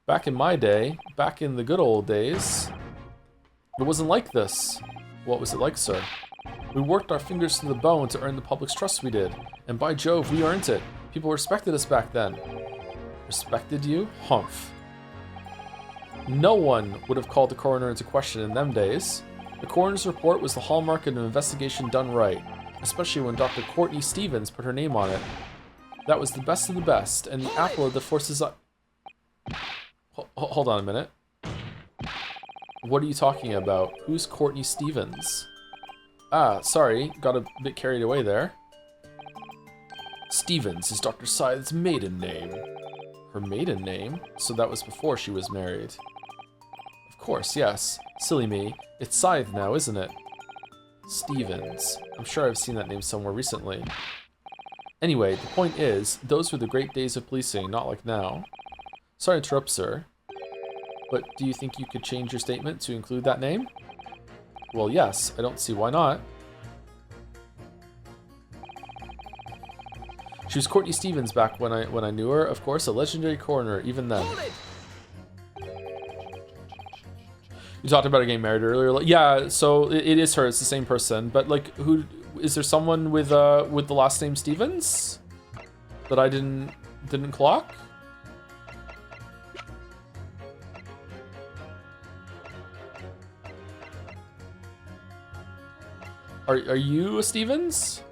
Back in my day, back in the good old days, it wasn't like this. What was it like, sir? We worked our fingers to the bone to earn the public's trust, we did. And by Jove, we earned it. People respected us back then. Respected you? Humph. No one would have called the coroner into question in them days. The coroner's report was the hallmark of an investigation done right, especially when Dr. Courtney Stevens put her name on it. That was the best of the best, and the apple of the forces... Hold on a minute. What are you talking about? Who's Courtney Stevens? Ah, sorry, got a bit carried away there. Stevens is Dr. Scythe's maiden name. Her maiden name? So that was before she was married. Of course, yes. Silly me. It's Scythe now, isn't it? Stevens. I'm sure I've seen that name somewhere recently. Anyway, the point is, those were the great days of policing, not like now. Sorry to interrupt, sir. But do you think you could change your statement to include that name? Well, yes. I don't see why not. She was Courtney Stevens back when I knew her. Of course, a legendary coroner, even then. You talked about her getting married earlier. Yeah, so it is her. It's the same person. But like, who is there? Someone with the last name Stevens that I didn't clock? Are you a Stevens?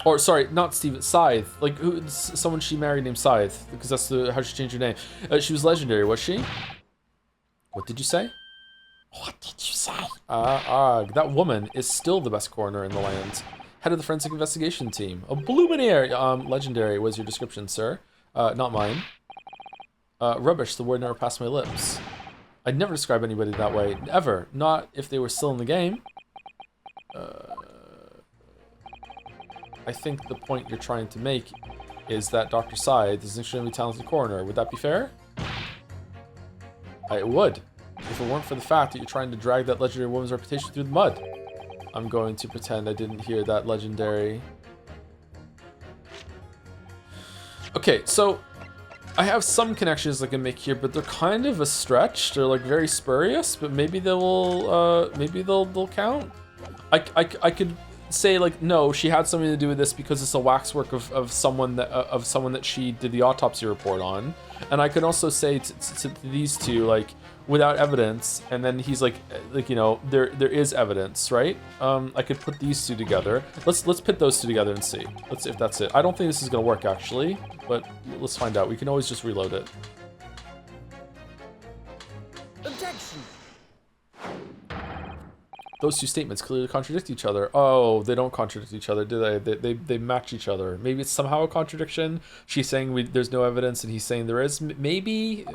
Or sorry, not Stevens, Scythe. Like who? Someone she married named Scythe, because that's how she changed her name. She was legendary, was she? What did you say? What did you say? That woman is still the best coroner in the land. Head of the forensic investigation team. A Bluminaire. Legendary was your description, sir. Not mine. Rubbish. The word never passed my lips. I'd never describe anybody that way. Ever. Not if they were still in the game. I think the point you're trying to make is that Dr. Scythe is an extremely talented coroner. Would that be fair? I would. If it weren't for the fact that you're trying to drag that legendary woman's reputation through the mud. I'm going to pretend I didn't hear that legendary. Okay, so I have some connections I can make here, but they're kind of a stretch. They're like very spurious, but maybe they will. Maybe they'll count. I could say like no, she had something to do with this because it's a waxwork of someone that she did the autopsy report on, and I could also say to these two like without evidence, and then he's like you know there is evidence, right? I could put these two together. Let's put those two together and see. Let's see if that's it. I don't think this is gonna work actually, but let's find out. We can always just reload it. Objection. Those two statements clearly contradict each other. Oh, they don't contradict each other, do they? They match each other. Maybe it's somehow a contradiction. She's saying there's no evidence, and he's saying there is. Maybe.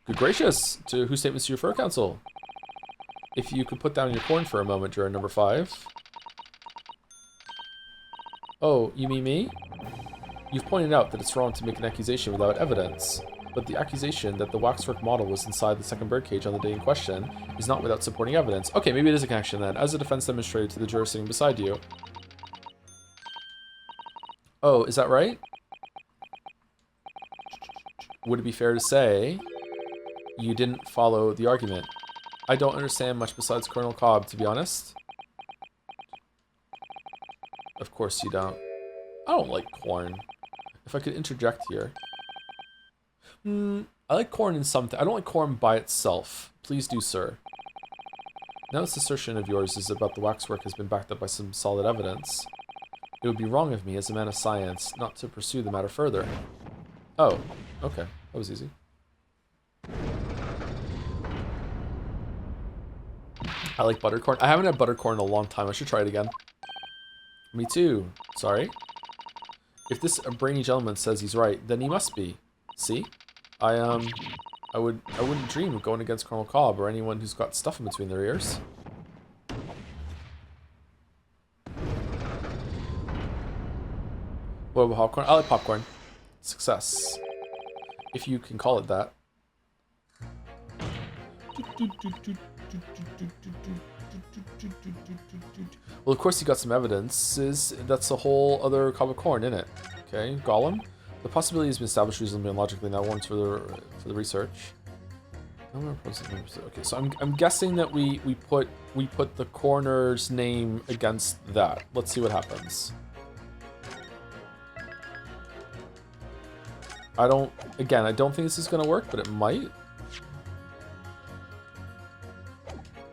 Good gracious! To whose statements do you refer, counsel? If you could put down your corn for a moment, juror number 5. Oh, you mean me? You've pointed out that it's wrong to make an accusation without evidence. But the accusation that the waxwork model was inside the second birdcage on the day in question is not without supporting evidence. Okay, maybe it is a connection then, as the defense demonstrated to the juror sitting beside you. Oh, is that right? Would it be fair to say you didn't follow the argument? I don't understand much besides Colonel Cobb, to be honest. Of course you don't. I don't like corn. If I could interject here. I like corn in something. I don't like corn by itself. Please do, sir. Now this assertion of yours is about the waxwork has been backed up by some solid evidence. It would be wrong of me as a man of science not to pursue the matter further. Oh, okay. That was easy. I like buttercorn. I haven't had buttercorn in a long time. I should try it again. Me too. Sorry. If this brainy gentleman says he's right, then he must be. See? I wouldn't dream of going against Colonel Cobb or anyone who's got stuff in between their ears. What about popcorn? I like popcorn. Success. If you can call it that. Well, of course you got some evidence. That's a whole other cob of corn in it. Okay, Gollum. The possibility has been established reasonably and logically, not warrants for the research. Okay, so I'm guessing that we put the coroner's name against that. Let's see what happens. I don't think this is gonna work, but it might.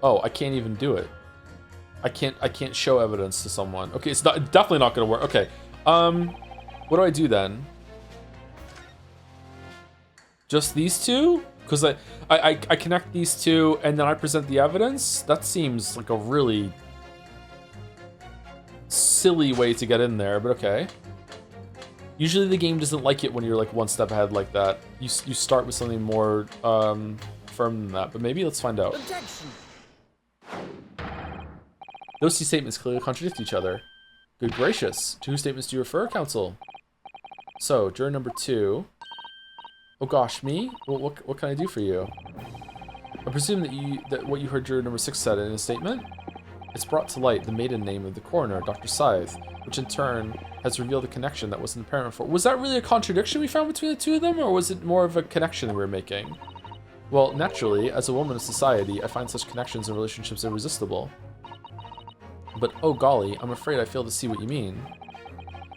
Oh, I can't even do it. I can't show evidence to someone. Okay, it's definitely not gonna work. Okay. What do I do then? Just these two? Because I connect these two and then I present the evidence? That seems like a really silly way to get in there, but okay. Usually the game doesn't like it when you're like one step ahead like that. You start with something more firm than that, but maybe let's find out. Objection. Those two statements clearly contradict each other. Good gracious. To whose statements do you refer, counsel? So, juror number 2. Oh gosh, me? Well, what can I do for you? I presume that what you heard juror number 6 said in his statement? It's brought to light the maiden name of the coroner, Dr. Scythe, which in turn has revealed a connection that wasn't apparent before. Was that really a contradiction we found between the two of them, or was it more of a connection we were making? Well, naturally, as a woman of society, I find such connections and relationships irresistible. But oh golly, I'm afraid I fail to see what you mean.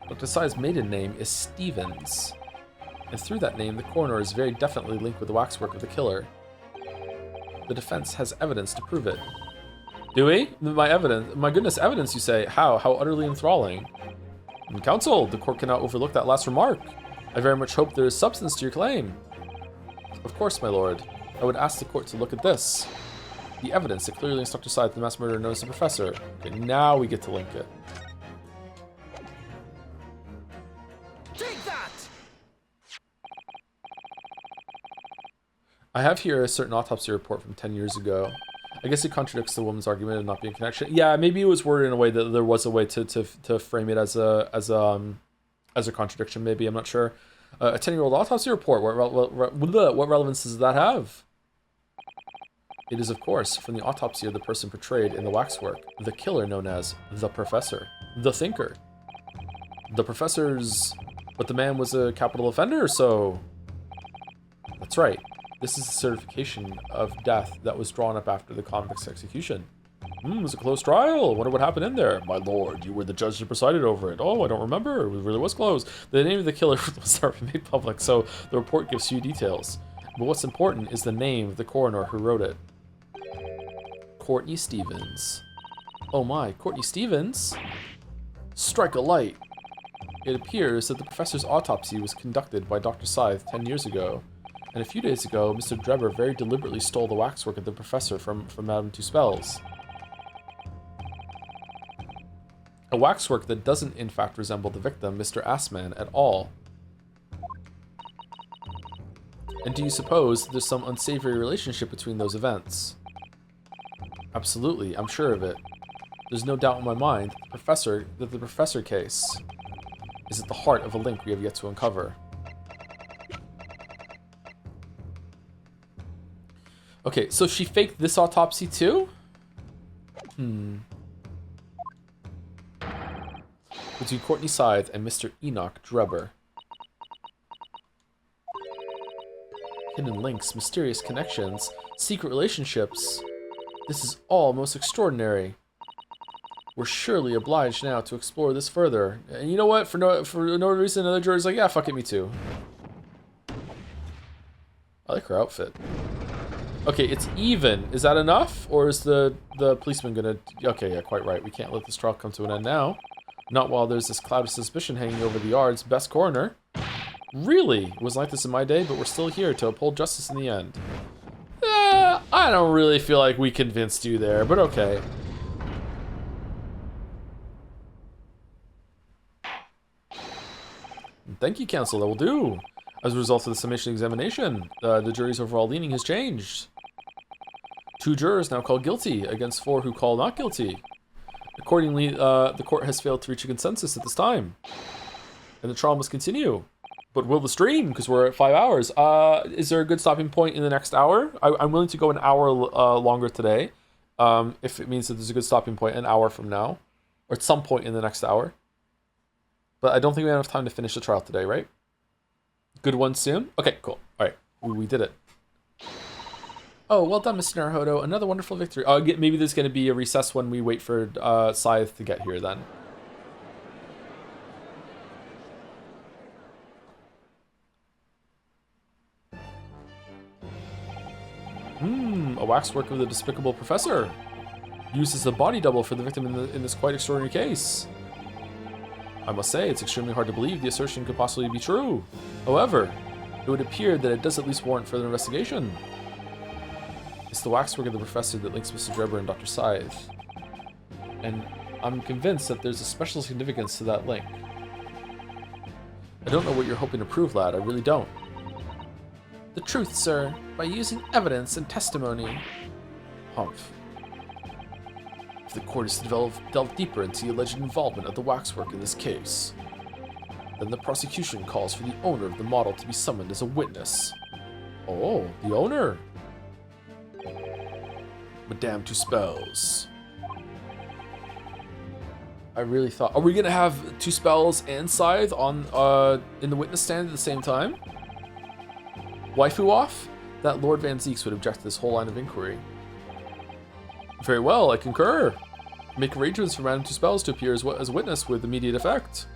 Dr. Scythe's maiden name is Stevens. And through that name, the coroner is very definitely linked with the waxwork of the killer. The defense has evidence to prove it. Do we? My goodness, evidence, you say? How? How utterly enthralling. And counsel, the court cannot overlook that last remark. I very much hope there is substance to your claim. Of course, my lord. I would ask the court to look at this. The evidence that clearly links Dr. Scythe to the mass murderer known as the Professor. Okay, now we get to link it. Take that! I have here a certain autopsy report from 10 years ago. I guess it contradicts the woman's argument of not being a connection. Yeah, maybe it was worded in a way that there was a way to frame it as a contradiction. Maybe, I'm not sure. A 10-year-old autopsy report. What relevance does that have? It is, of course, from the autopsy of the person portrayed in the waxwork, the killer known as the Professor, the Thinker. The Professor's... But the man was a capital offender, so... That's right. This is a certification of death that was drawn up after the convict's execution. It was a close trial. Wonder what happened in there. My lord, you were the judge that presided over it. Oh, I don't remember. It really was close. The name of the killer was already made public, so the report gives few details. But what's important is the name of the coroner who wrote it. Courtney Stevens. Oh my, Courtney Stevens? Strike a light. It appears that the professor's autopsy was conducted by Dr. Scythe 10 years ago. And a few days ago, Mr. Drebber very deliberately stole the waxwork of the professor from Madame Two Spells. A waxwork that doesn't in fact resemble the victim, Mr. Assman, at all. And do you suppose there's some unsavory relationship between those events? Absolutely, I'm sure of it. There's no doubt in my mind that the professor case is at the heart of a link we have yet to uncover. Okay, so she faked this autopsy too? Between Courtney Scythe and Mr. Enoch Drebber. Hidden links, mysterious connections, secret relationships. This is all most extraordinary. We're surely obliged now to explore this further. And you know what? For no reason, another juror's like, yeah, fuck it, me too. I like her outfit. Okay, it's even. Is that enough? Or is the policeman gonna... Okay, yeah, quite right. We can't let this trial come to an end now. Not while there's this cloud of suspicion hanging over the yard's best coroner. Really? It wasn't like this in my day, but we're still here to uphold justice in the end. I don't really feel like we convinced you there, but okay. Thank you, counsel. That will do. As a result of the summation examination, the jury's overall leaning has changed. 2 jurors now called guilty against 4 who call not guilty. Accordingly, the court has failed to reach a consensus at this time. And the trial must continue. But will the stream? Because we're at 5 hours. Is there a good stopping point in the next hour? I'm willing to go an hour longer today. If it means that there's a good stopping point an hour from now. Or at some point in the next hour. But I don't think we have enough time to finish the trial today, right? Good one soon? Okay, cool. Alright, we did it. Oh, well done, Mr. Naruhodo. Another wonderful victory. Maybe there's going to be a recess when we wait for Scythe to get here then. A waxwork of the despicable professor. Used as a body double for the victim in this quite extraordinary case. I must say, it's extremely hard to believe the assertion could possibly be true. However, it would appear that it does at least warrant further investigation. It's the waxwork of the professor that links Mr. Drebber and Dr. Scythe. And I'm convinced that there's a special significance to that link. I don't know what you're hoping to prove, lad. I really don't. The truth, sir, by using evidence and testimony. Humph. If the court is to delve deeper into the alleged involvement of the waxwork in this case, then the prosecution calls for the owner of the model to be summoned as a witness. Oh, the owner? Madame Tuspels. I really thought... Are we going to have Tuspels and Scythe on in the witness stand at the same time? Waifu off? That Lord Van Zeeks would object to this whole line of inquiry. Very well, I concur. Make arrangements for Madame Tuspels to appear as a witness with immediate effect.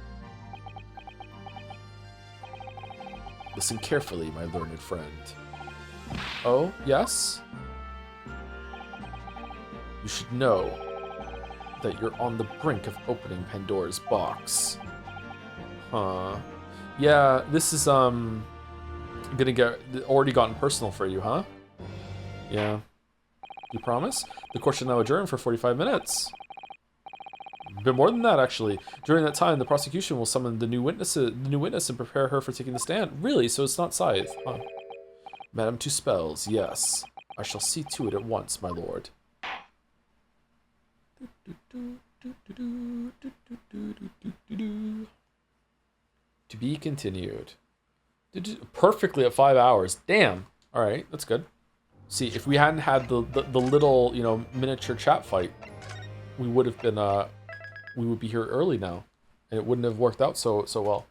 Listen carefully, my learned friend. Oh, yes? You should know that you're on the brink of opening Pandora's box. Huh. Yeah, this is, gonna get already gotten personal for you, huh? Yeah. You promise? The court should now adjourn for 45 minutes. A bit more than that, actually. During that time, the prosecution will summon the new witness and prepare her for taking the stand. Really? So it's not Scythe? Huh. Madame Tuspels, yes. I shall see to it at once, my lord. To be continued. Perfectly at 5 hours. Damn. All right, that's good. See, if we hadn't had the little, you know, miniature chat fight, we would have been we would be here early now, and it wouldn't have worked out so well.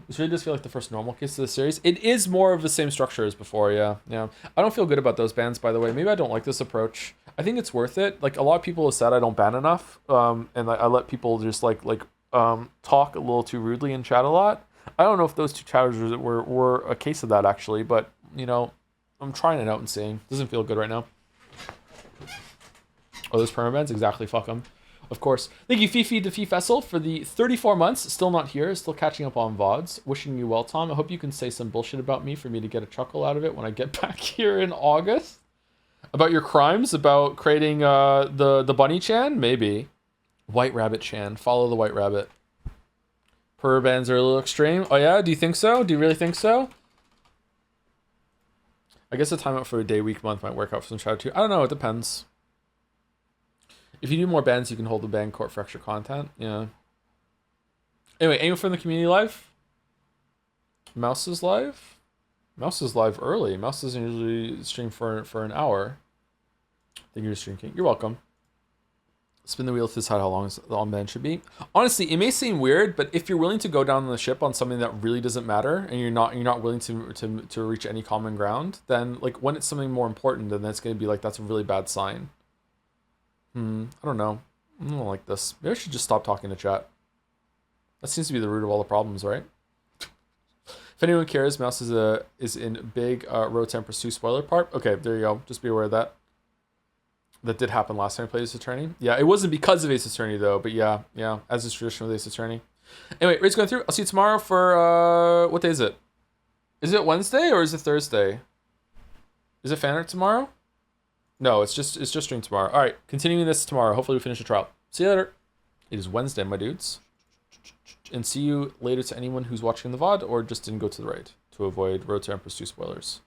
This really does feel like the first normal case of the series. It is more of the same structure as before, yeah. I don't feel good about those bans, by the way. Maybe I don't like this approach. I think it's worth it. Like, a lot of people have said I don't ban enough, and I let people just talk a little too rudely in chat a lot. I don't know if those two chatters were a case of that, actually, but, you know, I'm trying it out and seeing. Doesn't feel good right now. Oh, those permabans? Exactly, fuck them. Of course. Thank you, Fifi Defee Fessel, for the 34 months. Still not here. Still catching up on VODs. Wishing you well, Tom. I hope you can say some bullshit about me for me to get a chuckle out of it when I get back here in August. About your crimes? About creating the Bunny Chan? Maybe. White Rabbit Chan. Follow the White Rabbit. Permabans are a little extreme. Oh yeah? Do you think so? Do you really think so? I guess a timeout for a day, week, month might work out for some shadow too. I don't know. It depends. If you do more bans, you can hold the ban court for extra content. Yeah. Anyway, aim from the community live. Mouse is live. Mouse is live early. Mouse doesn't usually stream for an hour. Thank you for streaming. You're welcome. Spin the wheel to decide how long the unban should be. Honestly, it may seem weird, but if you're willing to go down the ship on something that really doesn't matter, and you're not willing to reach any common ground, then like when it's something more important, then that's going to be like that's a really bad sign. I don't know. I don't like this. Maybe I should just stop talking to chat. That seems to be the root of all the problems, right? If anyone cares, Mouse is in big Road 10 Pursue spoiler part. Okay, there you go. Just be aware of that. That did happen last time I played Ace Attorney. Yeah, it wasn't because of Ace Attorney though, but yeah, as is tradition with Ace Attorney. Anyway, raid's going through. I'll see you tomorrow for what day is it? Is it Wednesday or is it Thursday? Is it fan art tomorrow? No, it's just stream tomorrow. All right, continuing this tomorrow. Hopefully we finish the trial. See you later. It is Wednesday, my dudes. And see you later to anyone who's watching the VOD or just didn't go to the raid to avoid Road to Empress 2 spoilers.